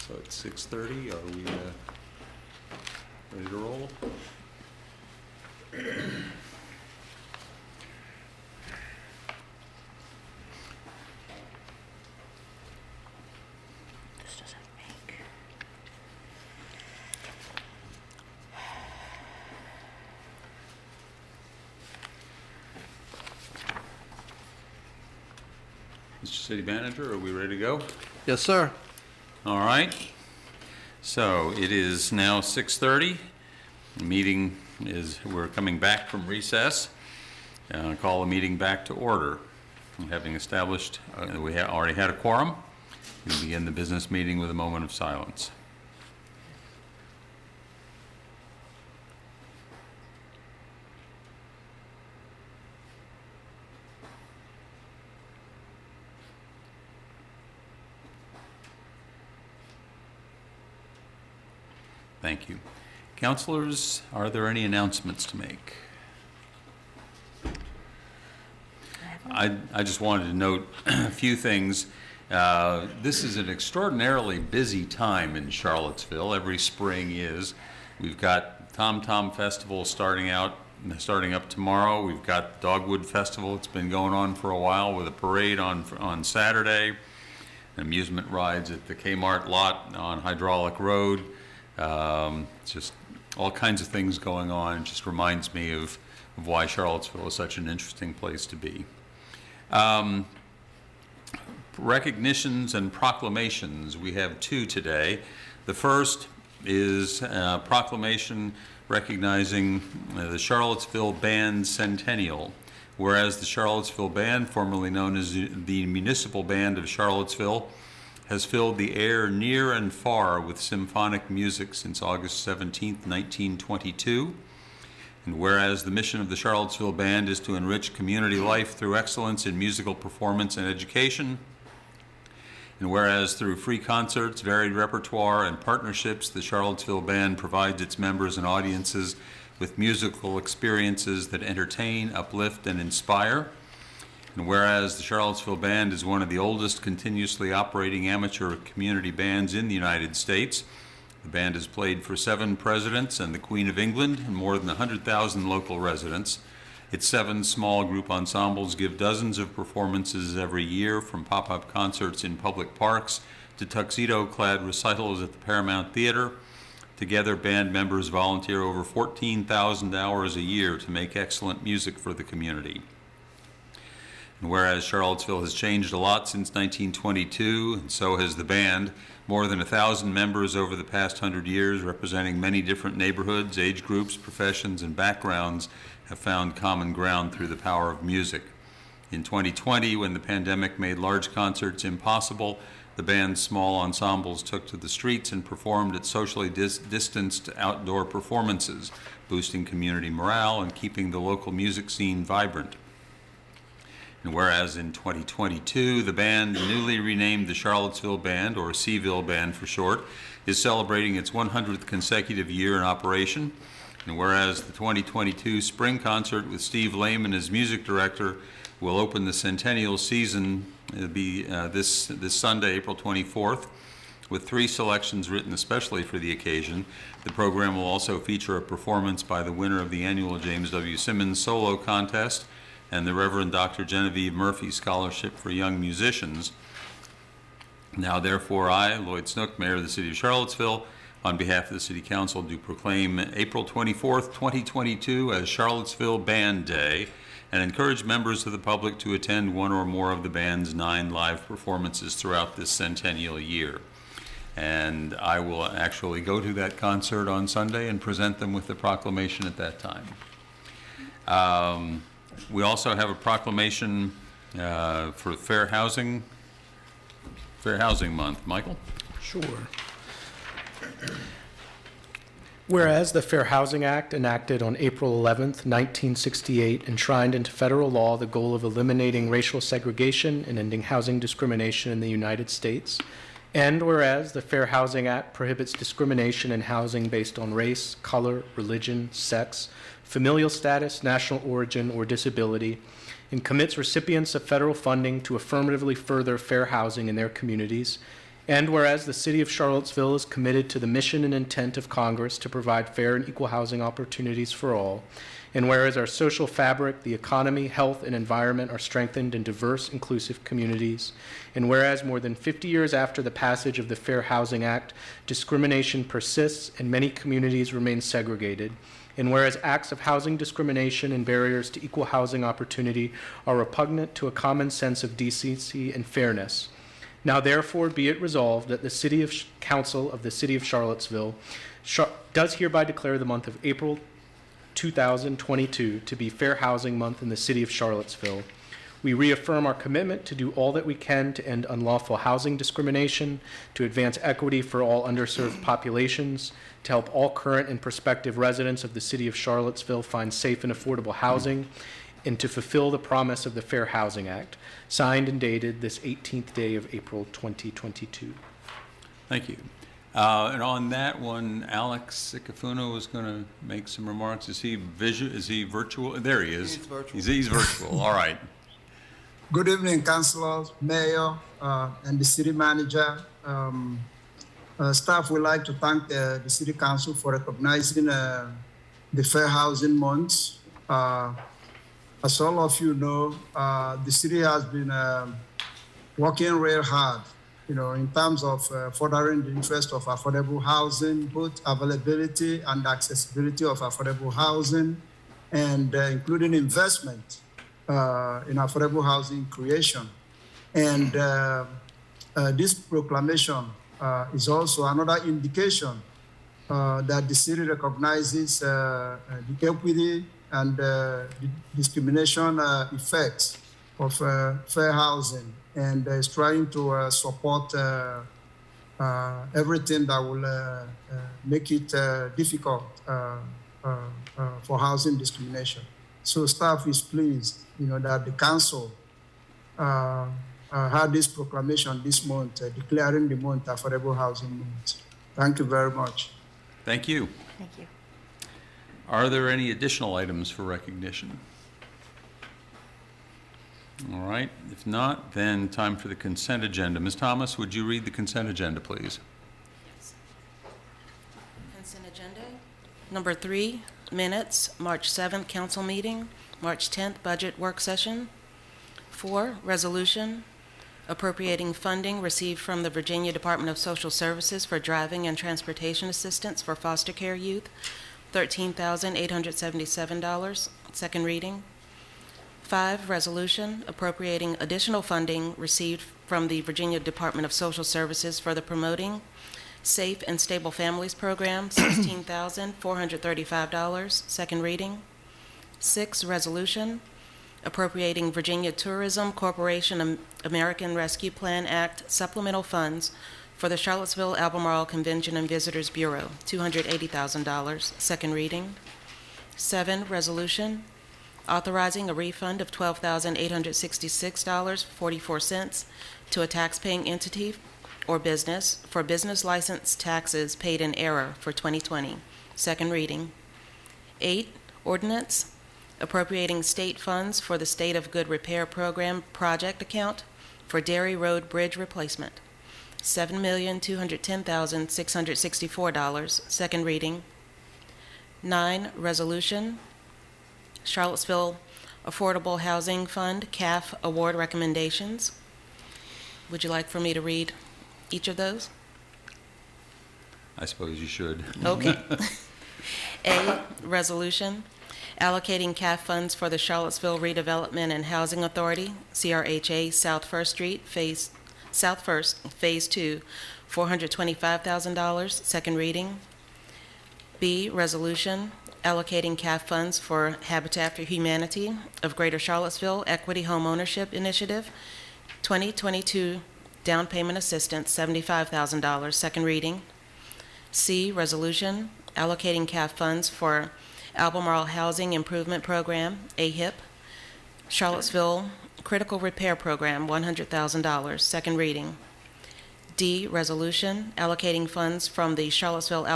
So it's 6:30. Are we ready to roll? This doesn't make. Mr. City Manager, are we ready to go? Yes, sir. All right. So it is now 6:30. The meeting we're coming back from recess. Call the meeting back to order. Having established we already had a quorum, we begin the business meeting with a moment of silence. Thank you. Councilors, are there any announcements to make? I just wanted to note a few things. This is an extraordinarily busy time in Charlottesville. Every spring is. We've got Tom Tom Festival starting up tomorrow. We've got Dogwood Festival. It's been going on for a while with a parade on Saturday. Amusement rides at the Kmart lot on Hydraulic Road. Just all kinds of things going on. It just reminds me of why Charlottesville is such an interesting place to be. Recognitions and proclamations. We have two today. The first is a proclamation recognizing the Charlottesville Band Centennial. Whereas the Charlottesville Band, formerly known as the Municipal Band of Charlottesville, has filled the air near and far with symphonic music since August 17, 1922. And whereas the mission of the Charlottesville Band is to enrich community life through excellence in musical performance and education, and whereas through free concerts, varied repertoire, and partnerships, the Charlottesville Band provides its members and audiences with musical experiences that entertain, uplift, and inspire. And whereas the Charlottesville Band is one of the oldest continuously operating amateur community bands in the United States, the band has played for 7 presidents and the Queen of England and more than 100,000 local residents. Its 7 small group ensembles give dozens of performances every year, from pop-up concerts in public parks to tuxedo-clad recitals at the Paramount Theater. Together, band members volunteer over 14,000 hours a year to make excellent music for the community. And whereas Charlottesville has changed a lot since 1922, and so has the band, more than 1,000 members over the past 100 years, representing many different neighborhoods, age groups, professions, and backgrounds, have found common ground through the power of music. In 2020, when the pandemic made large concerts impossible, the band's small ensembles took to the streets and performed at socially distanced outdoor performances, boosting community morale and keeping the local music scene vibrant. And whereas in 2022, the band, newly renamed the Charlottesville Band, or Seville Band for short, is celebrating its 100th consecutive year in operation. And whereas the 2022 spring concert with Steve Lehman as music director will open the centennial season, it'll be this Sunday, April 24th, with 3 selections written especially for the occasion. The program will also feature a performance by the winner of the annual James W. Simmons Solo Contest and the Reverend Dr. Genevieve Murphy Scholarship for Young Musicians. Now, therefore, I, Lloyd Snook, Mayor of the City of Charlottesville, on behalf of the City Council, do proclaim April 24th, 2022 as Charlottesville Band Day, and encourage members of the public to attend one or more of the band's 9 live performances throughout this centennial year. And I will actually go to that concert on Sunday and present them with the proclamation at that time. We also have a proclamation for Fair Housing Month. Michael? Sure. Whereas the Fair Housing Act, enacted on April 11th, 1968, enshrined into federal law the goal of eliminating racial segregation and ending housing discrimination in the United States. And whereas the Fair Housing Act prohibits discrimination in housing based on race, color, religion, sex, familial status, national origin, or disability, and commits recipients of federal funding to affirmatively further fair housing in their communities. And whereas the City of Charlottesville is committed to the mission and intent of Congress to provide fair and equal housing opportunities for all, and whereas our social fabric, the economy, health, and environment are strengthened in diverse, inclusive communities, and whereas more than 50 years after the passage of the Fair Housing Act, discrimination persists and many communities remain segregated, and whereas acts of housing discrimination and barriers to equal housing opportunity are repugnant to a common sense of decency and fairness, now therefore be it resolved that the Council of the City of Charlottesville does hereby declare the month of April 2022 to be Fair Housing Month in the City of Charlottesville. We reaffirm our commitment to do all that we can to end unlawful housing discrimination, to advance equity for all underserved populations, to help all current and prospective residents of the City of Charlottesville find safe and affordable housing, and to fulfill the promise of the Fair Housing Act, signed and dated this 18th day of April 2022. Thank you. And on that one, Alex Sikafuno is going to make some remarks. Is he virtual? There he is. He's virtual. He's virtual. All right. Good evening, councilors, mayor, and the city manager. Staff would like to thank the city council for recognizing the Fair Housing Month. As all of you know, the city has been working real hard, in terms of furthering the interest of affordable housing, both availability and accessibility of affordable housing, and including investment in affordable housing creation. And this proclamation is also another indication that the city recognizes the equity and the discrimination effects of fair housing, and is trying to support everything that will make it difficult for housing discrimination. So staff is pleased, that the council had this proclamation this month, declaring the month Affordable Housing Month. Thank you very much. Thank you. Thank you. Are there any additional items for recognition? All right. If not, then time for the consent agenda. Ms. Thomas, would you read the consent agenda, please? Yes. Consent agenda. Number 3, minutes, March 7th council meeting, March 10th budget work session. 4, resolution appropriating funding received from the Virginia Department of Social Services for driving and transportation assistance for foster care youth, $13,877, second reading. 5, resolution appropriating additional funding received from the Virginia Department of Social Services for the Promoting Safe and Stable Families Program, $16,435, second reading. 6, resolution appropriating Virginia Tourism Corporation American Rescue Plan Act supplemental funds for the Charlottesville Albemarle Convention and Visitors Bureau, $280,000, second reading. 7, resolution authorizing a refund of $12,866.44 to a taxpaying entity or business for business license taxes paid in error for 2020, second reading. 8, ordinance appropriating state funds for the State of Good Repair Program project account for Dairy Road Bridge replacement, $7,210,664, second reading. 9, resolution Charlottesville Affordable Housing Fund, CAF award recommendations. Would you like for me to read each of those? I suppose you should. Okay. A, resolution allocating CAF funds for the Charlottesville Redevelopment and Housing Authority, CRHA, South First Street, Phase 2, $425,000, second reading. B, resolution allocating CAF funds for Habitat for Humanity of Greater Charlottesville Equity Home Ownership Initiative, 2022 down payment assistance, $75,000, second reading. C, resolution allocating CAF funds for Albemarle Housing Improvement Program, AHIP, Charlottesville Critical Repair Program, $100,000, second reading. D, resolution allocating funds from the Charlottesville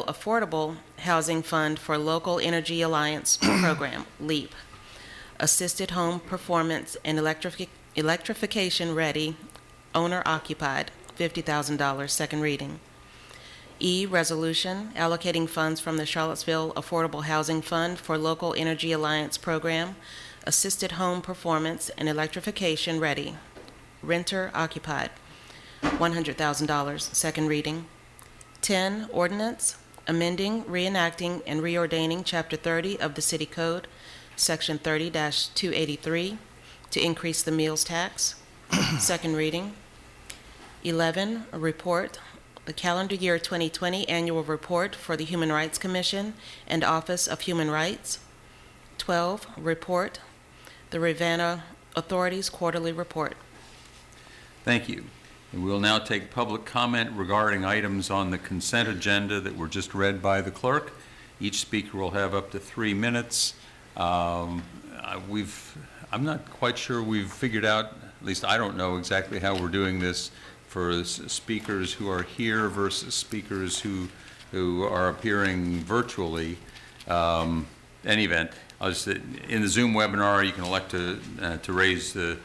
Affordable Housing Fund for Local Energy Alliance Program, LEAP, Assisted Home Performance and electrification ready, owner occupied, $50,000, second reading. E, resolution allocating funds from the Charlottesville Affordable Housing Fund for Local Energy Alliance Program, assisted home performance and electrification ready, renter occupied, $100,000, second reading. 10, ordinance amending, reenacting, and reordaining Chapter 30 of the City Code, Section 30-283, to increase the meals tax, second reading. 11, a report, the calendar year 2020 annual report for the Human Rights Commission and Office of Human Rights. 12, report, the Ravenna Authority's quarterly report. Thank you. And we'll now take public comment regarding items on the consent agenda that were just read by the clerk. Each speaker will have up to 3 minutes. I'm not quite sure we've figured out, at least I don't know exactly how we're doing this for speakers who are here versus speakers who are appearing virtually. Any event, in the Zoom webinar, you can elect to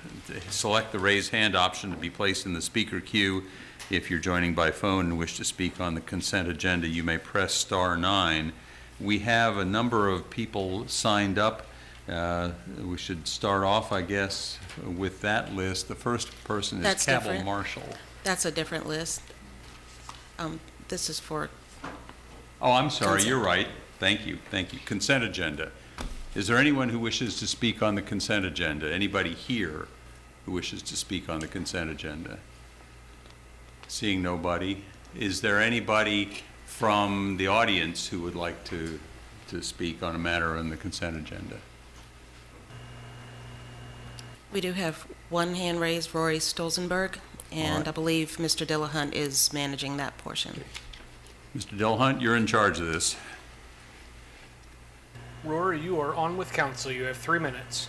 select the raise hand option to be placed in the speaker queue. If you're joining by phone and wish to speak on the consent agenda, you may press star 9. We have a number of people signed up. We should start off, I guess, with that list. The first person is That's Cabell different. Marshall. That's a different list. This is for, Oh, I'm sorry, Consent. you're right. Thank you, thank you. Consent agenda. Is there anyone who wishes to speak on the consent agenda? Anybody here who wishes to speak on the consent agenda? Seeing nobody. Is there anybody from the audience who would like to speak on a matter on the consent agenda? we do have one hand raised, Rory Stolzenberg, and right. I believe Mr. Dillahunt is managing that portion. Mr. Dillahunt, you're in charge of this. Rory, you are on with council. You have 3 minutes.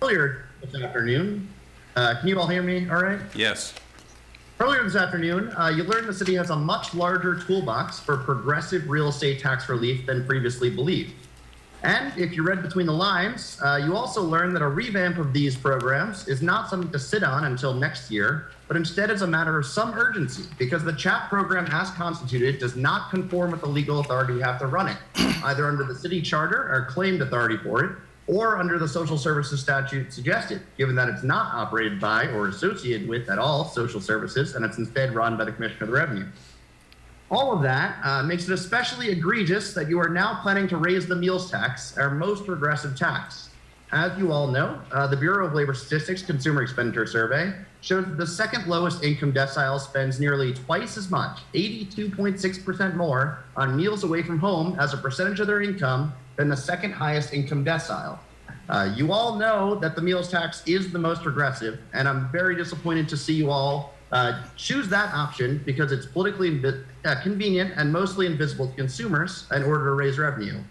Earlier this afternoon, can you all hear me all right? Yes. Earlier this afternoon, you learned the city has a much larger toolbox for progressive real estate tax relief than previously believed. And if you read between the lines, you also learned that a revamp of these programs is not something to sit on until next year, but instead is a matter of some urgency because the CHAP program as constituted does not conform with the legal authority you have to run it, either under the city charter or claimed authority for it, or under the social services statute suggested, given that it's not operated by or associated with at all social services, and it's instead run by the Commissioner of the Revenue. All of that makes it especially egregious that you are now planning to raise the meals tax, our most regressive tax. As you all know, the Bureau of Labor Statistics Consumer Expenditure Survey shows that the second lowest income decile spends nearly twice as much, 82.6% more, on meals away from home as a percentage of their income than the second highest income decile. You all know that the meals tax is the most regressive, and I'm very disappointed to see you all choose that option because it's politically convenient and mostly invisible to consumers in order to raise revenue.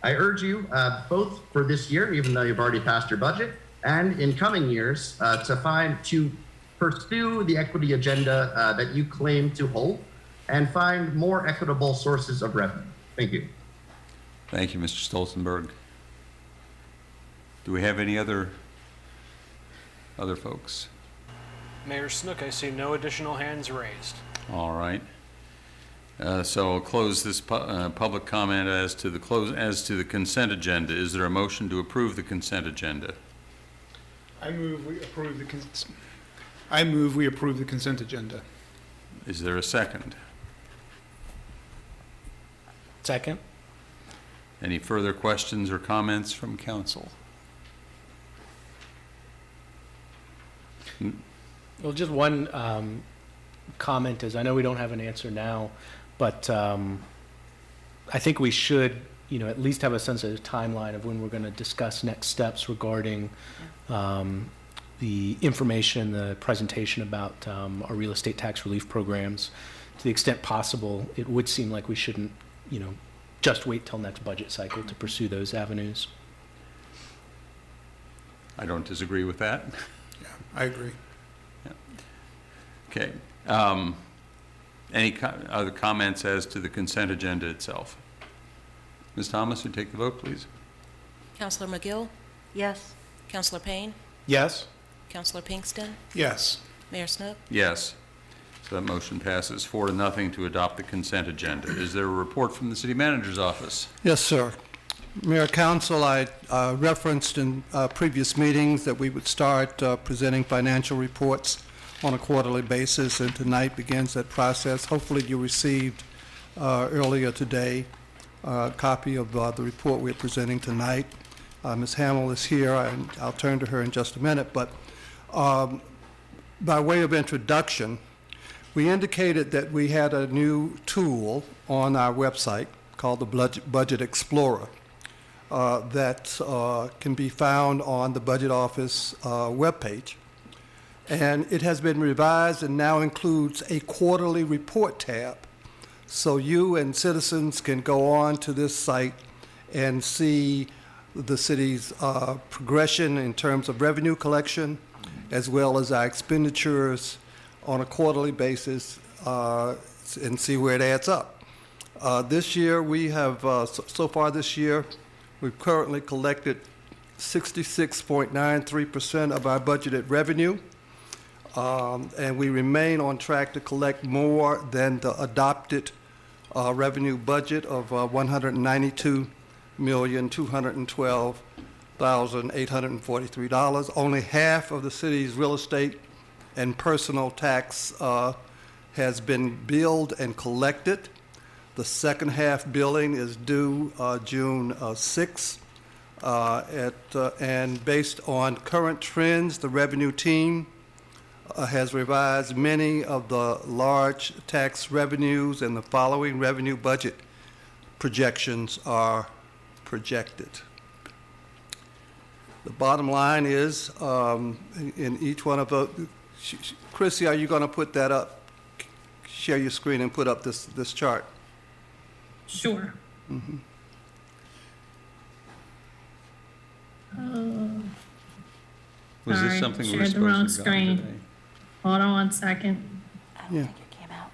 I urge you, both for this year, even though you've already passed your budget, and in coming years, to pursue the equity agenda that you claim to hold and find more equitable sources of revenue. Thank you. Thank you, Mr. Stolzenberg. Do we have any other folks? Mayor Snook, I see no additional hands raised. All right. So I'll close this public comment as to the consent agenda. Is there a motion to approve the consent agenda? I move we approve the consent agenda. Is there a second? Second? Any further questions or comments from council? Well, just one comment is, I know we don't have an answer now, but I think we should, at least have a sense of the timeline of when we're going to discuss next steps regarding the information, the presentation about our real estate tax relief programs. To the extent possible, it would seem like we shouldn't, just wait till next budget cycle to pursue those avenues. I don't disagree with that. Yeah, I agree. Okay. Any other comments as to the consent agenda itself? Ms. Thomas, would you take the vote, please? Counselor McGill? Yes. Counselor Payne? Yes. Counselor Pinkston? Yes. Mayor Snook? Yes. So that motion passes 4-0 to adopt the consent agenda. Is there a report from the city manager's office? Yes, sir. Mayor, Council, I referenced in previous meetings that we would start presenting financial reports on a quarterly basis, and tonight begins that process. Hopefully you received earlier today a copy of the report we're presenting tonight. Ms. Hamill is here, and I'll turn to her in just a minute, but by way of introduction, we indicated that we had a new tool on our website called the Budget Explorer that can be found on the Budget Office webpage. And it has been revised and now includes a quarterly report tab. So you and citizens can go on to this site and see the city's progression in terms of revenue collection, as well as our expenditures on a quarterly basis, and see where it adds up. This year, we have, so far this year, we've currently collected 66.93% of our budgeted revenue, and we remain on track to collect more than the adopted revenue budget of $192,212,843. Only half of the city's real estate and personal tax has been billed and collected. The second half billing is due June 6th. And based on current trends, the revenue team has revised many of the large tax revenues, and the following revenue budget projections are projected. The bottom line is, in each one of the, Chrissy, are you going to put that up? Share your screen and put up this chart. Sure. Was this Sorry, something we were shared the wrong supposed to have done screen. today? Hold on one second. I don't Yeah. think it came out.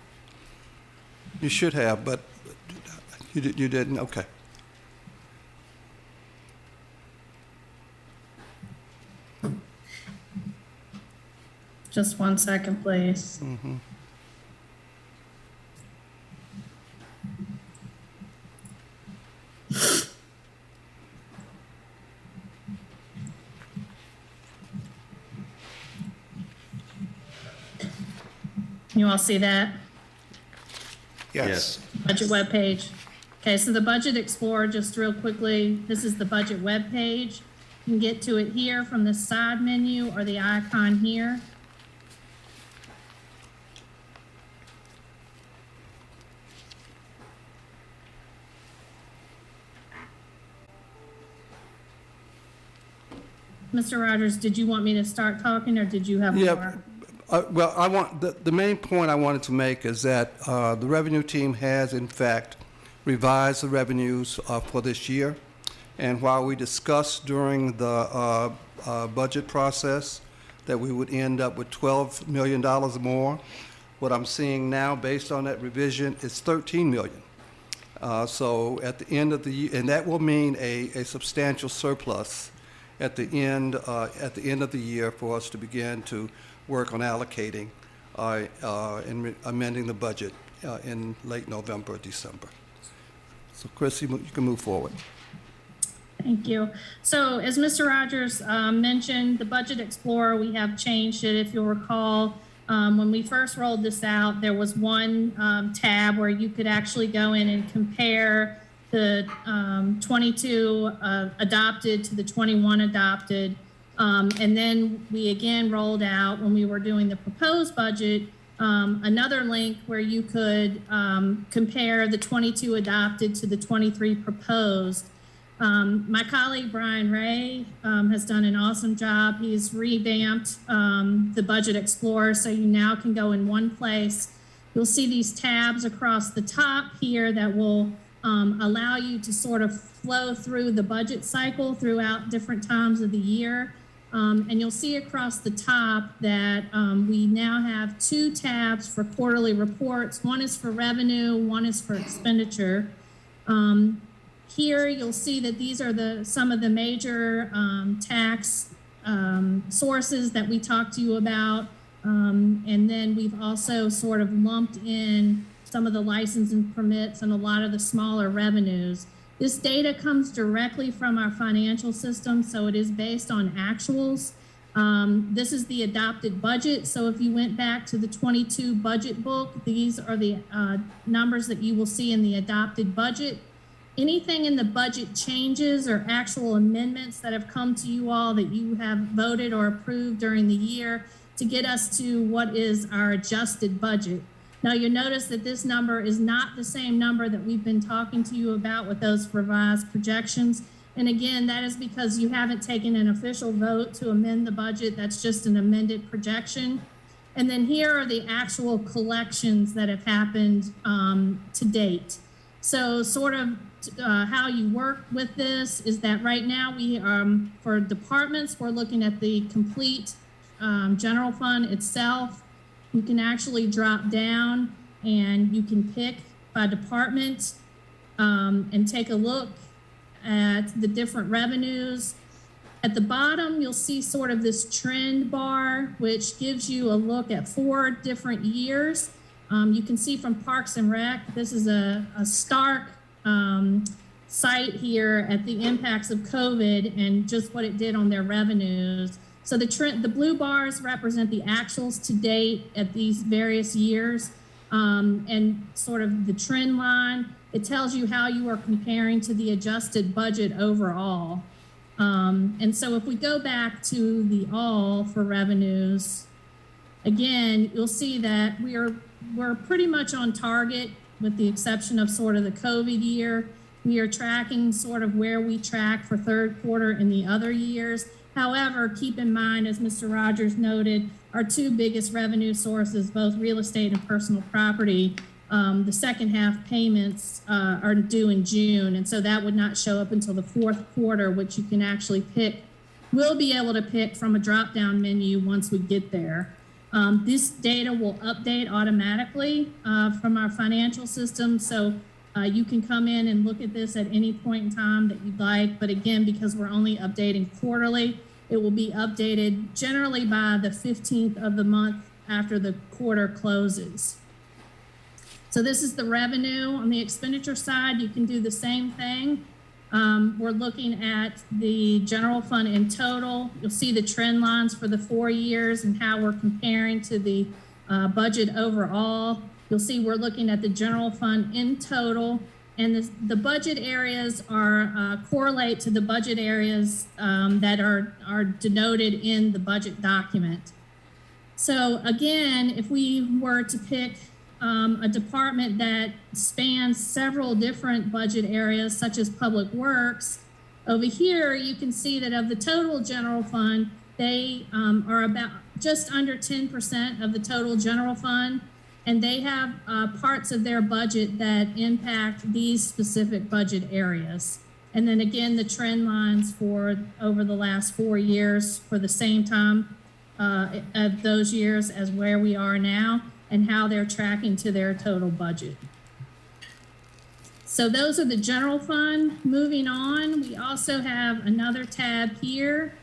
You should have, but you didn't? Okay. Just 1 second, please. You all see that? Yes. Budget webpage. Okay, so the Budget Explorer, just real quickly, this is the budget webpage. You can get to it here from the side menu or the icon here. Mr. Rogers, did you want me to start talking, or did you have Yeah. more? Well, I want the main point I wanted to make is that the revenue team has, in fact, revised the revenues for this year. And while we discussed during the budget process that we would end up with $12 million more, what I'm seeing now, based on that revision, is $13 million. So at the end of the year, and that will mean a substantial surplus at the end of the year for us to begin to work on allocating and amending the budget in late November or December. So, Chris, you can move forward. Thank you. So as Mr. Rogers mentioned, the Budget Explorer, we have changed it. If you'll recall, when we first rolled this out, there was one tab where you could actually go in and compare the 22 adopted to the 21 adopted. And then we again rolled out, when we were doing the proposed budget, another link where you could compare the 22 adopted to the 23 proposed. My colleague Brian Ray has done an awesome job. He's revamped the Budget Explorer, so you now can go in one place. You'll see these tabs across the top here that will allow you to sort of flow through the budget cycle throughout different times of the year. And you'll see across the top that we now have 2 tabs for quarterly reports. One is for revenue, one is for expenditure. here you'll see that these are some of the major tax sources that we talked to you about. And then we've also sort of lumped in some of the license and permits and a lot of the smaller revenues. This data comes directly from our financial system, so it is based on actuals. This is the adopted budget. So if you went back to the 22 budget book, these are the numbers that you will see in the adopted budget. Anything in the budget changes or actual amendments that have come to you all that you have voted or approved during the year to get us to what is our adjusted budget. Now you'll notice that this number is not the same number that we've been talking to you about with those revised projections. And again, that is because you haven't taken an official vote to amend the budget. That's just an amended projection. And then here are the actual collections that have happened to date. So sort of how you work with this is that right now we, for departments, we're looking at the complete general fund itself. You can actually drop down and you can pick by department and take a look at the different revenues. At the bottom, you'll see sort of this trend bar, which gives you a look at 4 different years. You can see from Parks and Rec, this is a stark sight here at the impacts of COVID and just what it did on their revenues. So the blue bars represent the actuals to date at these various years, and sort of the trend line. It tells you how you are comparing to the adjusted budget overall. And so if we go back to the all for revenues, again, you'll see that we're pretty much on target with the exception of sort of the COVID year. We are tracking sort of where we track for third quarter in the other years. However, keep in mind, as Mr. Rogers noted, our 2 biggest revenue sources, both real estate and personal property, the second half payments are due in June. And so that would not show up until the 4th quarter, which you can actually pick. We'll be able to pick from a drop-down menu once we get there. This data will update automatically from our financial system. So you can come in and look at this at any point in time that you'd like. But again, because we're only updating quarterly, it will be updated generally by the 15th of the month after the quarter closes. So this is the revenue. On the expenditure side, you can do the same thing. We're looking at the general fund in total. You'll see the trend lines for the 4 years and how we're comparing to the budget overall. You'll see we're looking at the general fund in total, and the budget areas are correlate to the budget areas that are denoted in the budget document. So again, if we were to pick a department that spans several different budget areas, such as Public Works, over here you can see that of the total general fund, they are about just under 10% of the total general fund. And they have parts of their budget that impact these specific budget areas. And then again, the trend lines for over the last 4 years for the same time of those years as where we are now and how they're tracking to their total budget. So those are the general fund. Moving on, we also have another tab here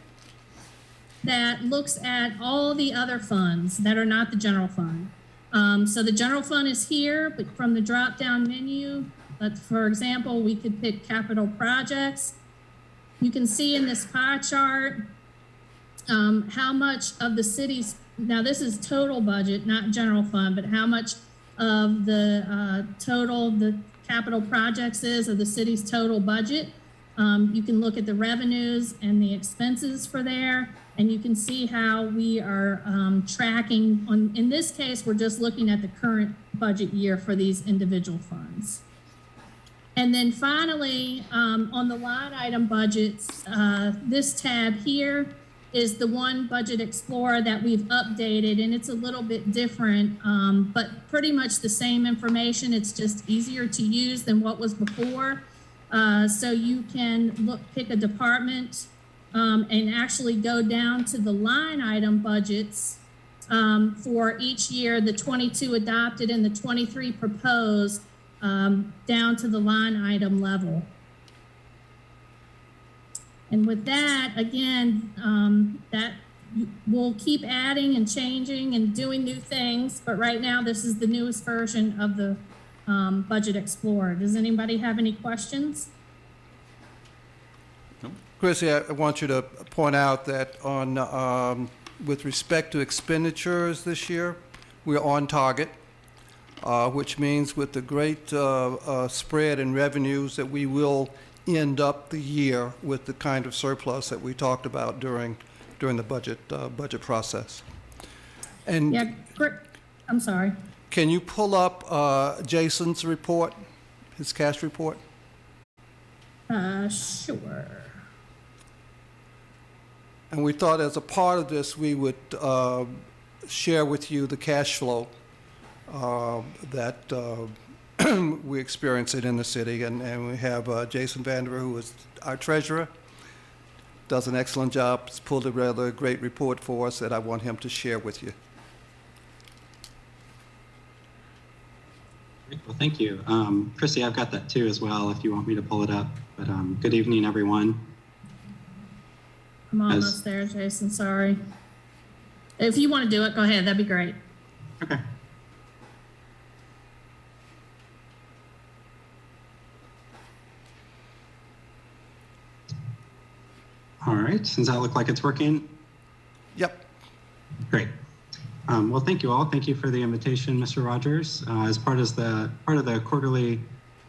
that looks at all the other funds that are not the general fund. So the general fund is here, but from the drop-down menu, for example, we could pick capital projects. You can see in this pie chart how much of the city's, now this is total budget, not general fund, but how much of the total the capital projects is of the city's total budget. You can look at the revenues and the expenses for there. And you can see how we are tracking on, in this case, we're just looking at the current budget year for these individual funds. And then finally, on the line item budgets, this tab here is the one Budget Explorer that we've updated, and it's a little bit different, but pretty much the same information. It's just easier to use than what was before. So you can pick a department and actually go down to the line item budgets for each year, the 22 adopted and the 23 proposed, down to the line item level. And with that, again, that we'll keep adding and changing and doing new things, but right now this is the newest version of the Budget Explorer. Does anybody have any questions? Chrissy, I want you to point out that on, with respect to expenditures this year, we're on target, which means with the great spread in revenues that we will end up the year with the kind of surplus that we talked about during the budget process. And Yeah, I'm sorry. can you pull up Jason's report, his cash report? Sure. And we thought as a part of this, we would share with you the cash flow that we experience it in the city. And we have Jason Vandever, who is our treasurer, does an excellent job. He's pulled together a great report for us that I want him to share with you. Well, thank you. Chrissy, I've got that too as well if you want me to pull it up. But good evening, everyone. I'm almost there, Jason, sorry. If you want to do it, go ahead. That'd be great. Okay. All right, does that look like it's working? Yep. Great. Well, thank you all. Thank you for the invitation, Mr. Rogers. As part of the quarterly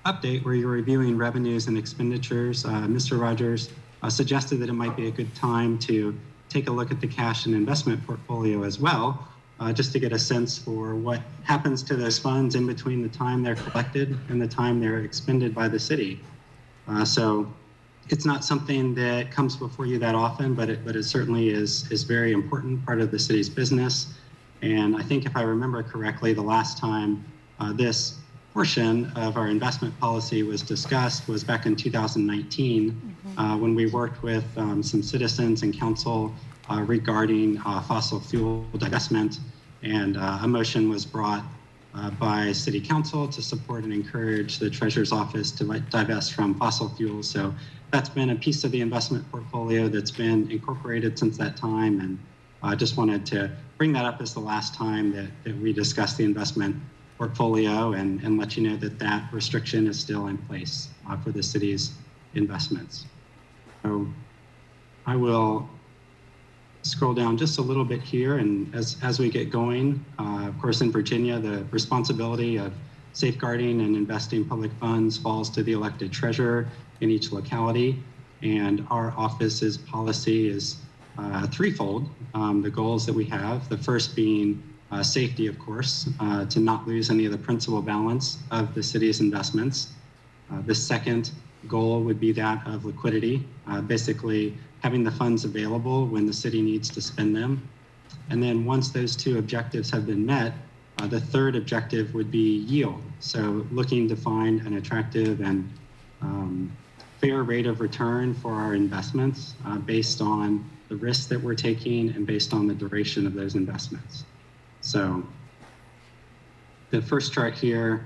update where you're reviewing revenues and expenditures, Mr. Rogers suggested that it might be a good time to take a look at the cash and investment portfolio as well, just to get a sense for what happens to those funds in between the time they're collected and the time they're expended by the city. So it's not something that comes before you that often, but it certainly is very important part of the city's business. And I think if I remember correctly, the last time this portion of our investment policy was discussed was back in 2019 when we worked with some citizens and council regarding fossil fuel divestment. And a motion was brought by City Council to support and encourage the Treasurer's Office to divest from fossil fuels. So that's been a piece of the investment portfolio that's been incorporated since that time. And I just wanted to bring that up as the last time that we discussed the investment portfolio and let you know that that restriction is still in place for the city's investments. So I will scroll down just a little bit here, and as we get going, of course in Virginia, the responsibility of safeguarding and investing public funds falls to the elected treasurer in each locality, and our office's policy is threefold. The goals that we have, the first being safety, of course, to not lose any of the principal balance of the city's investments. The second goal would be that of liquidity, basically having the funds available when the city needs to spend them. And then once those two objectives have been met, the third objective would be yield. So looking to find an attractive and fair rate of return for our investments based on the risks that we're taking and based on the duration of those investments. So the first chart here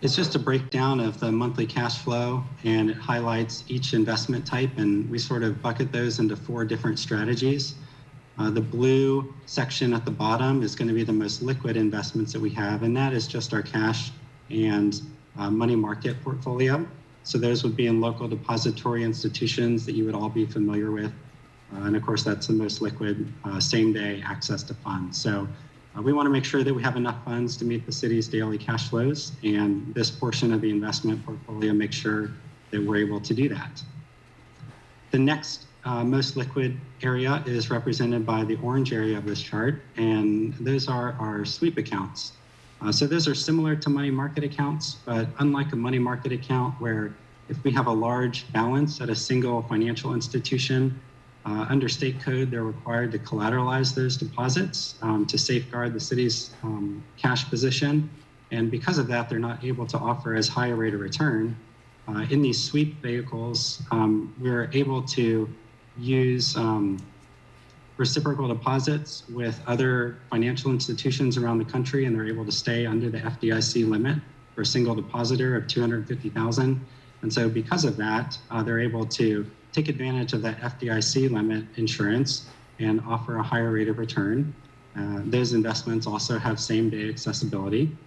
is just a breakdown of the monthly cash flow, and it highlights each investment type, and we sort of bucket those into 4 different strategies. The blue section at the bottom is going to be the most liquid investments that we have, and that is just our cash and money market portfolio. So those would be in local depository institutions that you would all be familiar with. And of course, that's the most liquid same day access to funds. So we want to make sure that we have enough funds to meet the city's daily cash flows. And this portion of the investment portfolio makes sure that we're able to do that. The next most liquid area is represented by the orange area of this chart. And those are our sweep accounts. So those are similar to money market accounts, but unlike a money market account where if we have a large balance at a single financial institution, under state code, they're required to collateralize those deposits to safeguard the city's cash position. And because of that, they're not able to offer as high a rate of return. In these sweep vehicles, we're able to use reciprocal deposits with other financial institutions around the country, and they're able to stay under the FDIC limit for a single depositor of $250,000. And And so because of that, they're able to take advantage of that FDIC limit insurance and offer a higher rate of return. Those investments also have same-day accessibility.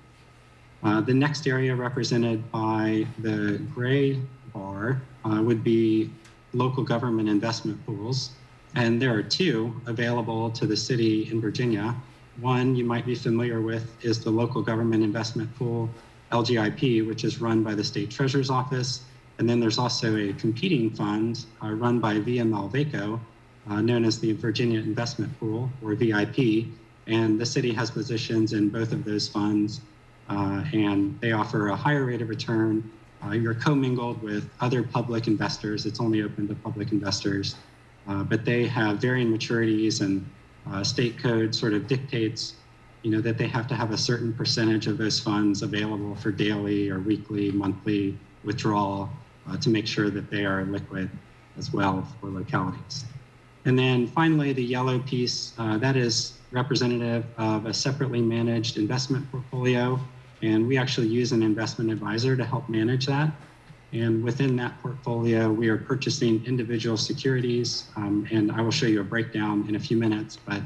The next area represented by the gray bar would be local government investment pools. And there are two available to the city in Virginia. One you might be familiar with is the local government investment pool, LGIP, which is run by the State Treasurer's Office. And then there's also a competing fund run by VML VACO, known as the Virginia Investment Pool, or VIP. And the city has positions in both of those funds, and they offer a higher rate of return. You're commingled with other public investors. It's only open to public investors, but they have varying maturities, and state code sort of dictates, that they have to have a certain percentage of those funds available for daily or weekly, monthly withdrawal to make sure that they are liquid as well for localities. And then finally, the yellow piece, that is representative of a separately managed investment portfolio. And we actually use an investment advisor to help manage that. And within that portfolio, we are purchasing individual securities. And I will show you a breakdown in a few minutes, but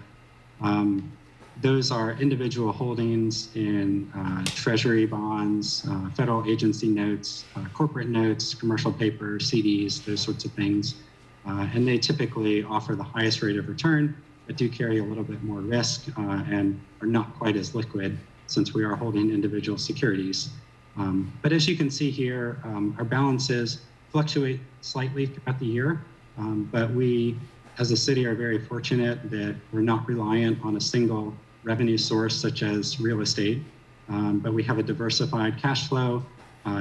those are individual holdings in treasury bonds, federal agency notes, corporate notes, commercial paper, CDs, those sorts of things. And they typically offer the highest rate of return, but do carry a little bit more risk and are not quite as liquid since we are holding individual securities. But as you can see here, our balances fluctuate slightly throughout the year, but we, as a city, are very fortunate that we're not reliant on a single revenue source such as real estate, but we have a diversified cash flow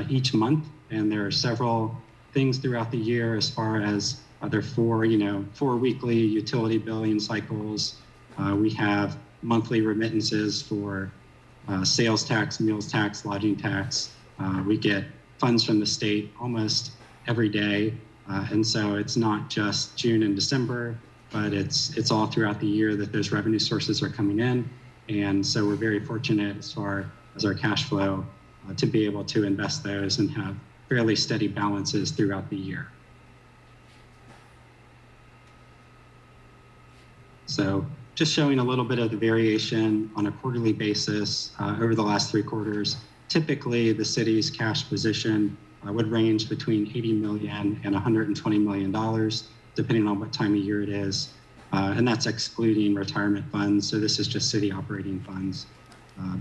each month, and there are several things throughout the year as far as there are four weekly utility billing cycles. We have monthly remittances for sales tax, meals tax, lodging tax. We get funds from the state almost every day. And so it's not just June and December, but it's all throughout the year that those revenue sources are coming in. And so we're very fortunate as far as our cash flow to be able to invest those and have fairly steady balances throughout the year. So just showing a little bit of the variation on a quarterly basis over the last 3 quarters. Typically, the city's cash position would range between $80 million and $120 million, depending on what time of year it is. And that's excluding retirement funds. So this is just city operating funds.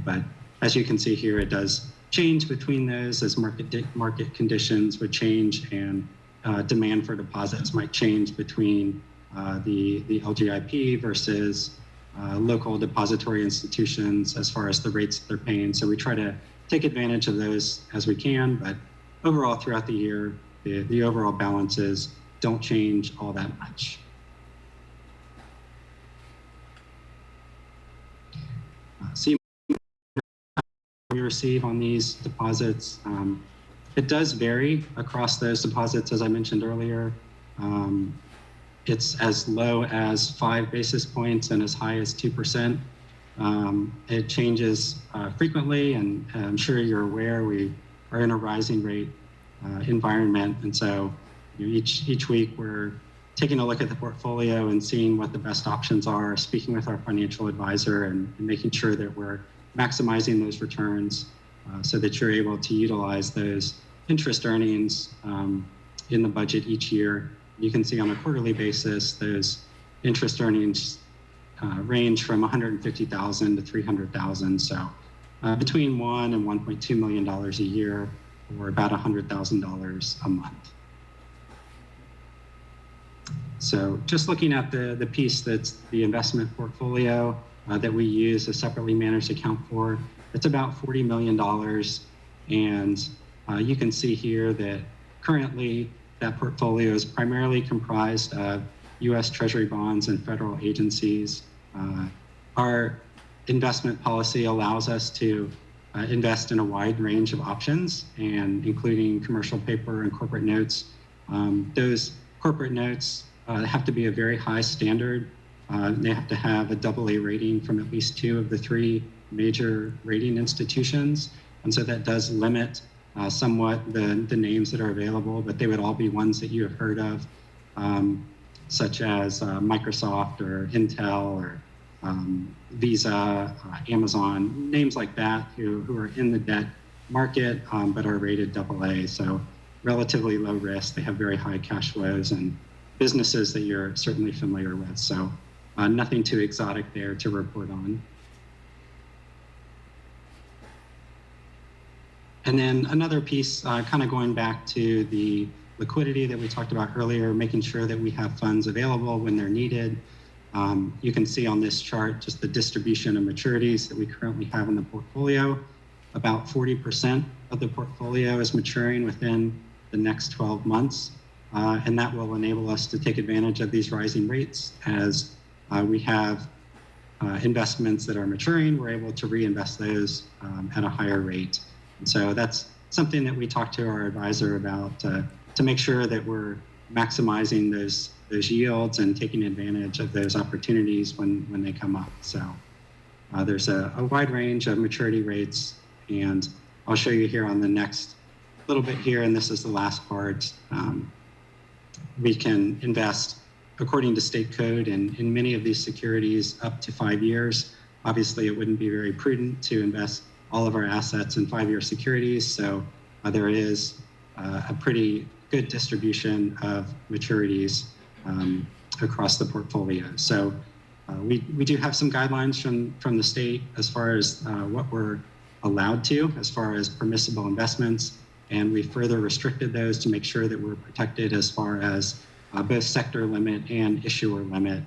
But as you can see here, it does change between those as market conditions would change, and demand for deposits might change between the LGIP versus local depository institutions as far as the rates that they're paying. So we try to take advantage of those as we can, but overall throughout the year, the overall balances don't change all that much. See we receive on these deposits. It does vary across those deposits, as I mentioned earlier. It's as low as 5 basis points and as high as 2%. It changes frequently, and I'm sure you're aware we are in a rising rate environment. And so each week we're taking a look at the portfolio and seeing what the best options are, speaking with our financial advisor and making sure that we're maximizing those returns so that you're able to utilize those interest earnings in the budget each year. You can see on a quarterly basis, those interest earnings range from $150,000 to $300,000. So between $1 and $1.2 million a year, or about $100,000 a month. So just looking at the piece that's the investment portfolio that we use a separately managed account for, it's about $40 million. And you can see here that currently that portfolio is primarily comprised of U.S. Treasury bonds and federal agencies. Our investment policy allows us to invest in a wide range of options, and including commercial paper and corporate notes. Those corporate notes have to be a very high standard. They have to have a AA rating from at least 2 of the 3 major rating institutions. And so that does limit somewhat the names that are available, but they would all be ones that you have heard of, such as Microsoft or Intel or Visa, Amazon, names like that who are in the debt market but are rated AA. So relatively low risk. They have very high cash flows and businesses that you're certainly familiar with. So nothing too exotic there to report on. And then another piece, kind of going back to the liquidity that we talked about earlier, making sure that we have funds available when they're needed. You can see on this chart just the distribution of maturities that we currently have in the portfolio. About 40% of the portfolio is maturing within the next 12 months. And that will enable us to take advantage of these rising rates. As we have investments that are maturing, we're able to reinvest those at a higher rate. And so that's something that we talk to our advisor about to make sure that we're maximizing those yields and taking advantage of those opportunities when they come up. So there's a wide range of maturity rates, and I'll show you here on the next little bit here, and this is the last part. We can invest according to state code in many of these securities up to 5 years. Obviously, it wouldn't be very prudent to invest all of our assets in 5-year securities. So there is a pretty good distribution of maturities across the portfolio. So we do have some guidelines from the state as far as what we're allowed to, as far as permissible investments. And we further restricted those to make sure that we're protected as far as both sector limit and issuer limit.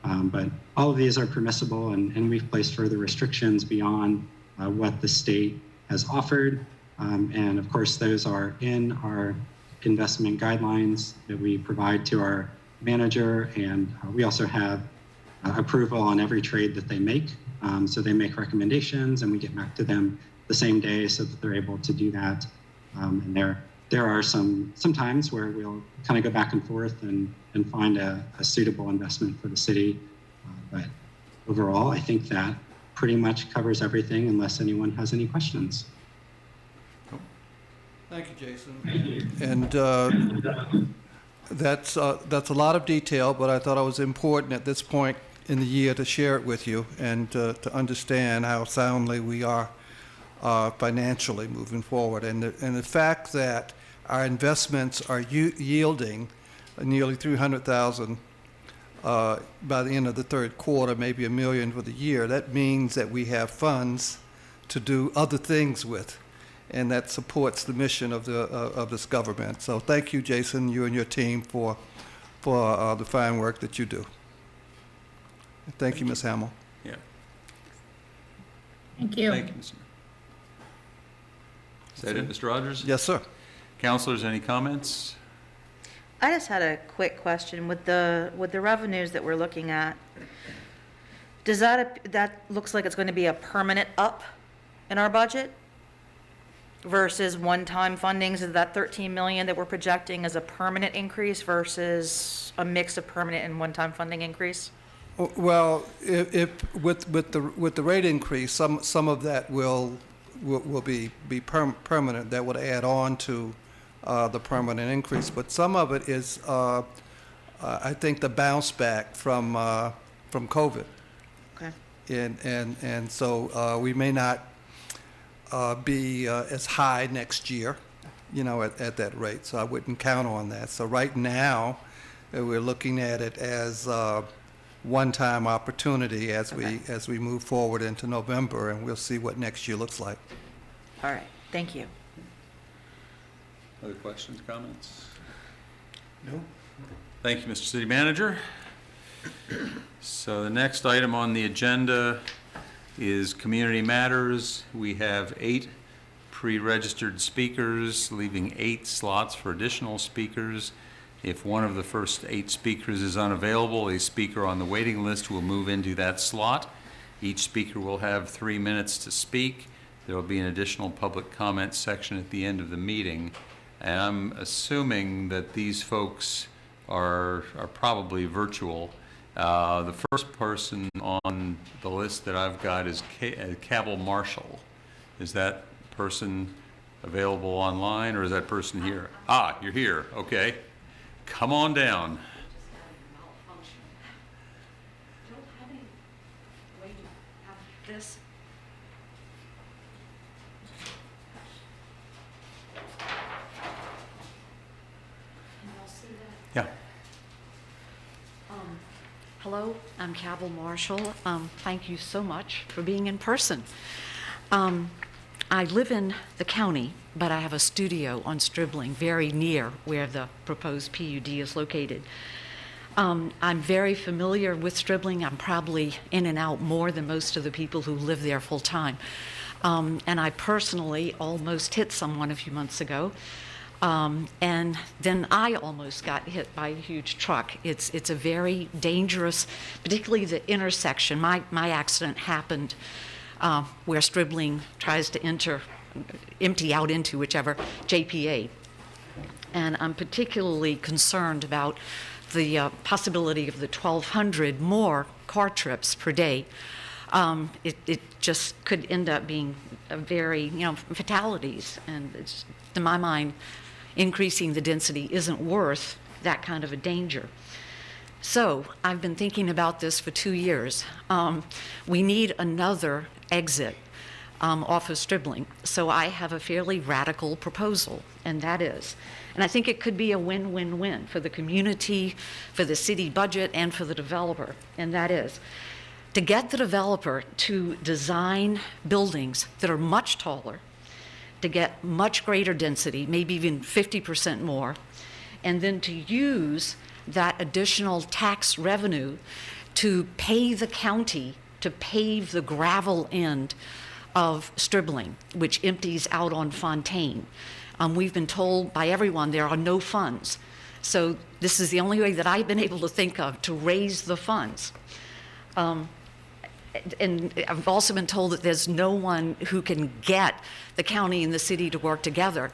But all of these are permissible, and we've placed further restrictions beyond what the state has offered. And of course, those are in our investment guidelines that we provide to our manager. And we also have approval on every trade that they make. So they make recommendations and we get back to them the same day so that they're able to do that. And there are some times where we'll kind of go back and forth and find a suitable investment for the city. But overall, I think that pretty much covers everything unless anyone has any questions. Thank you, Jason. And that's a lot of detail, but I thought it was important at this point in the year to share it with you and to understand how soundly we are financially moving forward. And the fact that our investments are yielding nearly $300,000 by the end of the third quarter, maybe $1 million for the year, that means that we have funds to do other things with, and that supports the mission of this government. So thank you, Jason, you and your team for the fine work that you do. Thank you, Ms. Hamill. Yeah. Thank you. Thank you, Mr. Is that it, Mr. Rogers? Yes, sir. Councilors, any comments? I just had a quick question with the revenues that we're looking at. Does that looks like it's going to be a permanent up in our budget versus one-time fundings? Is that 13 million that we're projecting as a permanent increase versus a mix of permanent and one-time funding increase? Well, if with the rate increase, some of that will be permanent. That would add on to the permanent increase, but some of it is, I think, the bounce back from COVID. Okay. And so we may not be as high next year, at that rate. So I wouldn't count on that. So right now, we're looking at it as one-time opportunity as we move forward into November, and we'll see what next year looks like. All right. Thank you. Other questions, comments? No. Thank you, Mr. City Manager. So the next item on the agenda is Community Matters. We have 8 pre-registered speakers, leaving 8 slots for additional speakers. If one of the first 8 speakers is unavailable, a speaker on the waiting list will move into that slot. Each speaker will have 3 minutes to speak. There will be an additional public comment section at the end of the meeting. And I'm assuming that these folks are probably virtual. The first person on the list that I've got is Cabell Marshall. Is that person available online, or is that person here? Ah, you're here, okay. Come on down. This? Yeah. Hello, I'm Cabell Marshall. Thank you so much for being in person. I live in the county, but I have a studio on Stribling, very near where the proposed PUD is located. I'm very familiar with Stribling. I'm probably in and out more than most of the people who live there full time. And I personally almost hit someone a few months ago. And then I almost got hit by a huge truck. It's a very dangerous, particularly the intersection. My accident happened where Stribling tries to empty out into whichever JPA. And I'm particularly concerned about the possibility of the 1,200 more car trips per day. It just could end up being a very, fatalities. And it's, to my mind, increasing the density isn't worth that kind of a danger. So I've been thinking about this for 2 years. We need another exit off of Stribling. So I have a fairly radical proposal, and that is, and I think it could be a win-win-win for the community, for the city budget, and for the developer, and that is to get the developer to design buildings that are much taller, to get much greater density, maybe even 50% more, and then to use that additional tax revenue to pay the county to pave the gravel end of Stribling, which empties out on Fontaine. We've been told by everyone there are no funds. So this is the only way that I've been able to think of to raise the funds. And I've also been told that there's no one who can get the county and the city to work together.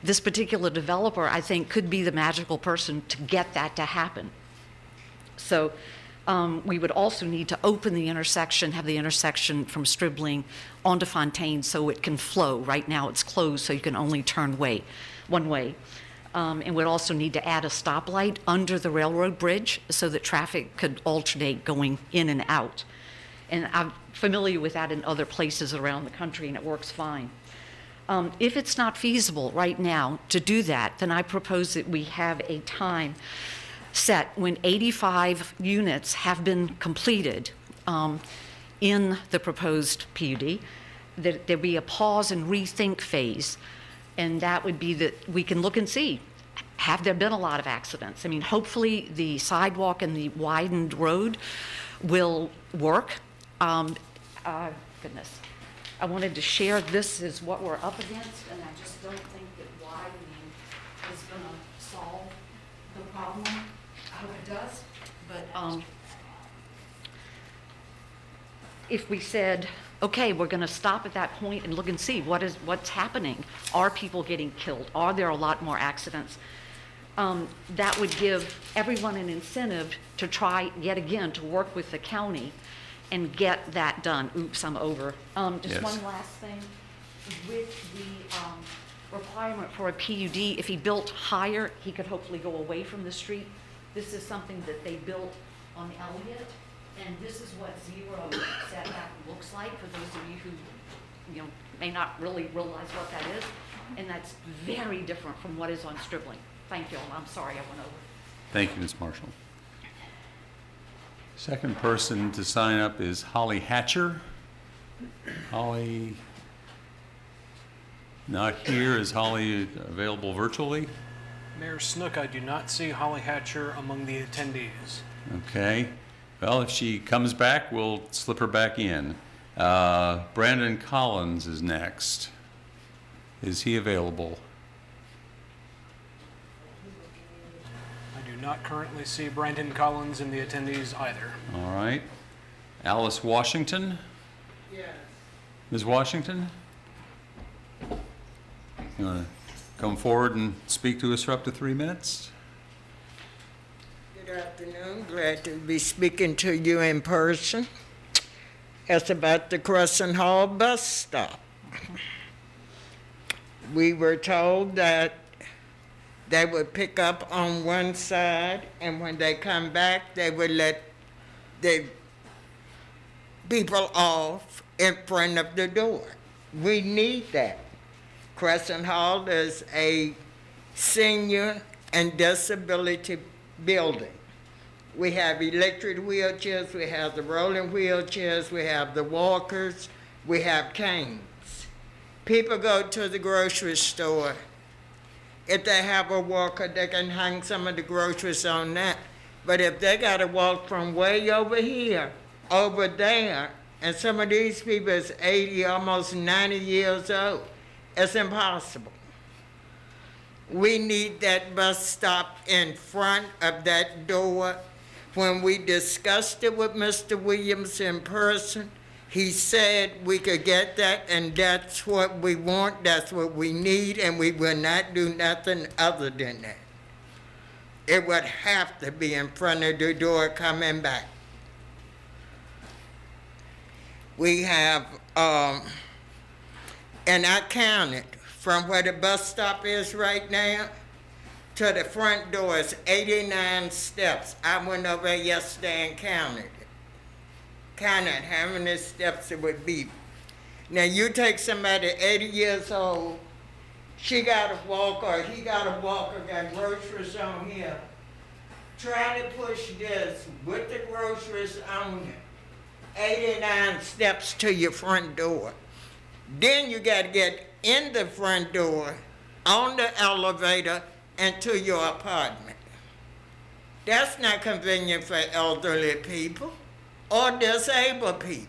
This particular developer, I think, could be the magical person to get that to happen. So we would also need to open the intersection, have the intersection from Stribling onto Fontaine so it can flow. Right now it's closed, so you can only turn one way. And we'd also need to add a stoplight under the railroad bridge so that traffic could alternate going in and out. And I'm familiar with that in other places around the country, and it works fine. If it's not feasible right now to do that, then I propose that we have a time set when 85 units have been completed in the proposed PUD, that there be a pause and rethink phase. And that would be that we can look and see, have there been a lot of accidents? I mean, hopefully the sidewalk and the widened road will work. Goodness. I wanted to share this is what we're up against, and I just don't think that widening is going to solve the problem. I hope it does, but if we said, okay, we're going to stop at that point and look and see what's happening. Are people getting killed? Are there a lot more accidents? That would give everyone an incentive to try yet again to work with the county and get that done. Oops, I'm over. Just Yes. one last thing. With the requirement for a PUD, if he built higher, he could hopefully go away from the street. This is something that they built on Elliott, and this is what zero setback looks like for those of you who may not really realize what that is. And that's very different from what is on Stribling. Thank you all. I'm sorry I went over. Thank you, Ms. Marshall. Second person to sign up is Holly Hatcher. Holly, not here. Is Holly available virtually? Mayor Snook, I do not see Holly Hatcher among the attendees. Okay. Well, if she comes back, we'll slip her back in. Brandon Collins is next. Is he available? I do not currently see Brandon Collins in the attendees either. All right. Alice Washington? Yes. Ms. Washington? You want to come forward and speak to us for up to 3 minutes? Good afternoon. Glad to be speaking to you in person. It's about the Crescent Hall bus stop. We were told that they would pick up on one side, and when they come back, they would let the people off in front of the door. We need that. Crescent Hall is a senior and disability building. We have electric wheelchairs, we have the rolling wheelchairs, we have the walkers, we have canes. People go to the grocery store. If they have a walker, they can hang some of the groceries on that. But if they gotta walk from way over here, over there, and some of these people is 80, almost 90 years old, it's impossible. We need that bus stop in front of that door. When we discussed it with Mr. Williams in person, he said we could get that, and that's what we want, that's what we need, and we will not do nothing other than that. It would have to be in front of the door coming back. We have, and I counted from where the bus stop is right now to the front door is 89 steps. I went over there yesterday and counted it. Counted how many steps it would be. Now you take somebody 80 years old, she got a walker, or he got a walker, got groceries on here. Try to push this with the groceries on it. 89 steps to your front door. Then you got to get in the front door, on the elevator, and to your apartment. That's not convenient for elderly people or disabled people.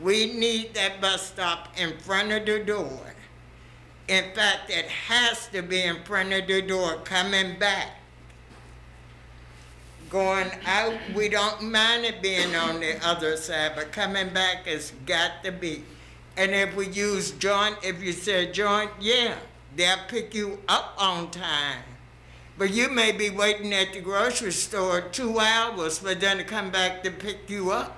We need that bus stop in front of the door. In fact, it has to be in front of the door coming back. Going out, we don't mind it being on the other side, but coming back has got to be. And if we use joint, if you say joint, yeah, they'll pick you up on time. But you may be waiting at the grocery store 2 hours for them to come back to pick you up.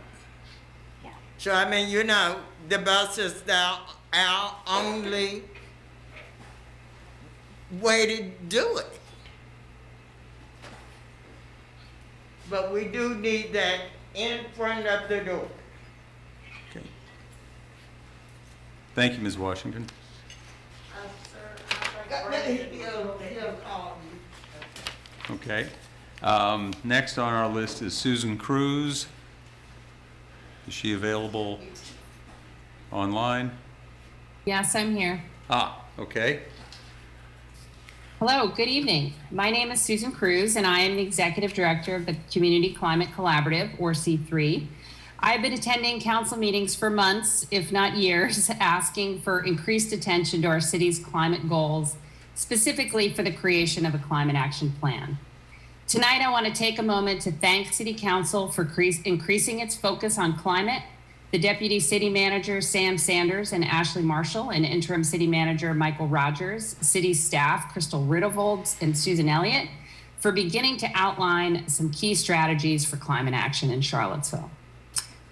Yeah. So, I mean, you know, the bus is our only way to do it. But we do need that in front of the door. Okay. Thank you, Ms. Washington. He'll call you. Okay. Next on our list is Susan Cruz. Is she available online? Yes, I'm here. Ah, okay. Hello, good evening. My name is Susan Cruz, and I am the Executive Director of the Community Climate Collaborative, or C3. I've been attending council meetings for months, if not years, asking for increased attention to our city's climate goals, specifically for the creation of a climate action plan. Tonight, I want to take a moment to thank City Council for increasing its focus on climate, the Deputy City Manager, Sam Sanders, and Ashley Marshall, and Interim City Manager, Michael Rogers, City staff, Crystal Rittervold and Susan Elliott, for beginning to outline some key strategies for climate action in Charlottesville.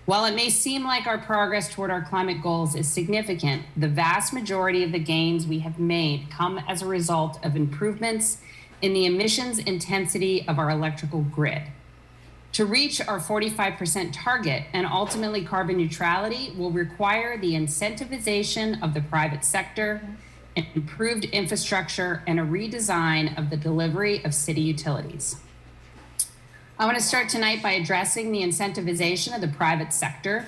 While it may seem like our progress toward our climate goals is significant, the vast majority of the gains we have made come as a result of improvements in the emissions intensity of our electrical grid. To reach our 45% target and ultimately carbon neutrality will require the incentivization of the private sector, an improved infrastructure, and a redesign of the delivery of city utilities. I want to start tonight by addressing the incentivization of the private sector.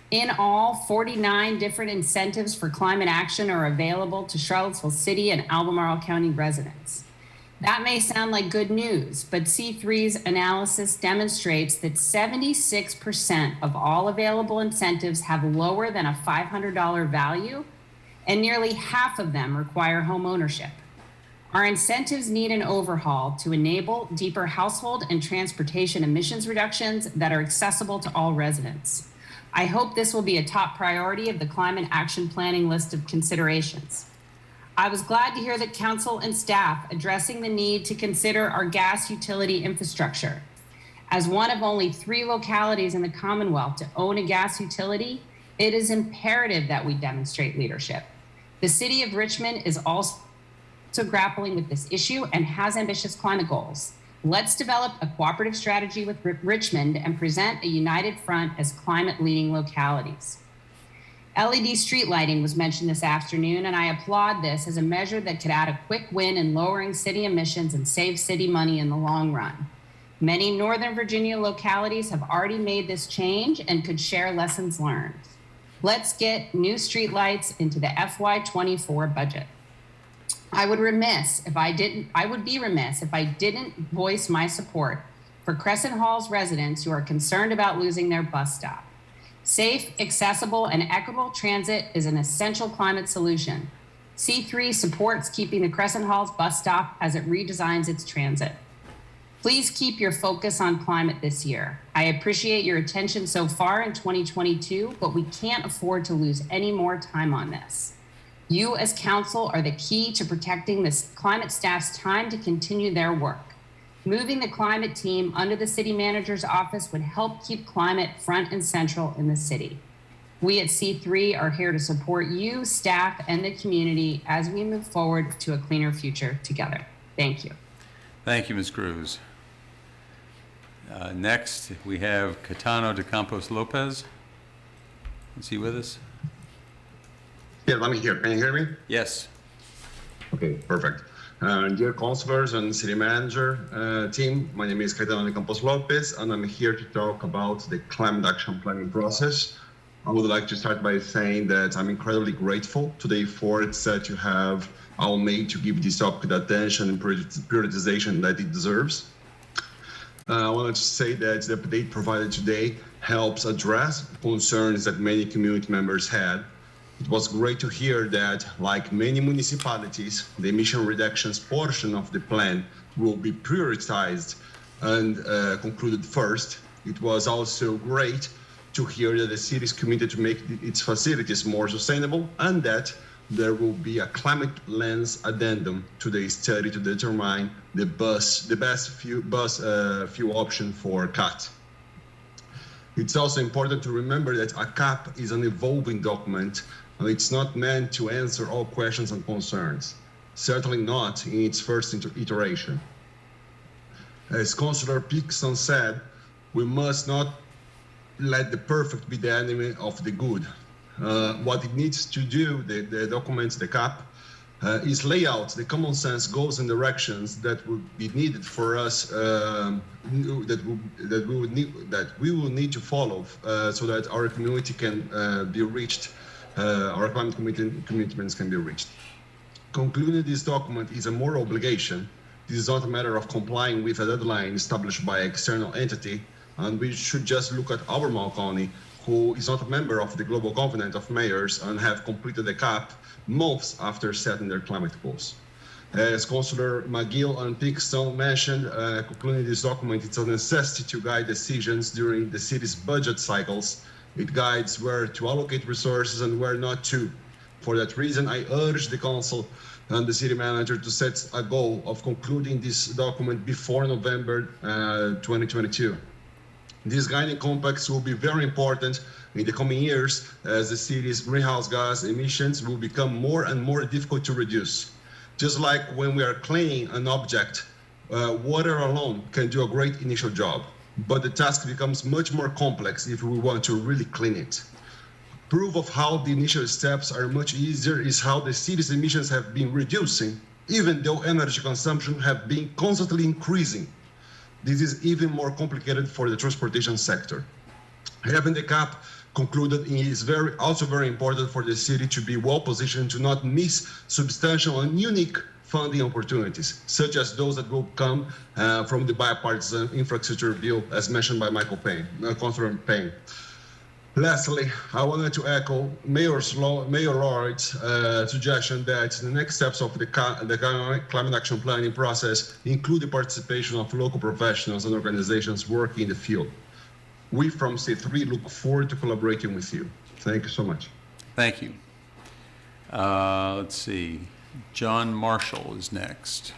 In all, 49 different incentives for climate action are available to Charlottesville City and Albemarle County residents. That may sound like good news, but C3's analysis demonstrates that 76% of all available incentives have lower than a $500 value, and nearly half of them require home ownership. Our incentives need an overhaul to enable deeper household and transportation emissions reductions that are accessible to all residents. I hope this will be a top priority of the Climate Action Planning list of considerations. I was glad to hear that council and staff addressing the need to consider our gas utility infrastructure. As one of only 3 localities in the Commonwealth to own a gas utility, it is imperative that we demonstrate leadership. The city of Richmond is also grappling with this issue and has ambitious climate goals. Let's develop a cooperative strategy with Richmond and present a united front as climate leading localities. LED street lighting was mentioned this afternoon, and I applaud this as a measure that could add a quick win in lowering city emissions and save city money in the long run. Many Northern Virginia localities have already made this change and could share lessons learned. Let's get new street lights into the FY24 budget. I would be remiss if I didn't voice my support for Crescent Hall's residents who are concerned about losing their bus stop. Safe, accessible, and equitable transit is an essential climate solution. C3 supports keeping the Crescent Hall's bus stop as it redesigns its transit. Please keep your focus on climate this year. I appreciate your attention so far in 2022, but we can't afford to lose any more time on this. You as council are the key to protecting this climate staff's time to continue their work. Moving the climate team under the city manager's office would help keep climate front and central in the city. We at C3 are here to support you, staff, and the community as we move forward to a cleaner future together. Thank you. Thank you, Ms. Cruz. Next, we have Catano de Campos Lopez. Is he with us? Yeah, let me hear. Can you hear me? Yes. Okay, perfect. Dear councilors and city manager team, my name is Caetano de Campos Lopez, and I'm here to talk about the climate action planning process. I would like to start by saying that I'm incredibly grateful to the efforts that you have all made to give this topic the attention and prioritization that it deserves. I wanted to say that the update provided today helps address concerns that many community members had. It was great to hear that, like many municipalities, the emission reductions portion of the plan will be prioritized and concluded first. It was also great to hear that the city is committed to make its facilities more sustainable and that there will be a climate lens addendum to the study to determine the best fuel option for CAT. It's also important to remember that a CAP is an evolving document, and it's not meant to answer all questions and concerns, certainly not in its first iteration. As Councillor Pixon said, we must not let the perfect be the enemy of the good. What it needs to do, the document, the CAP, is lay out the common sense goals and directions that would be needed for us, that we will need to follow so that our community can be reached, our climate commitments can be reached. Concluding this document is a moral obligation. This is not a matter of complying with a deadline established by an external entity, and we should just look at Albemarle County, who is not a member of the Global Covenant of Mayors and have completed the CAP months after setting their climate goals. As Councillor McGill and Pixton mentioned, concluding this document, it's a necessity to guide decisions during the city's budget cycles. It guides where to allocate resources and where not to. For that reason, I urge the council and the city manager to set a goal of concluding this document before November 2022. This guiding complex will be very important in the coming years as the city's greenhouse gas emissions will become more and more difficult to reduce. Just like when we are cleaning an object, water alone can do a great initial job, but the task becomes much more complex if we want to really clean it. Proof of how the initial steps are much easier is how the city's emissions have been reducing, even though energy consumption have been constantly increasing. This is even more complicated for the transportation sector. Having the CAP concluded is also very important for the city to be well positioned to not miss substantial and unique funding opportunities, such as those that will come from the bipartisan infrastructure bill, as mentioned by Councilor Payne. Lastly, I wanted to echo Mayor Lord's suggestion that the next steps of the climate action planning process include the participation of local professionals and organizations working in the field. We from C3 look forward to collaborating with you. Thank you so much. Thank you. Let's see. John Marshall is next.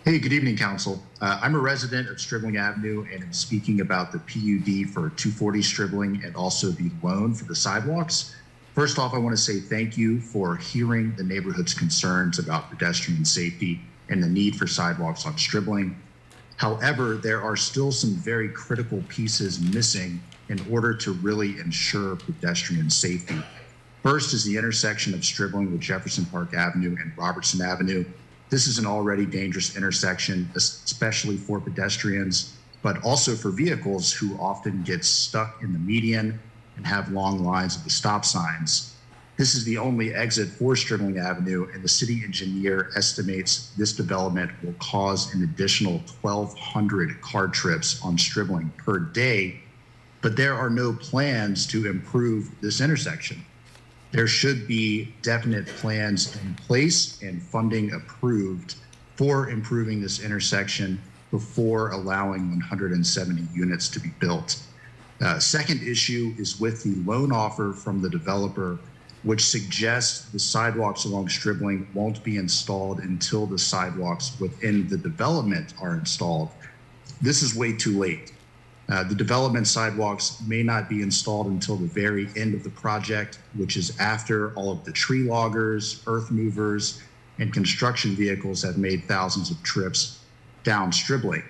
Hey, good evening, Council. I'm a resident of Stribling Avenue and am speaking about the PUD for 240 Stribling and also the loan for the sidewalks. First off, I want to say thank you for hearing the neighborhood's concerns about pedestrian safety and the need for sidewalks on Stribling. However, there are still some very critical pieces missing in order to really ensure pedestrian safety. First is the intersection of Stribling with Jefferson Park Avenue and Robertson Avenue. This is an already dangerous intersection, especially for pedestrians, but also for vehicles who often get stuck in the median and have long lines at the stop signs. This is the only exit for Stribling Avenue, and the city engineer estimates this development will cause an additional 1,200 car trips on Stribling per day, but there are no plans to improve this intersection. There should be definite plans in place and funding approved for improving this intersection before allowing 170 units to be built. Second issue is with the loan offer from the developer, which suggests the sidewalks along Stribling won't be installed until the sidewalks within the development are installed. This is way too late. The development sidewalks may not be installed until the very end of the project, which is after all of the tree loggers, earth movers, and construction vehicles have made thousands of trips down Stribling.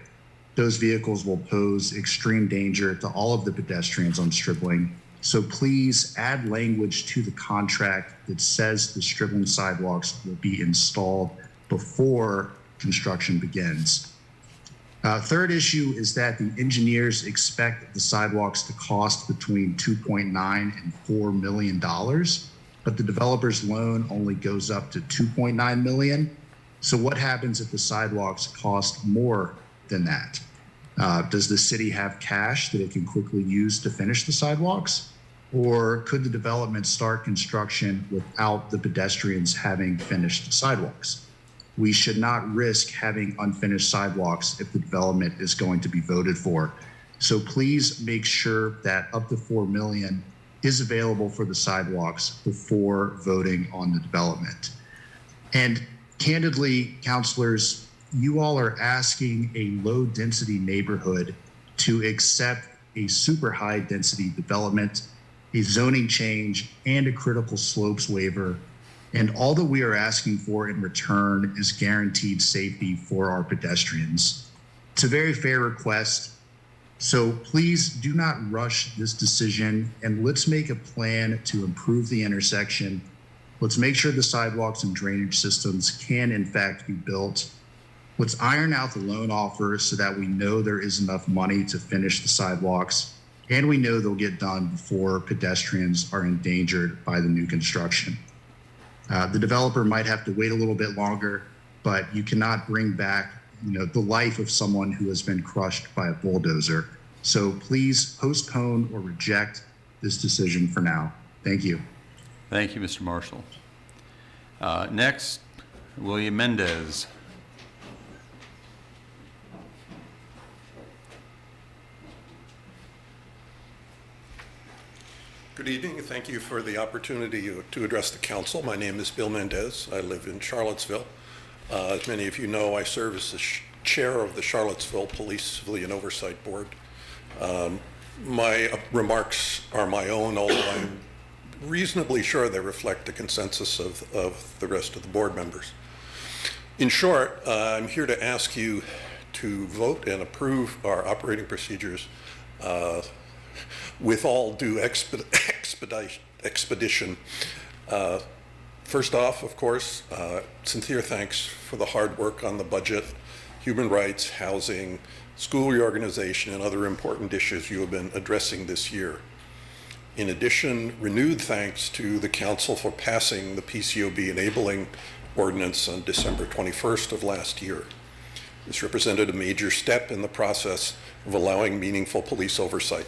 Those vehicles will pose extreme danger to all of the pedestrians on Stribling. So please add language to the contract that says the Stribling sidewalks will be installed before construction begins. Third issue is that the engineers expect the sidewalks to cost between $2.9 and $4 million, but the developer's loan only goes up to $2.9 million. So what happens if the sidewalks cost more than that? Does the city have cash that it can quickly use to finish the sidewalks? Or could the development start construction without the pedestrians having finished the sidewalks? We should not risk having unfinished sidewalks if the development is going to be voted for. So please make sure that up to $4 million is available for the sidewalks before voting on the development. And candidly, councilors, you all are asking a low density neighborhood to accept a super high density development, a zoning change, and a critical slopes waiver. And all that we are asking for in return is guaranteed safety for our pedestrians. It's a very fair request. So please do not rush this decision, and let's make a plan to improve the intersection. Let's make sure the sidewalks and drainage systems can in fact be built. Let's iron out the loan offer so that we know there is enough money to finish the sidewalks, and we know they'll get done before pedestrians are endangered by the new construction. The developer might have to wait a little bit longer, but you cannot bring back, the life of someone who has been crushed by a bulldozer. So please postpone or reject this decision for now. Thank you. Thank you, Mr. Marshall. Next, William Mendez. Good evening. Thank you for the opportunity to address the council. My name is Bill Mendez. I live in Charlottesville. As many of you know, I serve as the chair of the Charlottesville Police Civilian Oversight Board. My remarks are my own, although I'm reasonably sure they reflect the consensus of the rest of the board members. In short, I'm here to ask you to vote and approve our operating procedures with all due expedition. First off, of course, sincere thanks for the hard work on the budget, human rights, housing, school reorganization, and other important issues you have been addressing this year. In addition, renewed thanks to the council for passing the PCOB enabling ordinance on December 21st of last year. This represented a major step in the process of allowing meaningful police oversight,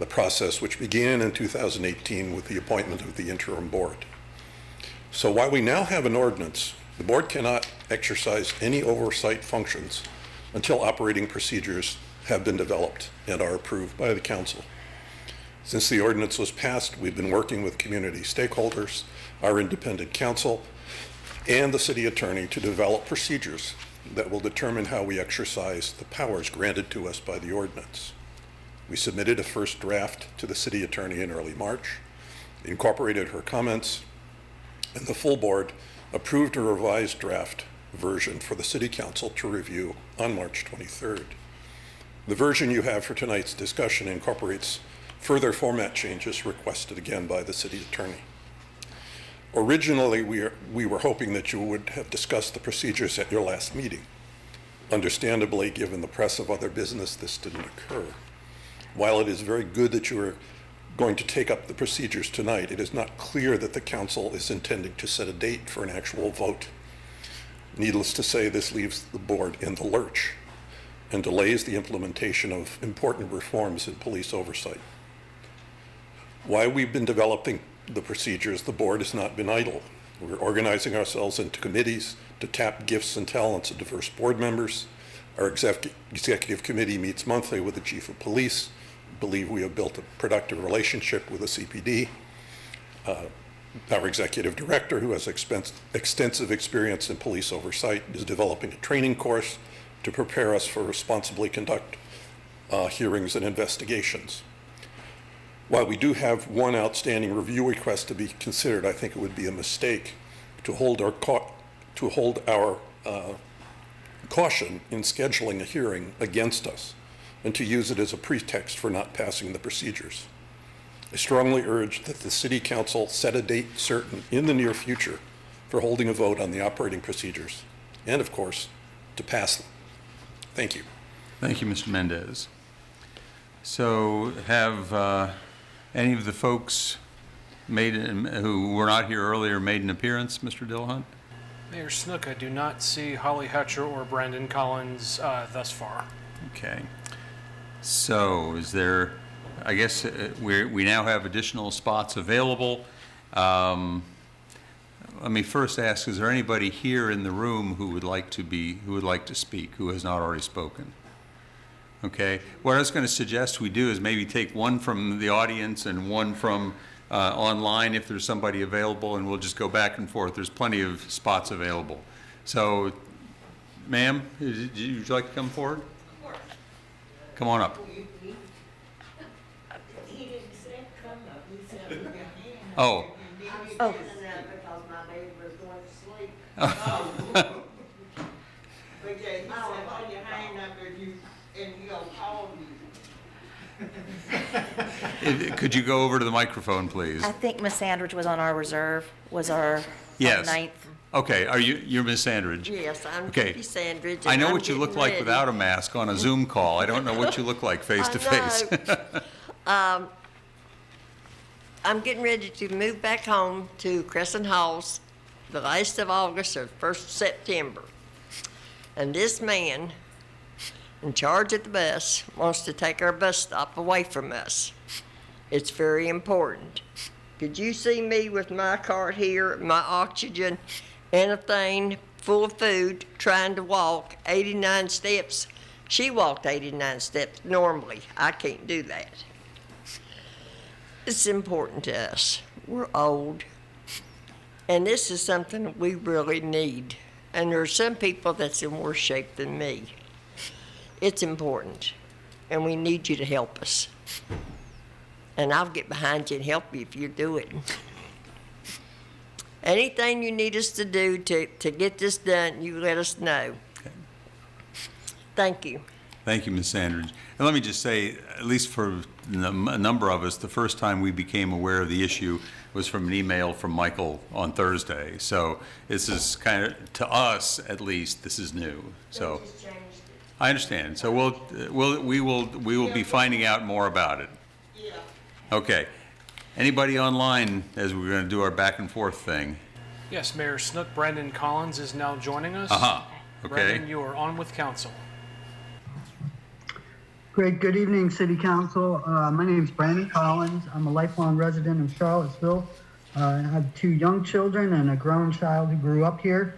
the process which began in 2018 with the appointment of the interim board. So while we now have an ordinance, the board cannot exercise any oversight functions until operating procedures have been developed and are approved by the council. Since the ordinance was passed, we've been working with community stakeholders, our independent counsel, and the city attorney to develop procedures that will determine how we exercise the powers granted to us by the ordinance. We submitted a first draft to the city attorney in early March, incorporated her comments, and the full board approved a revised draft version for the city council to review on March 23rd. The version you have for tonight's discussion incorporates further format changes requested again by the city attorney. Originally, we were hoping that you would have discussed the procedures at your last meeting. Understandably, given the press of other business, this didn't occur. While it is very good that you are going to take up the procedures tonight, it is not clear that the council is intending to set a date for an actual vote. Needless to say, this leaves the board in the lurch and delays the implementation of important reforms in police oversight. While we've been developing the procedures, the board has not been idle. We're organizing ourselves into committees to tap gifts and talents of diverse board members. Our executive committee meets monthly with the chief of police. We believe we have built a productive relationship with the CPD. Our executive director, who has extensive experience in police oversight, is developing a training course to prepare us for responsibly conduct hearings and investigations. While we do have one outstanding review request to be considered, I think it would be a mistake to hold our caution in scheduling a hearing against us and to use it as a pretext for not passing the procedures. I strongly urge that the City Council set a date certain in the near future for holding a vote on the operating procedures and, of course, to pass them. Thank you. Thank you, Mr. Mendez. So have any of the folks who were not here earlier made an appearance, Mr. Dillahunt? Mayor Snook, I do not see Holly Hutcher or Brandon Collins thus far. Okay. So is there, I guess we now have additional spots available. Let me first ask, is there anybody here in the room who would like to speak, who has not already spoken? Okay. What I was going to suggest we do is maybe take one from the audience and one from online if there's somebody available, and we'll just go back and forth. There's plenty of spots available. So, ma'am, would you like to come forward? Of course. Come on up. He didn't say come up. He said put your hand up. Oh. Oh. Because my baby was going to sleep. Oh. But yeah, he said hold your hand up and he'll call you. Could you go over to the microphone, please? I think Miss Sandridge was on our reserve, was our Yes. ninth. Okay, you're Miss Sandridge? Yes, I'm Okay. Vicky Sandridge. I know and what you I'm look getting like ready. without a mask on a Zoom call. I don't know what you look like face to face. I'm getting ready to move back home to Crescent Halls the last of August or 1st of September. And this man in charge of the bus wants to take our bus stop away from us. It's very important. Could you see me with my cart here, my oxygen, and a thing full of food, trying to walk 89 steps? She walked 89 steps normally. I can't do that. It's important to us. We're old. And this is something we really need. And there are some people that's in worse shape than me. It's important. And we need you to help us. And I'll get behind you and help you if you do it. Anything you need us to do to get this done, you let us know. Okay. Thank you. Thank you, Ms. Sandridge. And let me just say, at least for a number of us, the first time we became aware of the issue was from an email from Michael on Thursday. So this is kind of, to us at least, this is new. So I understand. So we will be finding out more about it. Yeah. Okay. Anybody online as we're going to do our back and forth thing? Yes, Mayor Snook, Brandon Collins is now joining us. Okay. Brandon, you are on with council. Great. Good evening, City Council. My name is Brandon Collins. I'm a lifelong resident of Charlottesville. I have 2 young children and a grown child who grew up here.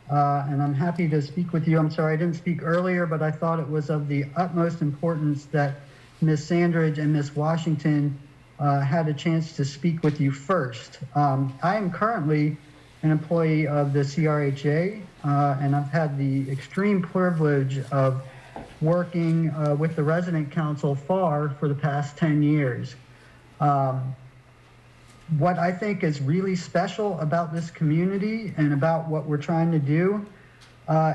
And I'm happy to speak with you. I'm sorry I didn't speak earlier, but I thought it was of the utmost importance that Ms. Sandridge and Ms. Washington had a chance to speak with you first. I am currently an employee of the CRHA, and I've had the extreme privilege of working with the resident council FAR for the past 10 years. What I think is really special about this community and about what we're trying to do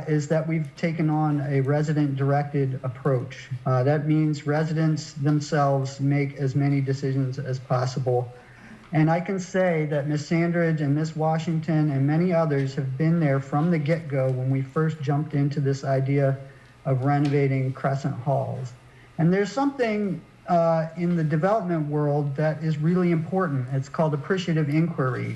is that we've taken on a resident-directed approach. That means residents themselves make as many decisions as possible. And I can say that Ms. Sandridge and Ms. Washington and many others have been there from the get-go when we first jumped into this idea of renovating Crescent Halls. And there's something in the development world that is really important. It's called appreciative inquiry.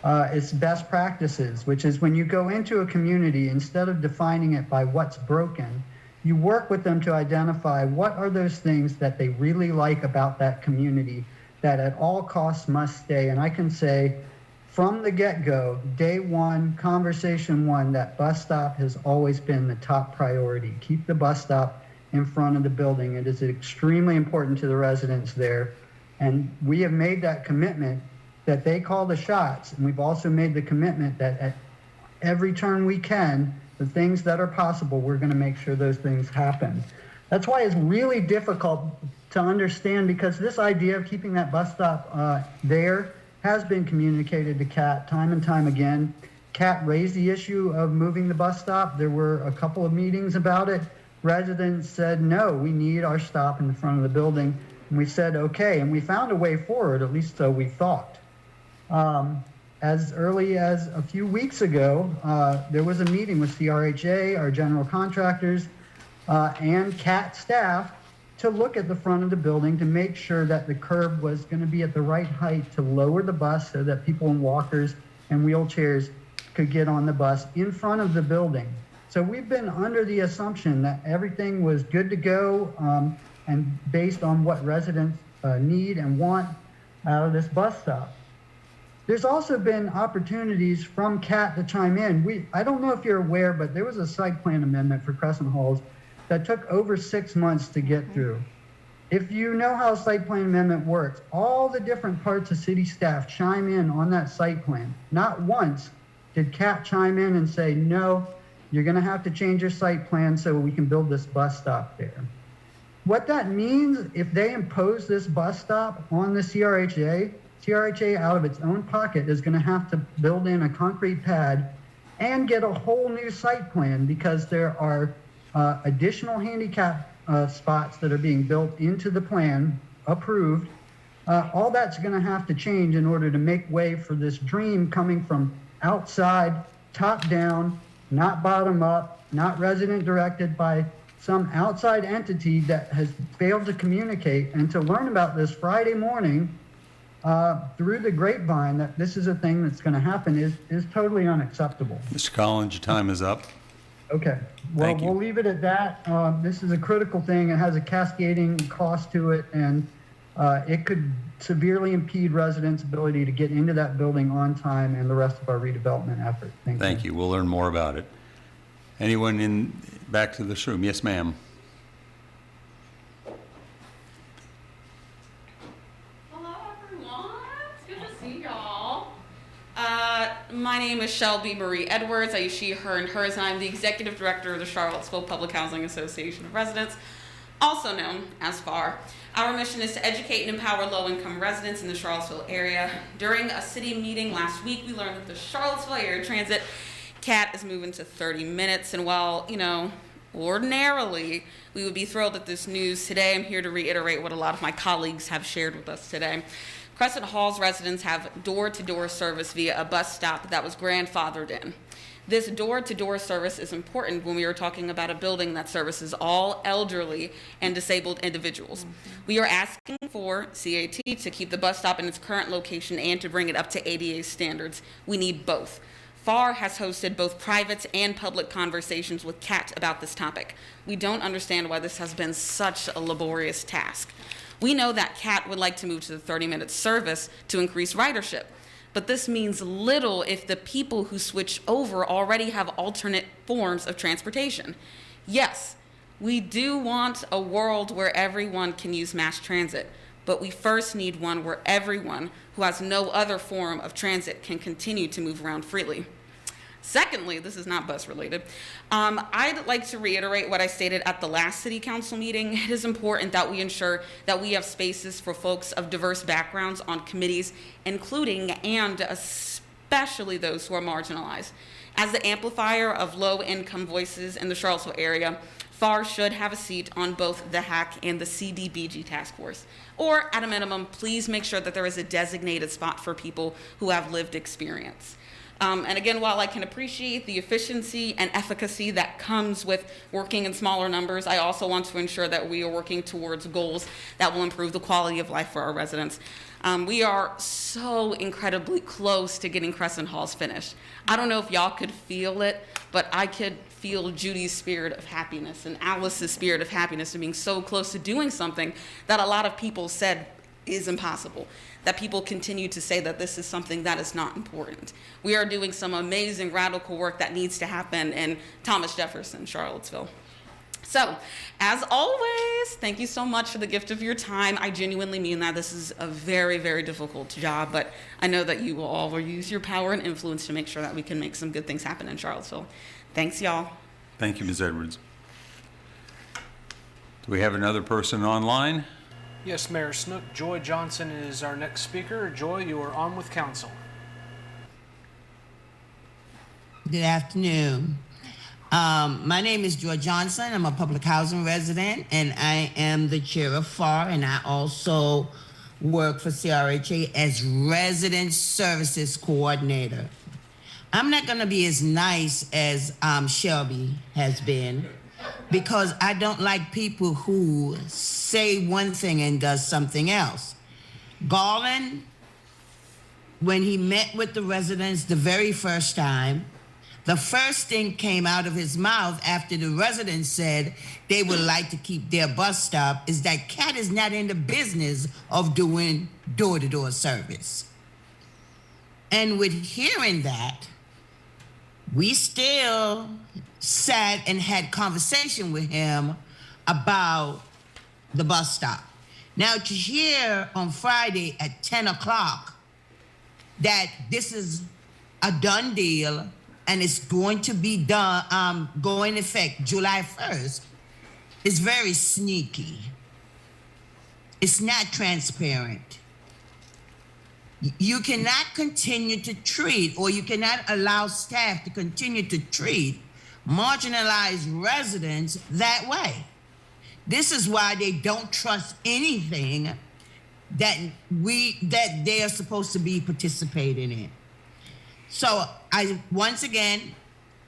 It's best practices, which is when you go into a community, instead of defining it by what's broken, you work with them to identify what are those things that they really like about that community that at all costs must stay. And I can say from the get-go, day one, conversation one, that bus stop has always been the top priority. Keep the bus stop in front of the building. It is extremely important to the residents there. And we have made that commitment that they call the shots. And we've also made the commitment that at every turn we can, the things that are possible, we're going to make sure those things happen. That's why it's really difficult to understand, because this idea of keeping that bus stop there has been communicated to CAT time and time again. CAT raised the issue of moving the bus stop. There were a couple of meetings about it. Residents said, no, we need our stop in the front of the building. And we said, okay, and we found a way forward, at least so we thought. As early as a few weeks ago, there was a meeting with CRHA, our general contractors, and CAT staff to look at the front of the building to make sure that the curb was going to be at the right height to lower the bus so that people in walkers and wheelchairs could get on the bus in front of the building. So we've been under the assumption that everything was good to go and based on what residents need and want out of this bus stop. There's also been opportunities from CAT to chime in. I don't know if you're aware, but there was a site plan amendment for Crescent Halls that took over 6 months to get through. If you know how a site plan amendment works, all the different parts of city staff chime in on that site plan. Not once did CAT chime in and say, no, you're going to have to change your site plan so we can build this bus stop there. What that means, if they impose this bus stop on the CRHA out of its own pocket is going to have to build in a concrete pad and get a whole new site plan, because there are additional handicap spots that are being built into the plan, approved. All that's going to have to change in order to make way for this dream coming from outside, top down, not bottom up, not resident directed by some outside entity that has failed to communicate. And to learn about this Friday morning through the grapevine that this is a thing that's going to happen is totally unacceptable. Mr. Collins, your time is up. Okay, well, Thank you. we'll leave it at that. This is a critical thing. It has a cascading cost to it, and it could severely impede residents' ability to get into that building on time and the rest of our redevelopment effort. Thank you. We'll learn more about it. Anyone back to this room? Yes, ma'am. Hello, everyone. It's good to see y'all. My name is Shelby Marie Edwards. I use she, her, and hers, and I'm the executive director of the Charlottesville Public Housing Association of Residents, also known as FAR. Our mission is to educate and empower low-income residents in the Charlottesville area. During a city meeting last week, we learned that the Charlottesville Area Transit CAT is moving to 30 minutes, and while, ordinarily we would be thrilled at this news, today I'm here to reiterate what a lot of my colleagues have shared with us today. Crescent Halls residents have door-to-door service via a bus stop that was grandfathered in. This door-to-door service is important when we are talking about a building that services all elderly and disabled individuals. We are asking for CAT to keep the bus stop in its current location and to bring it up to ADA standards. We need both. FAR has hosted both private and public conversations with CAT about this topic. We don't understand why this has been such a laborious task. We know that CAT would like to move to the 30-minute service to increase ridership, but this means little if the people who switch over already have alternate forms of transportation. Yes, we do want a world where everyone can use mass transit, but we first need one where everyone who has no other form of transit can continue to move around freely. Secondly, this is not bus related, I'd like to reiterate what I stated at the last city council meeting. It is important that we ensure that we have spaces for folks of diverse backgrounds on committees, including and especially those who are marginalized. As the amplifier of low-income voices in the Charlottesville area, FAR should have a seat on both the HAC and the CDBG task force. Or at a minimum, please make sure that there is a designated spot for people who have lived experience. And again, while I can appreciate the efficiency and efficacy that comes with working in smaller numbers, I also want to ensure that we are working towards goals that will improve the quality of life for our residents. We are so incredibly close to getting Crescent Halls finished. I don't know if y'all could feel it, but I could feel Judy's spirit of happiness and Alice's spirit of happiness and being so close to doing something that a lot of people said is impossible, that people continue to say that this is something that is not important. We are doing some amazing radical work that needs to happen in Thomas Jefferson, Charlottesville. So, as always, thank you so much for the gift of your time. I genuinely mean that. This is a very, very difficult job, but I know that you will all use your power and influence to make sure that we can make some good things happen in Charlottesville. Thanks, y'all. Thank you, Ms. Edwards. Do we have another person online? Yes, Mayor Snook. Joy Johnson is our next speaker. Joy, you are on with council. Good afternoon. My name is Joy Johnson. I'm a public housing resident, and I am the chair of FAR, and I also work for CRHA as resident services coordinator. I'm not going to be as nice as Shelby has been, because I don't like people who say one thing and does something else. Garland, when he met with the residents the very first time, the first thing came out of his mouth after the residents said they would like to keep their bus stop is that CAT is not in the business of doing door-to-door service. And with hearing that, we still sat and had conversation with him about the bus stop. Now, to hear on Friday at 10 o'clock that this is a done deal and it's going to be done, go in effect July 1st, is very sneaky. It's not transparent. You cannot continue to treat, or you cannot allow staff to continue to treat marginalized residents that way. This is why they don't trust anything that they are supposed to be participating in. So once again,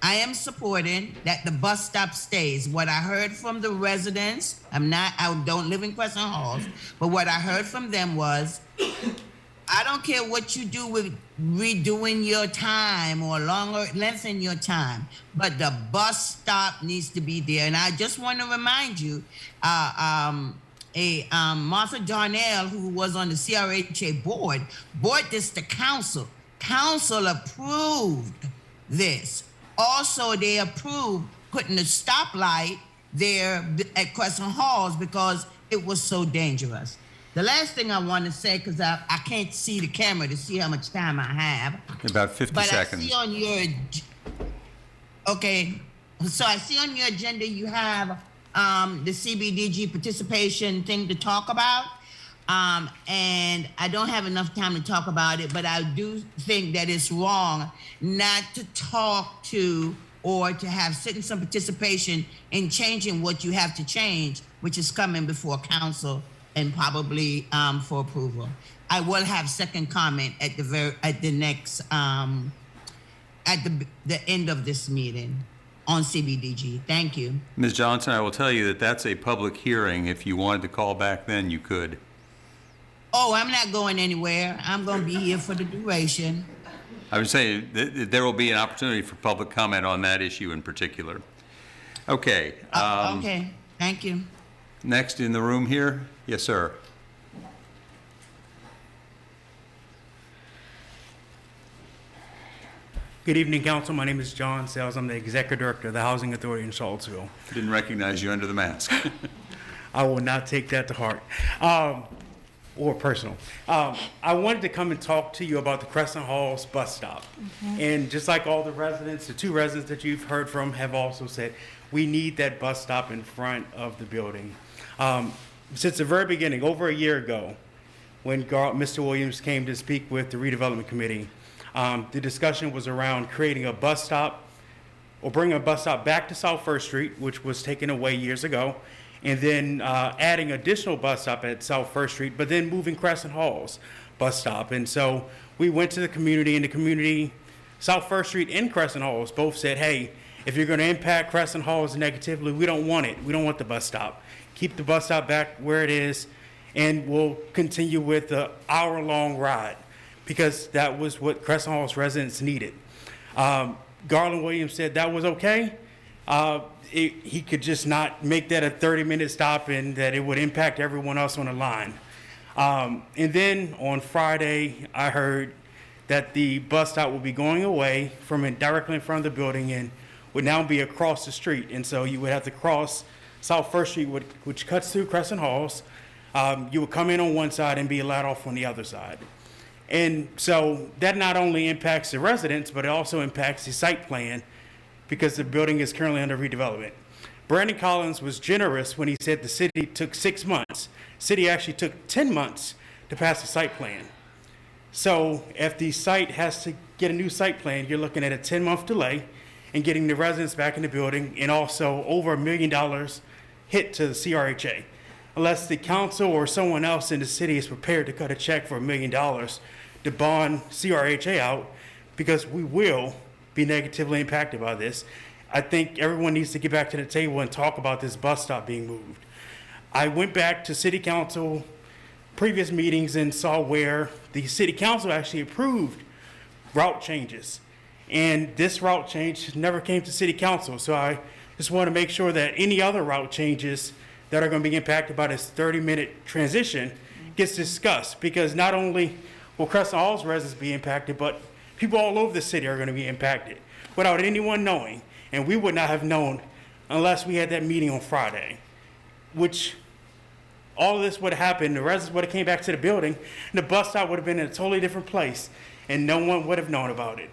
I am supporting that the bus stop stays. What I heard from the residents, I don't live in Crescent Halls, but what I heard from them was, I don't care what you do with redoing your time or lengthening your time, but the bus stop needs to be there. And I just want to remind you, Martha Darnell, who was on the CRHA board, brought this to council. Council approved this. Also, they approved putting a stoplight there at Crescent Halls because it was so dangerous. The last thing I want to say, because I can't see the camera to see how much time I have. About 50 seconds. I see on your, okay, so I see on your agenda you have the CBDG participation thing to talk about. And I don't have enough time to talk about it, but I do think that it's wrong not to talk to or to have citizen participation in changing what you have to change, which is coming before council and probably for approval. I will have second comment at the next at the end of this meeting on CBDG. Thank you. Ms. Johnson, I will tell you that that's a public hearing. If you wanted to call back then, you could. Oh, I'm not going anywhere. I'm going to be here for the duration. I would say that there will be an opportunity for public comment on that issue in particular. Okay. Okay, thank you. Next in the room here. Yes, sir. Good evening, Council. My name is John Sales. I'm the Executive Director of the Housing Authority in Charlottesville. Didn't recognize you under the mask. I will not take that to heart. or personal. I wanted to come and talk to you about the Crescent Halls bus stop. And just like all the residents, the two residents that you've heard from have also said, we need that bus stop in front of the building. Since the very beginning, over a year ago, when Mr. Williams came to speak with the redevelopment committee, the discussion was around creating a bus stop or bringing a bus stop back to South First Street, which was taken away years ago, and then adding additional bus stop at South First Street, but then moving Crescent Halls bus stop. And so we went to the community, and the community, South First Street and Crescent Halls both said, hey, if you're going to impact Crescent Halls negatively, we don't want it. We don't want the bus stop. Keep the bus stop back where it is, and we'll continue with the hour-long ride, because that was what Crescent Halls residents needed. Garland Williams said that was okay. He could just not make that a 30-minute stop, and that it would impact everyone else on the line. And then on Friday, I heard that the bus stop will be going away from directly in front of the building and would now be across the street. And so you would have to cross South First Street, which cuts through Crescent Halls. You would come in on one side and be allowed off on the other side. And so that not only impacts the residents, but it also impacts the site plan, because the building is currently under redevelopment. Brandon Collins was generous when he said the city took 6 months. City actually took 10 months to pass the site plan. So if the site has to get a new site plan, you're looking at a 10-month delay in getting the residents back in the building, and also over $1 million hit to the CRHA. Unless the council or someone else in the city is prepared to cut a check for $1 million to bond CRHA out, because we will be negatively impacted by this. I think everyone needs to get back to the table and talk about this bus stop being moved. I went back to city council previous meetings and saw where the city council actually approved route changes. And this route change never came to city council. So I just want to make sure that any other route changes that are going to be impacted by this 30-minute transition gets discussed, because not only will Crescent Halls residents be impacted, but people all over the city are going to be impacted without anyone knowing. And we would not have known unless we had that meeting on Friday, which all of this would have happened. The residents would have came back to the building, and the bus stop would have been in a totally different place, and no one would have known about it.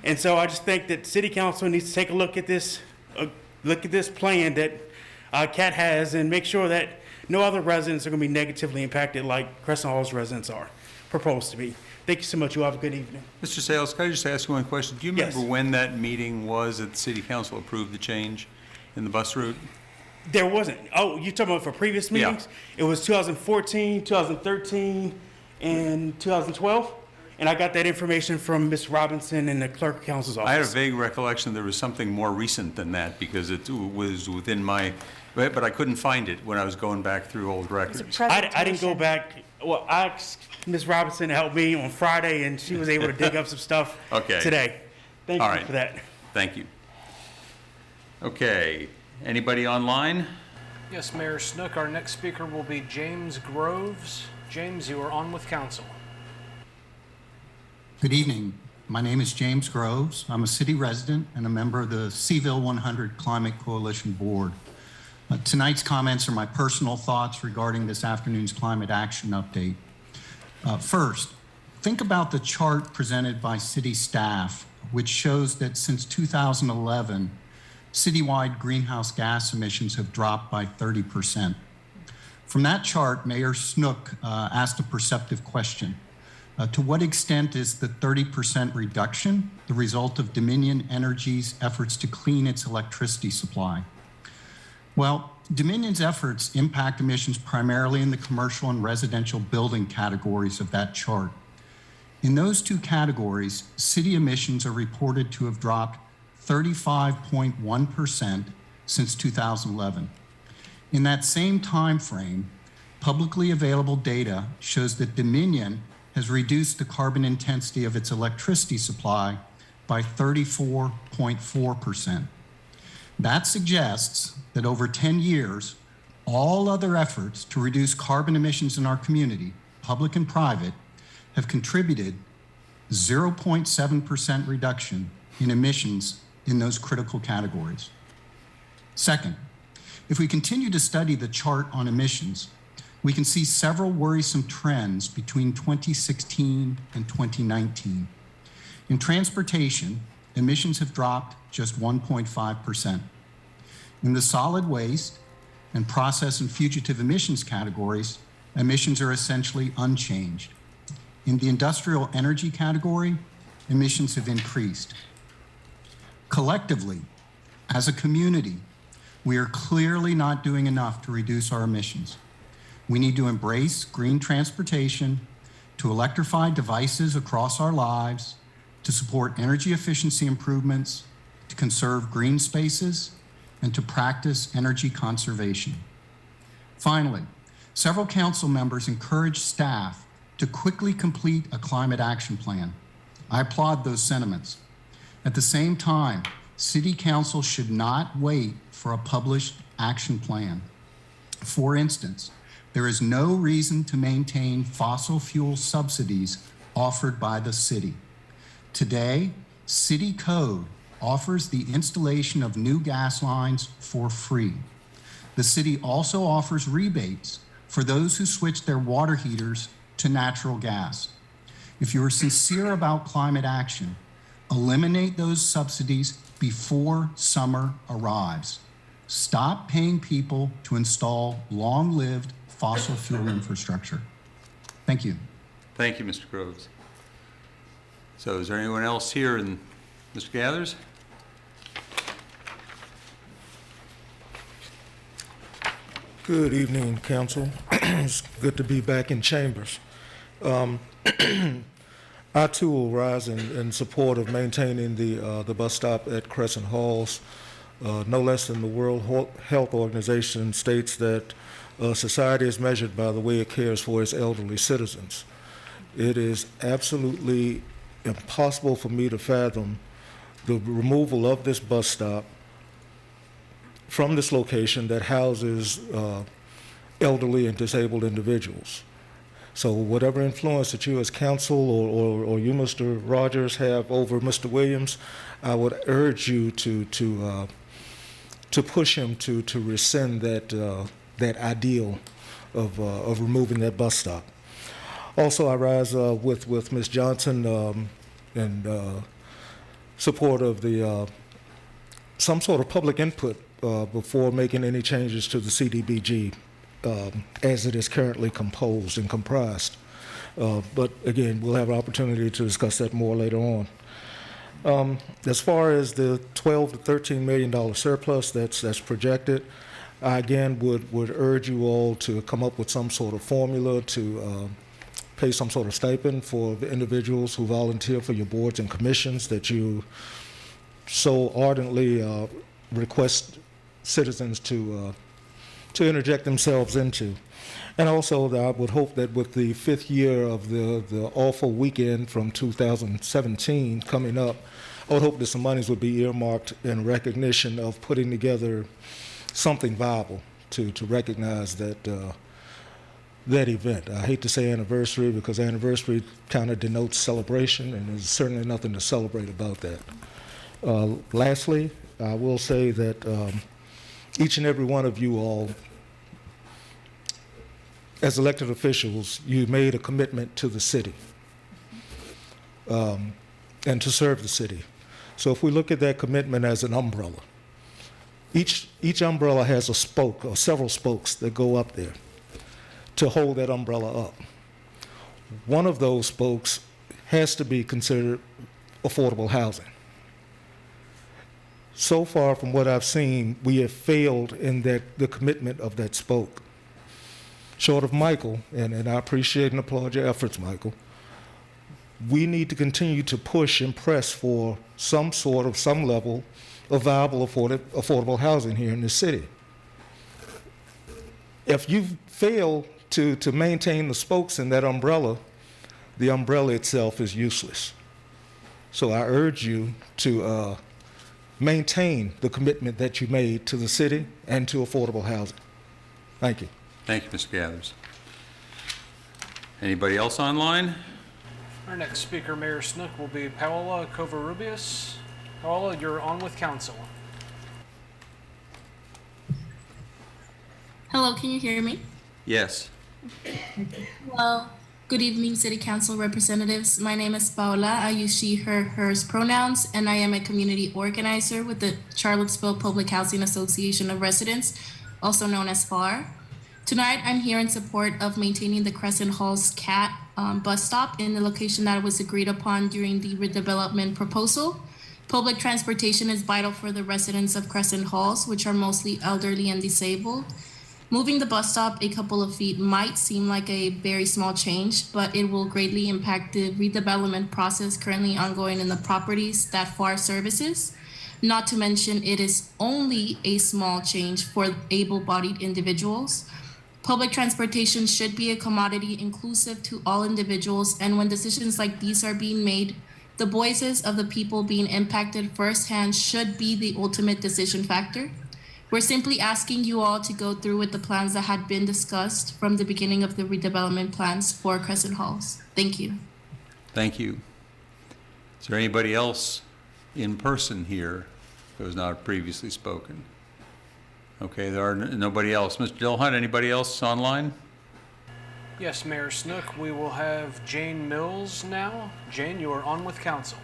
And so I just think that city council needs to take a look at this plan that CAT has, and make sure that no other residents are going to be negatively impacted like Crescent Halls residents are proposed to be. Thank you so much. You have a good evening. Mr. Sales, can I just ask you one question? Do you remember when that meeting was that the city council approved the change in the bus route? There wasn't. Oh, you're talking about for previous meetings? Yeah. It was 2014, 2013, and 2012. And I got that information from Ms. Robinson in the clerk of council's office. I had a vague recollection there was something more recent than that, because it was within my, but I couldn't find it when I was going back through old records. I didn't go back. Well, I asked Ms. Robinson to help me on Friday, and she was able to dig up some stuff today. Thank you for that. Thank you. Okay. Anybody online? Yes, Mayor Snook. Our next speaker will be James Groves. James, you are on with council. Good evening. My name is James Groves. I'm a city resident and a member of the Seaville 100 Climate Coalition Board. Tonight's comments are my personal thoughts regarding this afternoon's climate action update. First, think about the chart presented by city staff, which shows that since 2011, citywide greenhouse gas emissions have dropped by 30%. From that chart, Mayor Snook asked a perceptive question. To what extent is the 30% reduction the result of Dominion Energy's efforts to clean its electricity supply? Well, Dominion's efforts impact emissions primarily in the commercial and residential building categories of that chart. In those two categories, city emissions are reported to have dropped 35.1% since 2011. In that same time frame, publicly available data shows that Dominion has reduced the carbon intensity of its electricity supply by 34.4%. That suggests that over 10 years, all other efforts to reduce carbon emissions in our community, public and private, have contributed 0.7% reduction in emissions in those critical categories. Second, if we continue to study the chart on emissions, we can see several worrisome trends between 2016 and 2019. In transportation, emissions have dropped just 1.5%. In the solid waste and process and fugitive emissions categories, emissions are essentially unchanged. In the industrial energy category, emissions have increased. Collectively, as a community, we are clearly not doing enough to reduce our emissions. We need to embrace green transportation, to electrify devices across our lives, to support energy efficiency improvements, to conserve green spaces, and to practice energy conservation. Finally, several council members encourage staff to quickly complete a climate action plan. I applaud those sentiments. At the same time, City Council should not wait for a published action plan. For instance, there is no reason to maintain fossil fuel subsidies offered by the city. Today, City Code offers the installation of new gas lines for free. The city also offers rebates for those who switch their water heaters to natural gas. If you are sincere about climate action, eliminate those subsidies before summer arrives. Stop paying people to install long-lived fossil fuel infrastructure. Thank you. Thank you, Mr. Groves. So is there anyone else here? And Mr. Gathers? Good evening, Council. It's good to be back in chambers. I too will rise in support of maintaining the bus stop at Crescent Halls. No less than the World Health Organization states that society is measured by the way it cares for its elderly citizens. It is absolutely impossible for me to fathom the removal of this bus stop from this location that houses elderly and disabled individuals. So whatever influence that you as council or you, Mr. Rogers, have over Mr. Williams, I would urge you to push him to rescind that ideal of removing that bus stop. Also, I rise with Ms. Johnson in support of the some sort of public input before making any changes to the CDBG as it is currently composed and comprised. But again, we'll have an opportunity to discuss that more later on. As far as the $12 to $13 million surplus that's projected, I again would urge you all to come up with some sort of formula to pay some sort of stipend for the individuals who volunteer for your boards and commissions that you so ardently request citizens to interject themselves into. And also, I would hope that with the 5th year of the awful weekend from 2017 coming up, I would hope that some monies would be earmarked in recognition of putting together something viable to recognize that that event. I hate to say anniversary because anniversary kind of denotes celebration, and there's certainly nothing to celebrate about that. Lastly, I will say that each and every one of you all, as elected officials, you made a commitment to the city and to serve the city. So if we look at that commitment as an umbrella, each umbrella has a spoke or several spokes that go up there to hold that umbrella up. One of those spokes has to be considered affordable housing. So far from what I've seen, we have failed in the commitment of that spoke. Short of Michael, and I appreciate and applaud your efforts, Michael, we need to continue to push and press for some level of viable affordable housing here in this city. If you fail to maintain the spokes in that umbrella, the umbrella itself is useless. So I urge you to maintain the commitment that you made to the city and to affordable housing. Thank you. Thank you, Mr. Gathers. Anybody else online? Our next speaker, Mayor Snook, will be Paola Covarrubias. Paola, you're on with council. Hello, can you hear me? Yes. Hello. Good evening, City Council representatives. My name is Paola. I use she, her, hers pronouns, and I am a community organizer with the Charlottesville Public Housing Association of Residents, also known as FAR. Tonight, I'm here in support of maintaining the Crescent Halls CAT bus stop in the location that was agreed upon during the redevelopment proposal. Public transportation is vital for the residents of Crescent Halls, which are mostly elderly and disabled. Moving the bus stop a couple of feet might seem like a very small change, but it will greatly impact the redevelopment process currently ongoing in the properties that FAR services. Not to mention, it is only a small change for able-bodied individuals. Public transportation should be a commodity inclusive to all individuals, and when decisions like these are being made, the voices of the people being impacted firsthand should be the ultimate decision factor. We're simply asking you all to go through with the plans that had been discussed from the beginning of the redevelopment plans for Crescent Halls. Thank you. Thank you. Is there anybody else in person here who has not previously spoken? Okay, there are nobody else. Mr. Dillhunt, anybody else online? Yes, Mayor Snook, we will have Jane Mills now. Jane, you are on with council.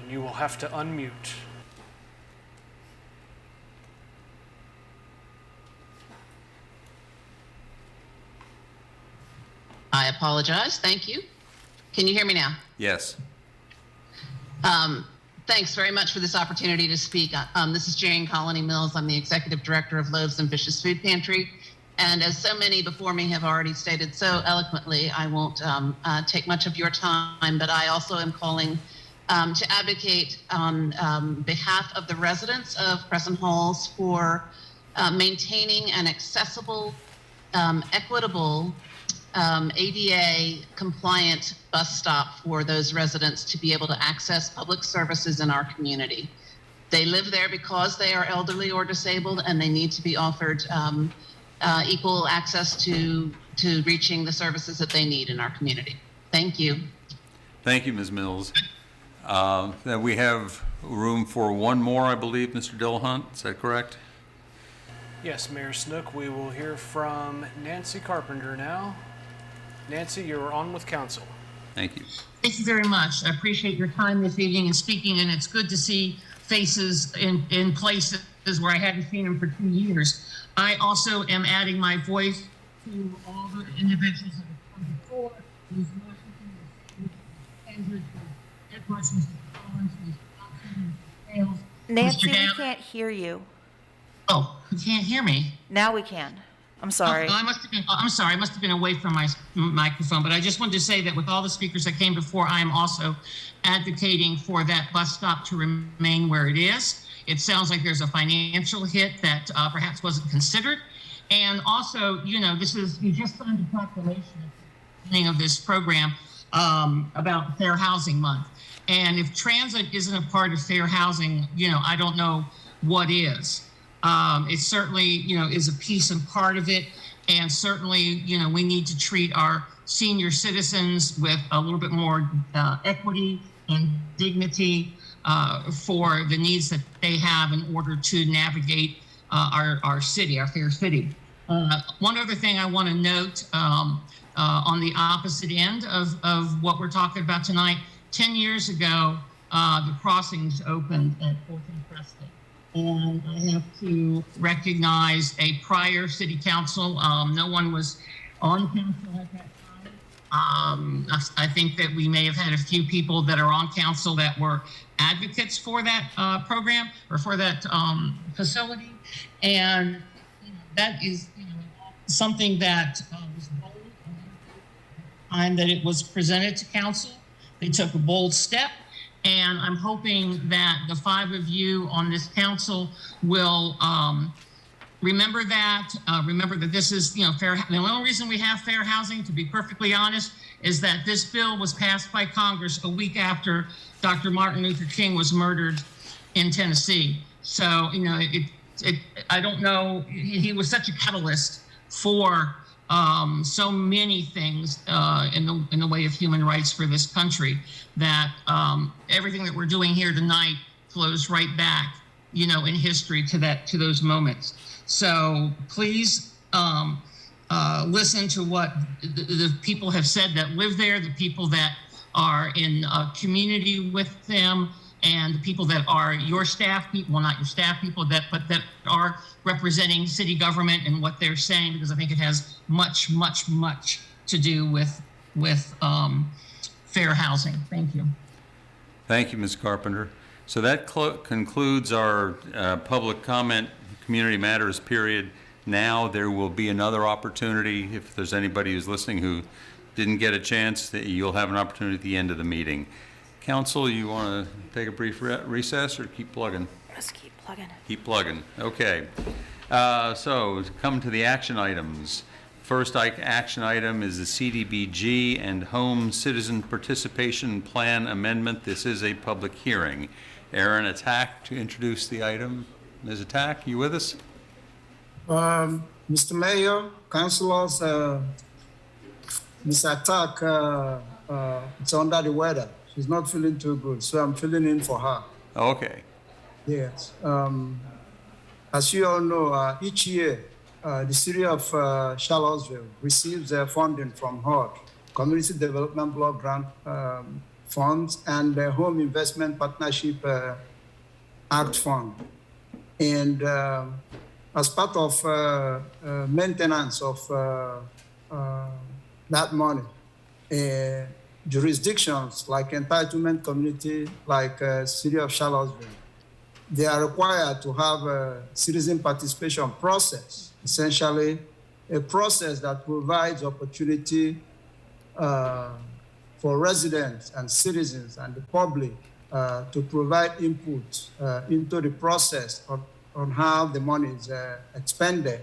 And you will have to unmute. I apologize. Thank you. Can you hear me now? Yes. Thanks very much for this opportunity to speak. This is Jane Colony Mills. I'm the Executive Director of Loaves and Fishes Food Pantry. And as so many before me have already stated so eloquently, I won't take much of your time, but I also am calling to advocate on behalf of the residents of Crescent Halls for maintaining an accessible, equitable, ADA compliant bus stop for those residents to be able to access public services in our community. They live there because they are elderly or disabled, and they need to be offered equal access to reaching the services that they need in our community. Thank you. Thank you, Ms. Mills. Then we have room for one more, I believe, Mr. Dillhunt. Is that correct? Yes, Mayor Snook, we will hear from Nancy Carpenter now. Nancy, you're on with council. Thank you. Thank you very much. I appreciate your time this evening and speaking, and it's good to see faces in places where I hadn't seen them for 2 years. I also am adding my voice to all the individuals that have come before. Ms. Washington, Ms. Andrews, Ms. Edwards, Mr. Collins, Ms. Johnson, Mr. Hales. Nancy, Mr. we Down- can't hear you. Oh, you can't hear me? Now we can. I'm sorry. Oh, I'm sorry. I must have been away from my microphone, but I just wanted to say that with all the speakers that came before, I am also advocating for that bus stop to remain where it is. It sounds like there's a financial hit that perhaps wasn't considered. And also, you just signed a proclamation at the beginning of this program about Fair Housing Month. And if transit isn't a part of fair housing, I don't know what is. It certainly, is a piece and part of it. And certainly, we need to treat our senior citizens with a little bit more equity and dignity for the needs that they have in order to navigate our city, our fair city. One other thing I want to note on the opposite end of what we're talking about tonight, 10 years ago, the crossings opened at 14 Preston. And I have to recognize a prior city council. No one was on council at that time. I think that we may have had a few people that are on council that were advocates for that program or for that facility. And that is something that was bold time that it was presented to council. They took a bold step. And I'm hoping that the 5 of you on this council will remember that this is, fair. The only reason we have fair housing, to be perfectly honest, is that this bill was passed by Congress a week after Dr. Martin Luther King was murdered in Tennessee. So, I don't know, he was such a catalyst for so many things in the way of human rights for this country that everything that we're doing here tonight flows right back, in history to those moments. So please listen to what the people have said that live there, the people that are in community with them, and the people that are your staff people, well, not your staff people, but that are representing city government and what they're saying, because I think it has much, much, much to do with fair housing. Thank you. Thank you, Ms. Carpenter. So that concludes our public comment, community matters period. Now there will be another opportunity. If there's anybody who's listening who didn't get a chance, you'll have an opportunity at the end of the meeting. Council, you want to take a brief recess or keep plugging? Let's keep plugging. Keep plugging. Okay. So come to the action items. First action item is the CDBG and Home Citizen Participation Plan Amendment. This is a public hearing. Aaron Attack to introduce the item. Ms. Attack, you with us? Mr. Mayor, councilors, Ms. Attack, it's under the weather. She's not feeling too good, so I'm filling in for her. Okay. Yes. As you all know, each year, the city of Charlottesville receives funding from HUD, Community Development Block Grant Funds, and the Home Investment Partnership Act Fund. And as part of maintenance of that money, jurisdictions like entitlement community, like City of Charlottesville, they are required to have a citizen participation process, essentially a process that provides opportunity for residents and citizens and the public to provide input into the process on how the money is expended.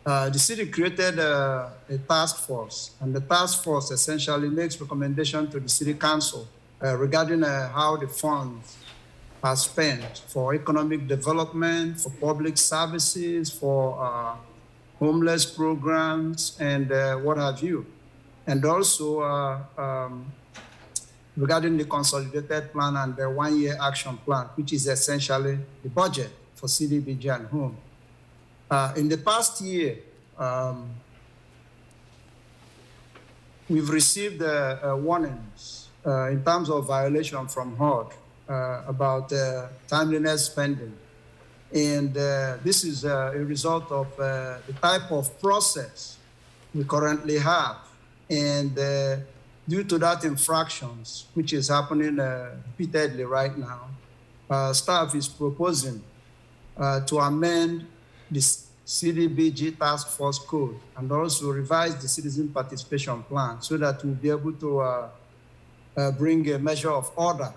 The city created a task force, and the task force essentially makes recommendations to the city council regarding how the funds are spent for economic development, for public services, for homeless programs, and what have you. And also regarding the consolidated plan and the one-year action plan, which is essentially the budget for CDBG and Home. In the past year, we've received warnings in terms of violation from HUD about timeliness spending. And this is a result of the type of process we currently have. And due to that infractions, which is happening repeatedly right now, staff is proposing to amend this CDBG task force code and also revise the citizen participation plan so that we'll be able to bring a measure of order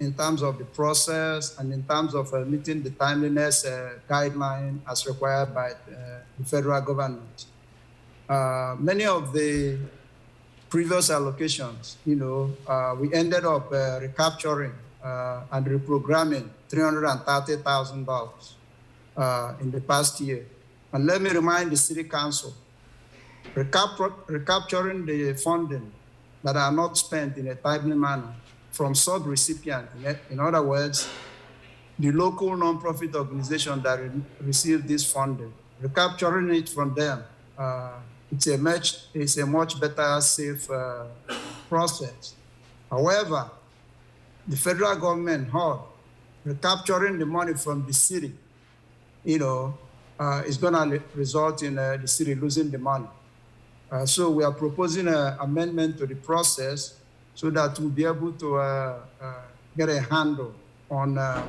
in terms of the process and in terms of meeting the timeliness guideline as required by the federal government. Many of the previous allocations, we ended up recapturing and reprogramming $330,000 in the past year. And let me remind the city council, recapturing the funding that are not spent in a timely manner from sub-recipient, in other words, the local nonprofit organization that received this funding, recapturing it from them, it's a much better, safe process. However, the federal government, HUD, recapturing the money from the city, is going to result in the city losing the money. So we are proposing an amendment to the process so that we'll be able to get a handle on the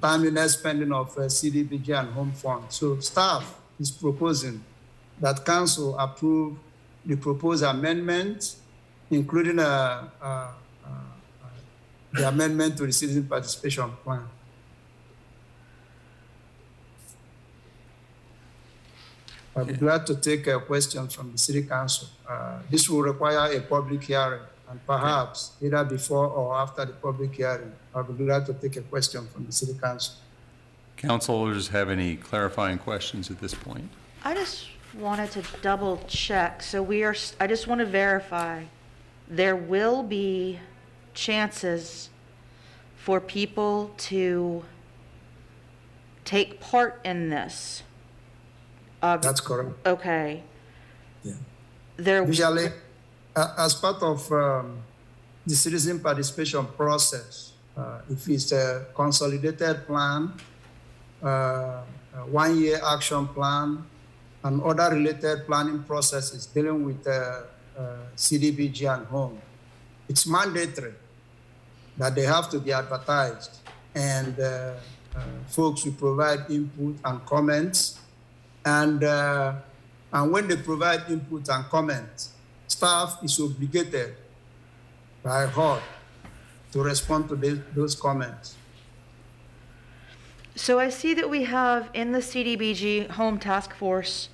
timeliness spending of CDBG and Home Fund. So staff is proposing that council approve the proposed amendment, including the amendment to the citizen participation plan. I'll be glad to take a question from the city council. This will require a public hearing, and perhaps either before or after the public hearing, I'll be glad to take a question from the city council. Councilors have any clarifying questions at this point? I just wanted to double check. So I just want to verify there will be chances for people to take part in this? That's correct. Okay. Yeah. There. Usually, as part of the citizen participation process, if it's a consolidated plan, a one-year action plan, and other related planning processes dealing with CDBG and home, it's mandatory that they have to be advertised, and folks will provide input and comments. And when they provide input and comments, staff is obligated by HUD to respond to those comments. So I see that we have in the CDBG Home Task Force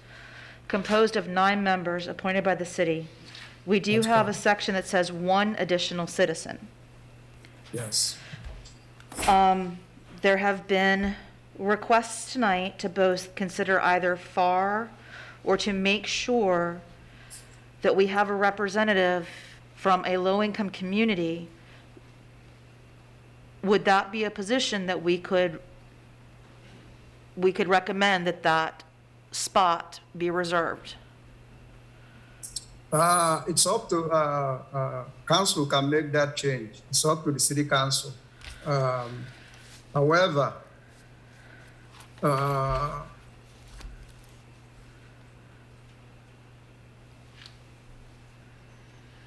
composed of 9 members appointed by the city. We do have a section that says 1 additional citizen. Yes. There have been requests tonight to both consider either FAR or to make sure that we have a representative from a low-income community. Would that be a position that we could recommend that spot be reserved? It's up to council can make that change. It's up to the city council. However,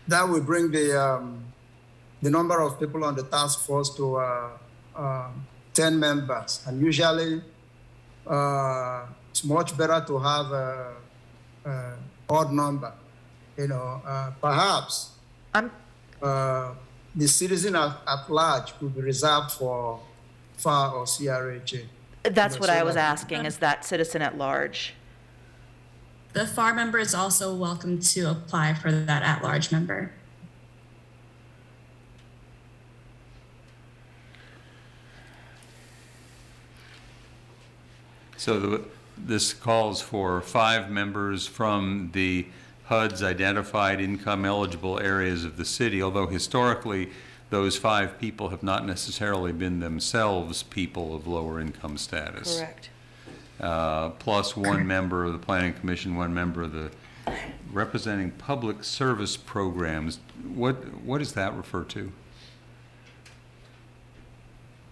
that will bring the number of people on the task force to 10 members, and usually it's much better to have a odd number. Perhaps the citizen at large could be reserved for FAR or CRHA. That's what I was asking, is that citizen at large. The FAR member is also welcome to apply for that at-large member. So this calls for 5 members from the HUD's identified income eligible areas of the city, although historically those 5 people have not necessarily been themselves people of lower income status. Correct. Plus 1 member of the Planning Commission, 1 member of the representing public service programs. What does that refer to?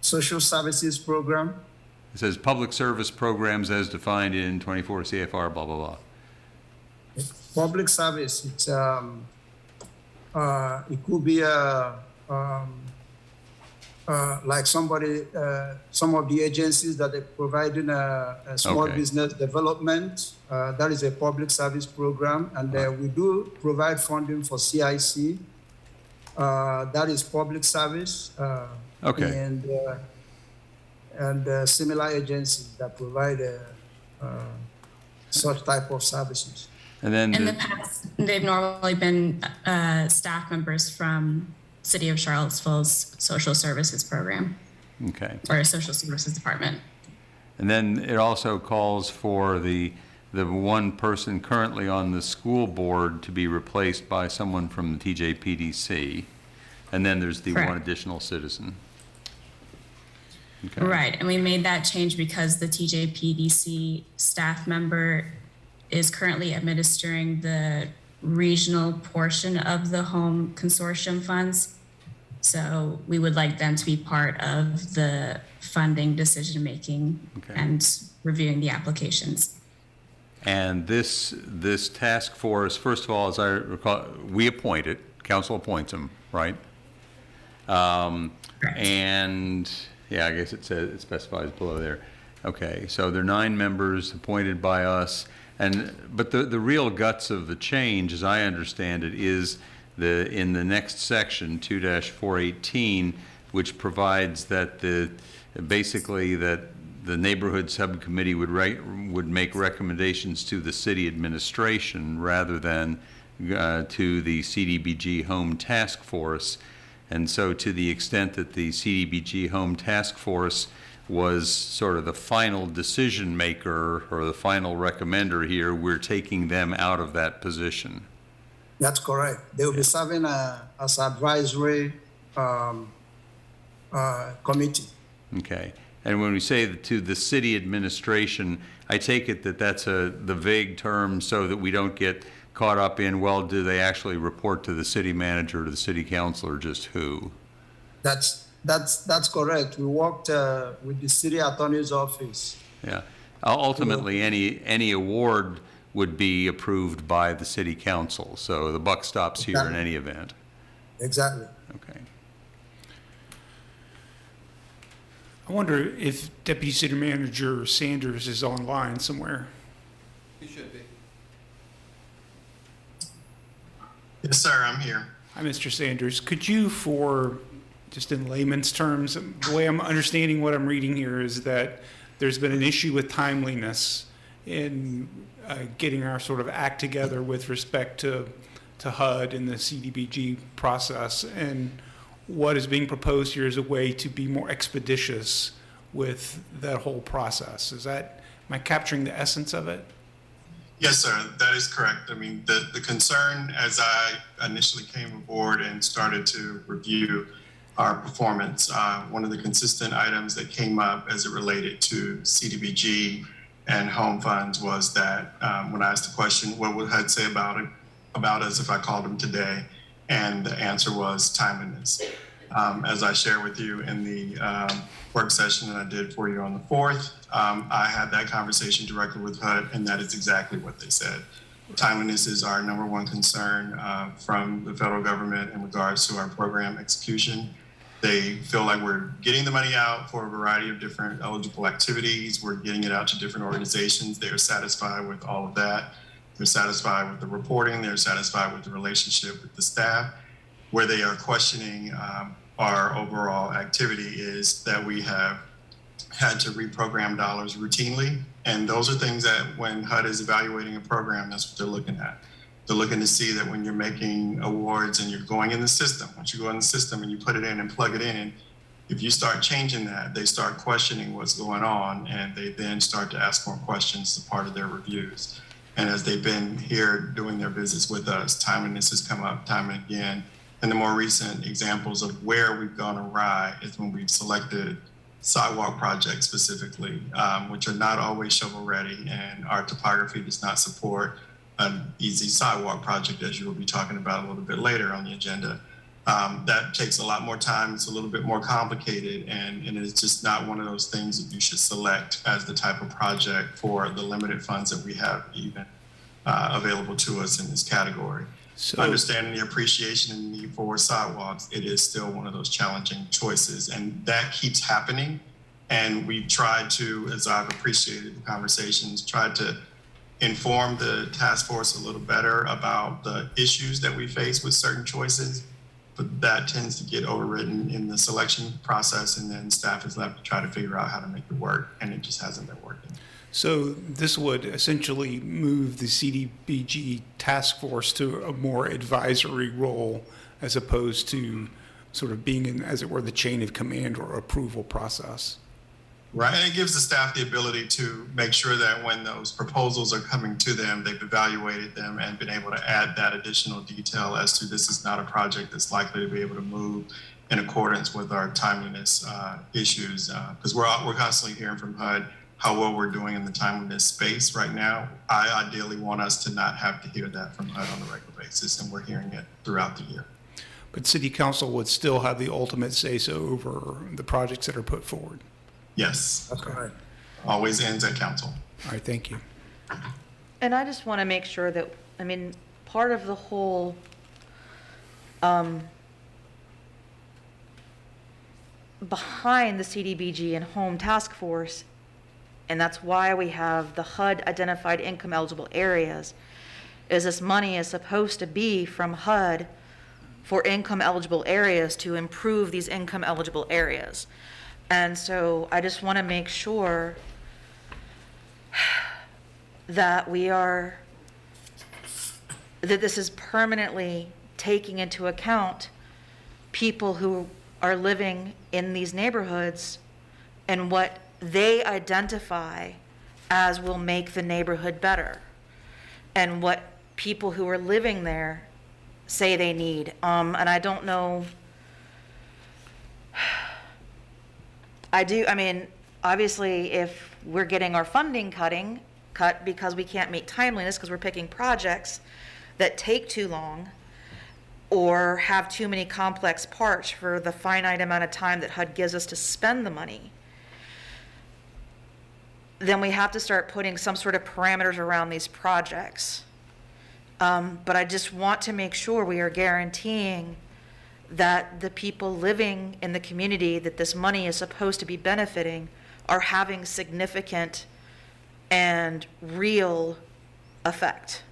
Social services program. It says public service programs as defined in 24 CFR, blah, blah, blah. Public service, it's, it could be like somebody, some of the agencies that are providing a small business development. That is a public service program. And we do provide funding for CIC. That is public service. And similar agencies that provide such type of services. And then in the past, they've normally been staff members from City of Charlottesville's social services program. Okay. Or social services department. And then it also calls for the 1 person currently on the school board to be replaced by someone from the TJPDC. And then there's the Correct. 1 additional citizen. Okay. Right, and we made that change because the TJPDC staff member is currently administering the regional portion of the home consortium funds. So we would like them to be part of the funding decision-making and reviewing the applications. And this task force, first of all, as I recall, we appoint it, council appoints them, right? And yeah, I guess it specifies below there. Okay, so there are 9 members appointed by us, but the real guts of the change, as I understand it, is in the next section, 2-418, which provides that basically that the neighborhood subcommittee would make recommendations to the city administration rather than to the CDBG Home Task Force. And so to the extent that the CDBG Home Task Force was sort of the final decision maker or the final recommender here, we're taking them out of that position. That's correct. They will be serving as advisory committee. Okay. And when we say to the city administration, I take it that that's the vague term so that we don't get caught up in, well, do they actually report to the city manager, to the city council, or just who? That's correct. We worked with the city attorney's office. Yeah. Ultimately, any award would be approved by the city council. So the buck stops here in any event. Exactly. Okay. I wonder if Deputy City Manager Sanders is online somewhere. He should be. Yes, sir, I'm here. Hi, Mr. Sanders. Could you, for just in layman's terms, the way I'm understanding what I'm reading here is that there's been an issue with timeliness in getting our sort of act together with respect to HUD and the CDBG process, and what is being proposed here is a way to be more expeditious with that whole process. Am I capturing the essence of it? Yes, sir, that is correct. I mean, the concern as I initially came aboard and started to review our performance, one of the consistent items that came up as it related to CDBG and home funds was that when I asked the question, what would HUD say about us if I called them today? And the answer was timeliness. As I shared with you in the work session that I did for you on the 4th, I had that conversation directly with HUD, and that is exactly what they said. Timeliness is our number one concern from the federal government in regards to our program execution. They feel like we're getting the money out for a variety of different eligible activities. We're getting it out to different organizations. They are satisfied with all of that. They're satisfied with the reporting. They're satisfied with the relationship with the staff. Where they are questioning our overall activity is that we have had to reprogram dollars routinely. And those are things that when HUD is evaluating a program, that's what they're looking at. They're looking to see that when you're making awards and you're going in the system, once you go in the system and you put it in and plug it in, if you start changing that, they start questioning what's going on, and they then start to ask more questions as part of their reviews. And as they've been here doing their visits with us, timeliness has come up time and again. And the more recent examples of where we've gone awry is when we've selected sidewalk projects specifically, which are not always shovel ready, and our topography does not support an easy sidewalk project, as you will be talking about a little bit later on the agenda. That takes a lot more time. It's a little bit more complicated, and it's just not one of those things that you should select as the type of project for the limited funds that we have even available to us in this category. So, understanding the appreciation and need for sidewalks, it is still one of those challenging choices, and that keeps happening. And we've tried to, as I've appreciated the conversations, tried to inform the task force a little better about the issues that we face with certain choices, but that tends to get overridden in the selection process, and then staff is left to try to figure out how to make it work, and it just hasn't been working. So this would essentially move the CDBG task force to a more advisory role as opposed to sort of being in, as it were, the chain of command or approval process. Right, and it gives the staff the ability to make sure that when those proposals are coming to them, they've evaluated them and been able to add that additional detail as to this is not a project that's likely to be able to move in accordance with our timeliness issues. Because we're constantly hearing from HUD how well we're doing in the timeliness space right now. I ideally want us to not have to hear that from HUD on a regular basis, and we're hearing it throughout the year. But City Council would still have the ultimate say-so over the projects that are put forward. Yes, that's correct. Always ends at council. All right, thank you. And I just want to make sure that, I mean, part of the whole behind the CDBG and home task force, and that's why we have the HUD identified income eligible areas, is this money is supposed to be from HUD for income eligible areas to improve these income eligible areas. And so I just want to make sure that that this is permanently taking into account people who are living in these neighborhoods and what they identify as will make the neighborhood better, and what people who are living there say they need. And I don't know, I mean, obviously, if we're getting our funding cut because we can't meet timeliness because we're picking projects that take too long or have too many complex parts for the finite amount of time that HUD gives us to spend the money, then we have to start putting some sort of parameters around these projects. But I just want to make sure we are guaranteeing that the people living in the community that this money is supposed to be benefiting are having significant and real effect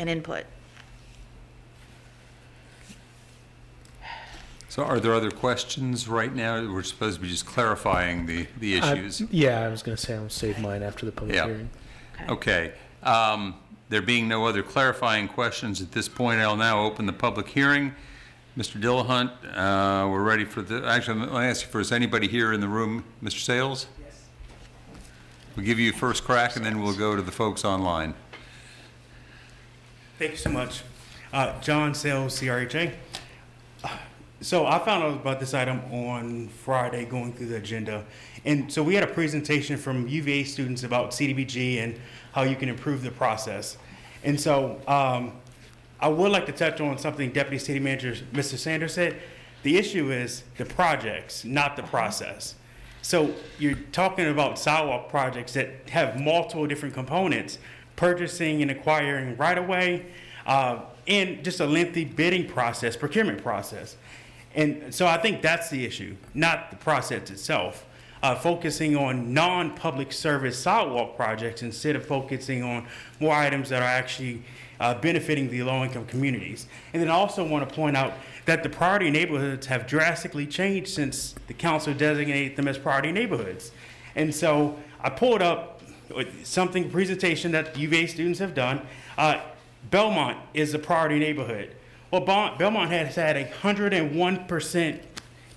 and input. So are there other questions right now? We're supposed to be just clarifying the issues. Yeah, I was going to say I'll save mine after the public Yeah. hearing. Okay. There being no other clarifying questions at this point, I'll now open the public hearing. Mr. Dillahunt, we're ready for the, actually, let me ask you first, anybody here in the room? Mr. Sales? Yes. We'll give you first crack, and then we'll go to the folks online. Thank you so much. John Sales, CRHA. So I found out about this item on Friday going through the agenda. And so we had a presentation from UVA students about CDBG and how you can improve the process. And so I would like to touch on something Deputy City Manager Mr. Sanders said. The issue is the projects, not the process. So you're talking about sidewalk projects that have multiple different components, purchasing and acquiring right-of-way, and just a lengthy bidding process, procurement process. And so I think that's the issue, not the process itself. Focusing on non-public service sidewalk projects instead of focusing on more items that are actually benefiting the low-income communities. And then I also want to point out that the priority neighborhoods have drastically changed since the council designated them as priority neighborhoods. And so I pulled up presentation that UVA students have done. Belmont is a priority neighborhood. Well, Belmont has had 101%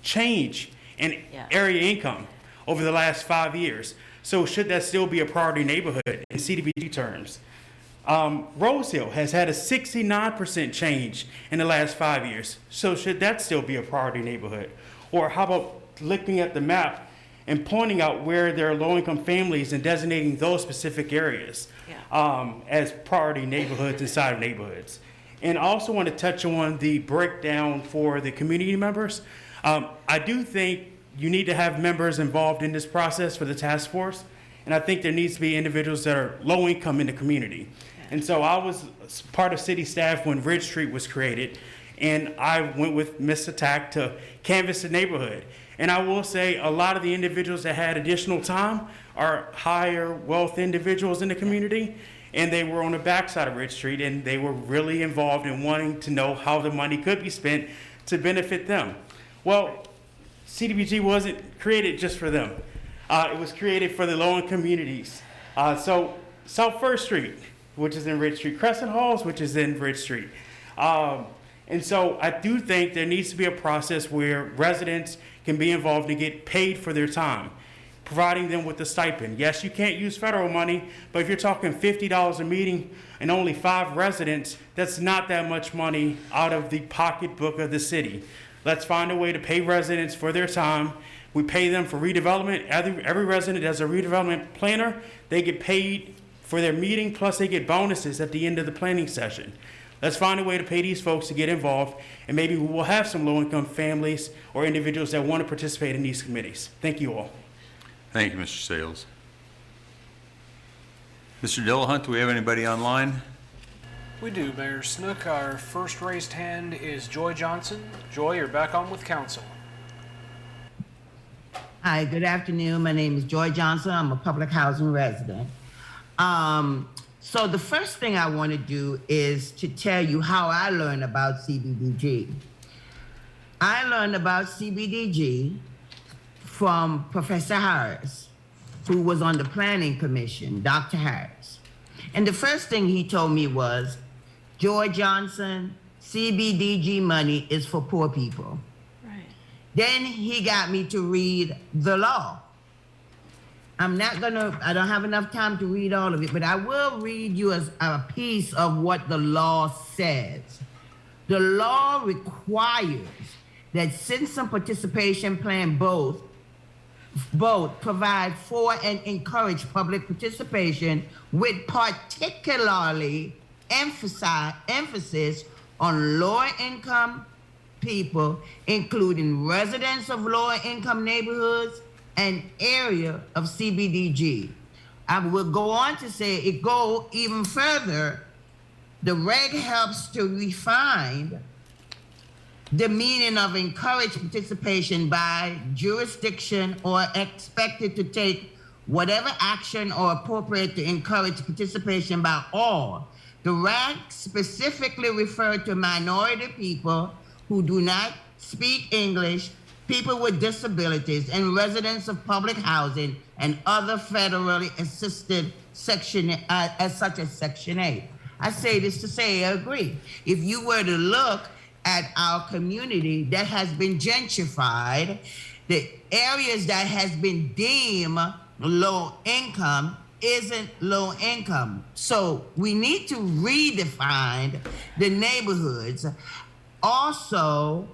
change in area income over the last 5 years. So should that still be a priority neighborhood in CDBG terms? Rose Hill has had a 69% change in the last 5 years. So should that still be a priority neighborhood? Or how about looking at the map and pointing out where there are low-income families and designating those specific areas as priority neighborhoods inside of neighborhoods? And I also want to touch on the breakdown for the community members. I do think you need to have members involved in this process for the task force. And I think there needs to be individuals that are low income in the community. And so I was part of city staff when Ridge Street was created. And I went with Mr. Tack to canvass the neighborhood. And I will say a lot of the individuals that had additional time are higher wealth individuals in the community. And they were on the backside of Ridge Street, and they were really involved in wanting to know how the money could be spent to benefit them. Well, CDBG wasn't created just for them. It was created for the low-income communities. So South First Street, which is in Ridge Street, Crescent Halls, which is in Ridge Street. And so I do think there needs to be a process where residents can be involved and get paid for their time, providing them with a stipend. Yes, you can't use federal money, but if you're talking $50 a meeting and only 5 residents, that's not that much money out of the pocketbook of the city. Let's find a way to pay residents for their time. We pay them for redevelopment. Every resident has a redevelopment planner. They get paid for their meeting, plus they get bonuses at the end of the planning session. Let's find a way to pay these folks to get involved, and maybe we will have some low-income families or individuals that want to participate in these committees. Thank you all. Thank you, Mr. Sales. Mr. Dillahunt, do we have anybody online? We do, Mayor Snook. Our first raised hand is Joy Johnson. Joy, you're back on with council. Hi, good afternoon. My name is Joy Johnson. I'm a public housing resident. So the first thing I want to do is to tell you how I learned about CBDG. I learned about CBDG from Professor Harris, who was on the Planning Commission, Dr. Harris. And the first thing he told me was, Joy Johnson, CBDG money is for poor people. Right. Then he got me to read the law. I don't have enough time to read all of it, but I will read you a piece of what the law says. The law requires that citizen participation plan both both provide for and encourage public participation with particularly emphasis on lower income people, including residents of lower income neighborhoods and area of CBDG. I will go on to say it go even further. The reg helps to refine the meaning of encouraged participation by jurisdiction or expected to take whatever action or appropriate to encourage participation by all. The reg specifically referred to minority people who do not speak English, people with disabilities, and residents of public housing and other federally assisted section, such as Section 8. I say this to say I agree. If you were to look at our community that has been gentrified, the areas that has been deemed low income isn't low income. So we need to redefine the neighborhoods. Also,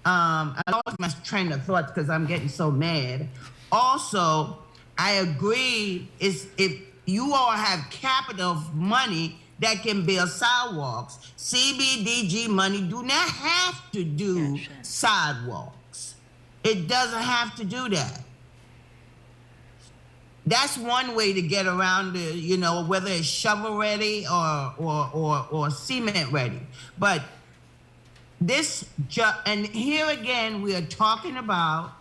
I lost my train of thought because I'm getting so mad. Also, I agree is if you all have capital money that can build sidewalks, CBDG money do not have to do sidewalks. It doesn't have to do that. That's one way to get around the, you know, whether it's shovel ready or cement ready. But this, and here again, we are talking about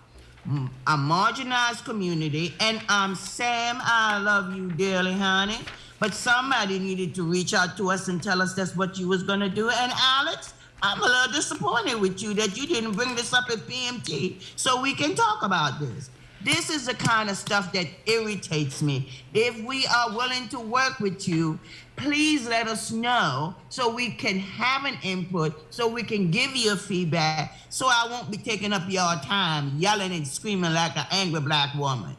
a marginalized community, and Sam, I love you dearly, honey, but somebody needed to reach out to us and tell us that's what you was gonna do. And Alex, I'm a little disappointed with you that you didn't bring this up at PMT so we can talk about this. This is the kind of stuff that irritates me. If we are willing to work with you, please let us know so we can have an input, so we can give you feedback, so I won't be taking up your time yelling and screaming like an angry black woman.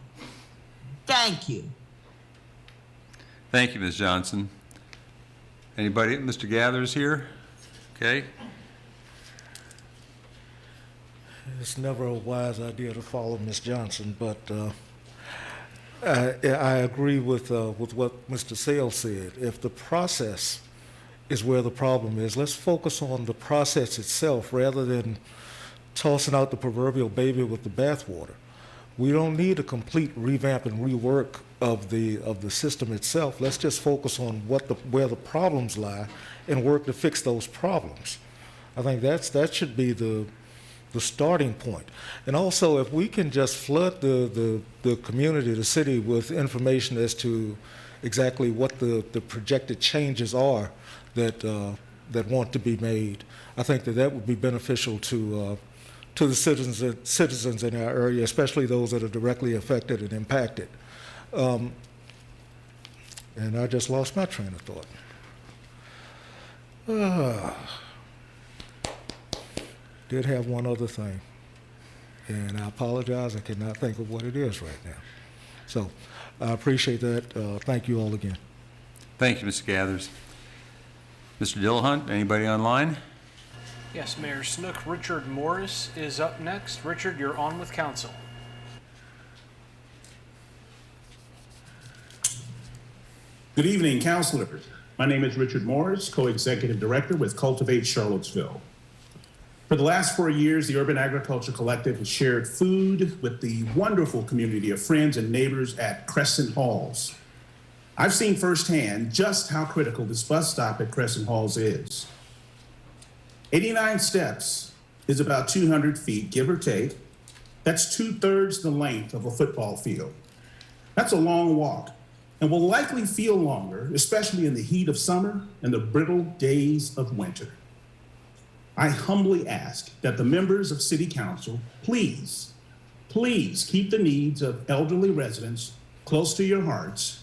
Thank you. Thank you, Ms. Johnson. Anybody? Mr. Gathers here? Okay. It's never a wise idea to follow Ms. Johnson, but I agree with what Mr. Sales said. If the process is where the problem is, let's focus on the process itself rather than tossing out the proverbial baby with the bathwater. We don't need a complete revamp and rework of the system itself. Let's just focus on where the problems lie and work to fix those problems. I think that should be the starting point. And also, if we can just flood the community, the city, with information as to exactly what the projected changes are that want to be made, I think that would be beneficial to the citizens in our area, especially those that are directly affected and impacted. And I just lost my train of thought. Did have one other thing, and I apologize, I cannot think of what it is right now. So I appreciate that. Thank you all again. Thank you, Mr. Gathers. Mr. Dillahunt, anybody online? Yes, Mayor Snook. Richard Morris is up next. Richard, you're on with council. Good evening, councilors. My name is Richard Morris, co-executive director with Cultivate Charlottesville. For the last 4 years, the Urban Agriculture Collective has shared food with the wonderful community of friends and neighbors at Crescent Halls. I've seen firsthand just how critical this bus stop at Crescent Halls is. 89 steps is about 200 feet, give or take. That's 2/3 the length of a football field. That's a long walk and will likely feel longer, especially in the heat of summer and the brittle days of winter. I humbly ask that the members of City Council please keep the needs of elderly residents close to your hearts,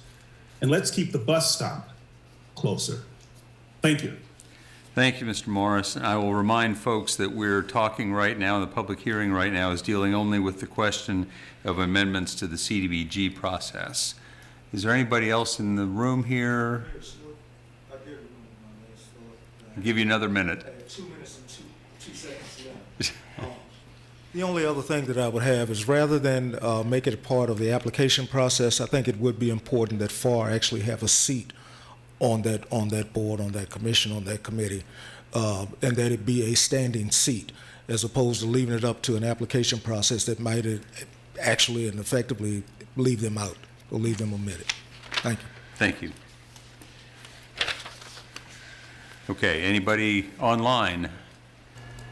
and let's keep the bus stop closer. Thank you. Thank you, Mr. Morris. I will remind folks that we're talking right now, the public hearing right now is dealing only with the question of amendments to the CDBG process. Is there anybody else in the room here? I'll give you another minute. 2 minutes and 2 seconds left. The only other thing that I would have is rather than make it a part of the application process, I think it would be important that FAR actually have a seat on that board, on that commission, on that committee, and that it be a standing seat, as opposed to leaving it up to an application process that might actually and effectively leave them out or leave them omitted. Thank you. Thank you. Okay, anybody online?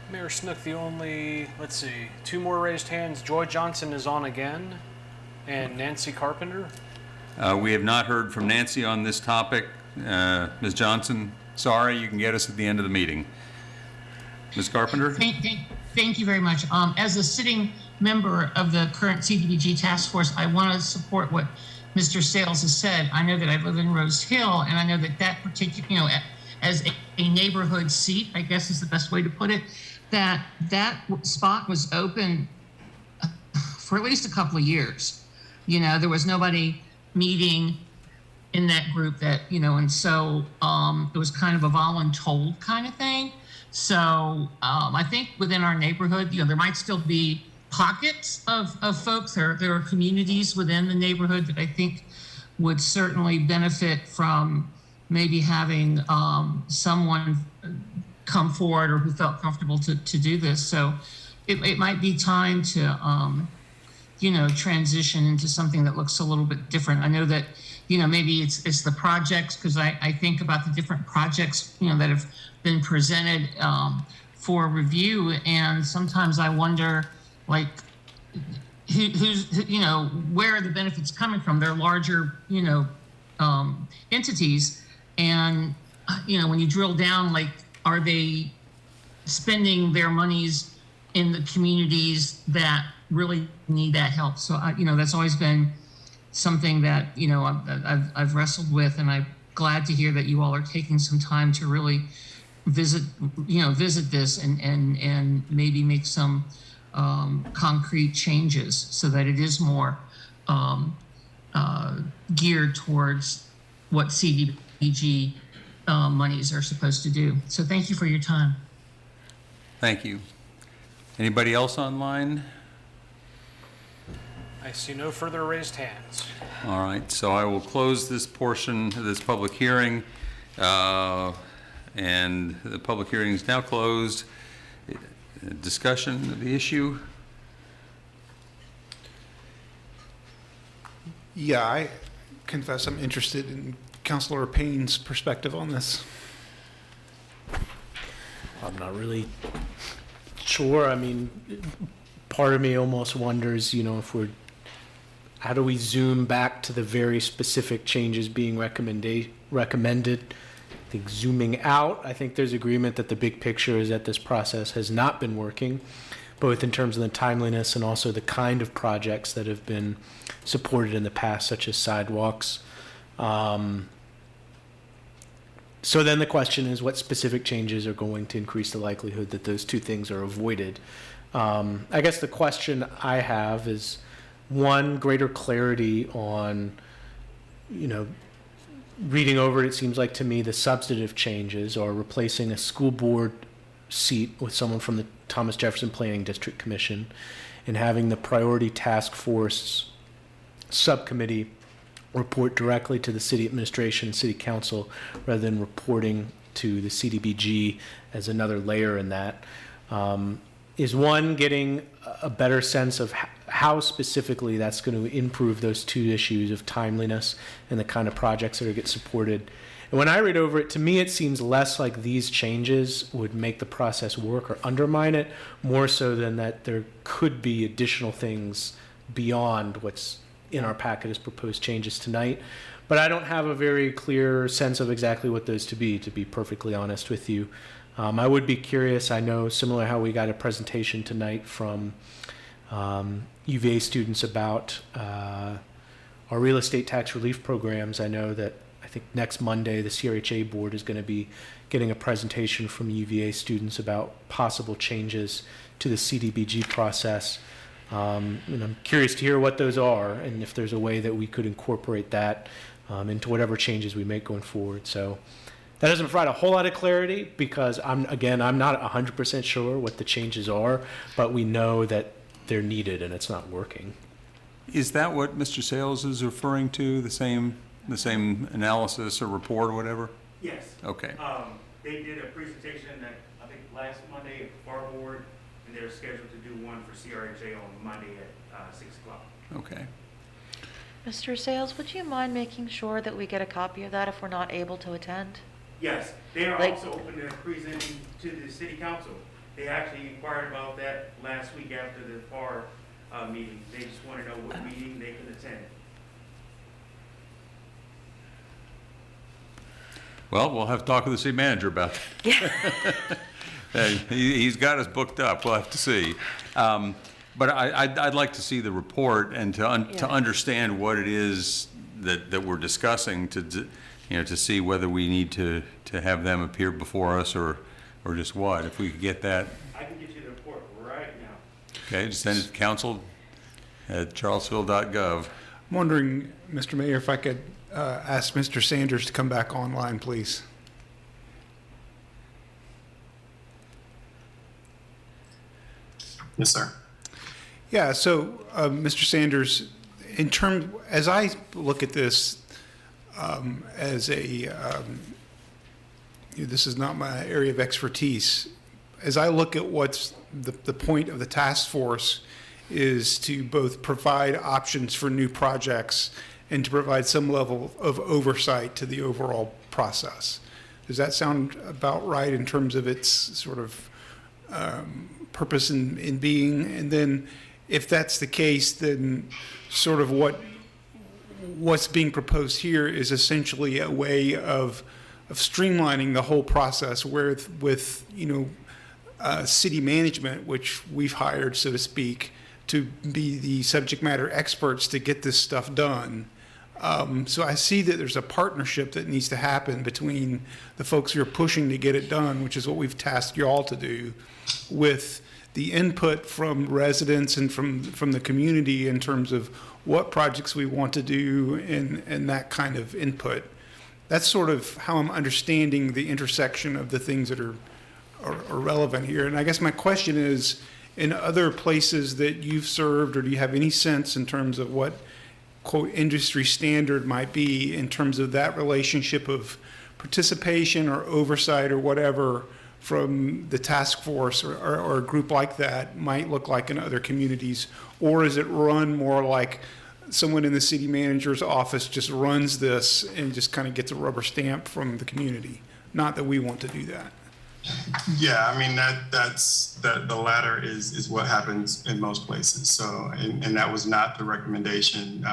Mayor Snook, the only, let's see, 2 more raised hands. Joy Johnson is on again, and Nancy Carpenter. We have not heard from Nancy on this topic. Ms. Johnson, sorry, you can get us at the end of the meeting. Ms. Carpenter? Thank you very much. As a sitting member of the current CDBG task force, I want to support what Mr. Sales has said. I know that I live in Rose Hill, and I know that that particular, as a neighborhood seat, I guess is the best way to put it, that spot was open for at least a couple of years. There was nobody meeting in that group that, and so it was kind of a voluntold kind of thing. So I think within our neighborhood, there might still be pockets of folks. There are communities within the neighborhood that I think would certainly benefit from maybe having someone come forward or who felt comfortable to do this. So it might be time to, transition into something that looks a little bit different. I know that, maybe it's the projects, because I think about the different projects, that have been presented for review. And sometimes I wonder, like, who's, where are the benefits coming from? They're larger, entities. And, when you drill down, like, are they spending their monies in the communities that really need that help? So, that's always been something that, I've wrestled with, and I'm glad to hear that you all are taking some time to really visit this and maybe make some concrete changes so that it is more geared towards what CDBG monies are supposed to do. So thank you for your time. Thank you. Anybody else online? I see no further raised hands. All right, so I will close this portion of this public hearing, and the public hearing is now closed. Discussion of the issue? Yeah, I confess I'm interested in Councilor Payne's perspective on this. I'm not really sure. I mean, part of me almost wonders, how do we zoom back to the very specific changes being recommended? I think zooming out, I think there's agreement that the big picture is that this process has not been working, both in terms of the timeliness and also the kind of projects that have been supported in the past, such as sidewalks. So then the question is, what specific changes are going to increase the likelihood that those two things are avoided? I guess the question I have is, one, greater clarity on, reading over it seems like to me the substantive changes are replacing a school board seat with someone from the Thomas Jefferson Planning District Commission and having the Priority Task Force subcommittee report directly to the city administration and city council rather than reporting to the CDBG as another layer in that. Is one, getting a better sense of how specifically that's going to improve those two issues of timeliness and the kind of projects that are get supported. And when I read over it, to me, it seems less like these changes would make the process work or undermine it, more so than that there could be additional things beyond what's in our packet as proposed changes tonight. But I don't have a very clear sense of exactly what those to be perfectly honest with you. I would be curious. I know, similar how we got a presentation tonight from UVA students about our real estate tax relief programs. I know that I think next Monday the CRHA board is going to be getting a presentation from UVA students about possible changes to the CDBG process. And I'm curious to hear what those are and if there's a way that we could incorporate that into whatever changes we make going forward. So That doesn't provide a whole lot of clarity because I'm not 100% sure what the changes are, but we know that they're needed and it's not working. Is that what Mr. Sales is referring to, the same analysis or report or whatever? Yes. Okay. They did a presentation that, I think, last Monday at the FAR board, and they're scheduled to do one for CRHA on Monday at 6 o'clock. Okay. Mr. Sales, would you mind making sure that we get a copy of that if we're not able to attend? Yes, they are Like- also open to presenting to the city council. They actually inquired about that last week after the FAR meeting. They just want to know what meeting they can attend. Well, we'll have to talk with the city manager about that. He's got us booked up. We'll have to see. But I'd like to see the report and to understand what it is that we're discussing to see whether we need to have them appear before us or just what. If we could get that. I can get you the report right now. Okay, just send it to council@charlottesville.gov. I'm wondering, Mr. Mayor, if I could ask Mr. Sanders to come back online, please. Yes, sir. Yeah, so, Mr. Sanders, as I look at this, this is not my area of expertise. As I look at what's the point of the task force is to both provide options for new projects and to provide some level of oversight to the overall process. Does that sound about right in terms of its sort of purpose in being? And then if that's the case, then sort of what's being proposed here is essentially a way of streamlining the whole process with city management, which we've hired, so to speak, to be the subject matter experts to get this stuff done. So I see that there's a partnership that needs to happen between the folks who are pushing to get it done, which is what we've tasked you all to do, with the input from residents and from the community in terms of what projects we want to do and that kind of input. That's sort of how I'm understanding the intersection of the things that are relevant here. And I guess my question is, in other places that you've served, or do you have any sense in terms of what, quote, industry standard might be in terms of that relationship of participation or oversight or whatever from the task force or a group like that might look like in other communities? Or is it run more like someone in the city manager's office just runs this and just kind of gets a rubber stamp from the community? Not that we want to do that. Yeah, I mean, the latter is what happens in most places. So, and that was not the recommendation,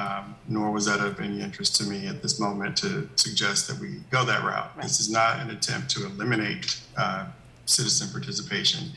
nor was that of any interest to me at this moment to suggest that we go that route. Right. This is not an attempt to eliminate citizen participation.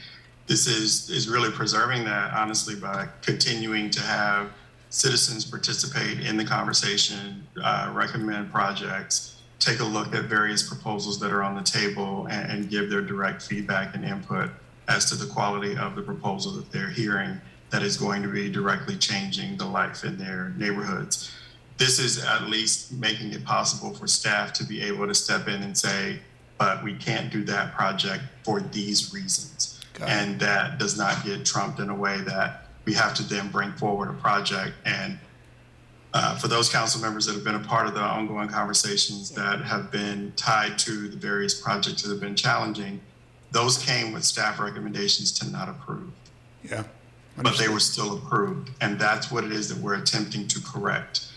This is really preserving that, honestly, by continuing to have citizens participate in the conversation, recommend projects, take a look at various proposals that are on the table and give their direct feedback and input as to the quality of the proposal that they're hearing that is going to be directly changing the life in their neighborhoods. This is at least making it possible for staff to be able to step in and say, but we can't do that project for these reasons. And that does not get trumped in a way that we have to then bring forward a project. And for those council members that have been a part of the ongoing conversations that have been tied to the various projects that have been challenging, those came with staff recommendations to not approve. Yeah. But they were still approved. And that's what it is that we're attempting to correct.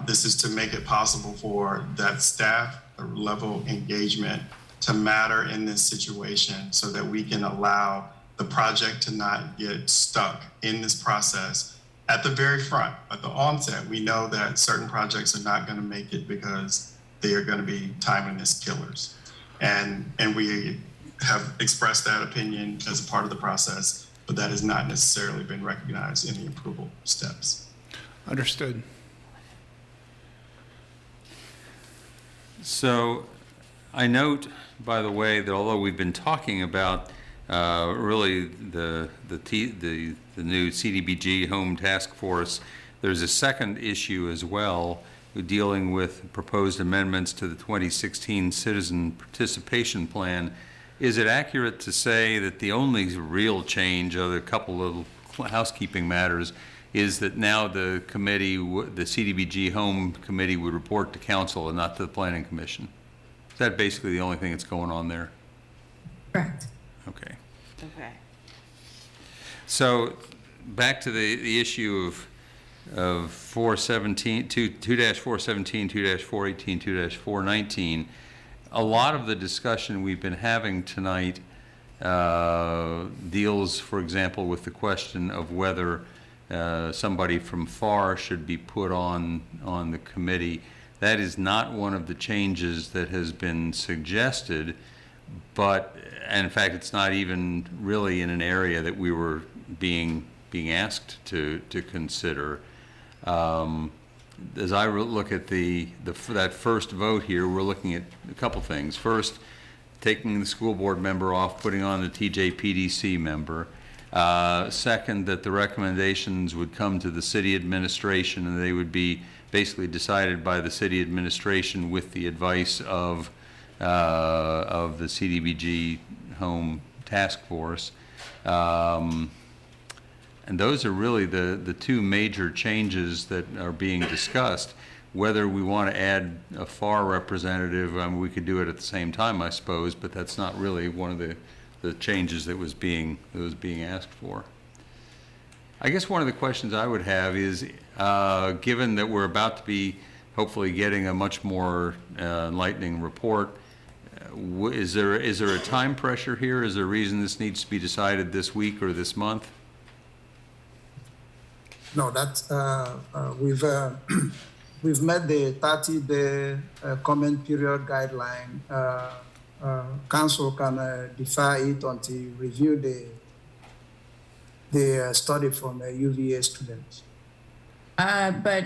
This is to make it possible for that staff level engagement to matter in this situation so that we can allow the project to not get stuck in this process. At the very front, at the onset, we know that certain projects are not going to make it because they are going to be timeliness killers. And we have expressed that opinion as a part of the process, but that has not necessarily been recognized in the approval steps. Understood. So I note, by the way, that although we've been talking about really the new CDBG Home Task Force, there's a second issue as well, dealing with proposed amendments to the 2016 Citizen Participation Plan. Is it accurate to say that the only real change, other couple of housekeeping matters, is that now the committee, the CDBG Home Committee, would report to council and not to the Planning Commission? Is that basically the only thing that's going on there? Correct. Okay. Okay. So back to the issue of 417, 2-417, 2-418, 2-419, a lot of the discussion we've been having tonight deals, for example, with the question of whether somebody from FAR should be put on the committee. That is not one of the changes that has been suggested, but, and in fact, it's not even really in an area that we were being asked to consider. As I look at that first vote here, we're looking at a couple things. First, taking the school board member off, putting on the TJPDC member. Second, that the recommendations would come to the city administration and they would be basically decided by the city administration with the advice of the CDBG Home Task Force. And those are really the two major changes that are being discussed. Whether we want to add a FAR representative, we could do it at the same time, I suppose, but that's not really one of the changes that was being asked for. I guess one of the questions I would have is, given that we're about to be hopefully getting a much more enlightening report, is there a time pressure here? Is there a reason this needs to be decided this week or this month? No, that's, we've met the 30-day comment period guideline. Council can defer it until you review the study from UVA students. But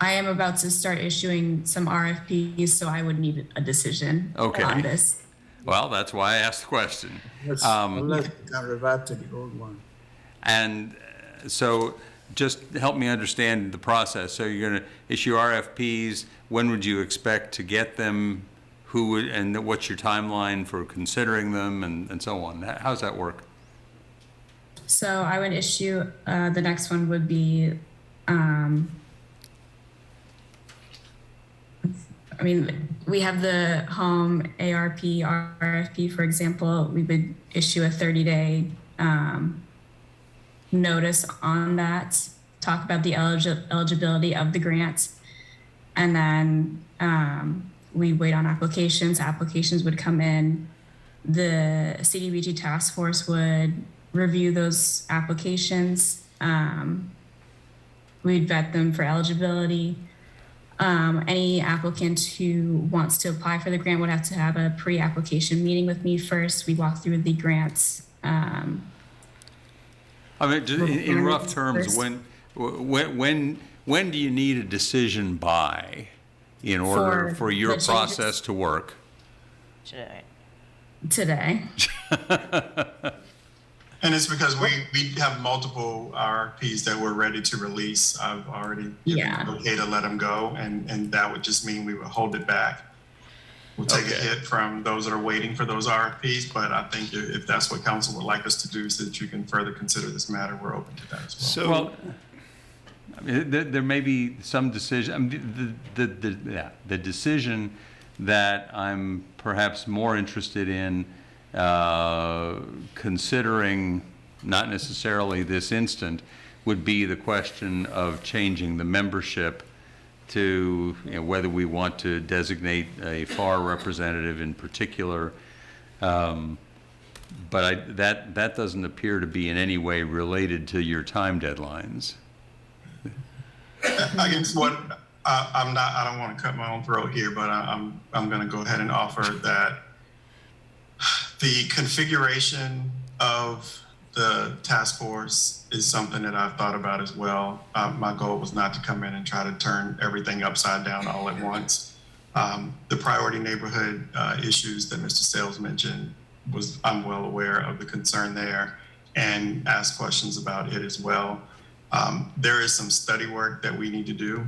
I am about to start issuing some RFPs, so I would need a decision on this. Well, that's why I asked the question. Unless you can revert to the old one. And so just help me understand the process. So you're going to issue RFPs. When would you expect to get them? Who would, and what's your timeline for considering them, and so on? How does that work? So I would issue, the next one would be, we have the home ARP, RFP, for example. We would issue a 30-day notice on that, talk about the eligibility of the grants, and then we wait on applications. Applications would come in. The CDBG task force would review those applications. We'd vet them for eligibility. Any applicant who wants to apply for the grant would have to have a pre-application meeting with me first. We walk through the grants. In rough terms, when do you need a decision by in order for your process to work? Today. And it's because we have multiple RFPs that we're ready to release. I've already given okay to let them go, and that would just mean we would hold it back. We'll take a hit from those that are waiting for those RFPs, but I think if that's what council would like us to do so that you can further consider this matter, we're open to that as well. There may be some decision, the decision that I'm perhaps more interested in considering, not necessarily this instant, would be the question of changing the membership to whether we want to designate a FAR representative in particular. But that doesn't appear to be in any way related to your time deadlines. I guess I don't want to cut my own throat here, but I'm going to go ahead and offer that the configuration of the task force is something that I've thought about as well. My goal was not to come in and try to turn everything upside down all at once. The priority neighborhood issues that Mr. Sales mentioned, I'm well aware of the concern there and asked questions about it as well. There is some study work that we need to do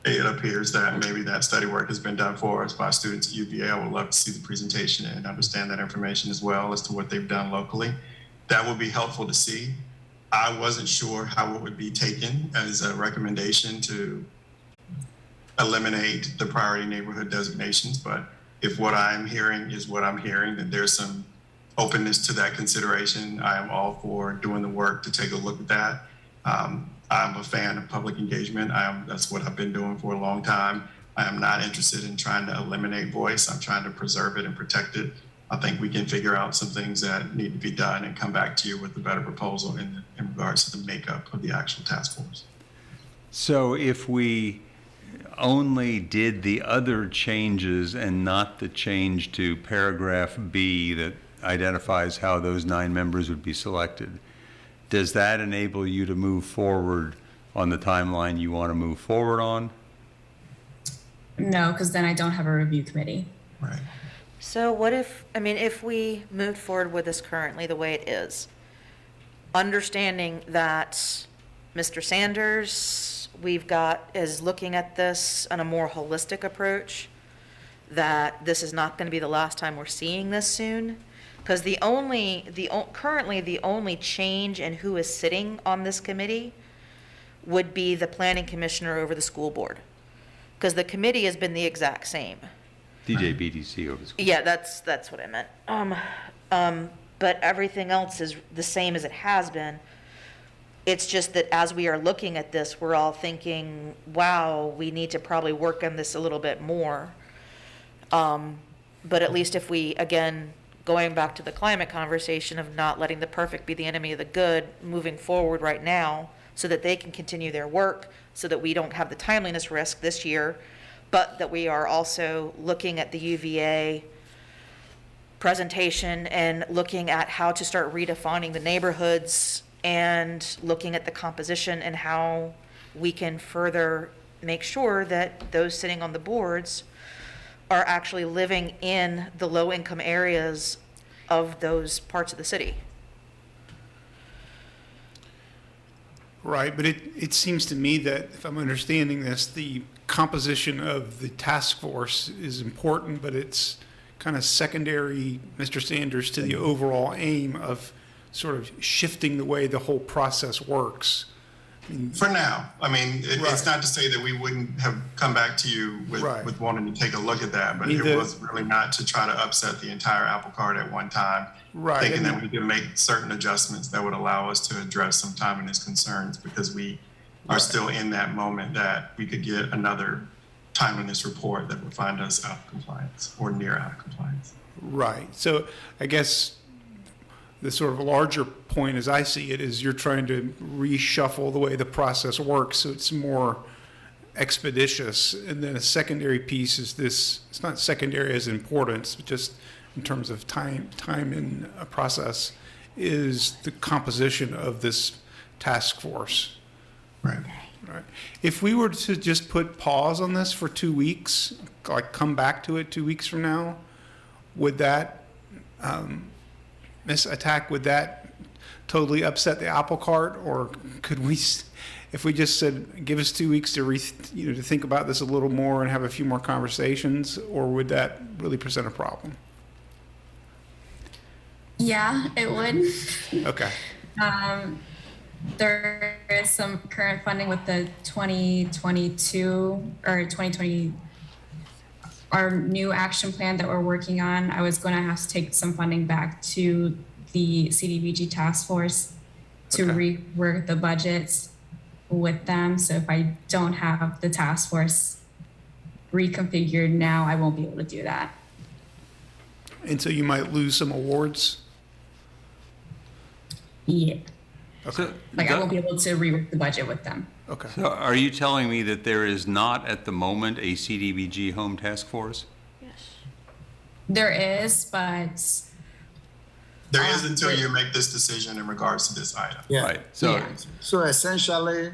it appears that maybe that study work has been done for us by students at UVA. I would love to see the presentation and understand that information as well as to what they've done locally. That would be helpful to see. I wasn't sure how it would be taken as a recommendation to eliminate the priority neighborhood designations, but if what I'm hearing is what I'm hearing, then there's some openness to that consideration. I am all for doing the work to take a look at that. I'm a fan of public engagement. That's what I've been doing for a long time. I am not interested in trying to eliminate voice. I'm trying to preserve it and protect it. I think we can figure out some things that need to be done and come back to you with a better proposal in regards to the makeup of the actual task force. So if we only did the other changes and not the change to paragraph B that identifies how those 9 members would be selected, does that enable you to move forward on the timeline you want to move forward on? No, because then I don't have a review committee. Right. So what if, I mean, if we moved forward with this currently the way it is, understanding that Mr. Sanders, is looking at this on a more holistic approach, that this is not going to be the last time we're seeing this soon? Because currently the only change in who is sitting on this committee would be the planning commissioner over the school board. Because the committee has been the exact same. DJ BDC over the school. Yeah, that's what I meant. But everything else is the same as it has been. It's just that as we are looking at this, we're all thinking, wow, we need to probably work on this a little bit more. But at least if we, again, going back to the climate conversation of not letting the perfect be the enemy of the good, moving forward right now so that they can continue their work, so that we don't have the timeliness risk this year, but that we are also looking at the UVA presentation and looking at how to start redefining the neighborhoods and looking at the composition and how we can further make sure that those sitting on the boards are actually living in the low-income areas of those parts of the city. Right, but it seems to me that, if I'm understanding this, the composition of the task force is important, but it's kind of secondary, Mr. Sanders, to the overall aim of sort of shifting the way the whole process works. For now, I mean, it's not to say that we wouldn't have come back to you with wanting to take a look at that, but it was really not to try to upset the entire apple cart at one time. Right. Thinking that we can make certain adjustments that would allow us to address some timeliness concerns, because we are still in that moment that we could get another timeliness report that would find us out of compliance or near out of compliance. Right. So I guess the sort of larger point, as I see it, is you're trying to reshuffle the way the process works so it's more expeditious. And then a secondary piece is this, it's not secondary as importance, but just in terms of time in a process, is the composition of this task force. Right. Right. If we were to just put pause on this for 2 weeks, like come back to it 2 weeks from now, would that, would that totally upset the apple cart? Or could we, if we just said, give us 2 weeks to to think about this a little more and have a few more conversations, or would that really present a problem? Yeah, it would. Okay. There is some current funding with the 2022 or 2020, our new action plan that we're working on. I was going to have to take some funding back to the CDBG task force to rework the budgets with them. So if I don't have the task force reconfigured now, I won't be able to do that. And so you might lose some awards? Yeah. Okay. Like I won't be able to rework the budget with them. Okay. So are you telling me that there is not at the moment a CDBG home task force? There is, but there is until you make this decision in regards to this item. Yeah. Right. So, So essentially,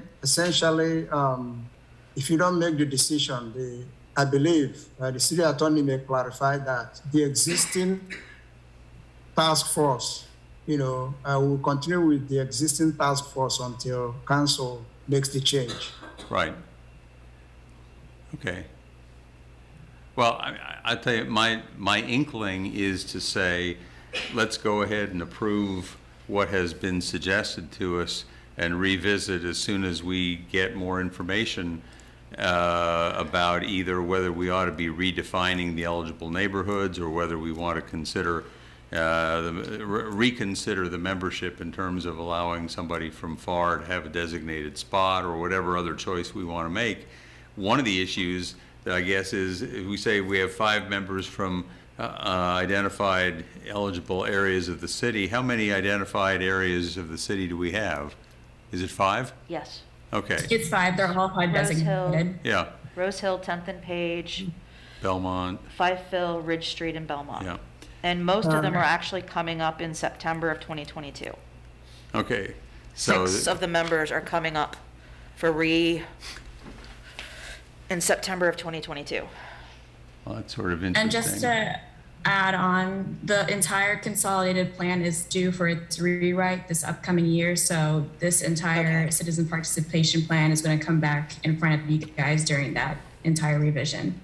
if you don't make the decision, I believe the city attorney may clarify that the existing task force, will continue with the existing task force until council makes the change. right. Okay. Well, I tell you, my inkling is to say, let's go ahead and approve what has been suggested to us and revisit as soon as we get more information about either whether we ought to be redefining the eligible neighborhoods or whether we want to consider reconsider the membership in terms of allowing somebody from FAR to have a designated spot or whatever other choice we want to make. One of the issues that I guess is, if we say we have 5 members from identified eligible areas of the city, how many identified areas of the city do we have? Is it 5? Yes. Okay. It's 5. They're all HUD Rose Hill. designated. Yeah. Rose Hill, 10th and Page, Belmont. Fifeville, Ridge Street, and Belmont. Yeah. And most of them are actually coming up in September of 2022. Okay. So 6 of the members are coming up for in September of 2022. Well, that's sort of interesting. And just to add on, the entire consolidated plan is due for its rewrite this upcoming year. So this entire citizen participation plan is going to come back in front of you guys during that entire revision.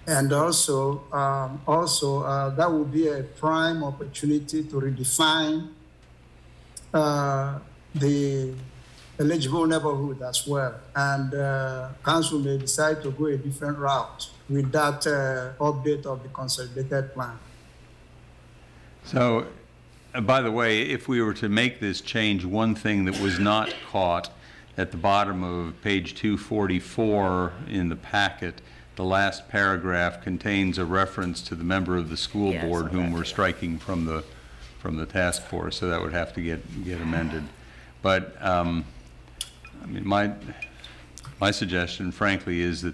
And also, that will be a prime opportunity to redefine the eligible neighborhood as well. And council may decide to go a different route with that update of the consolidated plan. So, by the way, if we were to make this change, one thing that was not caught at the bottom of page 244 in the packet, the last paragraph contains a reference to the member of the school board whom we're striking from the task force, so that would have to get amended. But I mean, my suggestion, frankly, is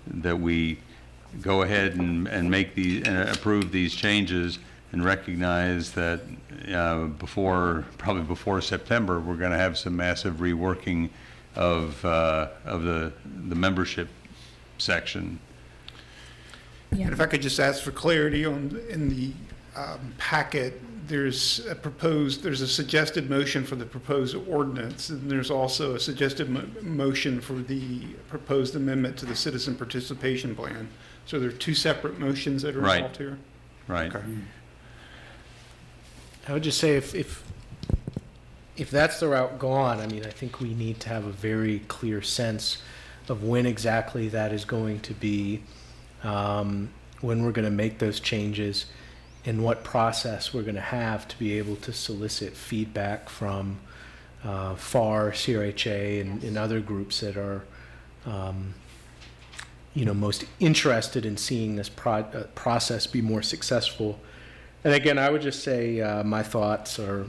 that we go ahead and make approve these changes and recognize that probably before September, we're going to have some massive reworking of the membership section. And if I could just ask for clarity in the packet, there's a suggested motion for the proposed ordinance, and there's also a suggested motion for the proposed amendment to the citizen participation plan. So there are 2 separate motions that are involved here? Right. Okay. I would just say if that's the route gone, I mean, I think we need to have a very clear sense of when exactly that is going to be, when we're going to make those changes, and what process we're going to have to be able to solicit feedback from FAR, CRHA, and other groups that are, most interested in seeing this process be more successful. And again, I would just say my thoughts are,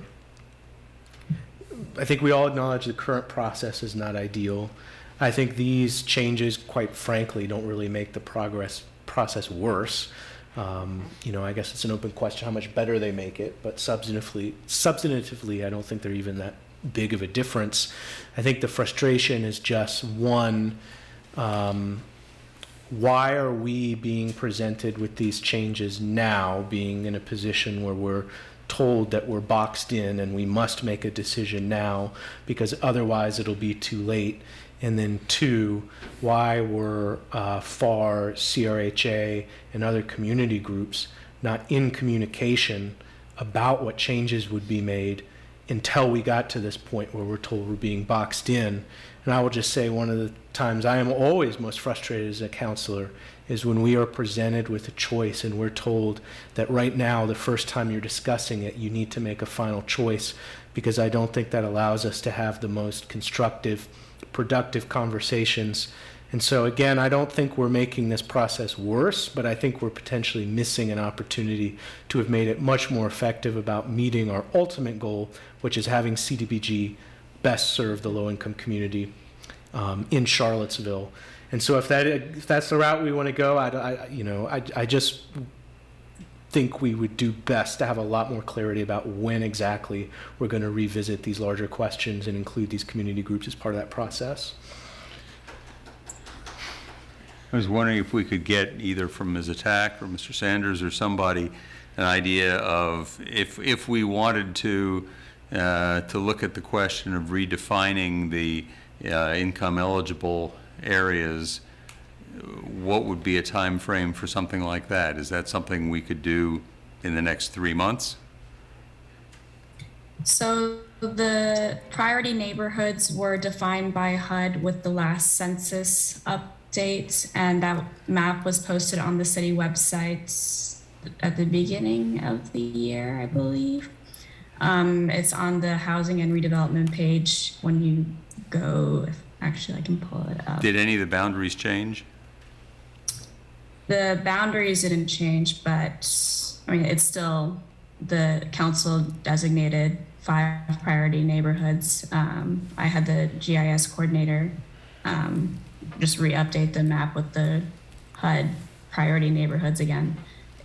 I think we all acknowledge the current process is not ideal. I think these changes, quite frankly, don't really make the process worse. I guess it's an open question how much better they make it, but substantively, I don't think they're even that big of a difference. I think the frustration is just one, why are we being presented with these changes now, being in a position where we're told that we're boxed in and we must make a decision now because otherwise it'll be too late? And then 2, why were FAR, CRHA, and other community groups not in communication about what changes would be made until we got to this point where we're told we're being boxed in? And I will just say one of the times I am always most frustrated as a counselor is when we are presented with a choice and we're told that right now, the first time you're discussing it, you need to make a final choice, because I don't think that allows us to have the most constructive, productive conversations. And so again, I don't think we're making this process worse, but I think we're potentially missing an opportunity to have made it much more effective about meeting our ultimate goal, which is having CDBG best serve the low-income community in Charlottesville. And so if that's the route we want to go, I just think we would do best to have a lot more clarity about when exactly we're going to revisit these larger questions and include these community groups as part of that process. I was wondering if we could get either from Ms. Attack or Mr. Sanders or somebody an idea of if we wanted to look at the question of redefining the income eligible areas, what would be a time frame for something like that? Is that something we could do in the next 3 months? So the priority neighborhoods were defined by HUD with the last census update, and that map was posted on the city website at the beginning of the year, I believe. It's on the housing and redevelopment page when you go. Actually, I can pull it up. Did any of the boundaries change? The boundaries didn't change, but I mean, it's still the council designated 5 priority neighborhoods. I had the GIS coordinator just re-update the map with the HUD priority neighborhoods again.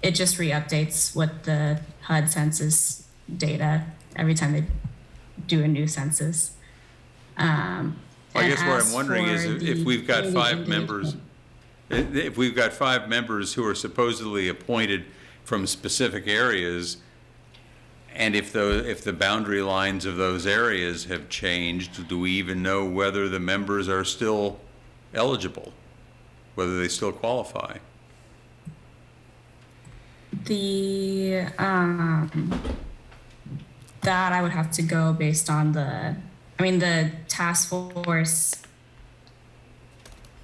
It just re-updates with the HUD census data every time they do a new census. I guess what I'm wondering is if we've got 5 members, if we've got 5 members who are supposedly appointed from specific areas, and if the boundary lines of those areas have changed, do we even know whether the members are still eligible, whether they still qualify? That I would have to go based on the task force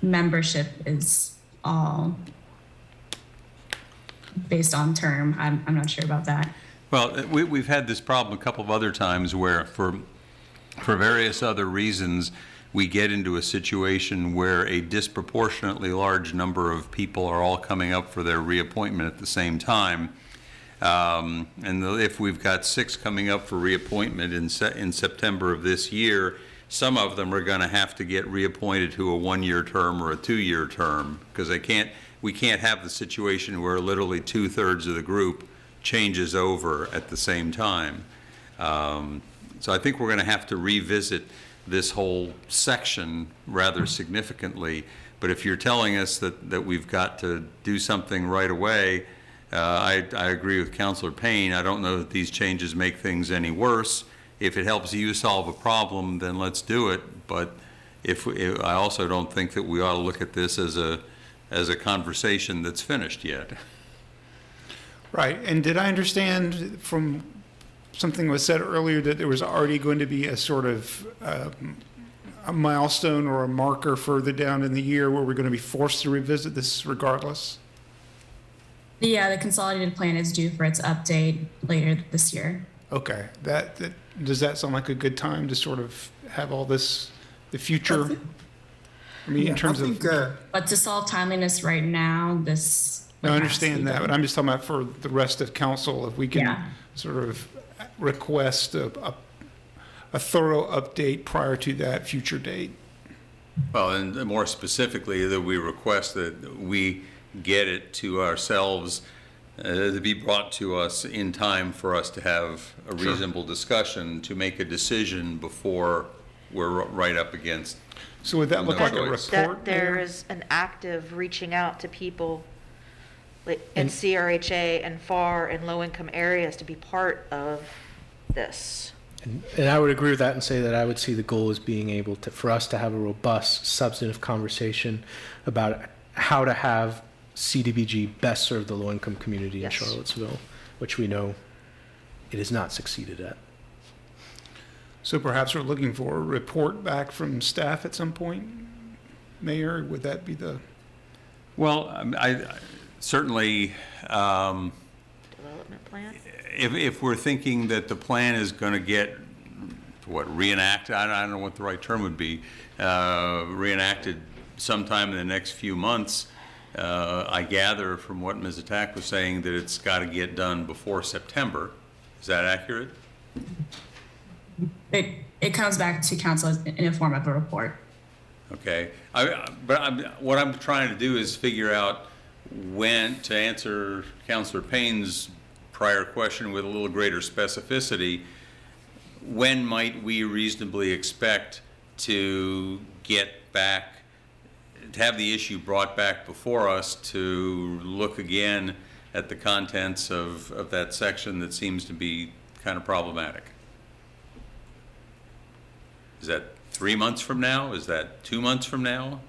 membership is all based on term. I'm not sure about that. Well, we've had this problem a couple of other times where for various other reasons, we get into a situation where a disproportionately large number of people are all coming up for their reappointment at the same time. And if we've got 6 coming up for reappointment in September of this year, some of them are going to have to get reappointed to a 1-year term or a 2-year term, because we can't have the situation where literally 2/3 of the group changes over at the same time. So I think we're going to have to revisit this whole section rather significantly. But if you're telling us that we've got to do something right away, I agree with Councilor Payne. I don't know that these changes make things any worse. If it helps you solve a problem, then let's do it. But I also don't think that we ought to look at this as a conversation that's finished yet. Right, and did I understand from something was said earlier that there was already going to be a sort of a milestone or a marker further down in the year where we're going to be forced to revisit this regardless? Yeah, the consolidated plan is due for its update later this year. Okay, does that sound like a good time to sort of have all this, the future? I mean, in terms of. But to solve timeliness right now, this. I understand that, but I'm just talking about for the rest of council, if we can sort of request a thorough update prior to that future date. Well, and more specifically, that we request that we get it to ourselves, to be brought to us in time for us to have a reasonable discussion to make a decision before we're right up against. So would that look like a report? That there is an active reaching out to people in CRHA and FAR and low-income areas to be part of this. And I would agree with that and say that I would see the goal as being able to, for us to have a robust, substantive conversation about how to have CDBG best serve the low-income community in Charlottesville, which we know it has not succeeded at. So perhaps we're looking for a report back from staff at some point, Mayor. Would that be the? Well, I certainly. Development plan? If we're thinking that the plan is going to get, reenacted, I don't know what the right term would be, reenacted sometime in the next few months, I gather from what Ms. Attack was saying that it's got to get done before September. Is that accurate? It comes back to council in the form of a report. Okay, what I'm trying to do is figure out when, to answer Councilor Payne's prior question with a little greater specificity, when might we reasonably expect to get back, to have the issue brought back before us to look again at the contents of that section that seems to be kind of problematic? Is that 3 months from now? Is that 2 months from now?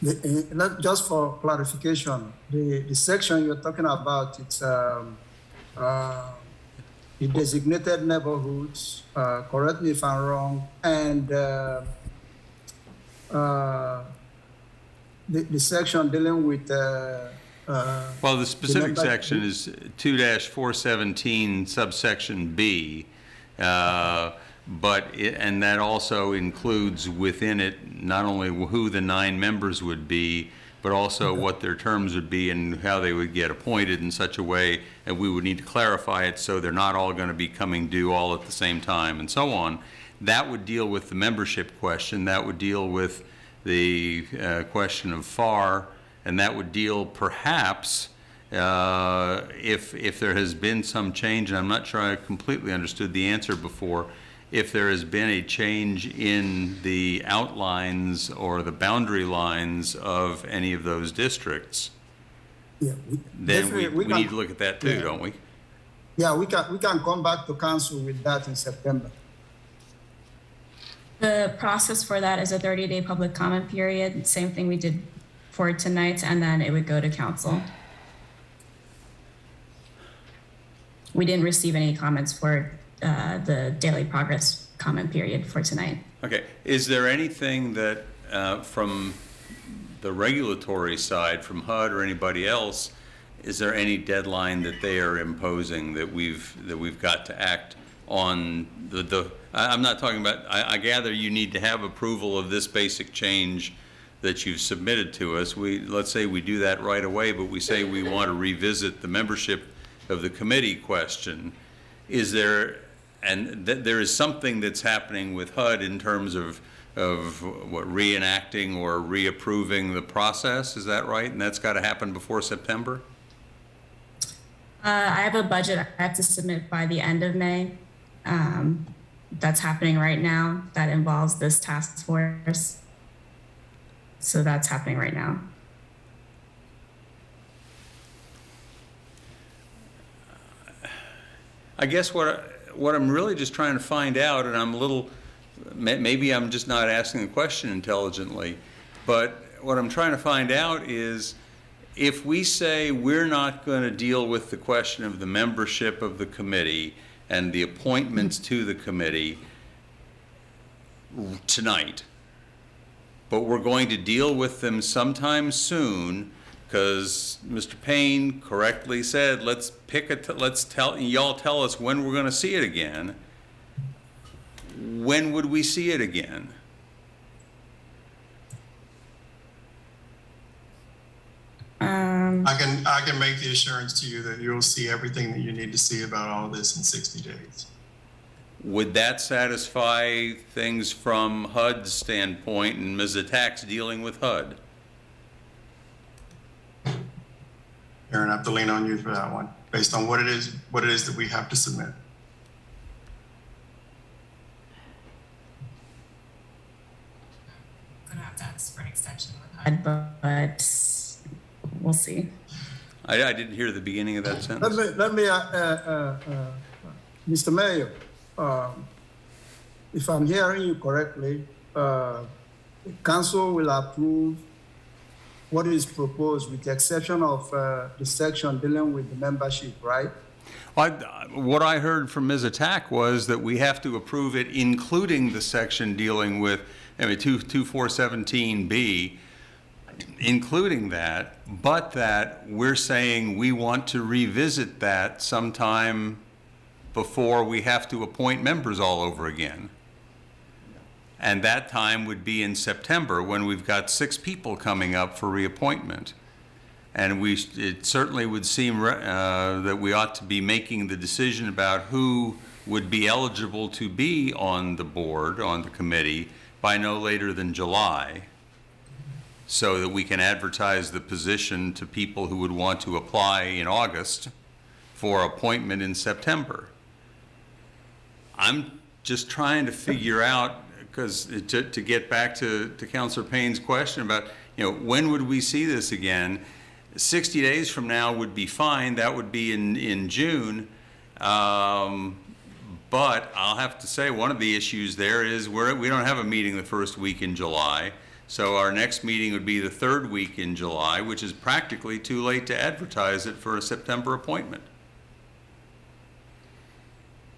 Just for clarification, the section you're talking about, it's the designated neighborhoods, correct me if I'm wrong, and the section dealing with Well, the specific section is 2-417 subsection B, and that also includes within it not only who the 9 members would be, but also what their terms would be and how they would get appointed in such a way, and we would need to clarify it so they're not all going to be coming due all at the same time and so on. That would deal with the membership question. That would deal with the question of FAR, and that would deal perhaps if there has been some change, and I'm not sure I completely understood the answer before, if there has been a change in the outlines or the boundary lines of any of those districts, then we need to look at that too, don't we? Yeah, we can come back to council with that in September. The process for that is a 30-day public comment period, same thing we did for tonight, and then it would go to council. We didn't receive any comments for the daily progress comment period for tonight. Okay, is there anything that from the regulatory side, from HUD or anybody else, is there any deadline that they are imposing that we've got to act on I'm not talking about, I gather you need to have approval of this basic change that you've submitted to us. Let's say we do that right away, but we say we want to revisit the membership of the committee question. Is there, and there is something that's happening with HUD in terms of what, reenacting or reapproving the process, is that right? And that's got to happen before September? I have a budget I have to submit by the end of May. That's happening right now. That involves this task force. So that's happening right now. I guess what I'm really just trying to find out, and I'm a little, maybe I'm just not asking the question intelligently, but what I'm trying to find out is if we say we're not going to deal with the question of the membership of the committee and the appointments to the committee tonight, but we're going to deal with them sometime soon, because Mr. Payne correctly said, let's y'all tell us when we're going to see it again. When would we see it again? I can make the assurance to you that you'll see everything that you need to see about all of this in 60 days. Would that satisfy things from HUD's standpoint and Ms. Attack's dealing with HUD? Aaron, I have to lean on you for that one, based on what it is that we have to submit. I'm gonna have to ask for an extension with HUD, but we'll see. I didn't hear the beginning of that sentence. Let me, Mr. Mayor, if I'm hearing you correctly, council will approve what is proposed with the exception of the section dealing with the membership, right? What I heard from Ms. Attack was that we have to approve it, including the section dealing with 2417B, including that, but that we're saying we want to revisit that sometime before we have to appoint members all over again. And that time would be in September, when we've got 6 people coming up for reappointment. And it certainly would seem that we ought to be making the decision about who would be eligible to be on the board, on the committee, by no later than July, so that we can advertise the position to people who would want to apply in August for appointment in September. I'm just trying to figure out, because to get back to Councilor Payne's question about, when would we see this again? 60 days from now would be fine. That would be in June. But I'll have to say one of the issues there is we don't have a meeting the first week in July. So our next meeting would be the third week in July, which is practically too late to advertise it for a September appointment.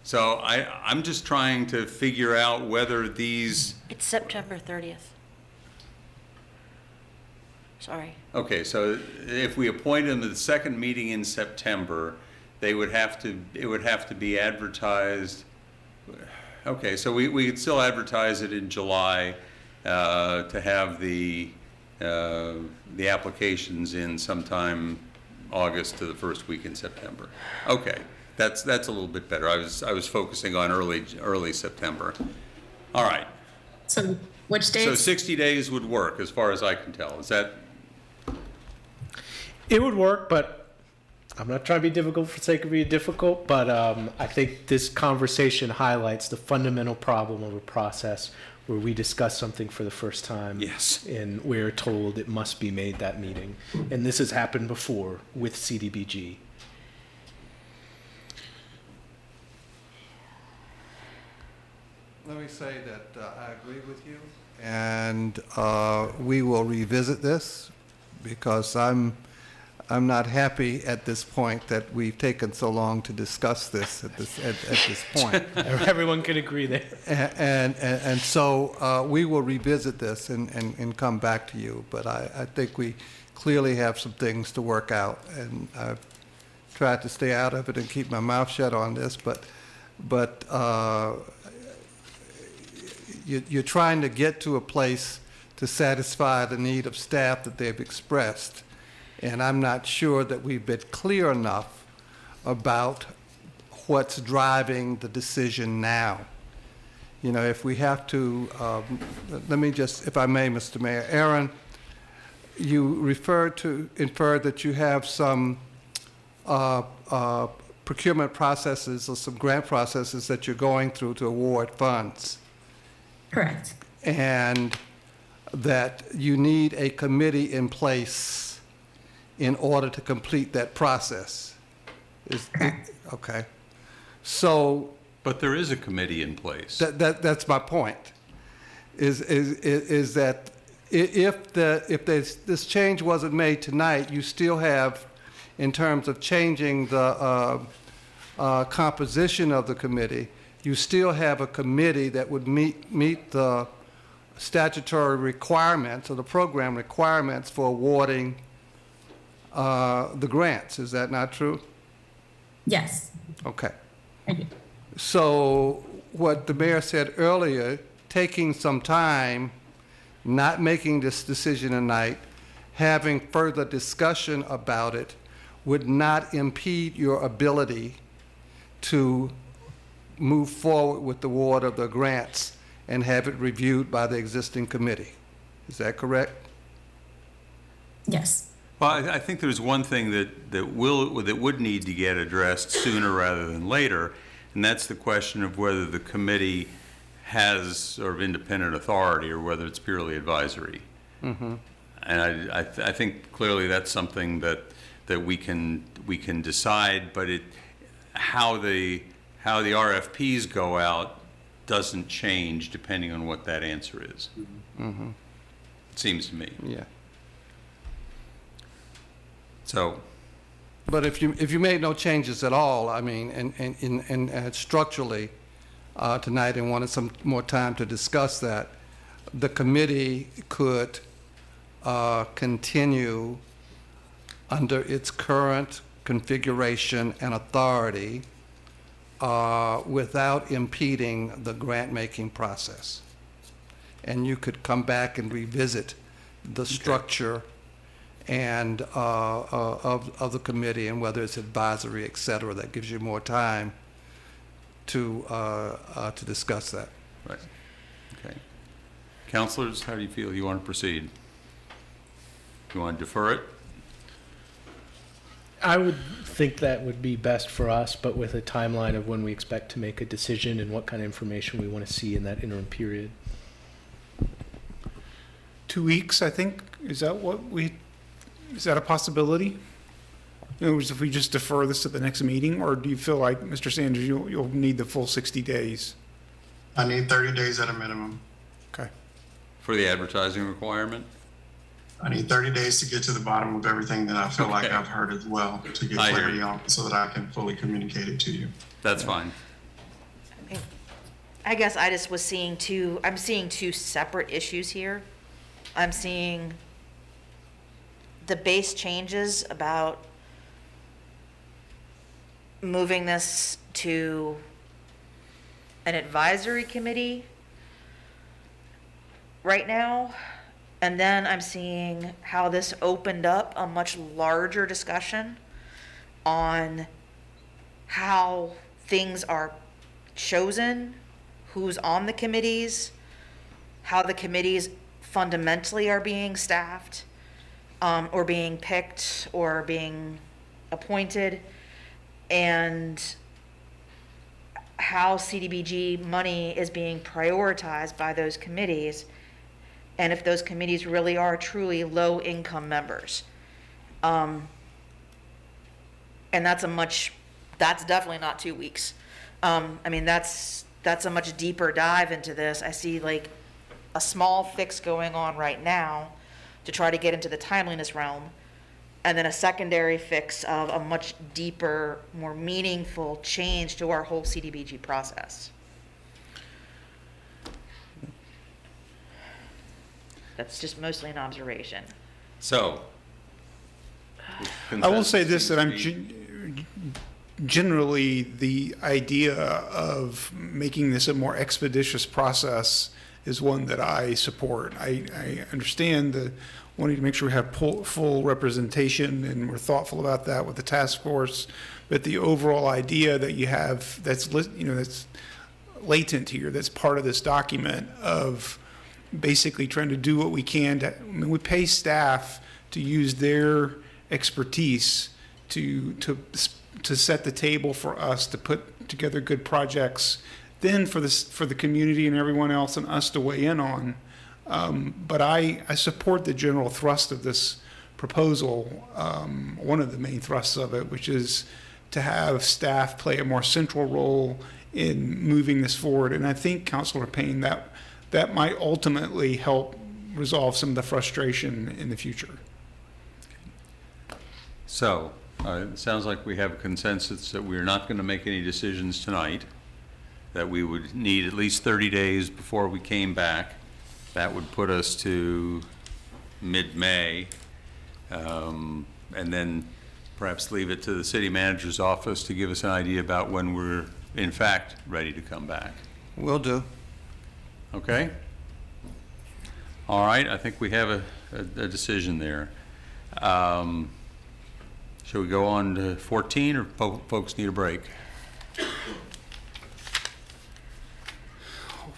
So I'm just trying to figure out whether these, It's September 30th. Sorry. okay, so if we appoint them to the second meeting in September, it would have to be advertised. Okay, so we could still advertise it in July to have the applications in sometime August to the first week in September. Okay, that's a little bit better. I was focusing on early September. All right. So which dates? So 60 days would work, as far as I can tell. Is that? It would work, but I'm not trying to be difficult for the sake of being difficult, but I think this conversation highlights the fundamental problem of a process where we discuss something for the first time. Yes. And we're told it must be made that meeting. And this has happened before with CDBG. Let me say that I agree with you, and we will revisit this because I'm not happy at this point that we've taken so long to discuss this at this point. Everyone can agree there. And so we will revisit this and come back to you. But I think we clearly have some things to work out, and I've tried to stay out of it and keep my mouth shut on this. But you're trying to get to a place to satisfy the need of staff that they've expressed. And I'm not sure that we've been clear enough about what's driving the decision now. You know, if we have to, let me just, if I may, Mr. Mayor, Aaron, you inferred that you have some procurement processes or some grant processes that you're going through to award funds. Correct. And that you need a committee in place in order to complete that process. Okay. So. But there is a committee in place. That's my point. Is that if this change wasn't made tonight, you still have, in terms of changing the composition of the committee, you still have a committee that would meet the statutory requirements or the program requirements for awarding the grants. Is that not true? Yes. Okay. So what the mayor said earlier, taking some time, not making this decision tonight, having further discussion about it, would not impede your ability to move forward with the award of the grants and have it reviewed by the existing committee. Is that correct? Yes. Well, I think there's one thing that would need to get addressed sooner rather than later, and that's the question of whether the committee has sort of independent authority or whether it's purely advisory. Mm-hmm. And I think clearly that's something that we can decide, but how the RFPs go out doesn't change depending on what that answer is. Mm-hmm. It seems to me. Yeah. So, but if you made no changes at all, I mean, and structurally tonight, and wanted some more time to discuss that, the committee could continue under its current configuration and authority without impeding the grant-making process. And you could come back and revisit the structure and of the committee and whether it's advisory, et cetera. That gives you more time to discuss that. right. Okay. Counselors, how do you feel? You want to proceed? You want to defer it? I would think that would be best for us, but with a timeline of when we expect to make a decision and what kind of information we want to see in that interim period. 2 weeks, I think. Is that a possibility? In other words, if we just defer this to the next meeting, or do you feel like, Mr. Sanders, you'll need the full 60 days? I need 30 days at a minimum. Okay. For the advertising requirement? I need 30 days to get to the bottom of everything that I feel like Okay. I've heard as well, to get I hear clarity you. on, so that I can fully communicate it to you. That's fine. I guess I just was seeing I'm seeing two separate issues here. I'm seeing the base changes about moving this to an advisory committee right now. And then I'm seeing how this opened up a much larger discussion on how things are chosen, who's on the committees, how the committees fundamentally are being staffed, or being picked, or being appointed, and how CDBG money is being prioritized by those committees, and if those committees really are truly low-income members. And that's definitely not 2 weeks. I mean, that's a much deeper dive into this. I see like a small fix going on right now to try to get into the timeliness realm, and then a secondary fix of a much deeper, more meaningful change to our whole CDBG process. That's just mostly an observation. So. I will say this, that I'm consensus seems to generally, the idea of making this a more expeditious process is one that I support. I understand the wanting to make sure we have full representation, and we're thoughtful about that with the task force. But the overall idea that you have that's latent here, that's part of this document, of basically trying to do what we can to, I mean, we pay staff to use their expertise to set the table for us to put together good projects, then for the community and everyone else and us to weigh in on. But I support the general thrust of this proposal, one of the main thrusts of it, which is to have staff play a more central role in moving this forward. And I think, Councilor Payne, that might ultimately help resolve some of the frustration in the future. So, it sounds like we have a consensus that we're not going to make any decisions tonight, that we would need at least 30 days before we came back. That would put us to mid-May, and then perhaps leave it to the city manager's office to give us an idea about when we're, in fact, ready to come back. Will do. Okay? All right, I think we have a decision there. Shall we go on to 14, or folks need a break?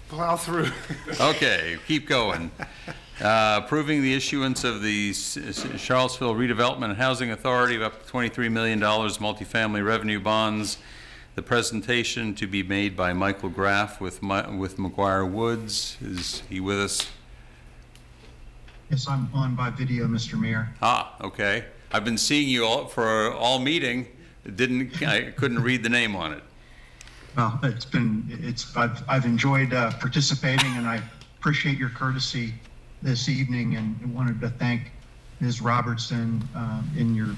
Plow through. Okay, keep going. Approving the issuance of the Charlottesville Redevelopment and Housing Authority of up to $23 million multifamily revenue bonds. The presentation to be made by Michael Graff with McGuire Woods. Is he with us? Yes, I'm on by video, Mr. Mayor. Ah, okay. I've been seeing you all meeting. I couldn't read the name on it. Well, I've enjoyed participating, and I appreciate your courtesy this evening, and wanted to thank Ms. Robertson in your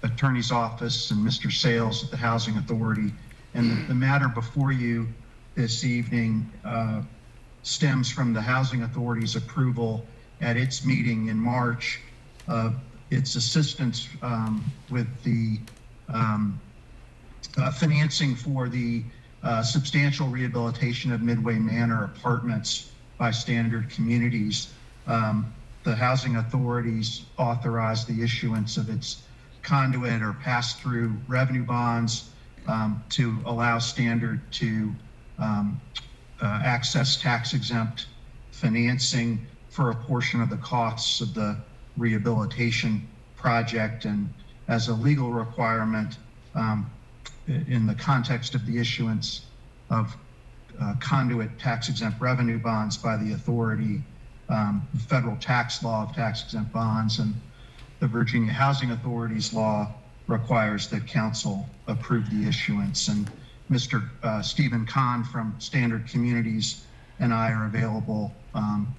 attorney's office and Mr. Sales at the Housing Authority. And the matter before you this evening stems from the Housing Authority's approval at its meeting in March of its assistance with the financing for the substantial rehabilitation of Midway Manor apartments by Standard Communities. The Housing Authorities authorized the issuance of its conduit or pass-through revenue bonds to allow Standard to access tax-exempt financing for a portion of the costs of the rehabilitation project. And as a legal requirement, in the context of the issuance of conduit tax-exempt revenue bonds by the authority, the federal tax law of tax-exempt bonds and the Virginia Housing Authority's law requires that council approve the issuance. And Mr. Stephen Kahn from Standard Communities and I are available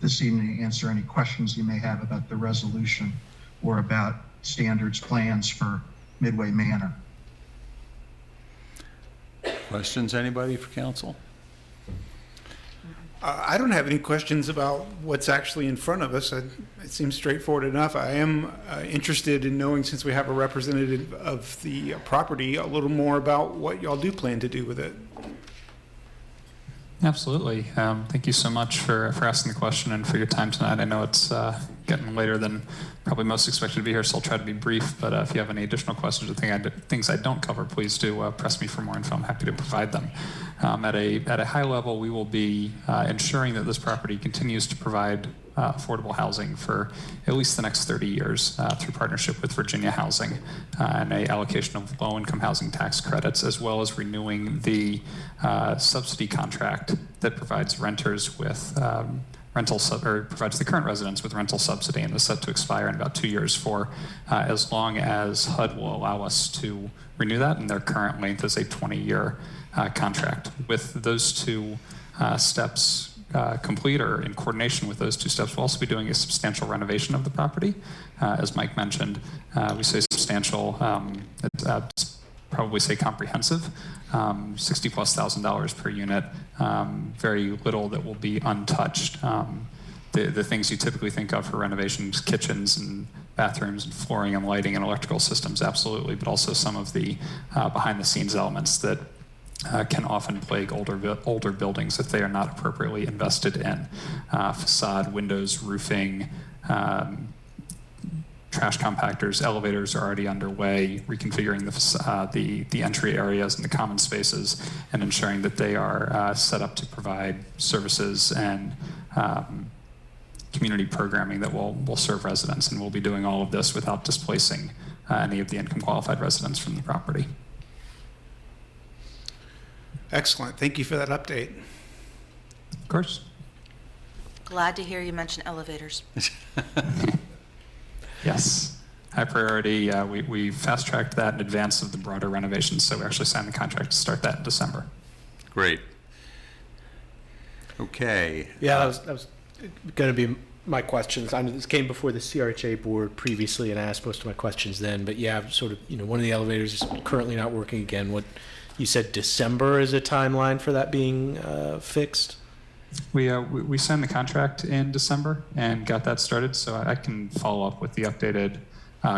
this evening to answer any questions you may have about the resolution or about standards plans for Midway Manor. Questions, anybody for council? I don't have any questions about what's actually in front of us. It seems straightforward enough. I am interested in knowing, since we have a representative of the property, a little more about what y'all do plan to do with it. Absolutely. Thank you so much for asking the question and for your time tonight. I know it's getting later than probably most expected to be here, so I'll try to be brief. But if you have any additional questions or things I don't cover, please do press me for more info. I'm happy to provide them. At a high level, we will be ensuring that this property continues to provide affordable housing for at least the next 30 years through partnership with Virginia Housing and a allocation of low-income housing tax credits, as well as renewing the subsidy contract that provides renters with provides the current residents with rental subsidy, and is set to expire in about 2 years for as long as HUD will allow us to renew that, and their current length is a 20-year contract. With those two steps complete, or in coordination with those two steps, we'll also be doing a substantial renovation of the property. As Mike mentioned, we say substantial, probably say comprehensive, $60,000+ per unit, very little that will be untouched. The things you typically think of for renovations, kitchens and bathrooms and flooring and lighting and electrical systems, absolutely, but also some of the behind the scenes elements that can often plague older buildings if they are not appropriately invested in. Facade, windows, roofing, trash compactors, elevators are already underway, reconfiguring the entry areas and the common spaces, and ensuring that they are set up to provide services and community programming that will serve residents. And we'll be doing all of this without displacing any of the income qualified residents from the property. Excellent. Thank you for that update. Of course. Glad to hear you mention elevators. Yes. High priority. We fast-tracked that in advance of the broader renovations, so we actually signed the contract to start that in December. Great. Okay. Yeah, that was going to be my questions. This came before the CRHA board previously, and I asked most of my questions then. But yeah, sort of, one of the elevators is currently not working again. What you said, December is a timeline for that being fixed? We signed the contract in December and got that started, so I can follow up with the updated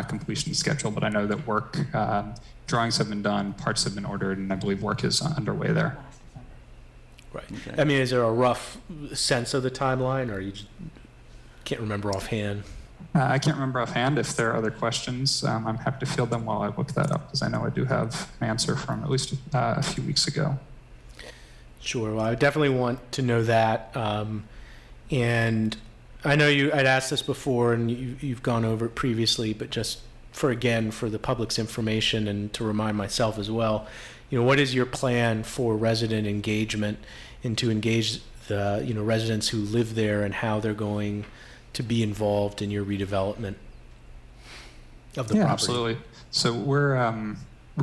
completion schedule. But I know that work, drawings have been done, parts have been ordered, and I believe work is underway there. Right. Okay. I mean, is there a rough sense of the timeline, or you just can't remember offhand? I can't remember offhand. If there are other questions, I'm happy to field them while I look that up, because I know I do have an answer from at least a few weeks ago. Sure. Well, I definitely want to know that. And I know I'd asked this before, and you've gone over it previously, but just for the public's information and to remind myself as well, what is your plan for resident engagement and to engage the, residents who live there, and how they're going to be involved in your redevelopment of the property? Absolutely. So we're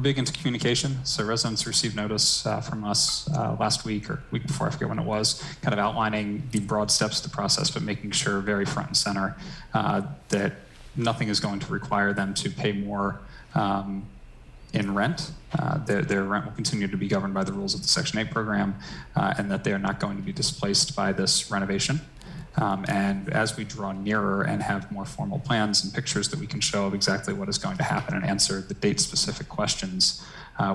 big into communication. So residents received notice from us last week or week before, I forget when it was, kind of outlining the broad steps of the process, but making sure very front and center that nothing is going to require them to pay more in rent. Their rent will continue to be governed by the rules of the Section 8 program, and that they are not going to be displaced by this renovation. And as we draw nearer and have more formal plans and pictures that we can show of exactly what is going to happen and answer the date-specific questions,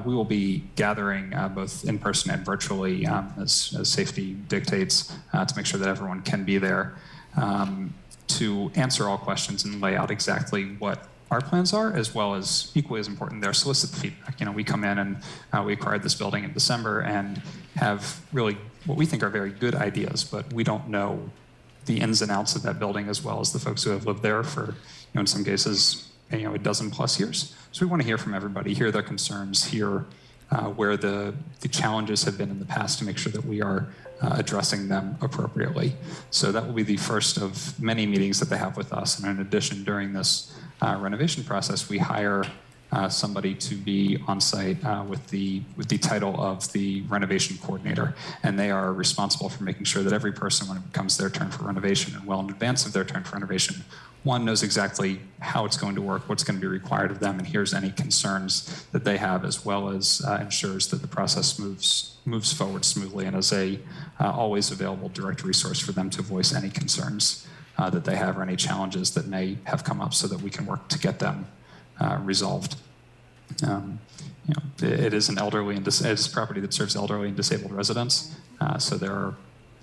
we will be gathering both in person and virtually, as safety dictates, to make sure that everyone can be there to answer all questions and lay out exactly what our plans are, as well as, equally as important, their solicit the feedback. We come in and we acquired this building in December and have really what we think are very good ideas, but we don't know the ins and outs of that building as well as the folks who have lived there for, in some cases, a dozen plus years. So we want to hear from everybody, hear their concerns, hear where the challenges have been in the past, to make sure that we are addressing them appropriately. So that will be the first of many meetings that they have with us. And in addition, during this renovation process, we hire somebody to be on site with the title of the renovation coordinator, and they are responsible for making sure that every person, when it comes their turn for renovation and well in advance of their turn for renovation, one knows exactly how it's going to work, what's going to be required of them, and hears any concerns that they have, as well as ensures that the process moves forward smoothly, and is a always available direct resource for them to voice any concerns that they have or any challenges that may have come up, so that we can work to get them resolved. It is an elderly and it is property that serves elderly and disabled residents, so there are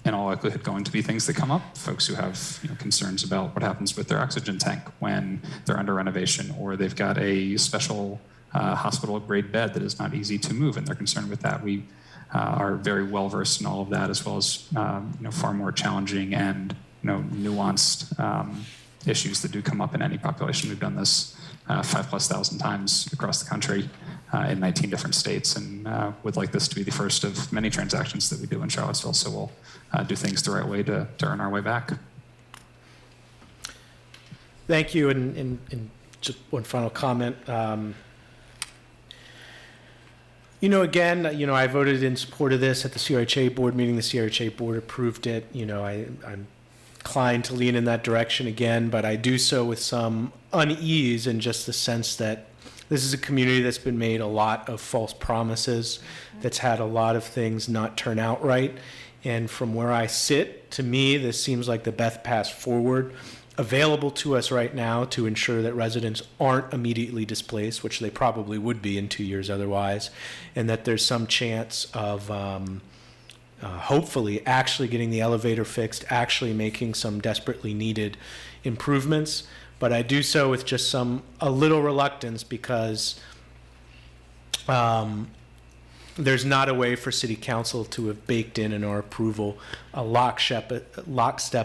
in all likelihood going to be things that come up, folks who have concerns about what happens with their oxygen tank when they're under renovation, or they've got a special hospital grade bed that is not easy to move, and they're concerned with that. We are very well versed in all of that, as well as far more challenging and nuanced issues that do come up in any population. We've done this 5,000+ times across the country in 19 different states, and would like this to be the first of many transactions that we do in Charlottesville. So we'll do things the right way to earn our way back. Thank you. And just one final comment. Again, I voted in support of this at the CRHA board meeting. The CRHA board approved it. I'm inclined to lean in that direction again, but I do so with some unease in just the sense that this is a community that's been made a lot of false promises, that's had a lot of things not turn out right. And from where I sit, to me, this seems like the best path forward available to us right now to ensure that residents aren't immediately displaced, which they probably would be in 2 years otherwise, and that there's some chance of hopefully actually getting the elevator fixed, actually making some desperately needed improvements. But I do so with just a little reluctance, because there's not a way for City Council to have baked in our approval a lockstep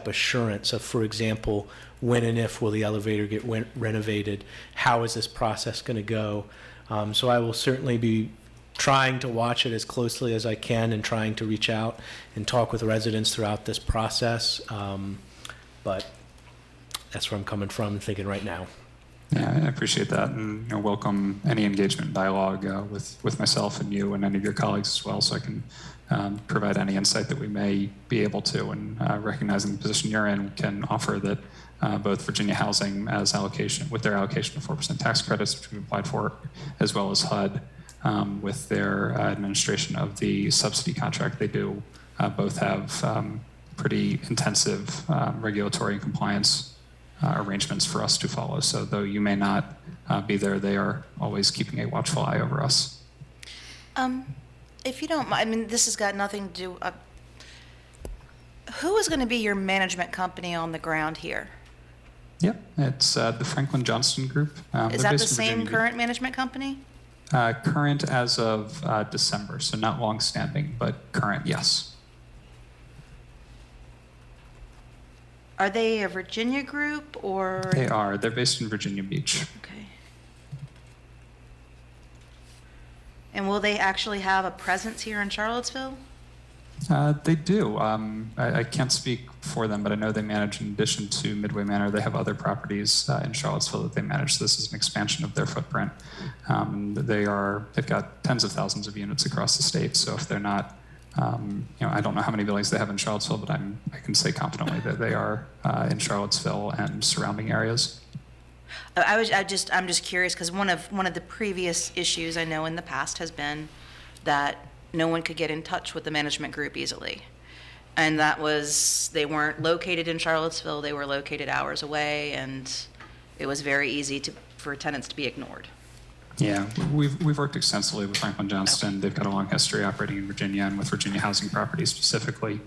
assurance of, for example, when and if will the elevator get renovated, how is this process going to go. So I will certainly be trying to watch it as closely as I can and trying to reach out and talk with residents throughout this process. But that's where I'm coming from and thinking right now. Yeah, I appreciate that, and welcome any engagement and dialogue with myself and you and any of your colleagues as well, so I can provide any insight that we may be able to, and recognizing the position you're in, can offer that both Virginia Housing as allocation, with their allocation of 4% tax credits, which we've applied for, as well as HUD with their administration of the subsidy contract they do, both have pretty intensive regulatory and compliance arrangements for us to follow. So though you may not be there, they are always keeping a watchful eye over us. If you don't mind, this has got nothing to do. Who is going to be your management company on the ground here? Yep, it's the Franklin Johnston Group. Is that the same current management company? Current as of December, so not long-standing, but current, yes. Are they a Virginia group or? They are. They're based in Virginia Beach. Okay. And will they actually have a presence here in Charlottesville? They do. I can't speak for them, but I know they manage, in addition to Midway Manor, they have other properties in Charlottesville that they manage. This is an expansion of their footprint. They've got tens of thousands of units across the state. So if they're not, I don't know how many buildings they have in Charlottesville, but I can say confidently that they are in Charlottesville and surrounding areas. I'm just curious, because one of the previous issues I know in the past has been that no one could get in touch with the management group easily. And that was, they weren't located in Charlottesville, they were located hours away, and it was very easy for tenants to be ignored. Yeah, we've worked extensively with Franklin Johnston. They've got a long history operating in Virginia and with Virginia Housing Properties specifically.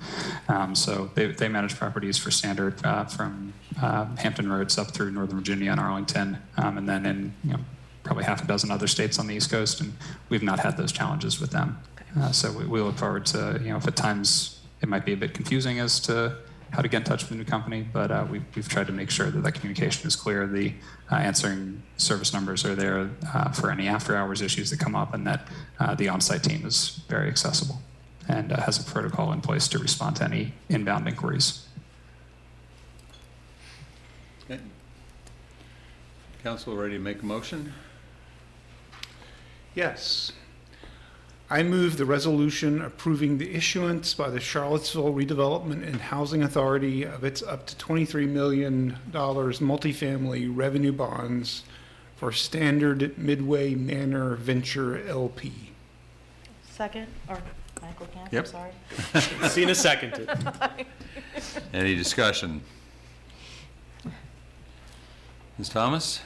So they manage properties for Standard from Hampton Roads up through Northern Virginia and Arlington, and then in probably half a dozen other states on the East Coast, and we've not had those challenges with them. So we look forward to, if at times it might be a bit confusing as to how to get in touch with the new company, but we've tried to make sure that communication is clear. The answering service numbers are there for any after-hours issues that come up, and that the on-site team is very accessible and has a protocol in place to respond to any inbound inquiries. Okay. Council ready to make a motion? Yes. I move the resolution approving the issuance by the Charlottesville Redevelopment and Housing Authority of its up to $23 million multifamily revenue bonds for Standard Midway Manor Venture LP. Second, or Michael Camp, Yep. I'm sorry. Cena seconded. Any discussion? Ms. Thomas?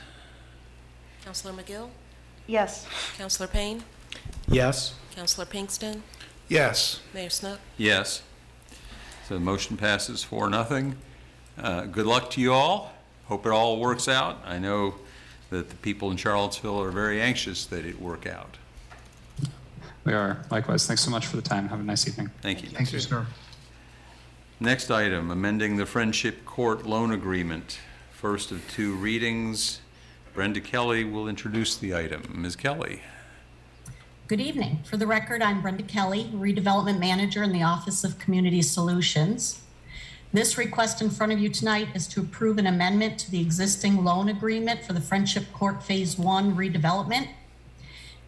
Counselor McGill? Yes. Counselor Payne? Yes. Counselor Pinkston? Yes. Mayor Snook? Yes. So the motion passes 4-0. Good luck to you all. Hope it all works out. I know that the people in Charlottesville are very anxious that it work out. We are. Likewise. Thanks so much for the time. Have a nice evening. Thank you. Thank you, sir. Next item, amending the Friendship Court loan agreement. First of 2 readings. Brenda Kelly will introduce the item. Ms. Kelly. Good evening. For the record, I'm Brenda Kelly, Redevelopment Manager in the Office of Community Solutions. This request in front of you tonight is to approve an amendment to the existing loan agreement for the Friendship Court Phase 1 redevelopment.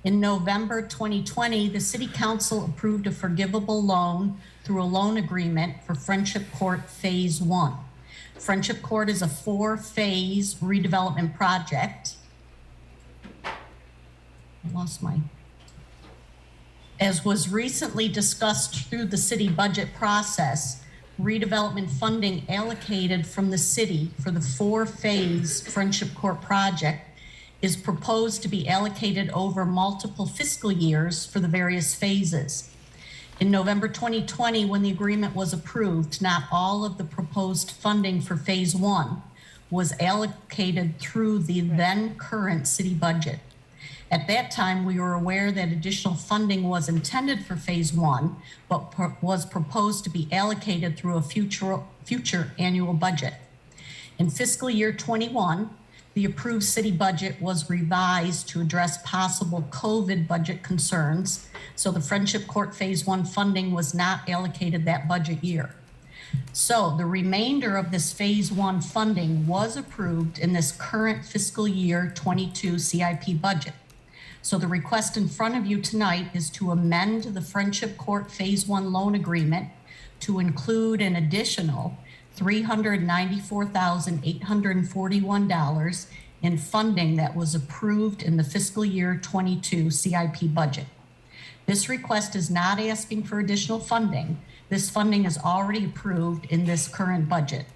In November 2020, the City Council approved a forgivable loan through a loan agreement for Friendship Court Phase 1. Friendship Court is a 4-phase redevelopment project. As was recently discussed through the city budget process, redevelopment funding allocated from the city for the 4-phase Friendship Court project is proposed to be allocated over multiple fiscal years for the various phases. In November 2020, when the agreement was approved, not all of the proposed funding for Phase 1 was allocated through the then current city budget. At that time, we were aware that additional funding was intended for Phase 1, but was proposed to be allocated through a future annual budget. In fiscal year 21, the approved city budget was revised to address possible COVID budget concerns, so the Friendship Court Phase 1 funding was not allocated that budget year. So the remainder of this Phase 1 funding was approved in this current fiscal year 22 CIP budget. So the request in front of you tonight is to amend the Friendship Court Phase 1 loan agreement to include an additional $394,841 in funding that was approved in the fiscal year 22 CIP budget. This request is not asking for additional funding. This funding is already approved in this current budget.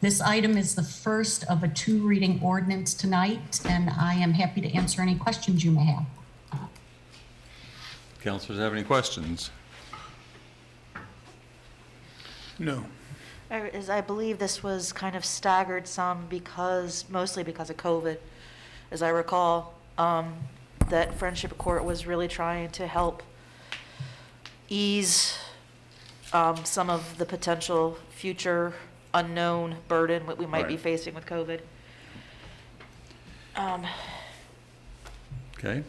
This item is the first of a 2-reading ordinance tonight, and I am happy to answer any questions you may have. Councilors have any questions? No. I believe this was kind of staggered some mostly because of COVID, as I recall, that Friendship Court was really trying to help ease some of the potential future unknown burden that we might be facing with COVID. Okay.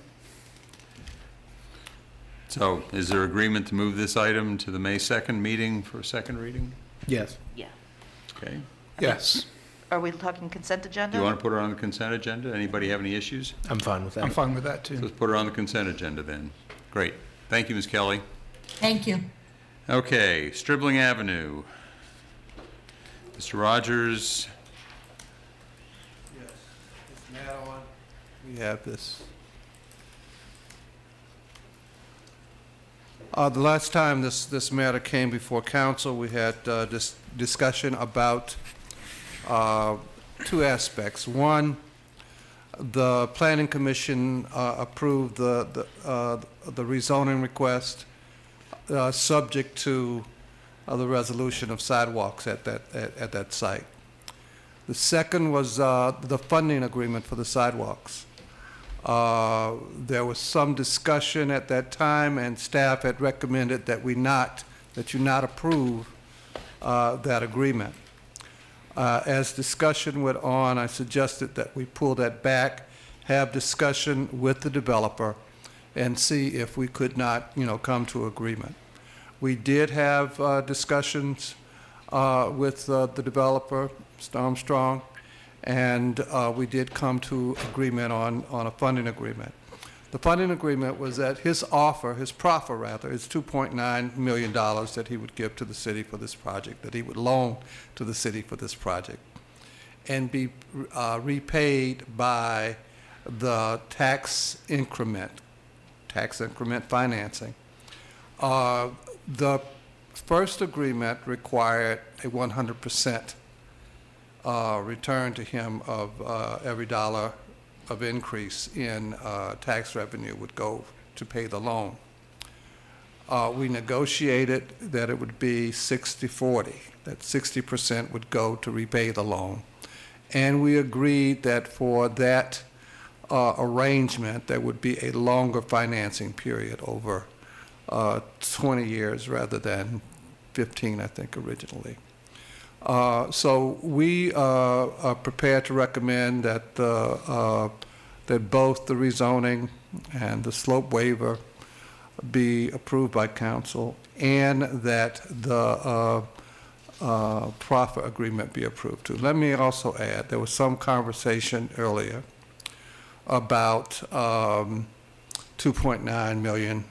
So is there agreement to move this item to the May 2nd meeting for a second reading? Yes. Yeah. Okay. Yes. Are we talking consent agenda? Do you want to put it on the consent agenda? Anybody have any issues? I'm fine with that. I'm fine with that So too. let's put it on the consent agenda then. Great. Thank you, Ms. Kelly. Thank you. Okay, Stribling Avenue. Mr. Rogers. Yes. Is Matt on? We have this. The last time this matter came before council, we had this discussion about 2 aspects. One, the Planning Commission approved the rezoning request subject to the resolution of sidewalks at that site. The second was the funding agreement for the sidewalks. There was some discussion at that time, and staff had recommended that you not approve that agreement. As discussion went on, I suggested that we pull that back, have discussion with the developer, and see if we could not, come to agreement. We did have discussions with the developer, Mr. Armstrong, and we did come to agreement on a funding agreement. The funding agreement was that his proffer rather, is $2.9 million that he would give to the city for this project, that he would loan to the city for this project, and be repaid by the tax increment financing. The first agreement required a 100% return to him of every dollar of increase in tax revenue would go to pay the loan. We negotiated that it would be 60-40, that 60% would go to repay the loan. And we agreed that for that arrangement, there would be a longer financing period over 20 years rather than 15, I think, originally. So we are prepared to recommend that that both the rezoning and the slope waiver be approved by council, and that the proffer agreement be approved too. Let me also add, there was some conversation earlier about 2.9 million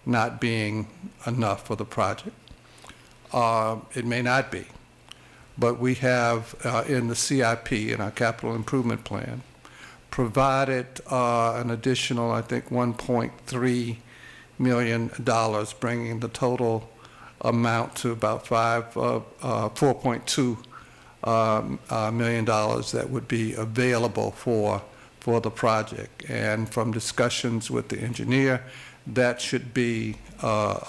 not being enough for the project. It may not be. But we have in the CIP, in our capital improvement plan, provided an additional, I think, $1.3 million, bringing the total amount to about $4.2 million that would be available for the project. And from discussions with the engineer, that should be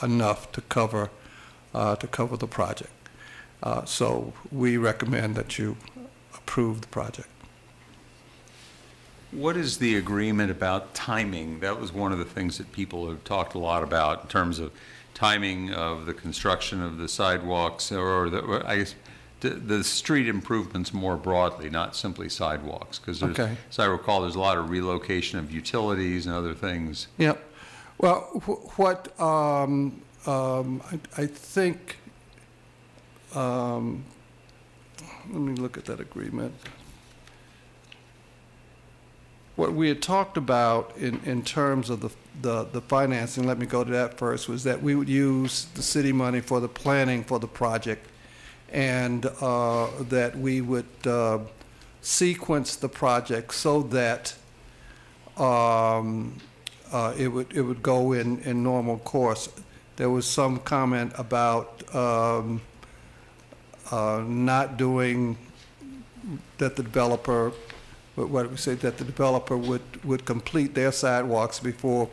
enough to cover the project. So we recommend that you approve the project. What is the agreement about timing? That was one of the things that people have talked a lot about in terms of timing of the construction of the sidewalks, or I guess the street improvements more broadly, not simply sidewalks. Because as I recall, there's a lot of relocation of utilities and other things. Yep. Well, what I think, let me look at that agreement. What we had talked about in terms of the financing, let me go to that first, was that we would use the city money for the planning for the project, and that we would sequence the project so that it would go in normal course. There was some comment about not doing that the developer, what we say, that the developer would complete their sidewalks before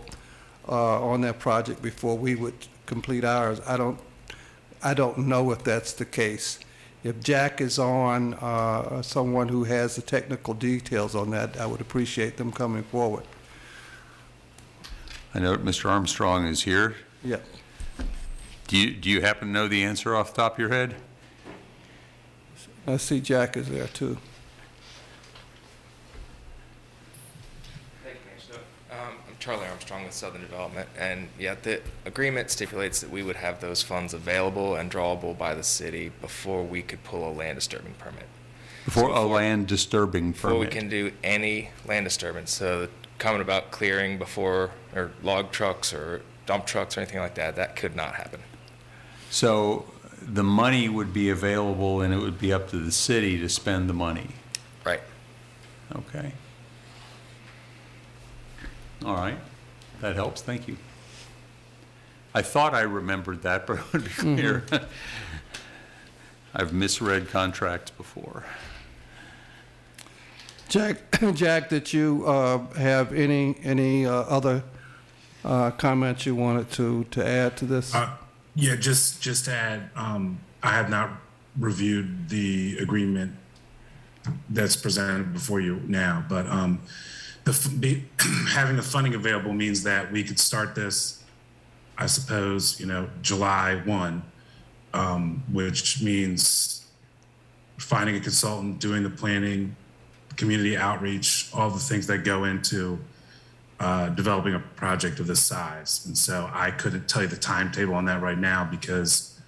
on their project before we would complete ours. I don't know if that's the case. If Jack is on, someone who has the technical details on that, I would appreciate them coming forward. I know Mr. Armstrong is here. Yeah. Do you happen to know the answer off the top of your head? I see Jack is there too. Thank you, Commissioner. I'm Charlie Armstrong with Southern Development, and yeah, the agreement stipulates that we would have those funds available and drawable by the city before we could pull a land disturbing permit. Before a land disturbing permit? Before we can do any land disturbance. So the comment about clearing before, or log trucks or dump trucks or anything like that, that could not happen. So the money would be available and it would be up to the city to spend the money? Right. Okay. All right. That helps. Thank you. I thought I remembered that, but it would be clear. I've misread contracts before. Jack, did you have any other comments you wanted to add to this? Yeah, just to add, I have not reviewed the agreement that's presented before you now, but having the funding available means that we could start this, I suppose, July 1, which means finding a consultant, doing the planning, community outreach, all the things that go into developing a project of this size. And so I couldn't tell you the timetable on that right now because,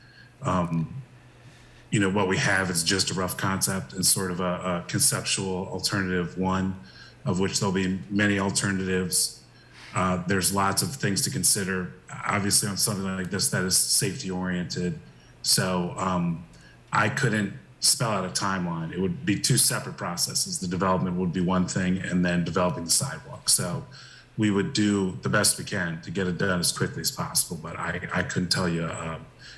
what we have is just a rough concept and sort of a conceptual alternative one, of which there'll be many alternatives There's lots of things to consider, obviously, on something like this that is safety oriented. So I couldn't spell out a timeline. It would be two separate processes. The development would be one thing, and then developing the sidewalk. So we would do the best we can to get it done as quickly as possible. But I couldn't tell you,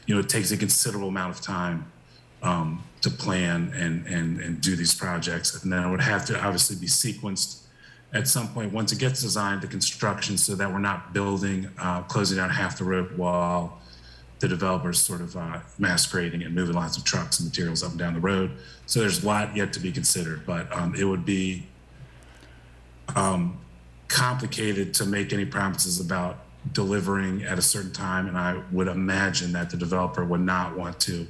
it takes a considerable amount of time to plan and do these projects. And then it would have to obviously be sequenced at some point once it gets designed to construction, so that we're not building, closing down half the road while the developer's sort of mass grading and moving lots of trucks and materials up and down the road. So there's a lot yet to be considered, but it would be complicated to make any promises about delivering at a certain time. And I would imagine that the developer would not want to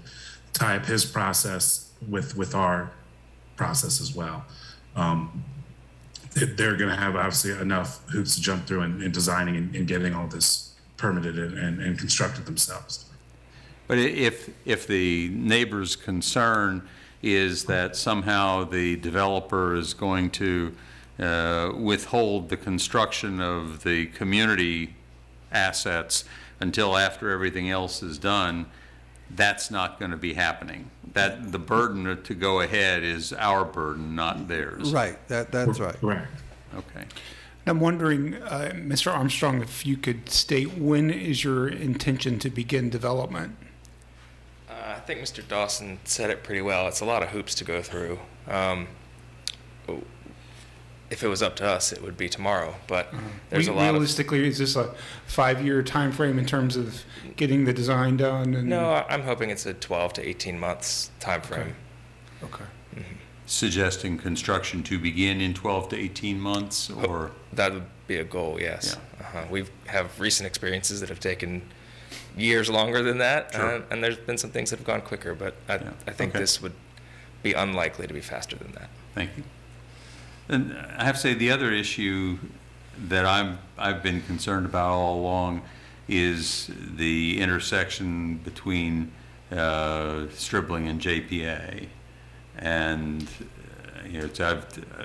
tie up his process with our process as well. They're going to have obviously enough hoops to jump through in designing and getting all this permitted and constructed themselves. But if the neighbor's concern is that somehow the developer is going to withhold the construction of the community assets until after everything else is done, that's not going to be happening. That the burden to go ahead is our burden, not theirs. Right, that's right. Correct. Okay. I'm wondering, Mr. Armstrong, if you could state when is your intention to begin development? I think Mr. Dawson said it pretty well. It's a lot of hoops to go through. If it was up to us, it would be tomorrow, but there's a lot of... Realistically, is this a 5-year time frame in terms of getting the design done? And No, I'm hoping it's a 12 to 18 months time frame. Okay. Suggesting construction to begin in 12 to 18 months, or? That would be a goal, yes. Yeah. We have recent experiences that have taken years longer than that, Sure. And there's been some things that have gone quicker, but I think Okay. this would be unlikely to be faster than that. Thank you. And I have to say, the other issue that I've been concerned about all along is the intersection between Stribling and JPA. And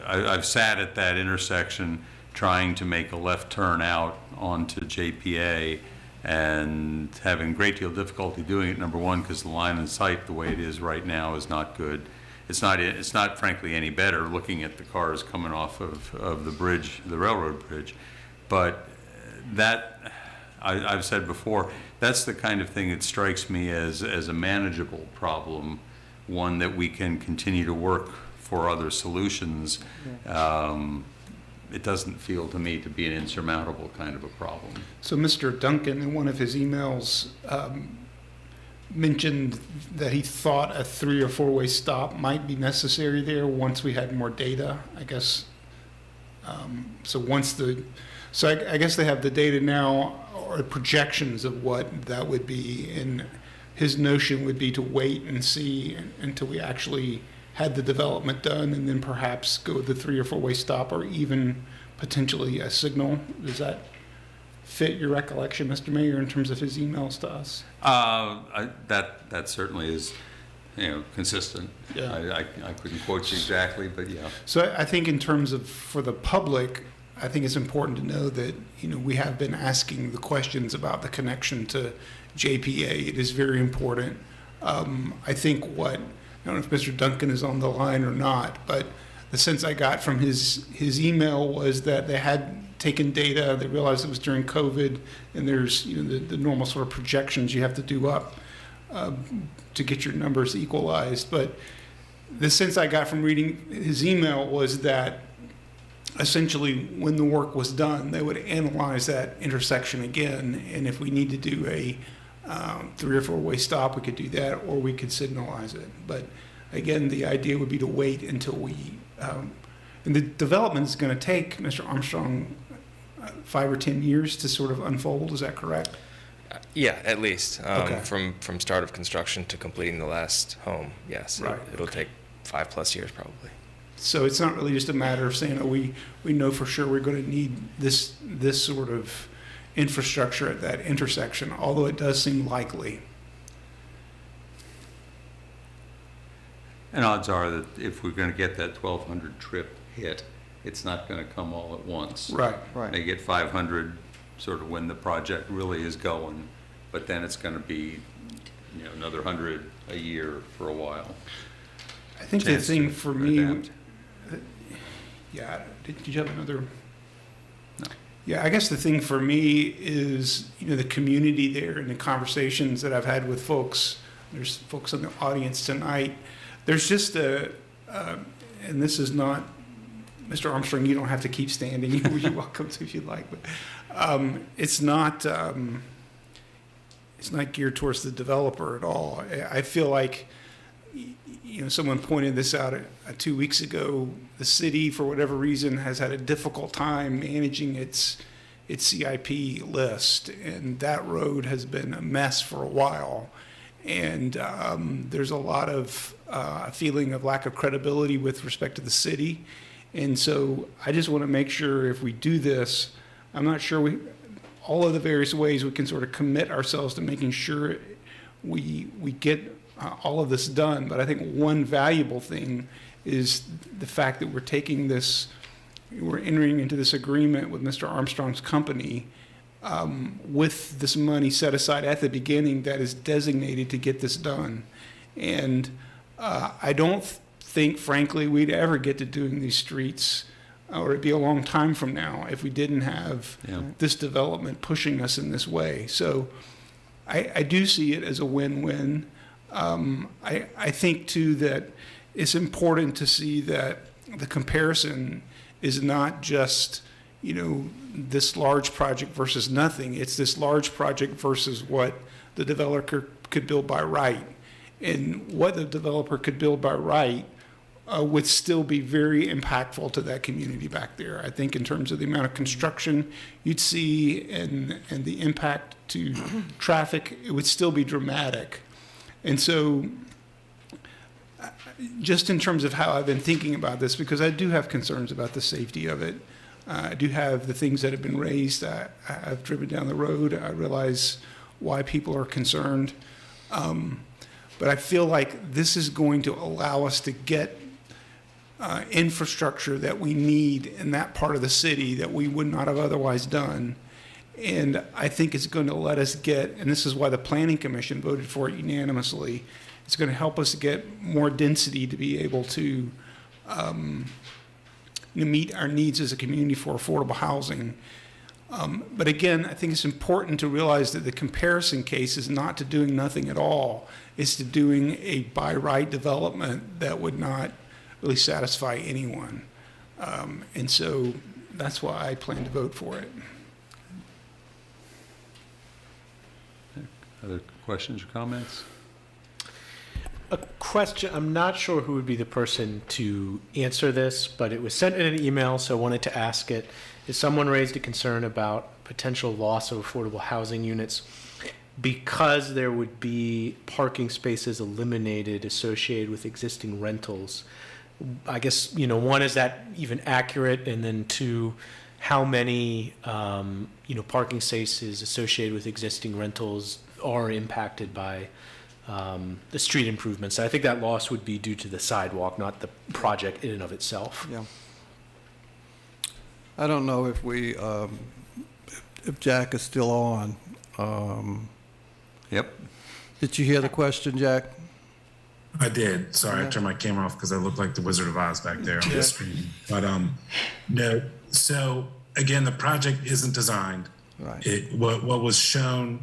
I've sat at that intersection trying to make a left turn out onto JPA and having a great deal of difficulty doing it. Number one, because the line of sight the way it is right now is not good. It's not frankly any better looking at the cars coming off of the bridge, the railroad bridge. But that, I've said before, that's the kind of thing that strikes me as a manageable problem, one that we can continue to work for other solutions. It doesn't feel to me to be an insurmountable kind of a problem. So Mr. Duncan, in one of his emails, mentioned that he thought a 3 or 4 way stop might be necessary there once we had more data, I guess. I guess they have the data now, or projections of what that would be, and his notion would be to wait and see until we actually had the development done, and then perhaps go with the 3 or 4 way stop, or even potentially a signal. Does that fit your recollection, Mr. Mayor, in terms of his emails to us? That certainly is, consistent. Yeah. I couldn't quote you exactly, but yeah. So I think in terms of, for the public, I think it's important to know that, we have been asking the questions about the connection to JPA. It is very important. I think I don't know if Mr. Duncan is on the line or not, but the sense I got from his email was that they had taken data, they realized it was during COVID, and there's the normal sort of projections you have to do up to get your numbers equalized. But the sense I got from reading his email was that essentially when the work was done, they would analyze that intersection again, and if we need to do a 3 or 4 way stop, we could do that, or we could signalize it. But again, the idea would be to wait until and the development is going to take, Mr. Armstrong, 5 or 10 years to sort of unfold. Is that correct? Yeah, at least. Okay. From start of construction to completing the last home, yes. Right. It'll take 5+ years probably. So it's not really just a matter of saying, we know for sure we're going to need this sort of infrastructure at that intersection, although it does seem likely. And odds are that if we're going to get that 1,200 trip hit, it's not going to come all at once. Right. Right. They get 500 sort of when the project really is going, but then it's going to be, another 100 a year for a while. I think the Chance thing to for me, adapt. yeah, did you have another? No. Yeah, I guess the thing for me is, the community there and the conversations that I've had with folks. There's folks in the audience tonight. There's just and this is not, Mr. Armstrong, you don't have to keep standing. You're welcome to if you'd like, but it's not geared towards the developer at all. I feel like, someone pointed this out 2 weeks ago. The city, for whatever reason, has had a difficult time managing its CIP list, and that road has been a mess for a while. And there's a lot of feeling of lack of credibility with respect to the city. And so I just want to make sure if we do this, I'm not sure all of the various ways we can sort of commit ourselves to making sure we get all of this done. But I think one valuable thing is the fact that we're entering into this agreement with Mr. Armstrong's company with this money set aside at the beginning that is designated to get this done. And I don't think, frankly, we'd ever get to doing these streets, or it'd be a long time from now if we didn't have this development pushing us in this way. So I do see it as a win-win. I think, too, that it's important to see that the comparison is not just, this large project versus nothing. It's this large project versus what the developer could build by right. And what the developer could build by right would still be very impactful to that community back there. I think in terms of the amount of construction you'd see and the impact to traffic, it would still be dramatic. And so just in terms of how I've been thinking about this, because I do have concerns about the safety of it. I do have the things that have been raised. I've driven down the road. I realize why people are concerned. But I feel like this is going to allow us to get infrastructure that we need in that part of the city that we would not have otherwise done. And I think it's going to let us get, and this is why the Planning Commission voted for it unanimously, it's going to help us get more density to be able to meet our needs as a community for affordable housing. But again, I think it's important to realize that the comparison case is not to doing nothing at all. It's to doing a by right development that would not really satisfy anyone. And so that's why I plan to vote for it. Other questions or comments? A question, I'm not sure who would be the person to answer this, but it was sent in an email, so I wanted to ask it. If someone raised a concern about potential loss of affordable housing units because there would be parking spaces eliminated associated with existing rentals. I guess, one, is that even accurate? And then two, how many, parking spaces associated with existing rentals are impacted by the street improvements? I think that loss would be due to the sidewalk, not the project in and of itself. Yeah. I don't know if if Jack is still on. Yep. Did you hear the question, Jack? I did. Sorry, I turned my camera off because I looked like the Wizard of Oz back there on the screen. But no. So again, the project isn't designed. Right. What was shown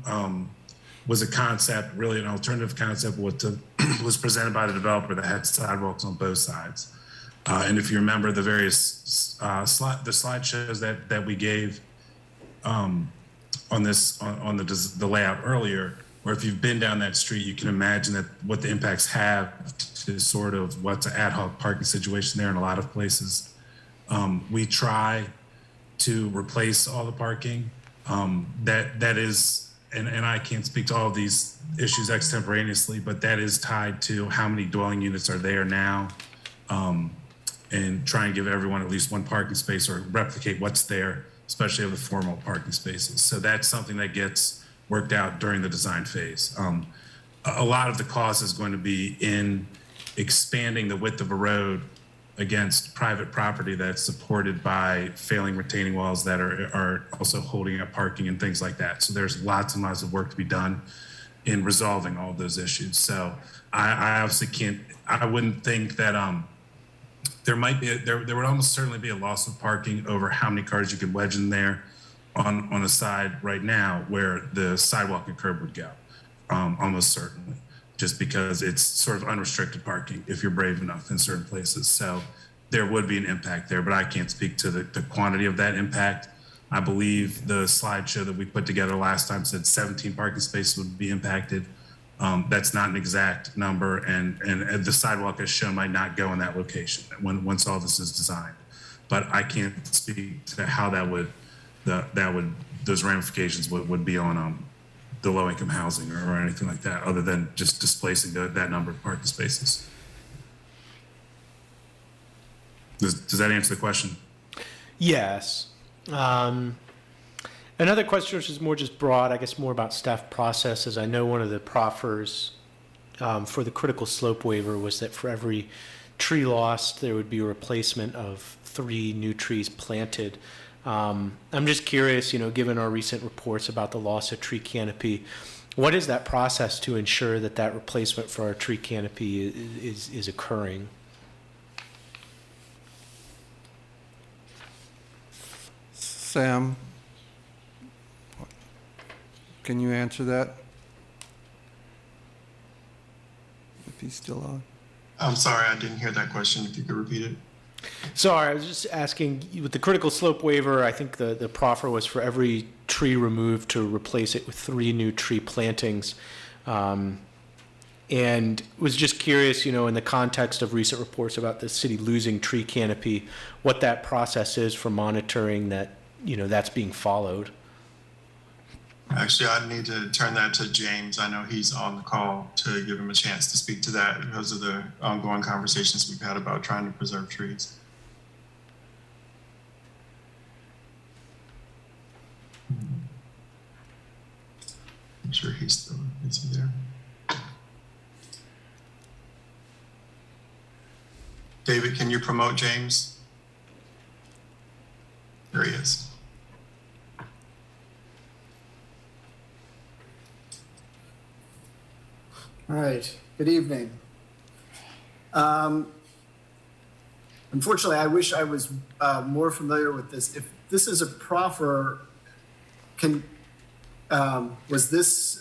was a concept, really an alternative concept, was presented by the developer that had sidewalks on both sides. And if you remember the various slideshows that we gave on the layout earlier, or if you've been down that street, you can imagine that what the impacts have to sort of what's an ad hoc parking situation there in a lot of places. We try to replace all the parking. That is, and I can't speak to all of these issues extemporaneously, but that is tied to how many dwelling units are there now, and try and give everyone at least one parking space or replicate what's there, especially of the formal parking spaces. So that's something that gets worked out during the design phase. A lot of the cost is going to be in expanding the width of a road against private property that's supported by failing retaining walls that are also holding up parking and things like that. So there's lots and lots of work to be done in resolving all of those issues. So I obviously can't, I wouldn't think that there would almost certainly be a loss of parking over how many cars you could wedge in there on a side right now where the sidewalk and curb would go, almost certainly, just because it's sort of unrestricted parking if you're brave enough in certain places. So there would be an impact there, but I can't speak to the quantity of that impact. I believe the slideshow that we put together last time said 17 parking spaces would be impacted. That's not an exact number, and the sidewalk as shown might not go in that location once all this is designed. But I can't speak to how those ramifications would be on the low-income housing or anything like that, other than just displacing that number of parking spaces. Does that answer the question? Yes. Another question, which is more just broad, I guess more about staff processes. I know one of the proffers for the critical slope waiver was that for every tree lost, there would be a replacement of 3 new trees planted. I'm just curious, given our recent reports about the loss of tree canopy, what is that process to ensure that that replacement for our tree canopy is occurring? Sam, can you answer that? If he's still on. I'm sorry, I didn't hear that question. If you could repeat it. Sorry, I was just asking, with the critical slope waiver, I think the proffer was for every tree removed to replace it with 3 new tree plantings. And was just curious, in the context of recent reports about the city losing tree canopy, what that process is for monitoring that, that's being followed. Actually, I need to turn that to James. I know he's on the call to give him a chance to speak to that because of the ongoing conversations we've had about trying to preserve trees. I'm sure he's still, is he there? David, can you promote James? There he is. All right, good evening. Unfortunately, I wish I was more familiar with this. If this is a proffer, was this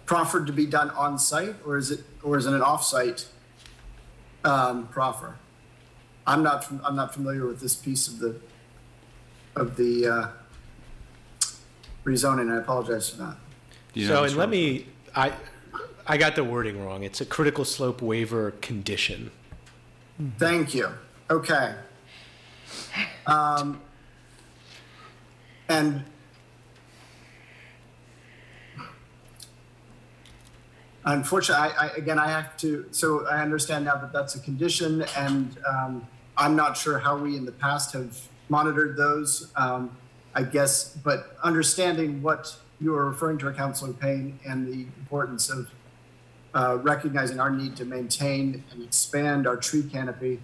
proffered to be done on site, or is it an off-site proffer? I'm not familiar with this piece of the rezoning. I apologize for that. So, and let me, I got the wording wrong. It's a critical slope waiver condition. Thank you. Okay. And unfortunately, I have to, so I understand now that that's a condition, and I'm not sure how we in the past have monitored those, I guess, but understanding what you are referring to, Councilor Payne, and the importance of recognizing our need to maintain and expand our tree canopy.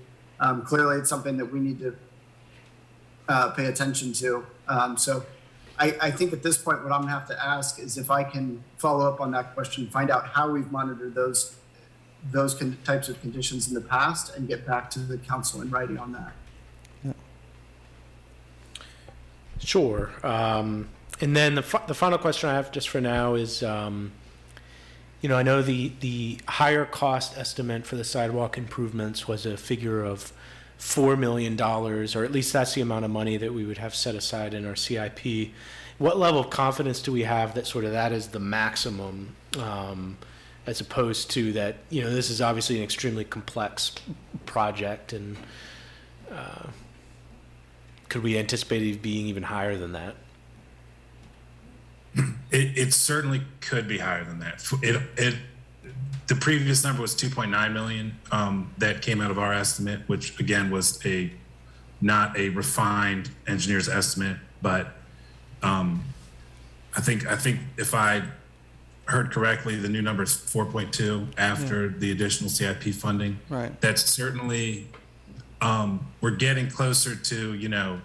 Clearly, it's something that we need to pay attention to. So I think at this point, what I'm gonna have to ask is if I can follow up on that question, find out how we've monitored those types of conditions in the past, and get back to the council in writing on that. Yeah. Sure. And then the final question I have just for now is, I know the higher cost estimate for the sidewalk improvements was a figure of $4 million, or at least that's the amount of money that we would have set aside in our CIP. What level of confidence do we have that sort of that is the maximum, as opposed to that, this is obviously an extremely complex project, and could we anticipate it being even higher than that? It certainly could be higher than that. The previous number was 2.9 million that came out of our estimate, which again was not a refined engineer's estimate, but I think if I heard correctly, the new number is 4.2 after the additional CIP funding. Right. That's certainly, we're getting closer to,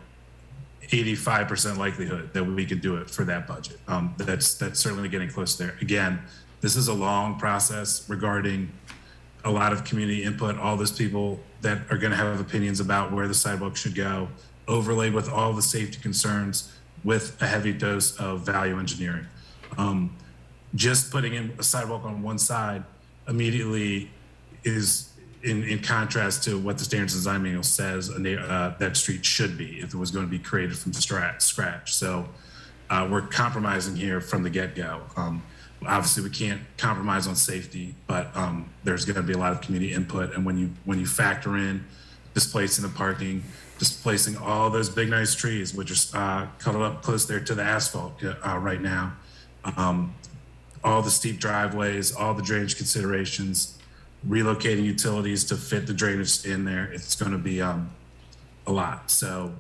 85% likelihood that we could do it for that budget. That's certainly getting close there. Again, this is a long process regarding a lot of community input, all those people that are going to have opinions about where the sidewalk should go, overlaid with all the safety concerns with a heavy dose of value engineering. Just putting in a sidewalk on one side immediately is in contrast to what the Standards Design Manual says that street should be if it was going to be created from scratch. So we're compromising here from the get-go. Obviously, we can't compromise on safety, but there's going to be a lot of community input. And when you factor in displacing the parking, displacing all those big nice trees, which are cuddled up close there to the asphalt right now, all the steep driveways, all the drainage considerations, relocating utilities to fit the drainage in there, it's going to be a lot. So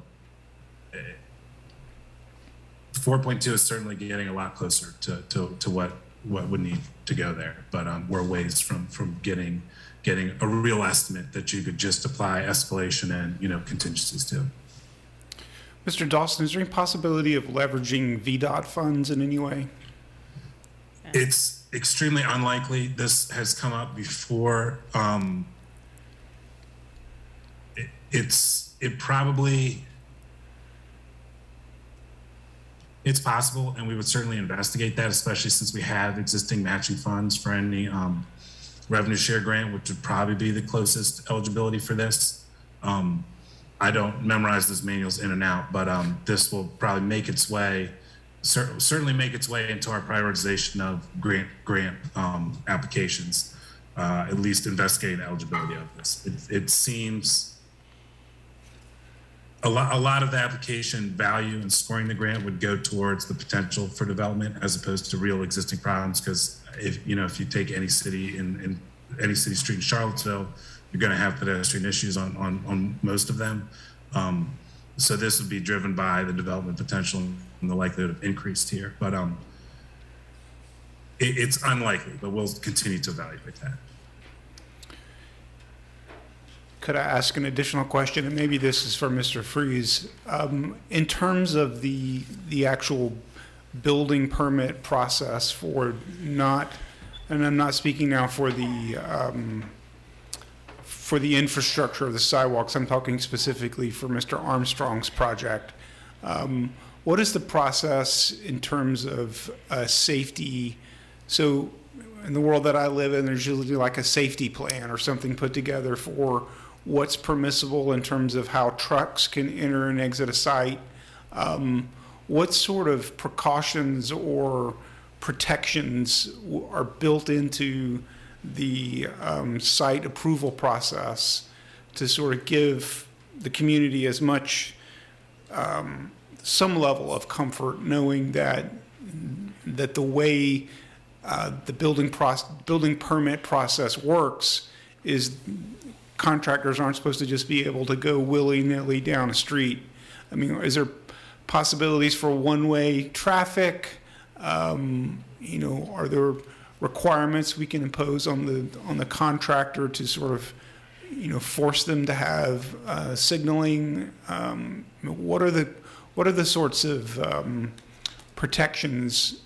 4.2 is certainly getting a lot closer to what would need to go there, but we're ways from getting a real estimate that you could just apply escalation and contingencies to. Mr. Dawson, is there any possibility of leveraging VDOT funds in any way? It's extremely unlikely. This has come up before. It's possible, and we would certainly investigate that, especially since we have existing matching funds for any revenue share grant, which would probably be the closest eligibility for this. I don't memorize those manuals in and out, but this will probably make its way, certainly make its way into our prioritization of grant applications, at least investigating the eligibility of this. It seems a lot of the application value and scoring the grant would go towards the potential for development as opposed to real existing problems. Because if you take any city in any city street in Charlottesville, you're going to have pedestrian issues on most of them. So this would be driven by the development potential and the likelihood of increased here. But it's unlikely, but we'll continue to evaluate that. Could I ask an additional question? And maybe this is for Mr. Freeze. In terms of the actual building permit process for not, and I'm not speaking now for the infrastructure of the sidewalks, I'm talking specifically for Mr. Armstrong's project. What is the process in terms of safety? So in the world that I live in, there's usually like a safety plan or something put together for what's permissible in terms of how trucks can enter and exit a site. What sort of precautions or protections are built into the site approval process to sort of give the community as much, some level of comfort knowing that the way the building permit process works is contractors aren't supposed to just be able to go willy-nilly down a street. I mean, is there possibilities for one-way traffic? Are there requirements we can impose on the contractor to sort of, force them to have signaling? What are the sorts of protections?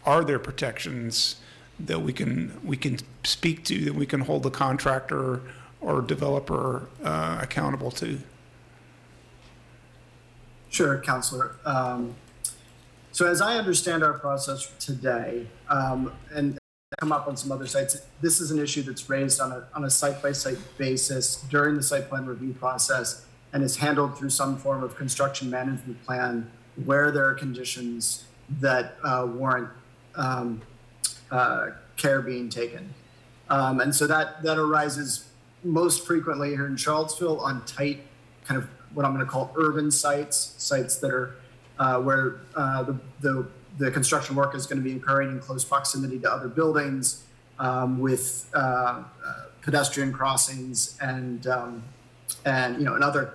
Are there protections that we can speak to, that we can hold the contractor or developer accountable to? Sure, Councilor. So as I understand our process today, and come up on some other sites, this is an issue that's raised on a site-by-site basis during the site plan review process and is handled through some form of construction management plan where there are conditions that warrant care being taken. And so that arises most frequently here in Charlottesville on tight, kind of what I'm going to call urban sites that are where the construction work is going to be occurring in close proximity to other buildings, with pedestrian crossings and other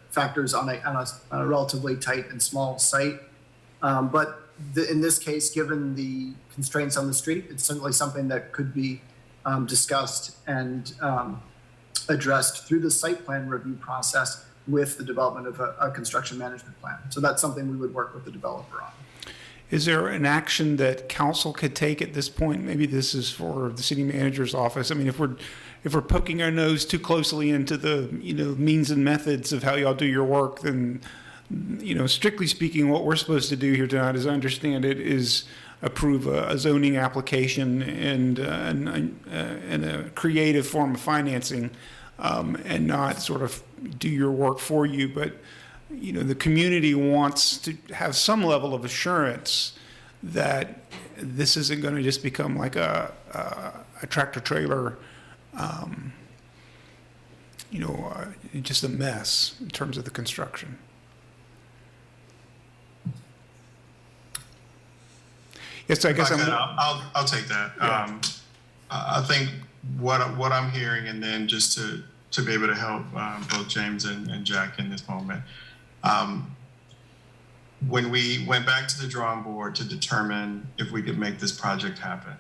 factors on a relatively tight and small site. But in this case, given the constraints on the street, it's certainly something that could be discussed and addressed through the site plan review process with the development of a construction management plan. So that's something we would work with the developer on. Is there an action that council could take at this point? Maybe this is for the city manager's office. I mean, if we're poking our nose too closely into the, means and methods of how y'all do your work, then, strictly speaking, what we're supposed to do here tonight, as I understand it, is approve a zoning application and a creative form of financing, and not sort of do your work for you. But the community wants to have some level of assurance that this isn't going to just become like a tractor trailer, just a mess in terms of the construction. Yes, I guess I'll take that. Yeah. I think what I'm hearing, and then just to be able to help both James and Jack in this moment. When we went back to the drawing board to determine if we could make this project happen,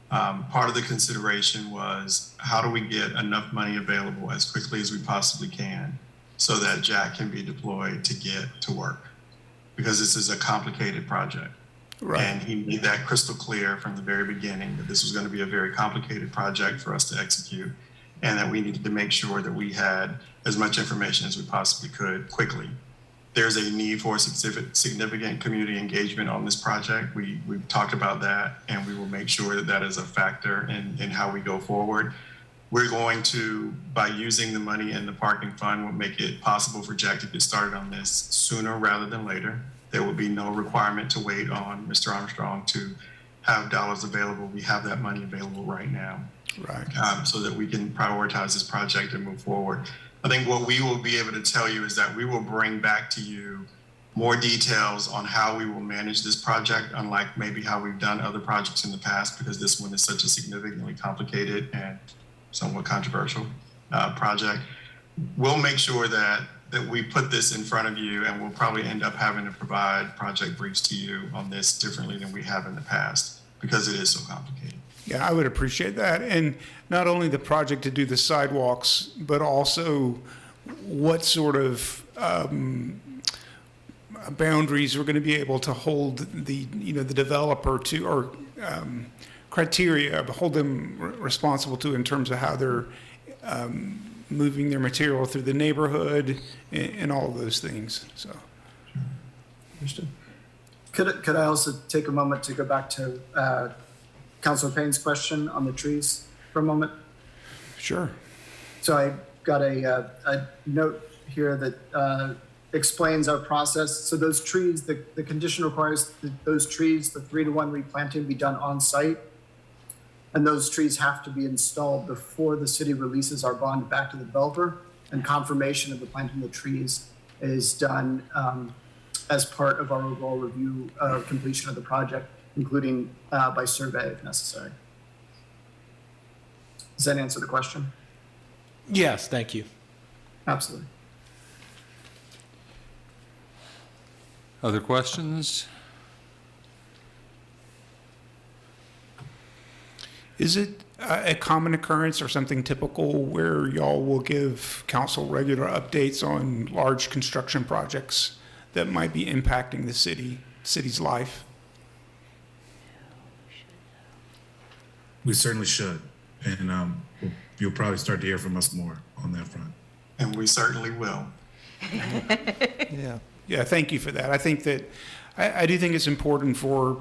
part of the consideration was how do we get enough money available as quickly as we possibly can so that Jack can be deployed to get to work, because this is a complicated project. Right. And he made that crystal clear from the very beginning that this was going to be a very complicated project for us to execute, and that we needed to make sure that we had as much information as we possibly could quickly. There's a need for significant community engagement on this project. We've talked about that, and we will make sure that that is a factor in how we go forward. We're going to, by using the money in the parking fund, will make it possible for Jack to get started on this sooner rather than later. There will be no requirement to wait on Mr. Armstrong to have dollars available. We have that money available right now. Right. So that we can prioritize this project and move forward. I think what we will be able to tell you is that we will bring back to you more details on how we will manage this project, unlike maybe how we've done other projects in the past, because this one is such a significantly complicated and somewhat controversial project. We'll make sure that we put this in front of you, and we'll probably end up having to provide project briefs to you on this differently than we have in the past, because it is so complicated. Yeah, I would appreciate that. And not only the project to do the sidewalks, but also what sort of boundaries we're going to be able to hold the developer to, or criteria, hold them responsible to in terms of how they're moving their material through the neighborhood and all of those things. So, Understood. Could I also take a moment to go back to Councilor Payne's question on the trees for a moment? Sure. So I got a note here that explains our process. So those trees, the condition requires that those trees, the 3-to-1 replanting, be done on site. And those trees have to be installed before the city releases our bond back to the developer. And confirmation of the planting of the trees is done as part of our overall review of completion of the project, including by survey if necessary. Does that answer the question? Yes, thank you. Absolutely. Other questions? Is it a common occurrence or something typical where y'all will give council regular updates on large construction projects that might be impacting the city's life? We certainly should. And you'll probably start to hear from us more on that front. And we certainly will. Yeah. Yeah, thank you for that. I think that, I do think it's important for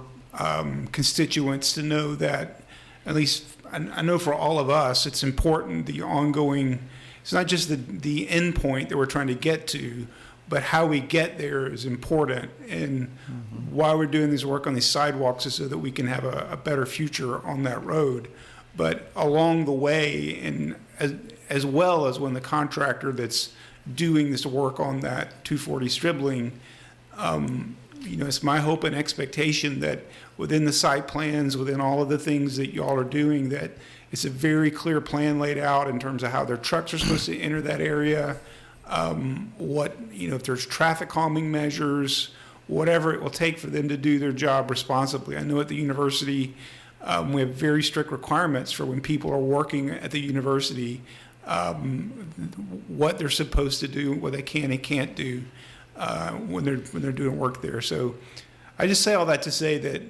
constituents to know that, at least I know for all of us, it's important, the ongoing, it's not just the end point that we're trying to get to, but how we get there is important. And why we're doing this work on these sidewalks is so that we can have a better future on that road. But along the way, and as well as when the contractor that's doing this work on that 240 Stribling, it's my hope and expectation that within the site plans, within all of the things that y'all are doing, that it's a very clear plan laid out in terms of how their trucks are supposed to enter that area, if there's traffic calming measures, whatever it will take for them to do their job responsibly. I know at the university, we have very strict requirements for when people are working at the university, what they're supposed to do, what they can and can't do when they're doing work there. So I just say all that to say that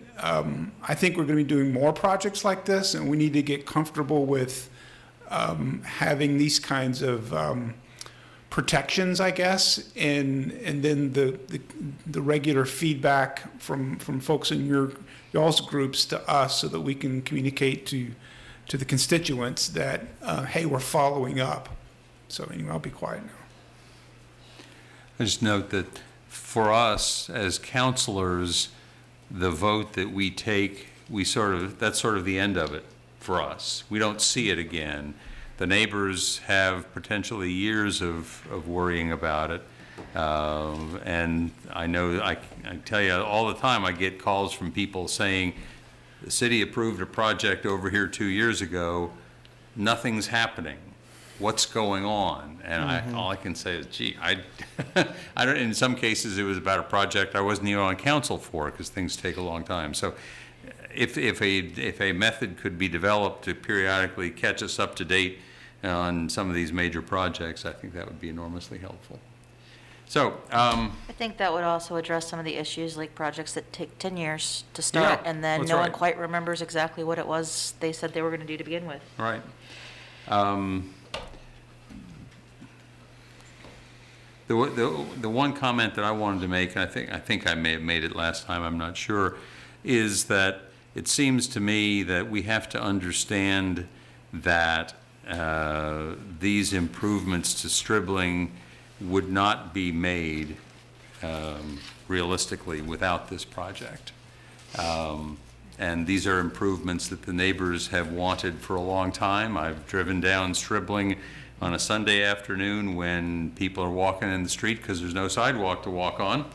I think we're going to be doing more projects like this, and we need to get comfortable with having these kinds of protections, I guess, and then the regular feedback from folks in y'all's groups to us, so that we can communicate to the constituents that hey, we're following up. So anyway, I'll be quiet now. I just note that for us as counselors, the vote that we take, that's sort of the end of it for us. We don't see it again. The neighbors have potentially years of worrying about it. And I know, I tell you all the time, I get calls from people saying, the city approved a project over here 2 years ago, nothing's happening. What's going on? And all I can say is, gee, I don't, in some cases it was about a project I wasn't even on council for, because things take a long time. So if a method could be developed to periodically catch us up to date on some of these major projects, I think that would be enormously helpful. So I think that would also address some of the issues, like projects that take 10 years to start, and then no one quite remembers exactly what it was they said they were going to do to begin with. Right. The one comment that I wanted to make, and I think I may have made it last time, I'm not sure, is that it seems to me that we have to understand that these improvements to Stribling would not be made realistically without this project. And these are improvements that the neighbors have wanted for a long time. I've driven down Stribling on a Sunday afternoon when people are walking in the street because there's no sidewalk to walk on,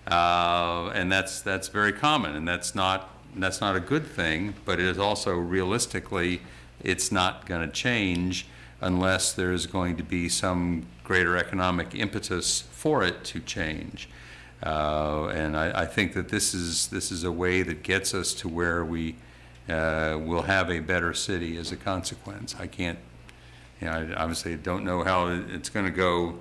and that's very common, and that's not a good thing. But it is also, realistically, it's not going to change unless there's going to be some greater economic impetus for it to change. And I think that this is a way that gets us to where we will have a better city as a consequence. I can't, I obviously don't know how it's going to go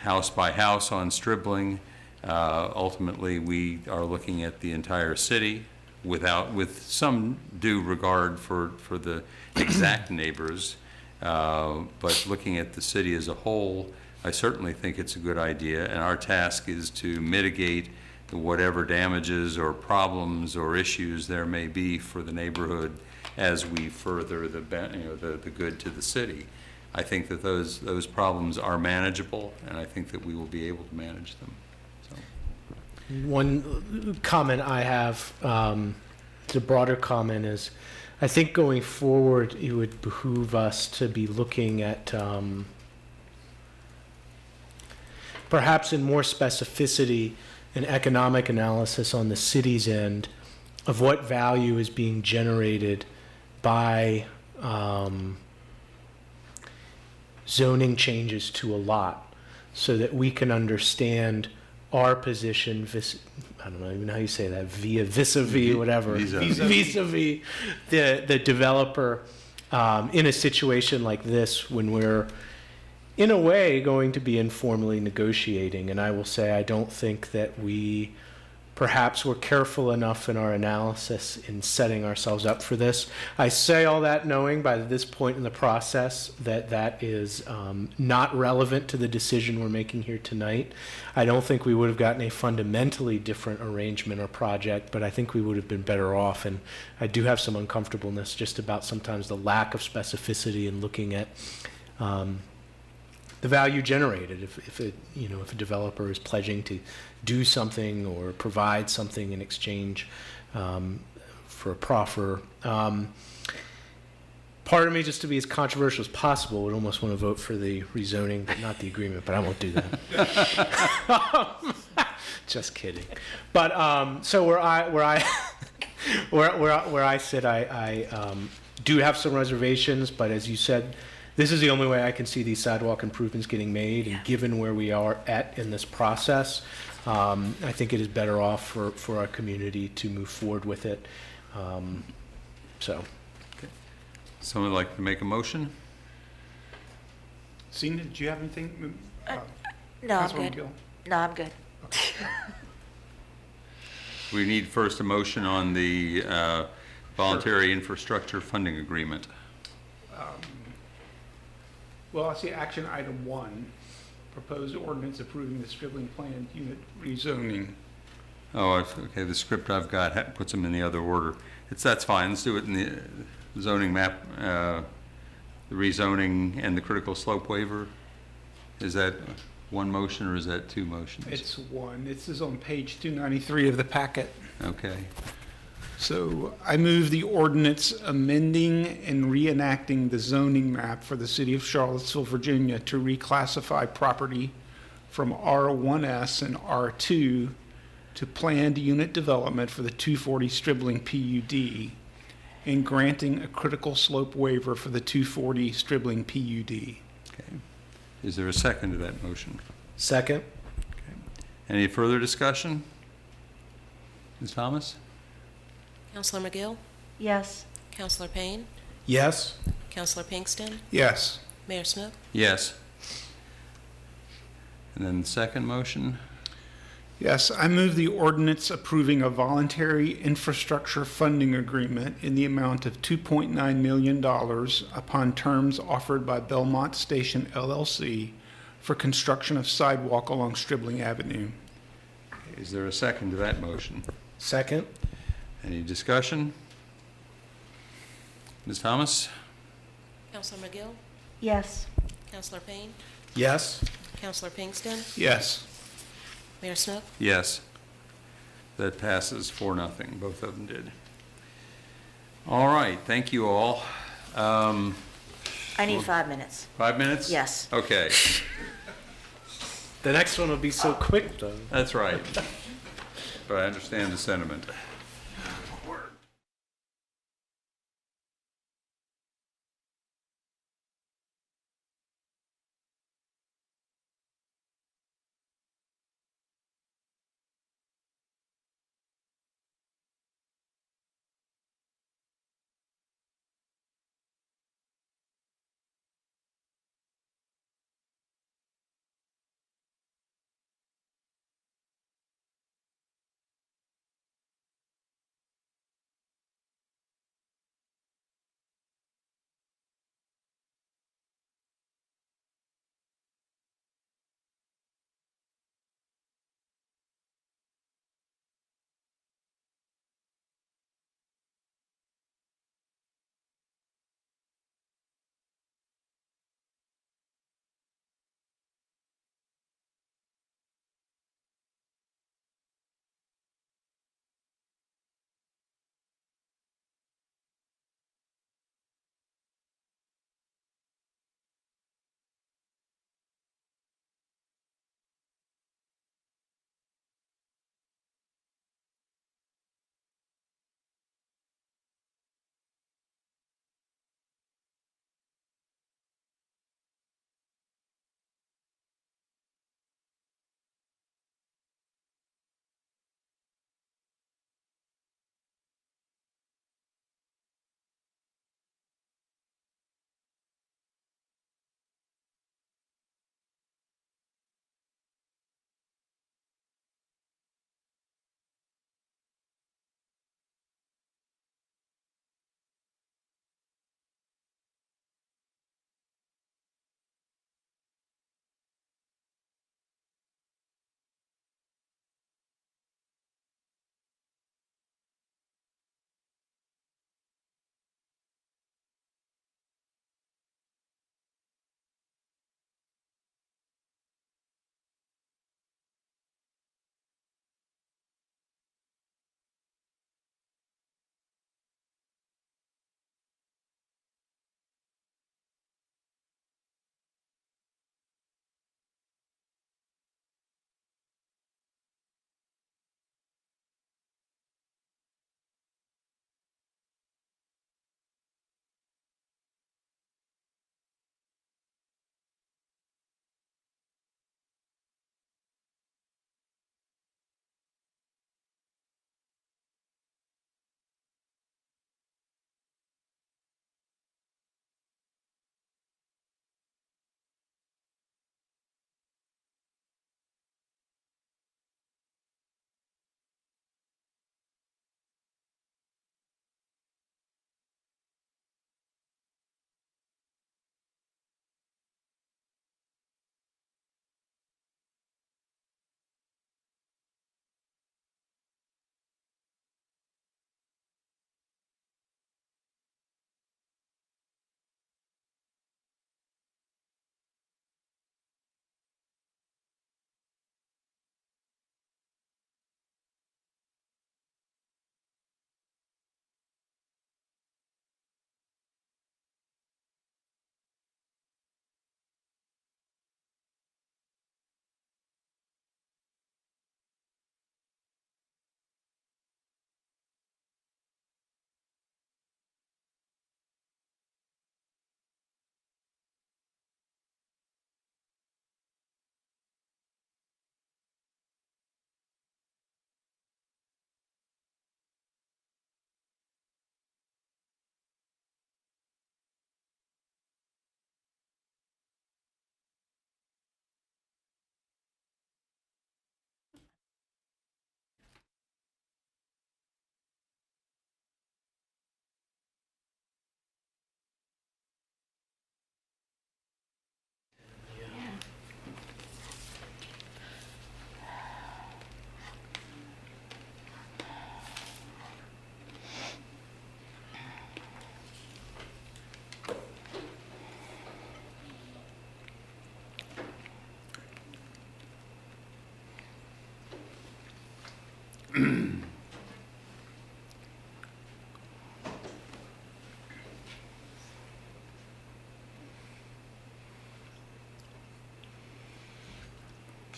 house by house on Stribling. Ultimately, we are looking at the entire city with some due regard for the exact neighbors, but looking at the city as a whole, I certainly think it's a good idea, and our task is to mitigate whatever damages or problems or issues there may be for the neighborhood as we further the good to the city. I think that those problems are manageable, and I think that we will be able to manage them. So. One comment I have, the broader comment is, I think going forward, it would behoove us to be looking at perhaps in more specificity an economic analysis on the city's end of what value is being generated by zoning changes to a lot, so that we can understand our position, I don't know even how you say that, vis-a-vis, whatever, vis-a-vis the developer in a situation like this, when we're in a way going to be informally negotiating. And I will say, I don't think that we perhaps were careful enough in our analysis in setting ourselves up for this. I say all that knowing by this point in the process that that is not relevant to the decision we're making here tonight. I don't think we would have gotten a fundamentally different arrangement or project, but I think we would have been better off. And I do have some uncomfortableness just about sometimes the lack of specificity in looking at the value generated if a developer is pledging to do something or provide something in exchange for a proffer. Part of me, just to be as controversial as possible, would almost want to vote for the rezoning, but not the agreement. But I won't do that. Just kidding. But so where I sit, I do have some reservations. But as you said, this is the only way I can see these sidewalk improvements getting made. And given where we are at in this process, I think it is better off for our community to move forward with it. So. Someone like to make a motion? Sina, did you have anything? No, I'm Councilwoman good. Gill? No, I'm good. We need first a motion on the voluntary infrastructure funding agreement. Well, I see action item 1, proposed ordinance approving the Stribling Planned Unit rezoning. Oh, okay, the script I've got puts them in the other order. That's fine, let's do it in the zoning map, the rezoning and the critical slope waiver. Is that one motion or is that two motions? It's 1. This is on page 293 of the packet. Okay. So I move the ordinance amending and reenacting the zoning map for the city of Charlottesville, Virginia to reclassify property from R1S and R2 to planned unit development for the 240 Stribling PUD and granting a critical slope waiver for the 240 Stribling PUD. Okay. Is there a second to that motion? Second. Any further discussion? Ms. Thomas? Counselor McGill? Yes. Counselor Payne? Yes. Counselor Pinkston? Yes. Mayor Snook? Yes. And then the second motion? Yes, I move the ordinance approving a voluntary infrastructure funding agreement in the amount of $2.9 million upon terms offered by Belmont Station LLC for construction of sidewalk along Stribling Avenue. Is there a second to that motion? Second. Any discussion? Ms. Thomas? Counselor McGill? Yes. Counselor Payne? Yes. Counselor Pinkston? Yes. Mayor Snook? Yes. That passes 4-0. Both of them did. All right, thank you all. I need 5 minutes. 5 minutes? Yes. Okay, The next one will be so quick, though. that's right. But I understand the sentiment.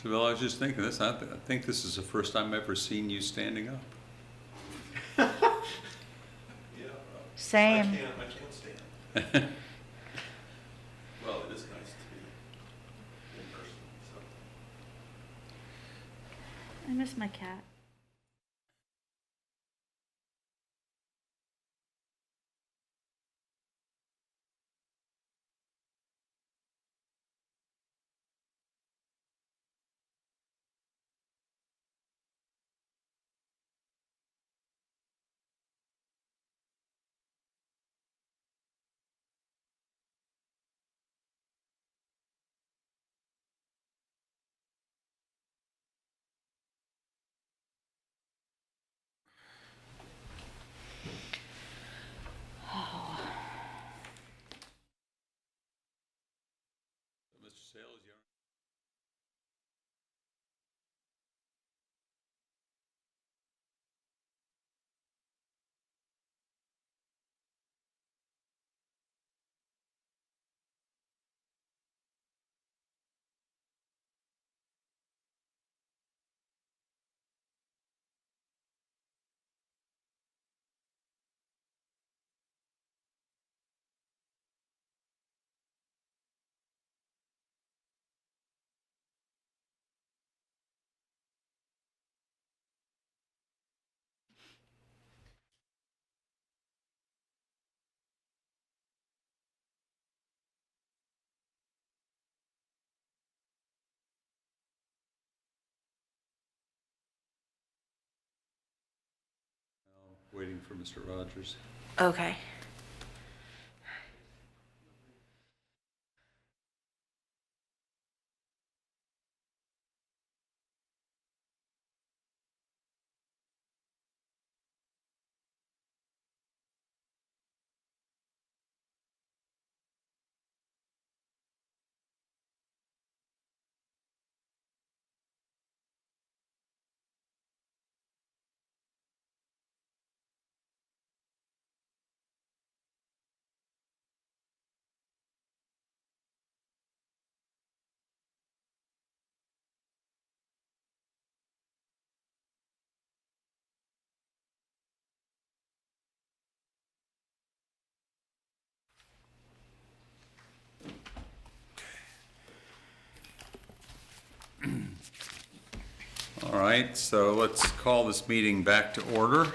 So, Bill, I was just thinking this. I think this is the first time I've ever seen you standing up. Same. I can't stand. Well, it is nice to be in person, so. I miss my cat. Mr. Sales, you're waiting for Mr. Rogers. Okay. All right, so let's call this meeting back to order.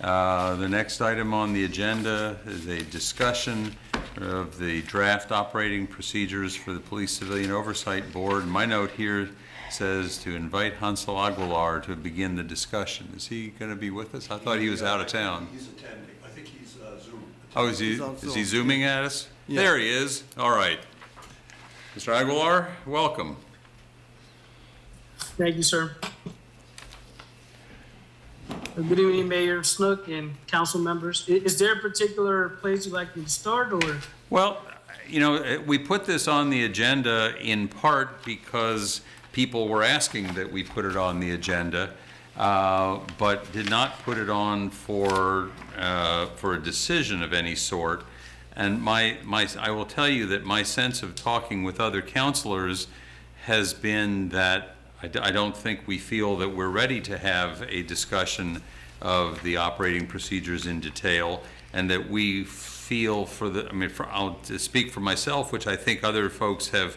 The next item on the agenda is a discussion of the draft operating procedures for the Police Civilian Oversight Board. My note here says to invite Hansel Aguilar to begin the discussion. Is he going to be with us? I thought he was out of town. He's attending. I think he's Zoom. Oh, is he zooming at us? Yeah. There he is. All right. Mr. Aguilar, welcome. Thank you, sir. Good evening, Mayor Snook and council members. Is there a particular place you'd like me to start, or? Well, you know, we put this on the agenda in part because people were asking that we put it on the agenda, but did not put it on for a decision of any sort. And I will tell you that my sense of talking with other counselors has been that I don't think we feel that we're ready to have a discussion of the operating procedures in detail, and that we feel I'll speak for myself, which I think other folks have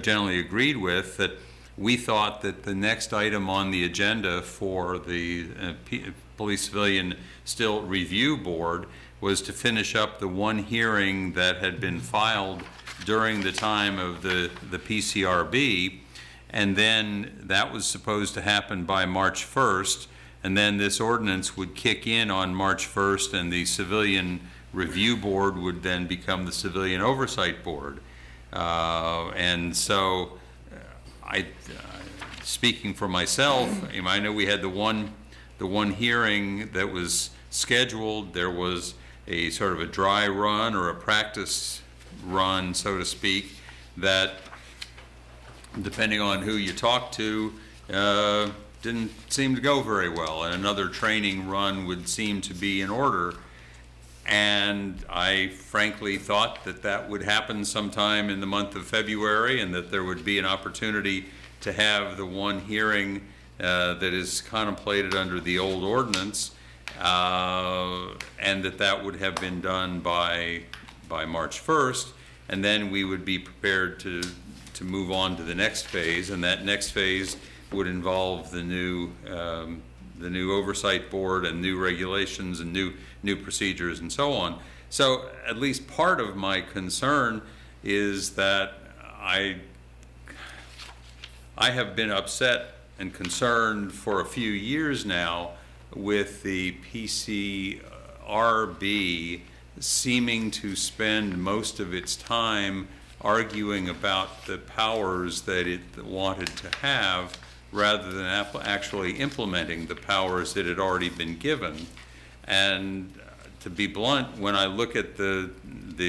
generally agreed with, that we thought that the next item on the agenda for the Police Civilian Still Review Board was to finish up the one hearing that had been filed during the time of the PCRB. And then that was supposed to happen by March 1st, and then this ordinance would kick in on March 1st, and the Civilian Review Board would then become the Civilian Oversight Board. And so, speaking for myself, I know we had the one hearing that was scheduled. There was a sort of a dry run or a practice run, so to speak, that, depending on who you talk to, didn't seem to go very well, and another training run would seem to be in order. And I frankly thought that that would happen sometime in the month of February, and that there would be an opportunity to have the one hearing that is contemplated under the old ordinance, and that would have been done by March 1st, and then we would be prepared to move on to the next phase, and that next phase would involve the new oversight board and new regulations and new procedures and so on. So at least part of my concern is that I have been upset and concerned for a few years now with the PCRB seeming to spend most of its time arguing about the powers that it wanted to have rather than actually implementing the powers that had already been given. And to be blunt, when I look at the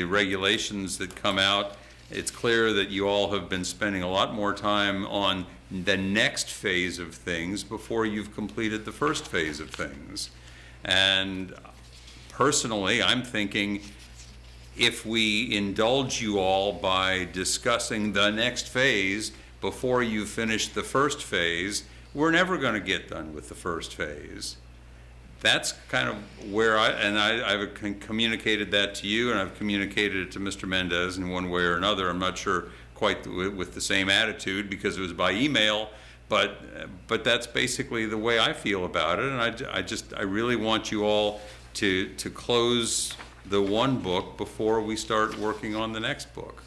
regulations that come out, it's clear that you all have been spending a lot more time on the next phase of things before you've completed the first phase of things. And personally, I'm thinking if we indulge you all by discussing the next phase before you finish the first phase, we're never going to get done with the first phase. That's kind of where I've communicated that to you, and I've communicated it to Mr. Mendez in one way or another. I'm not sure quite with the same attitude because it was by email, but that's basically the way I feel about it. And I really want you all to close the one book before we start working on the next book.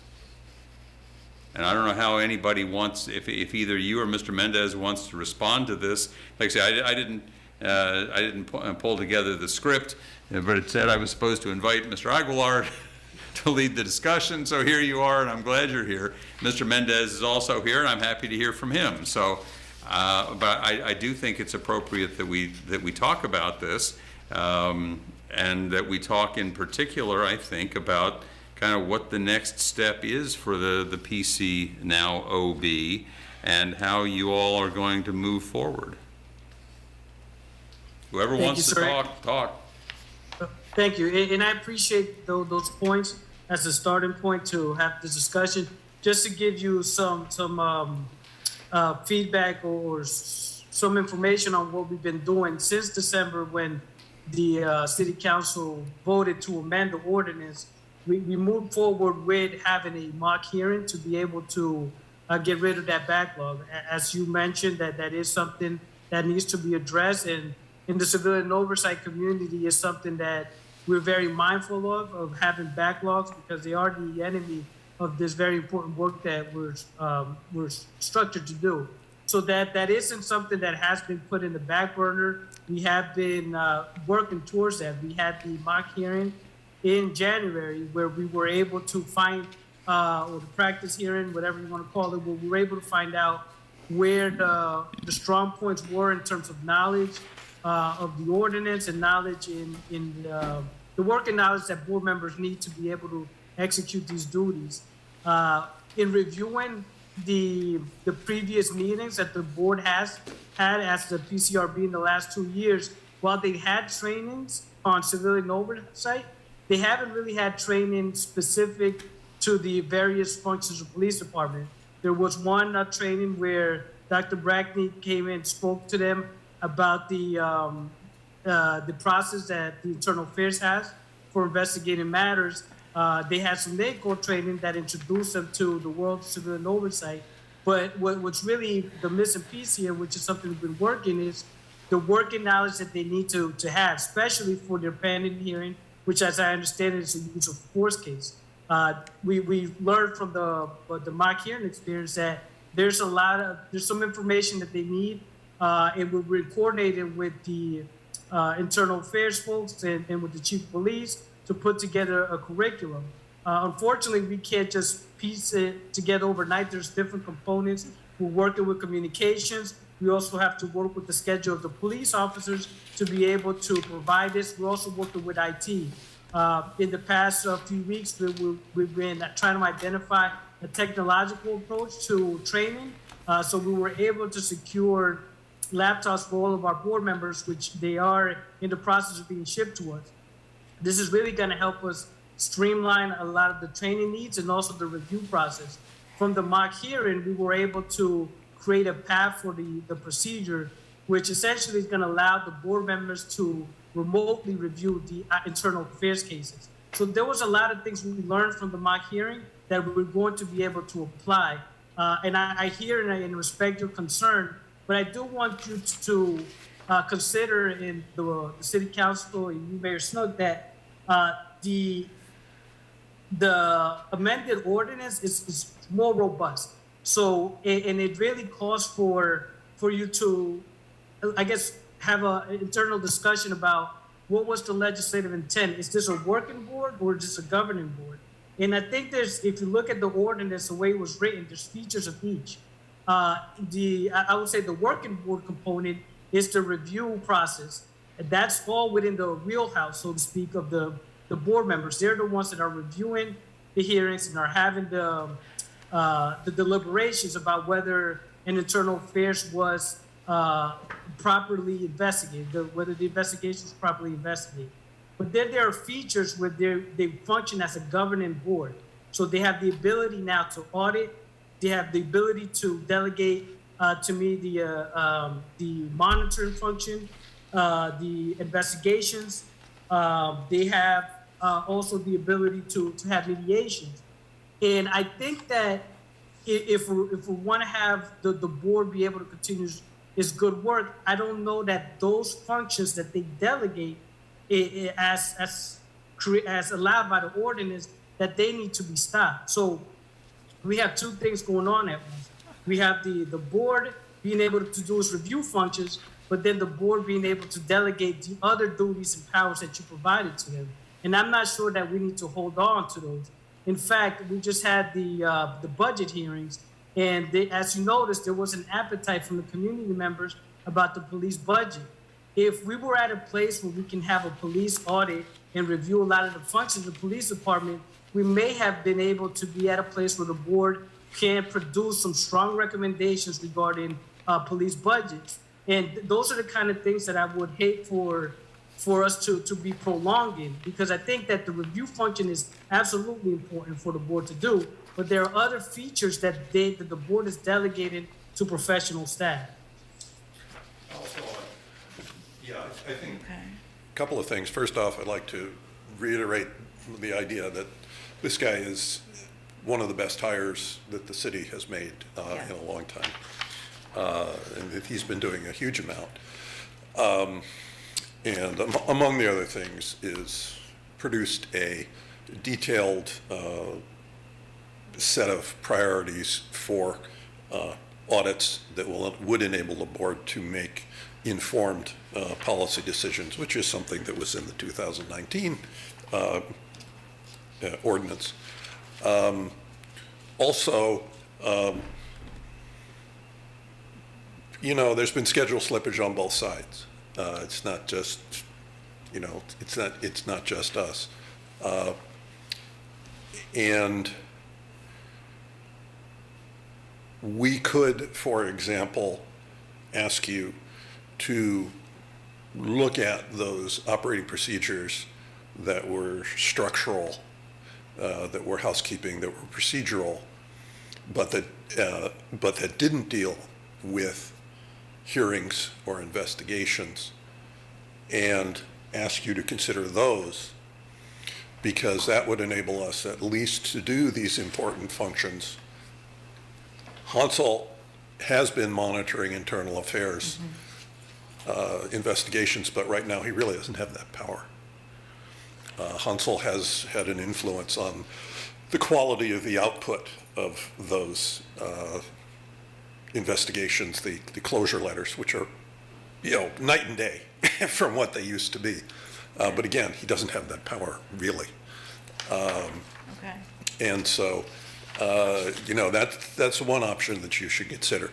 And I don't know how anybody wants, if either you or Mr. Mendez wants to respond to this. Like I say, I didn't pull together the script, but it said I was supposed to invite Mr. Aguilar to lead the discussion, so here you are, and I'm glad you're here. Mr. Mendez is also here, and I'm happy to hear from him. So, but I do think it's appropriate that we talk about this, and that we talk in particular, I think, about kind of what the next step is for the PC now OB, and how you all are going to move forward. Whoever wants to talk. Thank you, and I appreciate those points as a starting point to have this discussion. Just to give you some feedback or some information on what we've been doing since December when the City Council voted to amend the ordinance. We moved forward with having a mock hearing to be able to get rid of that backlog. As you mentioned, that is something that needs to be addressed, and in the civilian oversight community is something that we're very mindful of having backlogs, because they are the enemy of this very important work that we're structured to do. So that isn't something that has been put in the back burner. We have been working towards that. We had the mock hearing in January where we were able to find, or the practice hearing, whatever you want to call it, where we were able to find out where the strong points were in terms of knowledge of the ordinance and knowledge in the working knowledge that board members need to be able to execute these duties. In reviewing the previous meetings that the board has had as the PCRB in the last 2 years, while they had trainings on civilian oversight, they haven't really had training specific to the various functions of police department. There was one training where Dr. Brackney came and spoke to them about the process that the Internal Affairs has for investigating matters. They had some NACO training that introduced them to the world of civilian oversight. But what's really the missing piece here, which is something we've been working, is the working knowledge that they need to have, especially for their pending hearing, which, as I understand it, is a use of force case. We learned from the mock hearing experience that there's some information that they need, and we're coordinating with the internal affairs folks and with the chief of police to put together a curriculum. Unfortunately, we can't just piece it together overnight. There's different components. We're working with communications. We also have to work with the schedule of the police officers to be able to provide this. We're also working with IT. In the past few weeks, we've been trying to identify a technological approach to training. So we were able to secure laptops for all of our board members, which they are in the process of being shipped to us. This is really going to help us streamline a lot of the training needs and also the review process. From the mock hearing, we were able to create a path for the procedure, which essentially is going to allow the board members to remotely review the internal affairs cases. So there was a lot of things we learned from the mock hearing that we're going to be able to apply. And I hear and respect your concern, but I do want you to consider in the city council and you, Mayor Snook, that the amended ordinance is more robust. So, and it really calls for you to, I guess, have an internal discussion about what was the legislative intent. Is this a working board or is this a governing board? And I think if you look at the ordinance, the way it was written, there's features of each. I would say the working board component is the review process. And that's all within the wheelhouse, so to speak, of the board members. They're the ones that are reviewing the hearings and are having the deliberations about whether an internal affairs was properly investigated, whether the investigation was properly investigated. But then there are features where they function as a governing board. So they have the ability now to audit. They have the ability to delegate to me the monitoring function, the investigations. They have also the ability to have mediations. And I think that if we want to have the board be able to continue its good work, I don't know that those functions that they delegate as allowed by the ordinance, that they need to be stopped. So we have two things going on at once. We have the board being able to do its review functions, but then the board being able to delegate the other duties and powers that you provided to them. And I'm not sure that we need to hold on to those. In fact, we just had the budget hearings, and as you noticed, there was an appetite from the community members about the police budget. If we were at a place where we can have a police audit and review a lot of the functions of the police department, we may have been able to be at a place where the board can produce some strong recommendations regarding police budgets. And those are the kind of things that I would hate for us to be prolonging, because I think that the review function is absolutely important for the board to do, but there are other features that the board is delegated to professional staff. I think a couple of things. First off, I'd like to reiterate the idea that this guy is one of the best hires that the city has made in a long time. And that he's been doing a huge amount. And among the other things is produced a detailed set of priorities for audits that would enable the board to make informed policy decisions, which is something that was in the 2019 ordinance. Also, you know, there's been schedule slippage on both sides. It's not just, you know, it's not just us. And we could, for example, ask you to look at those operating procedures that were structural, that were housekeeping, that were procedural, but that didn't deal with hearings or investigations, and ask you to consider those, because that would enable us at least to do these important functions. Hansel has been monitoring internal affairs investigations, but right now he really doesn't have that power. Hansel has had an influence on the quality of the output of those investigations, the closure letters, which are, you know, night and day from what they used to be. But again, he doesn't have that power, really. Okay. And so, you know, that's one option that you should consider.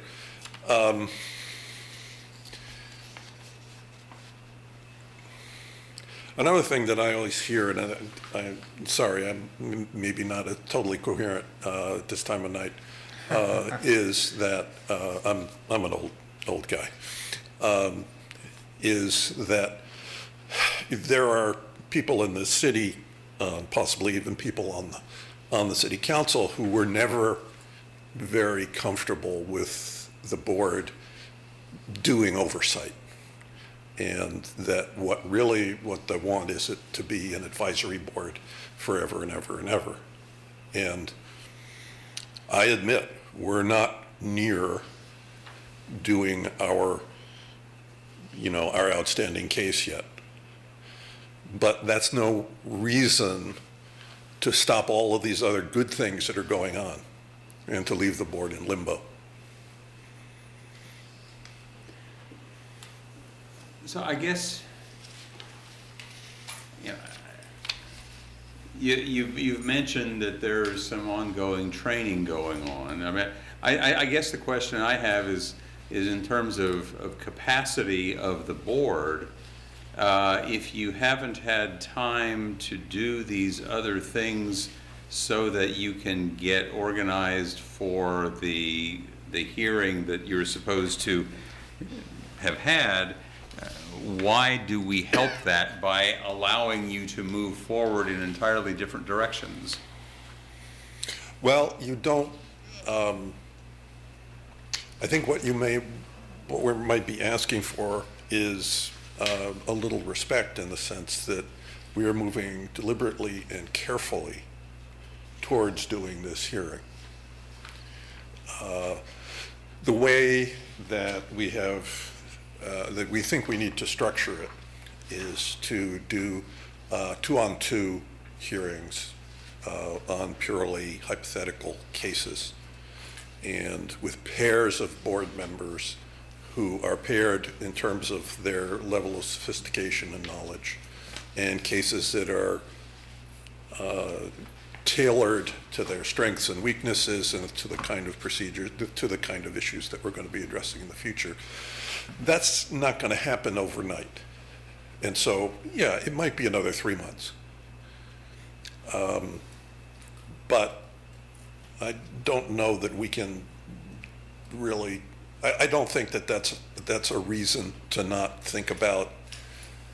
Another thing that I always hear, and I'm sorry, I'm maybe not totally coherent at this time of night, is that I'm an old guy. Is that there are people in the city, possibly even people on the city council, who were never very comfortable with the board doing oversight. And that what they want is it to be an advisory board forever and ever and ever. And I admit, we're not near doing our outstanding case yet. But that's no reason to stop all of these other good things that are going on and to leave the board in limbo. So I guess, you've mentioned that there's some ongoing training going on. I mean, I guess the question I have is in terms of capacity of the board, if you haven't had time to do these other things so that you can get organized for the hearing that you're supposed to have had, why do we help that by allowing you to move forward in entirely different directions? Well, you don't, I think what we might be asking for is a little respect, in the sense that we are moving deliberately and carefully towards doing this hearing. The way that we have that we think we need to structure it is to do 2-on-2 hearings on purely hypothetical cases, and with pairs of board members who are paired in terms of their level of sophistication and knowledge, and cases that are tailored to their strengths and weaknesses and to the kind of procedures, to the kind of issues that we're going to be addressing in the future. That's not going to happen overnight. And so, yeah, it might be another 3 months. But I don't know that we can really, I don't think that that's a reason to not think about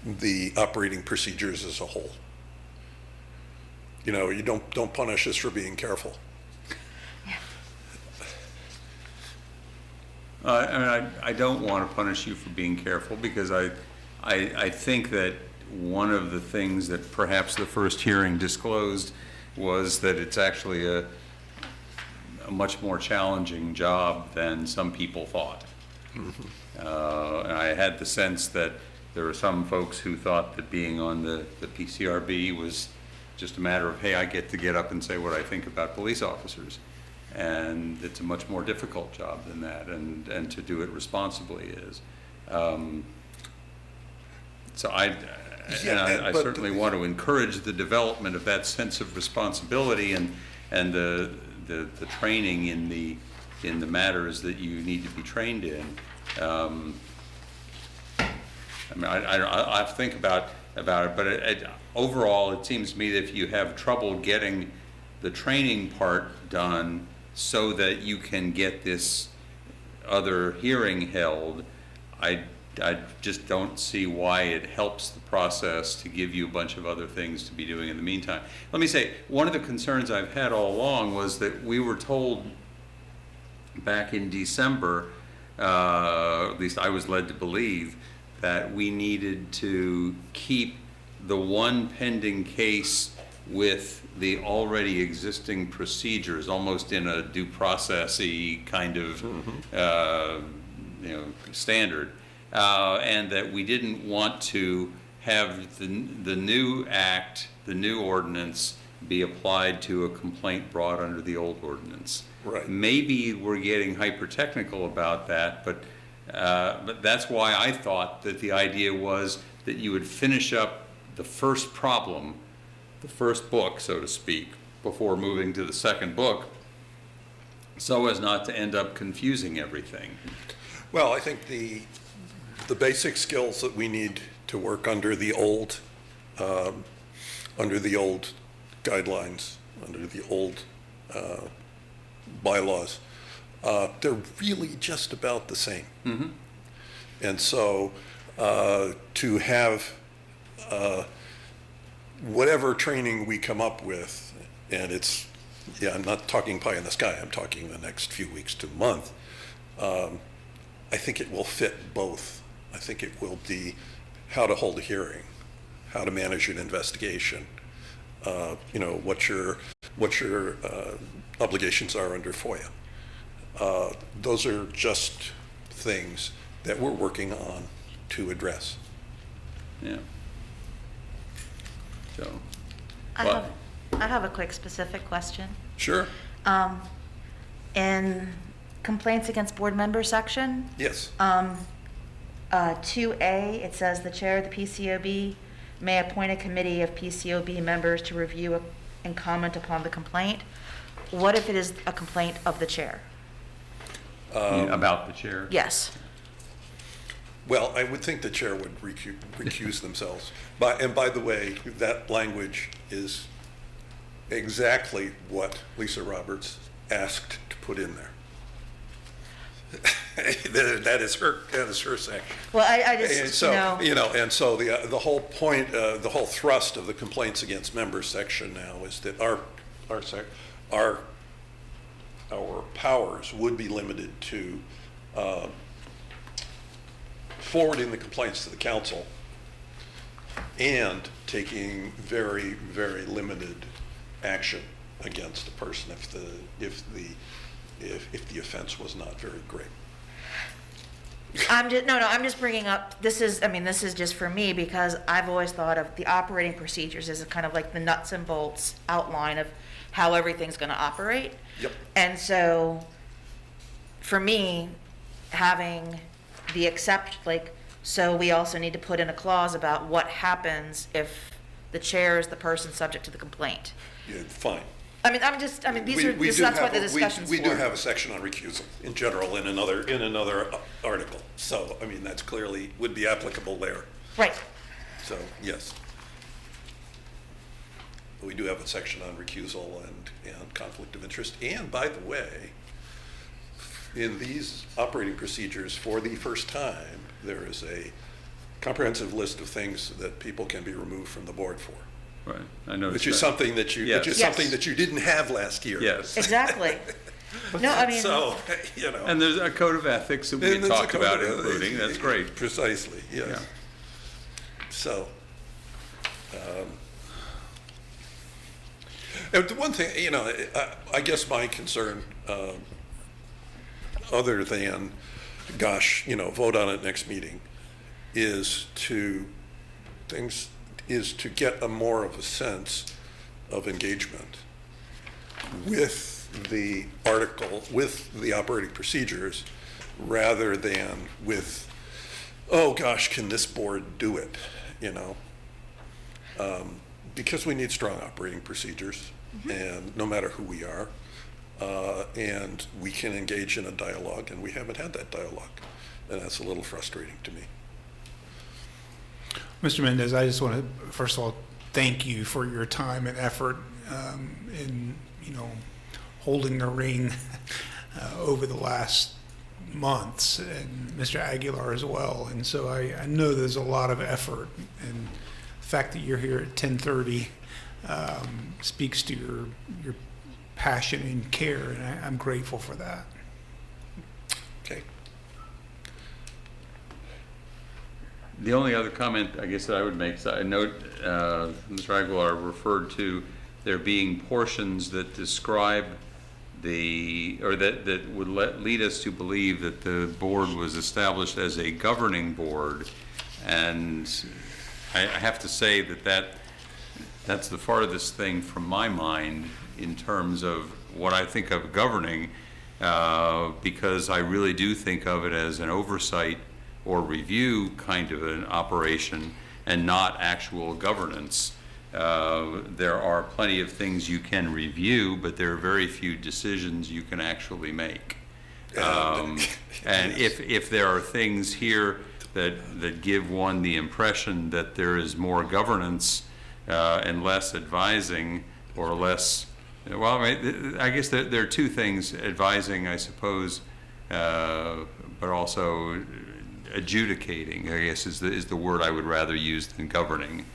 the operating procedures as a whole. You don't punish us for being careful. I don't want to punish you for being careful, because I think that one of the things that perhaps the first hearing disclosed was that it's actually a much more challenging job than some people thought. And I had the sense that there were some folks who thought that being on the PCRB was just a matter of, hey, I get up and say what I think about police officers. And it's a much more difficult job than that, and to do it responsibly is. So I certainly want to encourage the development of that sense of responsibility and the training in the matters that you need to be trained in. I have to think about it, but overall, it seems to me that if you have trouble getting the training part done so that you can get this other hearing held, I just don't see why it helps the process to give you a bunch of other things to be doing in the meantime. Let me say, one of the concerns I've had all along was that we were told back in December, at least I was led to believe, that we needed to keep the one pending case with the already existing procedures, almost in a due process-y kind of standard, and that we didn't want to have the new act, the new ordinance, be applied to a complaint brought under the old ordinance. Right. Maybe we're getting hyper-technical about that, but that's why I thought that the idea was that you would finish up the first problem, the first book, so to speak, before moving to the second book, so as not to end up confusing everything. Well, I think the basic skills that we need to work under the old guidelines, under the old bylaws, they're really just about the same. Mm-hmm. And so to have whatever training we come up with, and I'm not talking pie in the sky, I'm talking the next few weeks to a month, I think it will fit both. I think it will be how to hold a hearing, how to manage an investigation, what your obligations are under FOIA. Those are just things that we're working on to address. Yeah. So, I have a quick specific question. Sure. In complaints against board member section, Yes. 2A, it says the chair of the PCOB may appoint a committee of PCOB members to review and comment upon the complaint. What if it is a complaint of the chair? about the chair? Yes. Well, I would think the chair would recuse themselves. And by the way, that language is exactly what Lisa Roberts asked to put in there. That is her section. Well, I just, And so, and so the whole point, the whole thrust of the complaints against members section now is that our powers would be limited to forwarding the complaints to the council and taking very, very limited action against a person if the offense was not very great. I'm just bringing up, this is just for me because I've always thought of the operating procedures as kind of like the nuts and bolts outline of how everything's going to operate. Yep. And so for me, having the so we also need to put in a clause about what happens if the chair is the person subject to the complaint. Yeah, fine. That's what the discussion's for. We do have a section on recusal in general in another article. So, that's clearly would be applicable there. Right. So, yes. We do have a section on recusal and conflict of interest. And by the way, in these operating procedures, for the first time, there is a comprehensive list of things that people can be removed from the board for. Right, I noticed Which is that. something that you, Yes. which is Yes. something that you didn't have last year. Yes. Exactly. So, And there's a code of ethics that we And can there's a talk code about of- including, that's great. Precisely, yes. Yeah. So, and one thing, I guess my concern, other than, vote on it next meeting, is to get a more of a sense of engagement with the article, with the operating procedures, rather than with, oh gosh, can this board do it, because we need strong operating procedures, and no matter who we are, and we can engage in a dialogue, and we haven't had that dialogue, and that's a little frustrating to me. Mr. Mendez, I just want to, first of all, thank you for your time and effort in, holding the ring over the last months, and Mr. Aguilar as well. And so I know there's a lot of effort, and the fact that you're here at 10:30 speaks to your passion and care, and I'm grateful for that. Okay. The only other comment, I guess, that I would make is I note Mr. Aguilar referred to there being portions that describe that would lead us to believe that the board was established as a governing board. And I have to say that's the farthest thing from my mind in terms of what I think of governing, because I really do think of it as an oversight or review kind of an operation and not actual governance. There are plenty of things you can review, but there are very few decisions you can actually make. And if there are things here that give one the impression that there is more governance and less advising or less, I guess there are two things, advising, I suppose, but also adjudicating, I guess, is the word I would rather use than governing.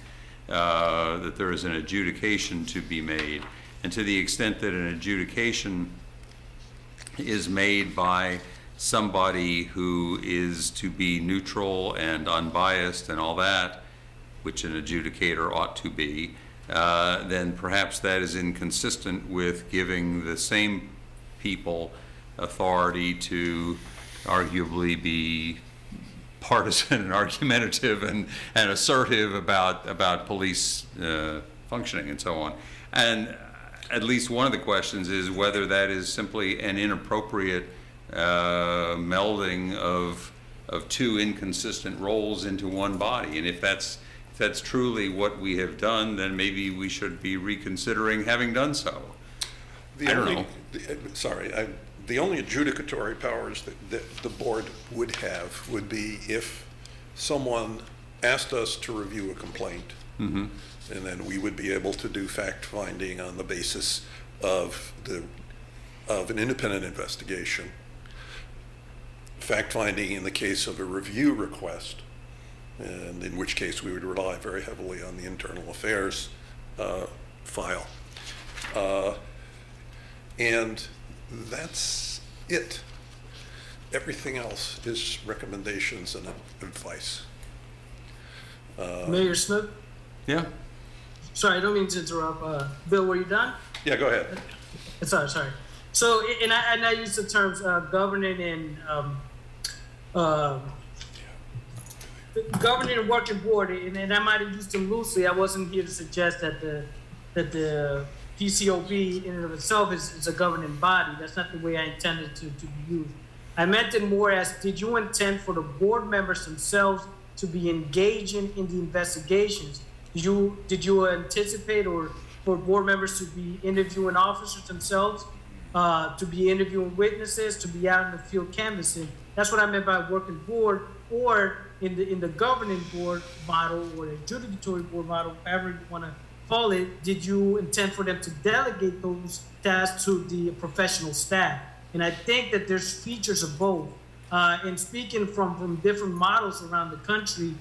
That there is an adjudication to be made, and to the extent that an adjudication is made by somebody who is to be neutral and unbiased and all that, which an adjudicator ought to be, then perhaps that is inconsistent with giving the same people authority to arguably be partisan and argumentative and assertive about police functioning and so on. And at least one of the questions is whether that is simply an inappropriate melding of two inconsistent roles into one body. And if that's truly what we have done, then maybe we should be reconsidering having done so. I don't know. The only adjudicatory powers that the board would have would be if someone asked us to review a complaint, Mm-hmm. and then we would be able to do fact-finding on the basis of an independent investigation. Fact-finding in the case of a review request, and in which case we would rely very heavily on the internal affairs file. And that's it. Everything else is recommendations and advice. Mayor Snook? Yeah. Sorry, I don't mean to interrupt. Bill, were you done? Yeah, go ahead. Sorry. So, and I use the terms governing and governing and working board, and I might have used them loosely. I wasn't here to suggest that the PCOB in and of itself is a governing body. That's not the way I intended to be used. I meant it more as, did you intend for the board members themselves to be engaging in the investigations? Did you anticipate or for board members to be interviewing officers themselves, to be interviewing witnesses, to be out in the field canvassing? That's what I meant by working board, or in the governing board model or the adjudicatory board model, however you want to call it. Did you intend for them to delegate those tasks to the professional staff? And I think that there's features of both. And speaking from different models around the country,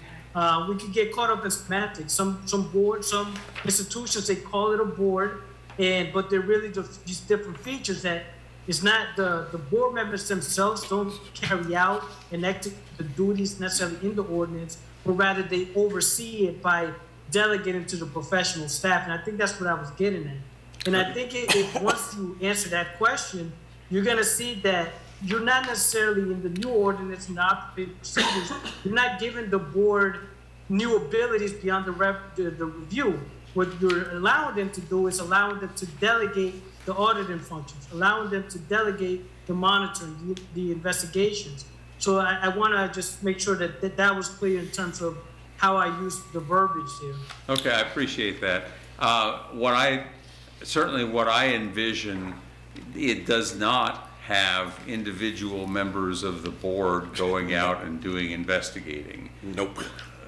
we could get caught up in semantics. Some boards, some institutions, they call it a board, but they're really just these different features that it's not the board members themselves don't carry out and execute the duties necessarily in the ordinance, but rather they oversee it by delegating to the professional staff. And I think that's what I was getting at. And I think if once you answer that question, you're going to see that you're not necessarily in the new ordinance and the operating procedures, you're not giving the board new abilities beyond the review. What you're allowing them to do is allowing them to delegate the auditing functions, allowing them to delegate the monitoring, the investigations. So I want to just make sure that was clear in terms of how I use the verbiage here. Okay, I appreciate that. What I envision, it does not have individual members of the board going out and doing investigating. Nope.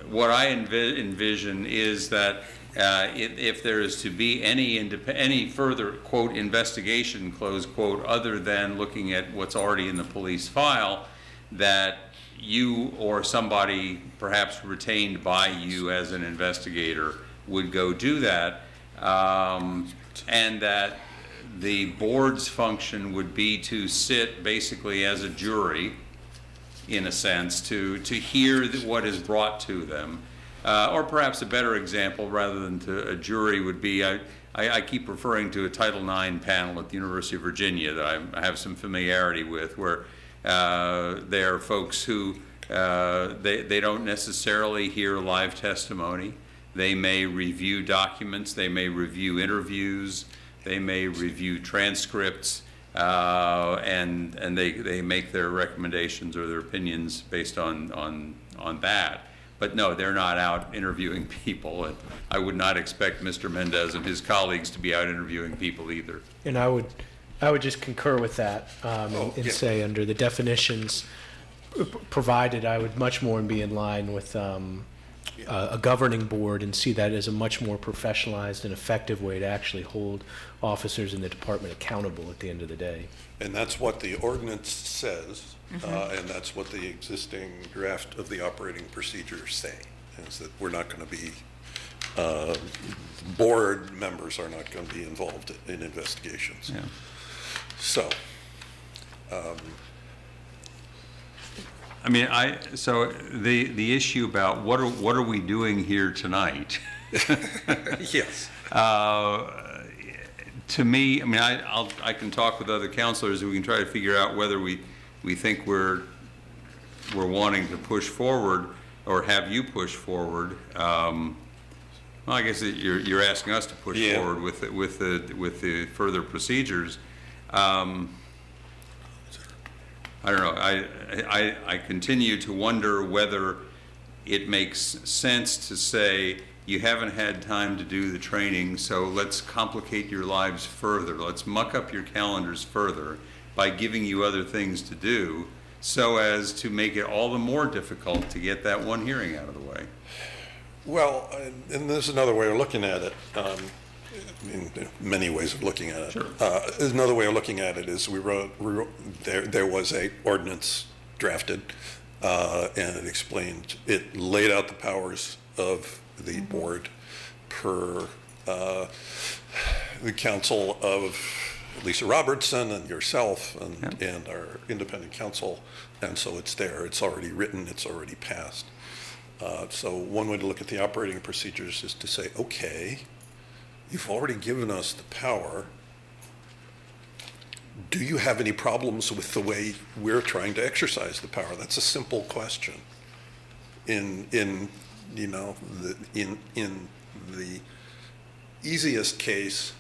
What I envision is that if there is to be any further, quote, investigation, close quote, other than looking at what's already in the police file, that you or somebody perhaps retained by you as an investigator would go do that, and that the board's function would be to sit basically as a jury, in a sense, to hear what is brought to them. Or perhaps a better example, rather than to a jury, would be, I keep referring to a Title IX panel at the University of Virginia that I have some familiarity with, where there are folks who, they don't necessarily hear live testimony. They may review documents, they may review interviews, they may review transcripts, and they make their recommendations or their opinions based on that. But no, they're not out interviewing people, and I would not expect Mr. Mendez and his colleagues to be out interviewing people either. And I would just concur with that, and say under the definitions provided, I would much more be in line with a governing board and see that as a much more professionalized and effective way to actually hold officers in the department accountable at the end of the day. And that's what the ordinance says, and that's what the existing draft of the operating procedures say, is that we're not going to be, board members are not going to be involved in investigations. Yeah. So, I mean, so the issue about what are we doing here tonight? Yes. To me, I mean, I can talk with other counselors, and we can try to figure out whether we think we're wanting to push forward, or have you push forward. Well, I guess you're asking us to push forward with the further procedures. I don't know. I continue to wonder whether it makes sense to say you haven't had time to do the training, so let's complicate your lives further. Let's muck up your calendars further by giving you other things to do, so as to make it all the more difficult to get that one hearing out of the way. Well, and there's another way of looking at it. I mean, many ways of looking at it. Sure. There's another way of looking at it is there was a ordinance drafted, and it explained, it laid out the powers of the board per the counsel of Lisa Robertson and yourself and our independent counsel, and so it's there. It's already written. It's already passed. So one way to look at the operating procedures is to say, okay, you've already given us the power. Do you have any problems with the way we're trying to exercise the power? That's a simple question. In the easiest case,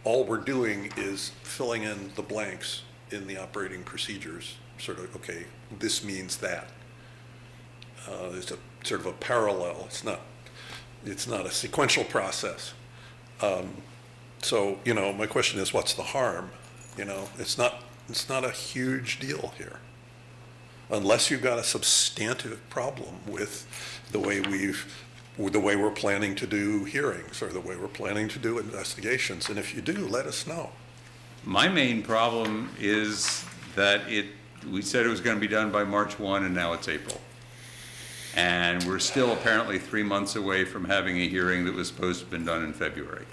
all we're doing is filling in the blanks in the operating procedures. Sort of, okay, this means that. There's a sort of a parallel. It's not a sequential process. So, my question is, what's the harm? It's not a huge deal here, unless you've got a substantive problem with the way we're planning to do hearings, or the way we're planning to do investigations. And if you do, let us know. My main problem is that we said it was going to be done by March 1, and now it's April. And we're still apparently 3 months away from having a hearing that was supposed to have been done in February.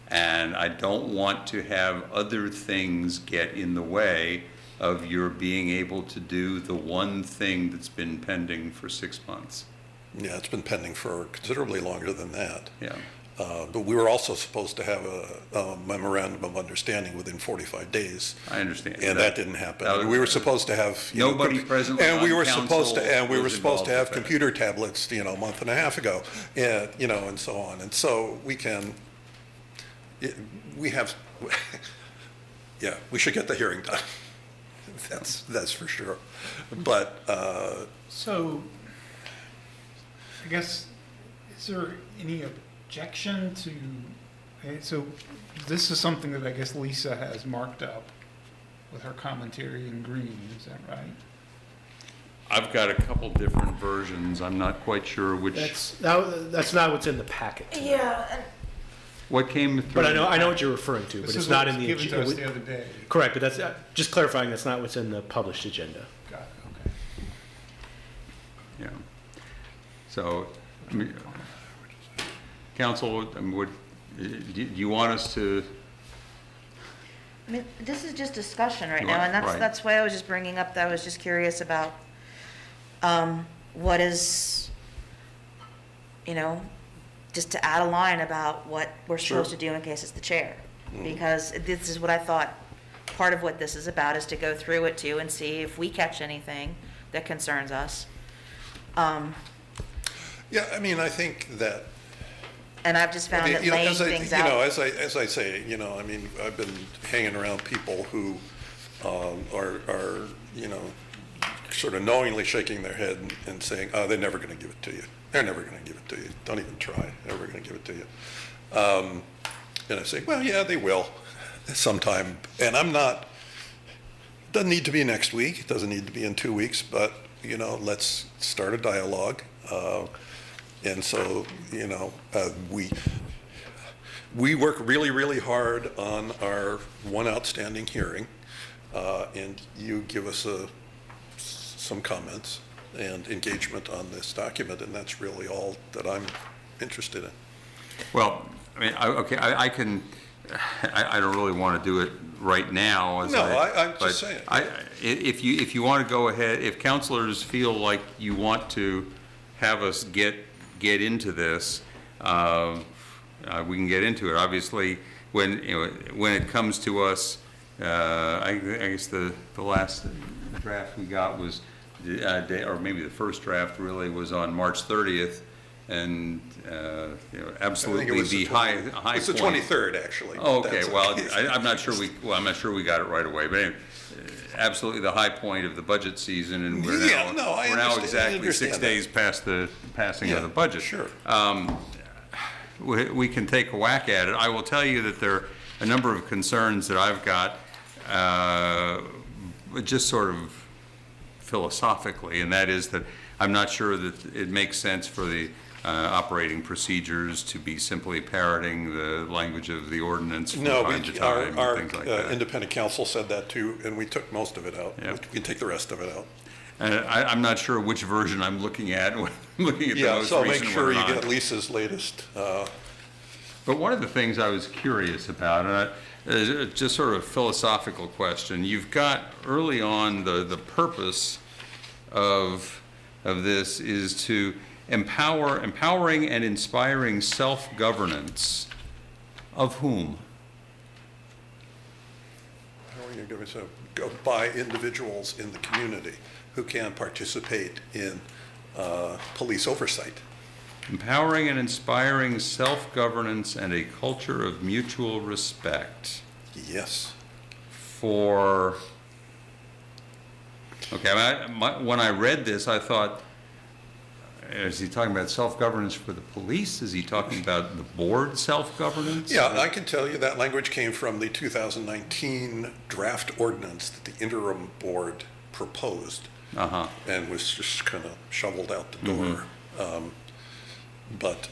And I don't want to have other things get in the way of your being able to do the one thing that's been pending for 6 months. Yeah, it's been pending for considerably longer than that. Yeah. But we were also supposed to have a memorandum of understanding within 45 days. I understand. And that didn't happen. We were supposed to have nobody present. And we were supposed to have computer tablets, a month and a half ago, and and so on. And so we should get the hearing done. That's for sure. But So, I guess, is there any objection to, so this is something that I guess Lisa has marked up with her commentary in green, is that right? I've got a couple different versions. I'm not quite sure which. That's not what's in the packet tonight. Yeah. What came through? But I know what you're referring to, but This it's is not what in was the given to us the other day. Correct, but that's just clarifying. That's not what's in the published agenda. Got it, okay. Yeah. So, I mean, counsel, do you want us to? I mean, this is just discussion right now, Right, and right. that's why I was just bringing up that I was just curious about what is, just to add a line about what we're supposed to do in case it's the chair. Because this is what I thought, part of what this is about is to go through it too and see if we catch anything that concerns us. yeah, I mean, I think that. And I've just found that laying things out. As I say, I mean, I've been hanging around people who are sort of knowingly shaking their head and saying, "Oh, they're never going to give it to you. They're never going to give it to you. Don't even try. They're never going to give it to you." And I say, "Well, yeah, they will, sometime." And I'm not. It doesn't need to be next week. It doesn't need to be in 2 weeks. But let's start a dialogue. And so, we work really, really hard on our one outstanding hearing, and you give us some comments and engagement on this document, and that's really all that I'm interested in. Well, I mean, I can. I don't really want to do it right now. No, I'm just saying. If you want to go ahead, if counselors feel like you want to have us get into this, we can get into it. Obviously, when it comes to us, I guess the last draft we got was, or maybe the first draft really was on March 30th. And absolutely the high it's the point. 23rd, actually. Oh, okay. Well, I'm not sure we got it right away, but anyway, absolutely the high point of the budget season, and we're now exactly 6 days past the passing of the budget. Sure. We can take a whack at it. I will tell you that there are a number of concerns that I've got, just sort of philosophically, and that is that I'm not sure that it makes sense for the operating procedures to be simply parroting the language of the ordinance from time to time our and things like that. independent counsel said that too, and we took most of it out. Yeah. We can take the rest of it out. And I'm not sure which version I'm looking at when I'm looking at the most so recent make sure one you or not. get Lisa's latest. But one of the things I was curious about, and is just sort of a philosophical question. You've got early on the purpose of this is to empowering and inspiring self-governance of whom? How are you going to go by individuals in the community who can participate in police oversight? Empowering and inspiring self-governance and a culture of mutual respect. Yes. For, okay, when I read this, I thought, is he talking about self-governance for the police? Is he talking about the board self-governance? Yeah, I can tell you that language came from the 2019 draft ordinance that the interim board proposed and was just kind of shoveled out the door. But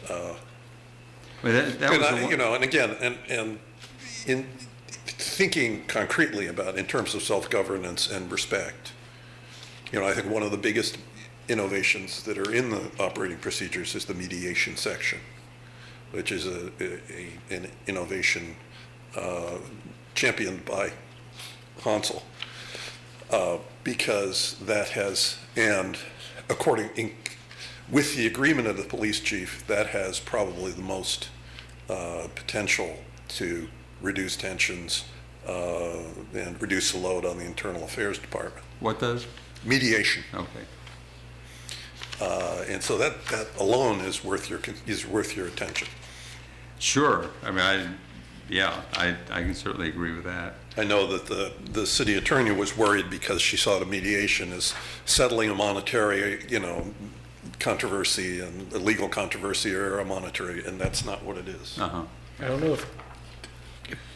and again, and in thinking concretely about in terms of self-governance and respect, I think one of the biggest innovations that are in the operating procedures is the mediation section, which is an innovation championed by Hansel, because that has, and with the agreement of the police chief, that has probably the most potential to reduce tensions and reduce the load on the internal affairs department. What does? Mediation. Okay. And so that alone is worth your attention. Sure. I mean, I can certainly agree with that. I know that the city attorney was worried because she saw the mediation as settling a monetary, controversy, and a legal controversy or a monetary, and that's not what it is. I don't know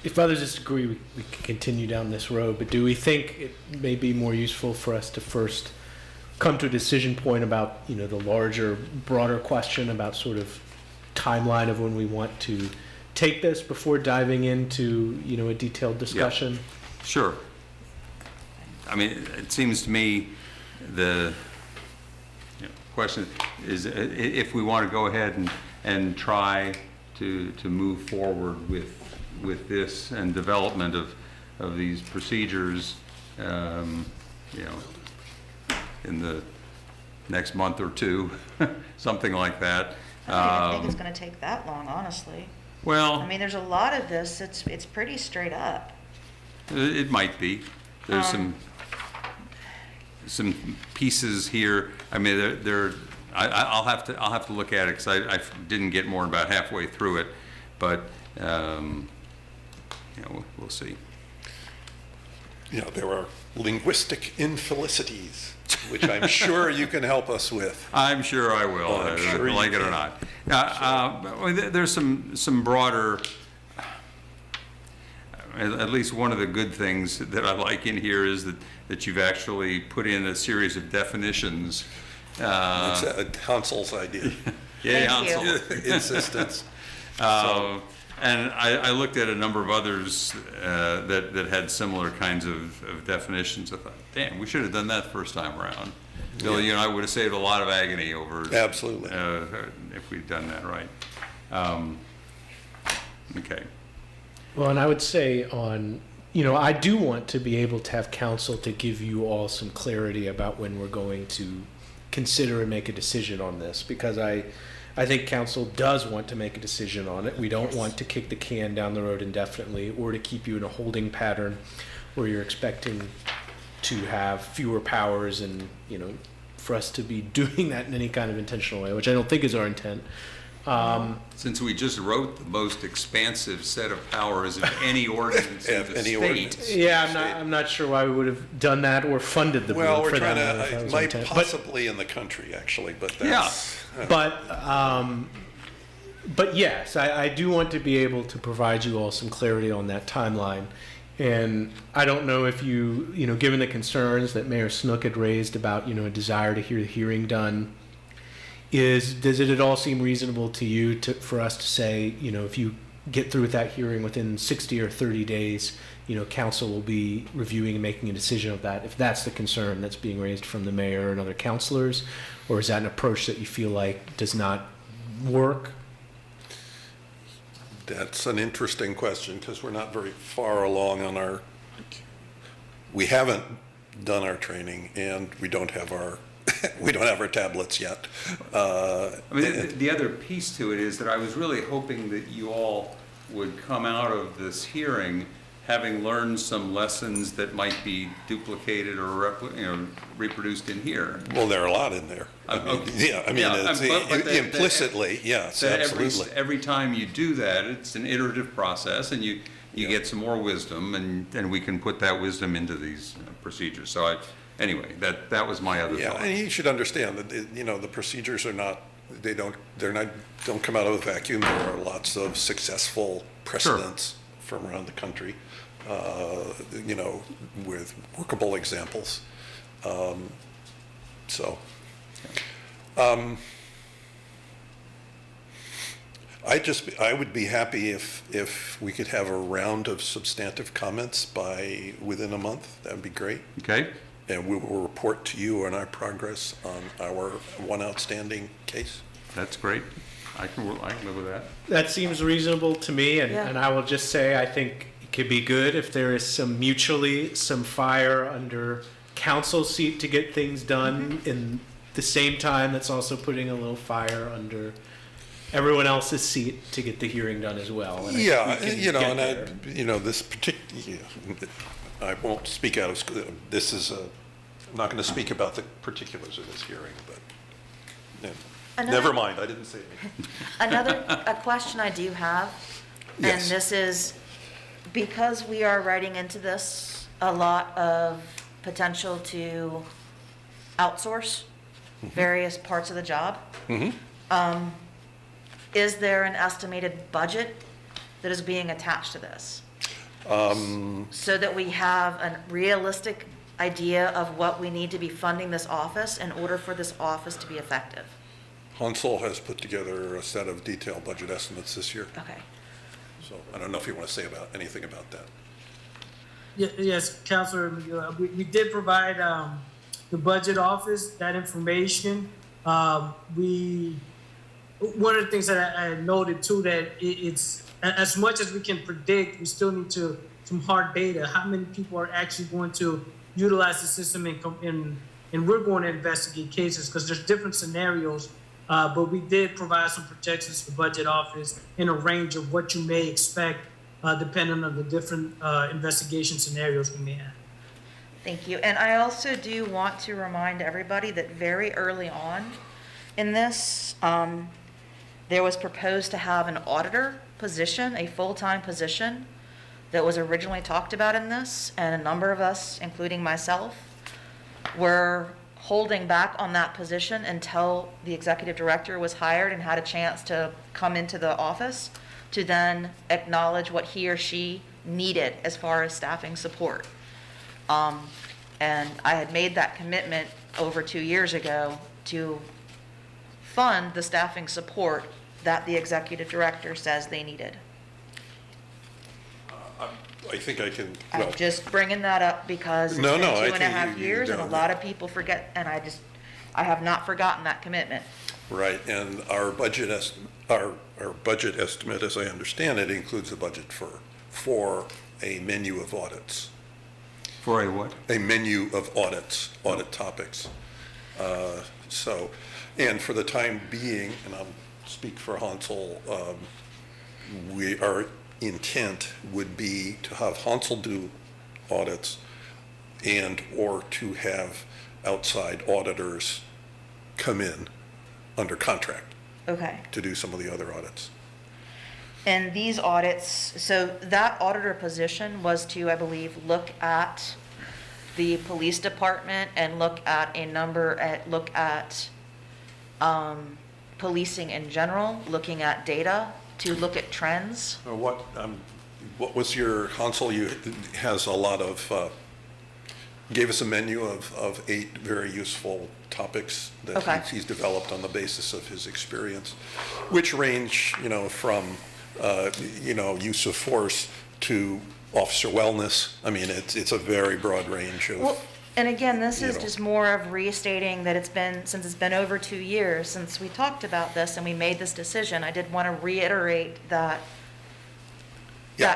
if others disagree, we can continue down this road, but do we think it may be more useful for us to first come to a decision point about, the larger, broader question about sort of timeline of when we want to take this before diving into, a detailed discussion? Yeah. Sure. I mean, it seems to me the question is if we want to go ahead and try to move forward with this and development of these procedures, in the next month or two, something like that. I don't even think it's going to take that long, honestly. Well, I mean, there's a lot of this. It's pretty straight up. It might be. There's some pieces here. I mean, I'll have to look at it because I didn't get more than about halfway through it, but we'll see. There are linguistic infelicities, which I'm sure you can help us with. I'm sure I will, like it or not. There's some broader, at least one of the good things that I like in here is that you've actually put in a series of definitions. It's Hansel's idea. Yeah, Hansel. Insistence. And I looked at a number of others that had similar kinds of definitions. I thought, damn, we should have done that the first time around. Billy, I would have saved a lot of agony over. Absolutely. If we'd done that right. Okay. Well, and I would say I do want to be able to have council to give you all some clarity about when we're going to consider and make a decision on this, because I think council does want to make a decision on it. We don't want to kick the can down the road indefinitely or to keep you in a holding pattern where you're expecting to have fewer powers and, for us to be doing that in any kind of intentional way, which I don't think is our intent. Since we just wrote the most expansive set of powers of any ordinance in the state. Yeah, I'm not sure why we would have done that or funded the Well, bill we're for trying that. to, it might possibly in the country, actually, but that's. But yes, I do want to be able to provide you all some clarity on that timeline. And I don't know if given the concerns that Mayor Snook had raised about, a desire to hear the hearing done, does it at all seem reasonable to you for us to say, if you get through with that hearing within 60 or 30 days, council will be reviewing and making a decision of that, if that's the concern that's being raised from the mayor and other councilors? Or is that an approach that you feel like does not work? That's an interesting question, because we're not very far along on we haven't done our training, and we don't have our tablets yet. The other piece to it is that I was really hoping that you all would come out of this hearing having learned some lessons that might be duplicated or reproduced in here. Well, there are a lot in there. Implicitly, yes, absolutely. Every time you do that, it's an iterative process, and you get some more wisdom, and we can put that wisdom into these procedures. So anyway, that was my other thought. Yeah, and you should understand that the procedures are not. Don't come out of a vacuum. There are lots of successful precedents from around the country, with workable examples. I would be happy if we could have a round of substantive comments within a month. That would be great. Okay. And we will report to you on our progress on our one outstanding case. That's great. I can live with that. That seems reasonable to me, and I will just say I think it could be good if there is some fire under council's seat to get things done in the same time that's also putting a little fire under everyone else's seat to get the hearing done as well. And this particular, I won't speak out of, I'm not going to speak about the particulars of this hearing, but never mind, I didn't say anything. A question I do have, Yes. and this is because we are writing into this a lot of potential to outsource various parts of the job. Is there an estimated budget that is being attached to this? So that we have a realistic idea of what we need to be funding this office in order for this office to be effective? Hansel has put together a set of detailed budget estimates this year. Okay. So I don't know if you want to say anything about that. Yes, Councilor McGill, we did provide the budget office that information. One of the things that I noted too, that it's as much as we can predict, we still need some hard data. How many people are actually going to utilize the system and we're going to investigate cases, because there's different scenarios. But we did provide some projections to the budget office in a range of what you may expect, depending on the different investigation scenarios we may have. Thank you. And I also do want to remind everybody that very early on in this, there was proposed to have an auditor position, a full-time position that was originally talked about in this, and a number of us, including myself, were holding back on that position until the executive director was hired and had a chance to come into the office to then acknowledge what he or she needed as far as staffing support. And I had made that commitment over 2 years ago to fund the staffing support that the executive director says they needed. I think I can. I'm just bringing that up because it's been 2.5 years, and a lot of people forget, and I have not forgotten that commitment. Right, and our budget estimate, as I understand it, includes the budget for for a menu of audits. For a what? A menu of audits, audit topics. So, and for the time being, and I'll speak for Hansel, our intent would be to have Hansel do audits and or to have outside auditors come in under contract Okay. to do some of the other audits. And these audits, so that auditor position was to, I believe, look at the police department and look at policing in general, looking at data, to look at trends. What was your, Hansel, has a lot of, gave us a menu of 8 very useful topics that Okay. he's developed on the basis of his experience, which range, from, use of force to officer wellness. I mean, it's a very broad range of. Well, and again, this is You know. just more of restating that since it's been over 2 years since we talked about this and we made this decision, I did want to reiterate that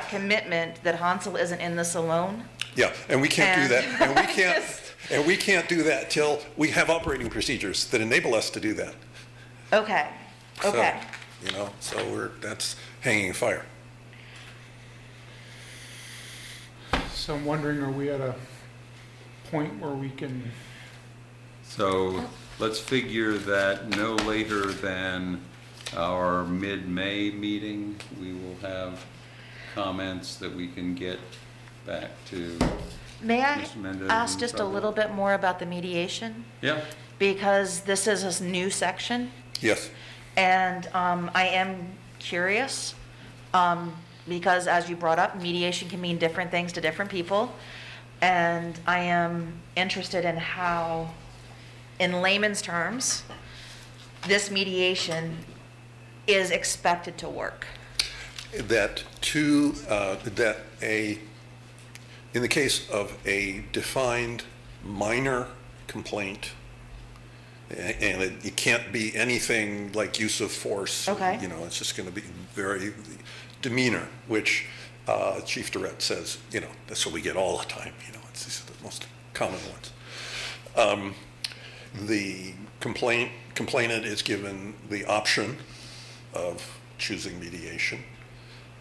commitment that Hansel isn't in this alone. Yeah, and we can't do that, and we can't, Just- and we can't do that till we have operating procedures that enable us to do that. Okay, So, okay. So that's hanging fire. So I'm wondering, are we at a point where we can, So let's figure that no later than our mid-May meeting, we will have comments that we can get back to. May I Mr. Mendez ask and just a Barbara? little bit more about the mediation? Yeah, Because this is a new section, Yes. and I am curious, because as you brought up, mediation can mean different things to different people, and I am interested in how, in layman's terms, this mediation is expected to work. In the case of a defined minor complaint, and it can't be anything like use of force. Okay. It's just going to be very demeanor, which Chief Durrett says, that's what we get all the time. These are the most common ones. The complainant is given the option of choosing mediation.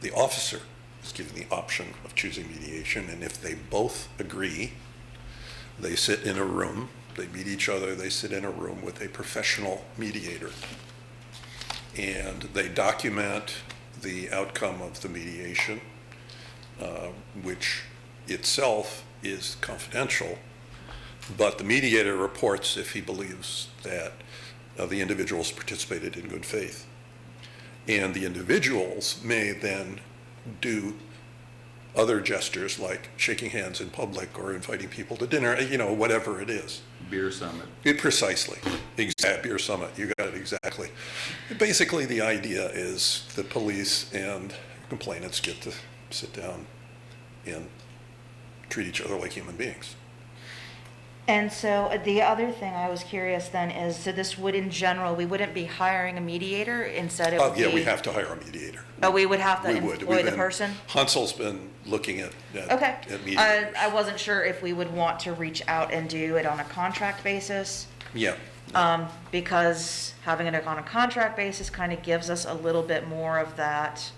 The officer is given the option of choosing mediation, and if they both agree, they sit in a room, they meet each other, they sit in a room with a professional mediator, and they document the outcome of the mediation, which itself is confidential, but the mediator reports if he believes that the individuals participated in good faith. And the individuals may then do other gestures like shaking hands in public or inviting people to dinner, whatever it is. beer summit. Precisely. Beer summit, you got it exactly. Basically, the idea is the police and complainants get to sit down and treat each other like human beings. And so the other thing I was curious then is, so this would in general, we wouldn't be hiring a mediator, instead it would be. Yeah, we have to hire a mediator. Oh, we would have to We would. employ We've the been- person? Hansel's been looking at Okay. mediators. I wasn't sure if we would want to reach out and do it on a contract basis, Yeah. because having it on a contract basis kind of gives us a little bit more of that.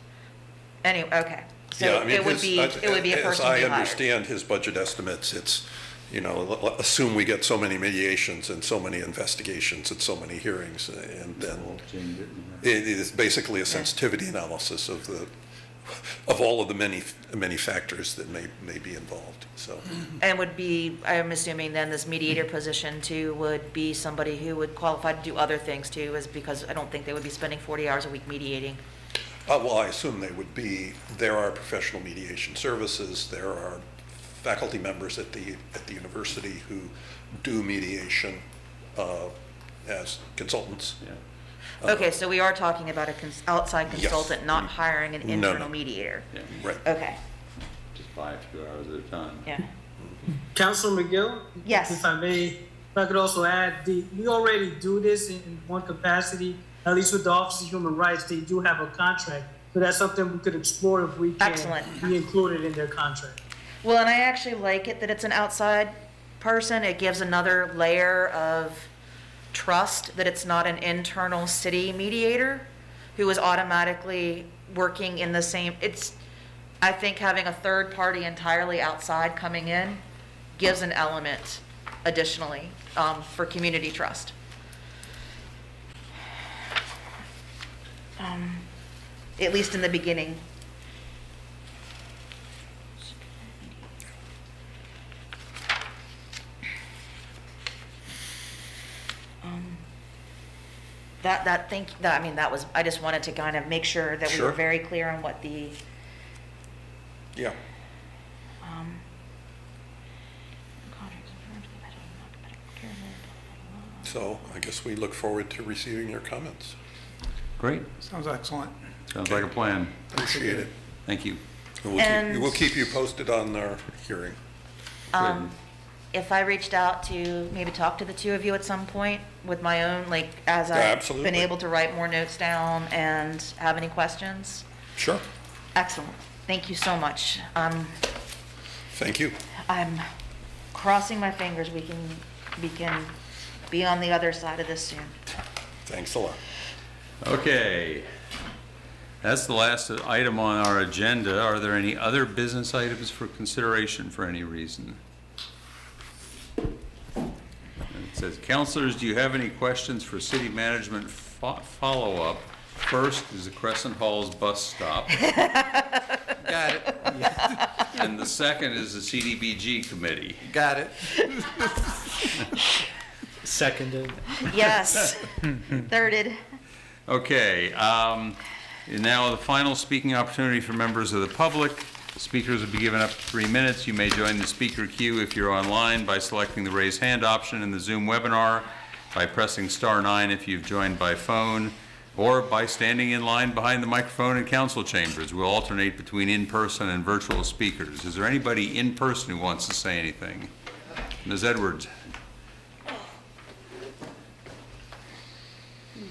Anyway, okay. Yeah, So I mean, it would be a person to be As I hired. understand his budget estimates, it's, assume we get so many mediations and so many investigations and so many hearings, and then it is basically a sensitivity analysis of all of the many factors that may be involved, so. And would be, I'm assuming then this mediator position too would be somebody who would qualify to do other things too, is because I don't think they would be spending 40 hours a week mediating. Well, I assume they would be. There are professional mediation services. There are faculty members at the university who do mediation as consultants. Okay, so we are talking about outside Yes. consultant, not hiring an No, internal no. mediator. Yeah, Right. Okay, just 2 hours at a time. yeah. Councilor McGill? Yes. If I may, if I could also add, we already do this in one capacity, at least with the Office of Human Rights, they do have a contract So that's something we could explore if we can Excellent. be included in their contract. Well, and I actually like it that it's an outside person. It gives another layer of trust that it's not an internal city mediator who is automatically working in the same, I think having a third party entirely outside coming in gives an element additionally for community trust. At least in the beginning. I just wanted to kind of make sure that we were Sure. very clear on what the, Yeah. So I guess we look forward to receiving your comments. Great. Sounds excellent. Sounds like a plan. Appreciate it. Thank you. And- We'll keep you posted on our hearing. if I reached out to maybe talk to the two of you at some point with my own, like, as I've Absolutely. been able to write more notes down and have any questions? Sure. Excellent. Thank you so much. Thank you. I'm crossing my fingers we can be on the other side of this soon. Thanks a lot. Okay. That's the last item on our agenda. Are there any other business items for consideration for any reason? It says, councilors, do you have any questions for city management follow-up? First is the Crescent Halls bus stop. Got it. And the second is the CDBG committee. Got it. Seconded. Yes. Thirded. Okay, and now the final speaking opportunity for members of the public. Speakers will be given up to 3 minutes. You may join the speaker queue if you're online by selecting the raise hand option in the Zoom webinar, by pressing *9 if you've joined by phone, or by standing in line behind the microphone in council chambers. We'll alternate between in-person and virtual speakers. Is there anybody in person who wants to say anything? Ms. Edwards.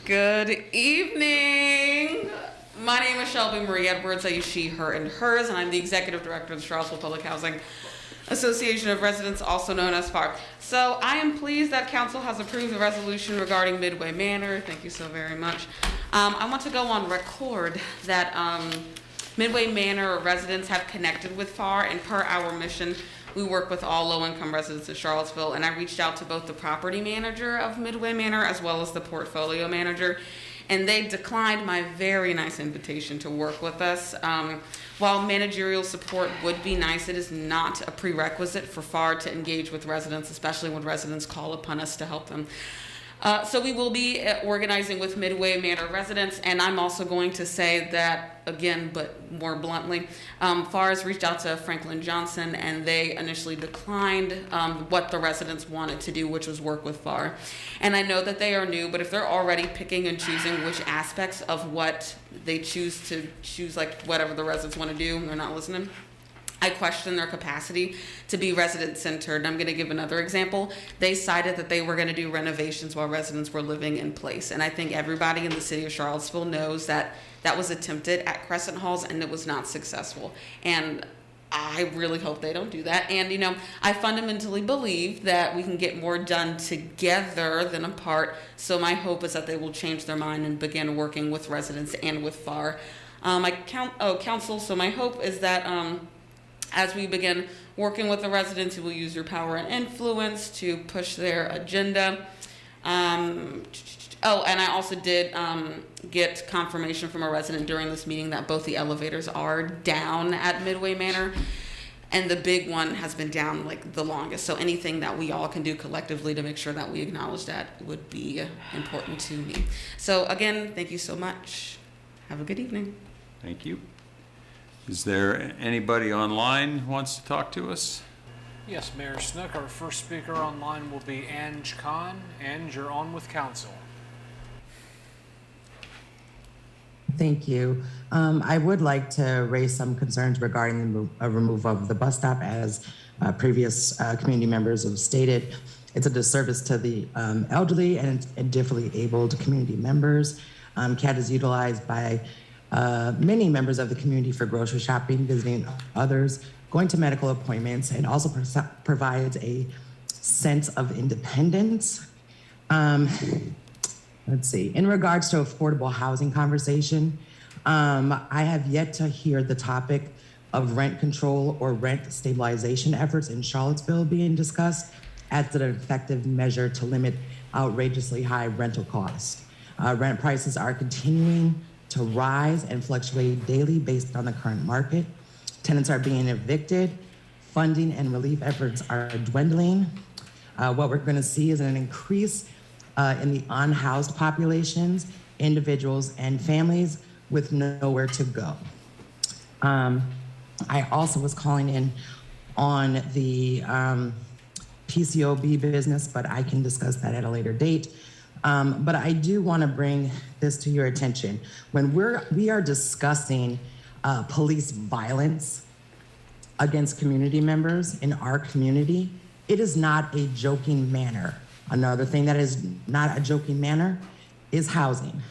Good evening. My name is Shelby Marie Edwards. I use she, her, and hers, and I'm the executive director of the Charlottesville Public Housing Association of Residents, also known as FAR. So I am pleased that council has approved the resolution regarding Midway Manor. Thank you so very much. I want to go on record that Midway Manor residents have connected with FAR, and per our mission, we work with all low-income residents of Charlottesville, and I reached out to both the property manager of Midway Manor as well as the portfolio manager, and they declined my very nice invitation to work with us. While managerial support would be nice, it is not a prerequisite for FAR to engage with residents, especially when residents call upon us to help them. So we will be organizing with Midway Manor residents, and I'm also going to say that, again, but more bluntly, FAR has reached out to Franklin Johnson, and they initially declined what the residents wanted to do, which was work with FAR. And I know that they are new, but if they're already picking and choosing which aspects of what they choose, like whatever the residents want to do, and they're not listening, I question their capacity to be resident-centered. I'm going to give another example. They cited that they were going to do renovations while residents were living in place. And I think everybody in the city of Charlottesville knows that that was attempted at Crescent Halls and it was not successful. And I really hope they don't do that. And, you know, I fundamentally believe that we can get more done together than apart. So my hope is that they will change their mind and begin working with residents and with FAR. Council, so my hope is that as we begin working with the residents, you will use your power and influence to push their agenda. And I also did get confirmation from a resident during this meeting that both the elevators are down at Midway Manor, and the big one has been down like the longest. So anything that we all can do collectively to make sure that we acknowledge that would be important to me. So again, thank you so much. Have a good evening. Thank you. Is there anybody online who wants to talk to us? Yes, Mayor Snook. Our first speaker online will be Ange Khan. Ange, you're on with council. Thank you. I would like to raise some concerns regarding the removal of the bus stop. As previous community members have stated, it's a disservice to the elderly and differently abled community members. CAT is utilized by many members of the community for grocery shopping, visiting others, going to medical appointments, and also provides a sense of independence. Let's see, in regards to affordable housing conversation, I have yet to hear the topic of rent control or rent stabilization efforts in Charlottesville being discussed as an effective measure to limit outrageously high rental costs. Rent prices are continuing to rise and fluctuate daily based on the current market. Tenants are being evicted. Funding and relief efforts are dwindling. What we're going to see is an increase in the unhoused populations, individuals, and families with nowhere to go. I also was calling in on the PCOB business, but I can discuss that at a later date. But I do want to bring this to your attention. When we are discussing police violence against community members in our community, it is not a joking manner. Another thing that is not a joking manner is housing,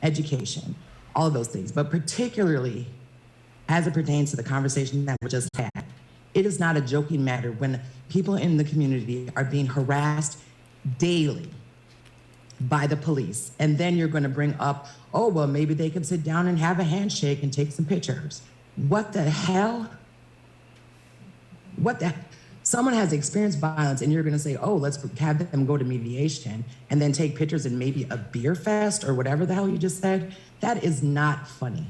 education, all of those things, but particularly as it pertains to the conversation that we just had. It is not a joking matter when people in the community are being harassed daily by the police. And then you're going to bring up, oh, well, maybe they can sit down and have a handshake and take some pictures. What the hell? Someone has experienced violence and you're going to say, oh, let's have them go to mediation and then take pictures in maybe a beer fest or whatever the hell you just said. That is not funny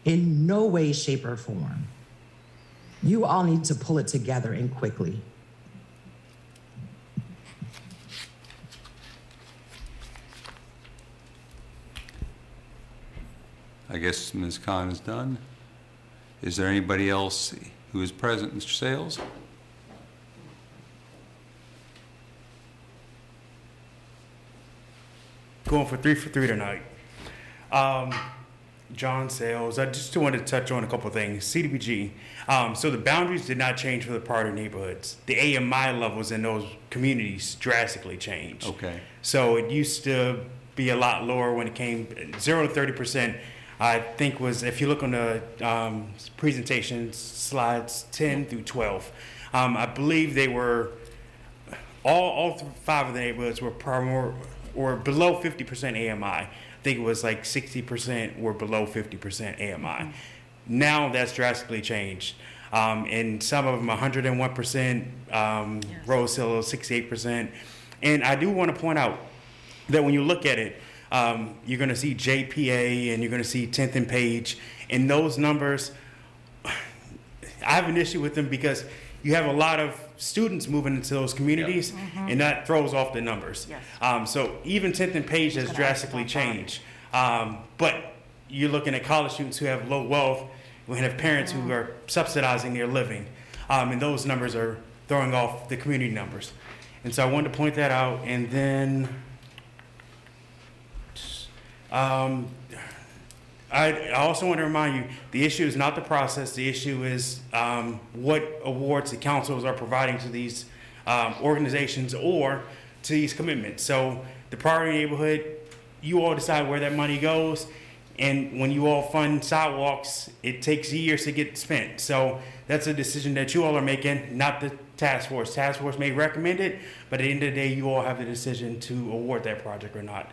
in no way, shape, or form. You all need to pull it together and quickly. I guess Ms. Khan is done. Is there anybody else who is present? Mr. Sales? Going for three tonight. John Sales. I just wanted to touch on a couple of things. CDBG. So the boundaries did not change for the priority neighborhoods. The AMI levels in those communities drastically changed. Okay. So it used to be a lot lower when it came 0 to 30%. I think was, if you look on the presentation slides 10 through 12, I believe they were all 5 of the neighborhoods were below 50% AMI. I think it was like 60% were below 50% AMI. Now that's drastically changed. And some of them 101%, Rose Hill 68%. And I do want to point out that when you look at it, you're going to see JPA and you're going to see 10th and Page. And those numbers, I have an issue with them because you have a lot of students moving into those communities, and that throws off the numbers. Yes. So even 10th and Page has drastically changed. But you're looking at college students who have low wealth, who have parents who are subsidizing their living, and those numbers are throwing off the community numbers. And so I wanted to point that out. And then I also want to remind you, the issue is not the process. The issue is what awards the councils are providing to these organizations or to these commitments. So the priority neighborhood, you all decide where that money goes. And when you all fund sidewalks, it takes years to get spent. So that's a decision that you all are making, not the task force. Task force may recommend it, but at the end of the day, you all have the decision to award that project or not.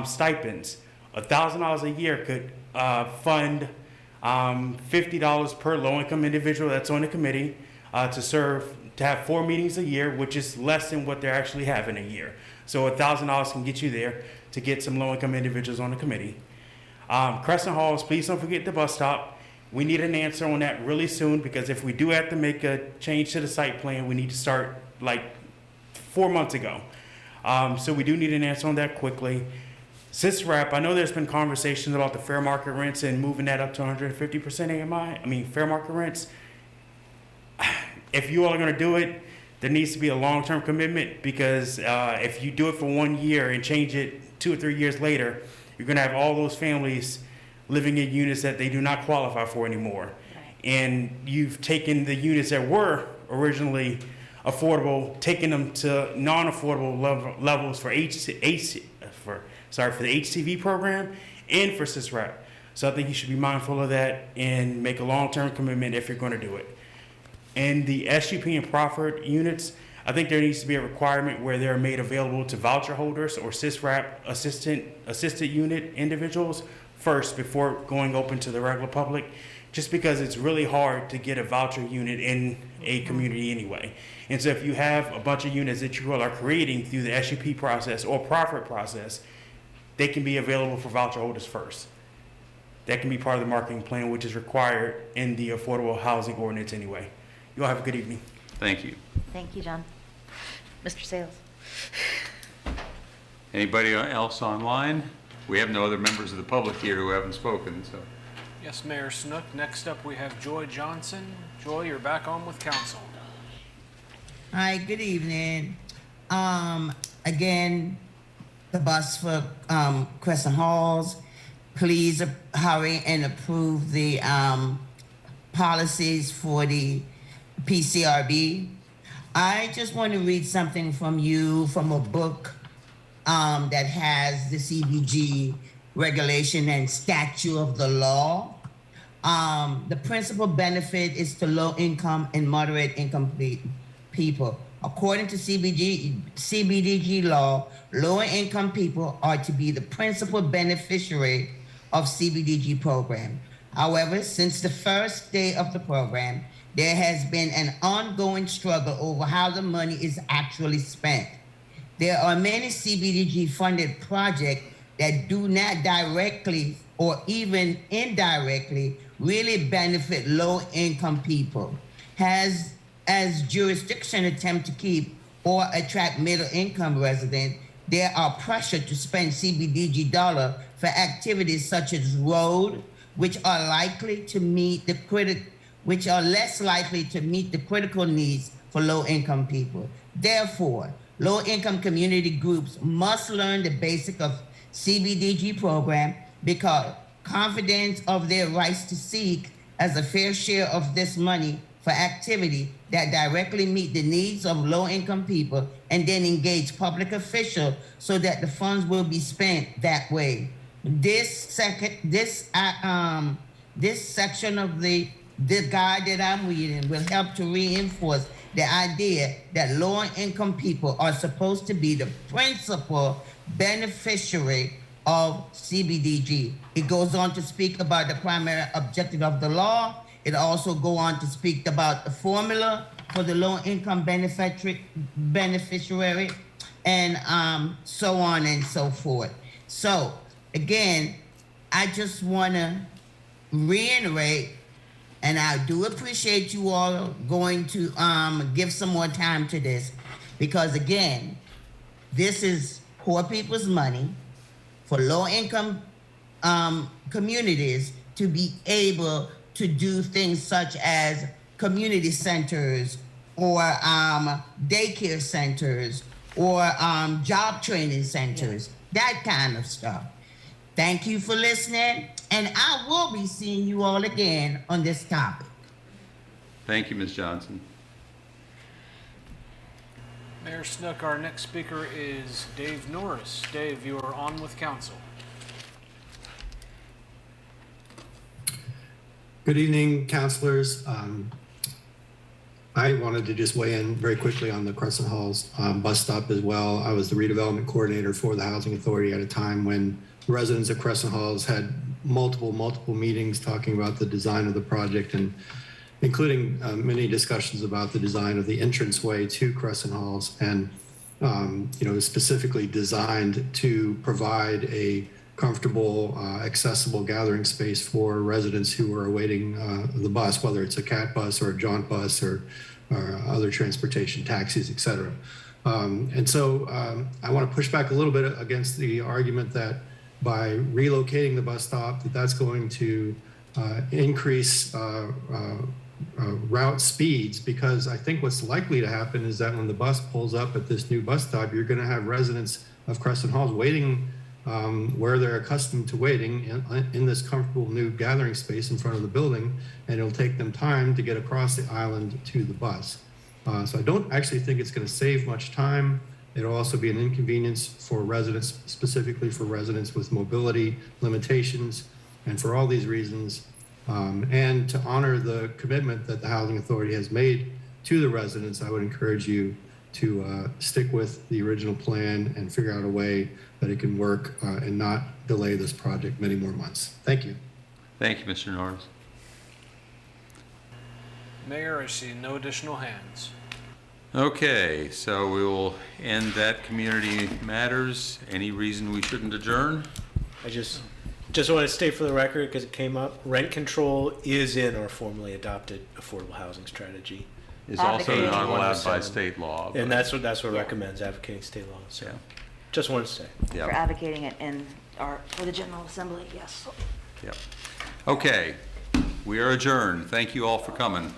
Stipends. $1,000 a year could fund $50 per low-income individual that's on the committee to have 4 meetings a year, which is less than what they're actually having a year. So $1,000 can get you there to get some low-income individuals on the committee. Crescent Halls, please don't forget the bus stop. We need an answer on that really soon because if we do have to make a change to the site plan, we need to start like 4 months ago. So we do need an answer on that quickly. SISRAP, I know there's been conversations about the fair market rents and moving that up to 150% AMI. Fair market rents. If you all are going to do it, there needs to be a long-term commitment because if you do it for 1 year and change it 2 or 3 years later, you're going to have all those families living in units that they do not qualify for anymore. Right. And you've taken the units that were originally affordable, taken them to non-affordable levels for the HCV program and for SISRAP. So I think you should be mindful of that and make a long-term commitment if you're going to do it. And the SUP and proffered units, I think there needs to be a requirement where they're made available to voucher holders or SISRAP assisted unit individuals first before going open to the regular public, just because it's really hard to get a voucher unit in a community anyway. And so if you have a bunch of units that you all are creating through the SUP process or proffered process, they can be available for voucher holders first. That can be part of the marketing plan, which is required in the affordable housing ordinance anyway. You all have a good evening. Thank you. Thank you, John. Mr. Sales. Anybody else online? We have no other members of the public here who haven't spoken, so. Yes, Mayor Snook. Next up, we have Joy Johnson. Joy, you're back on with council. Hi, good evening. Again, the bus for Crescent Halls, please hurry and approve the policies for the PCRB. I just want to read something from you from a book that has the CBG regulation and statute of the law. The principal benefit is to low income and moderate income people. According to CBDG law, lower income people are to be the principal beneficiary of CBDG program. However, since the first day of the program, there has been an ongoing struggle over how the money is actually spent. There are many CBDG funded projects that do not directly or even indirectly really benefit low income people. As jurisdiction attempt to keep or attract middle income residents, there are pressure to spend CBDG dollar for activities such as road, which are less likely to meet the critical needs for low-income people. Therefore, low-income community groups must learn the basic of CBDG program because confidence of their rights to seek as a fair share of this money for activity that directly meet the needs of low-income people and then engage public officials so that the funds will be spent that way. This section of the guide that I'm reading will help to reinforce the idea that lower income people are supposed to be the principal beneficiary of CBDG. It goes on to speak about the primary objective of the law. It also goes on to speak about the formula for the low income beneficiary and so on and so forth. So again, I just want to reiterate, and I do appreciate you all going to give some more time to this, because again, this is poor people's money for low-income communities to be able to do things such as community centers or daycare centers or job training centers, that kind of stuff. Thank you for listening, and I will be seeing you all again on this topic. Thank you, Ms. Johnson. Mayor Snook, our next speaker is Dave Norris. Dave, you are on with council. Good evening, councilors. I wanted to just weigh in very quickly on the Crescent Halls bus stop as well. I was the redevelopment coordinator for the Housing Authority at a time when residents of Crescent Halls had multiple meetings talking about the design of the project, and including many discussions about the design of the entranceway to Crescent Halls, and specifically designed to provide a comfortable, accessible gathering space for residents who are awaiting the bus, whether it's a CAT bus or a jaunt bus or other transportation, taxis, et cetera. And so I want to push back a little bit against the argument that by relocating the bus stop, that's going to increase route speeds, because I think what's likely to happen is that when the bus pulls up at this new bus stop, you're going to have residents of Crescent Halls waiting where they're accustomed to waiting in this comfortable new gathering space in front of the building, and it'll take them time to get across the island to the bus. So I don't actually think it's going to save much time. It'll also be an inconvenience for residents, specifically for residents with mobility limitations. And for all these reasons, and to honor the commitment that the Housing Authority has made to the residents, I would encourage you to stick with the original plan and figure out a way that it can work and not delay this project many more months. Thank you. Thank you, Mr. Norris. Mayor, I see no additional hands. Okay, so we will end that community matters. Any reason we shouldn't adjourn? I just want to state for the record, because it came up, rent control is in our formally adopted affordable housing strategy. Is also not allowed by 107. state law. And that's what recommends, advocating state law. So just wanted to say. For advocating it for the General Assembly, yes. Yep. Okay, we are adjourned. Thank you all for coming.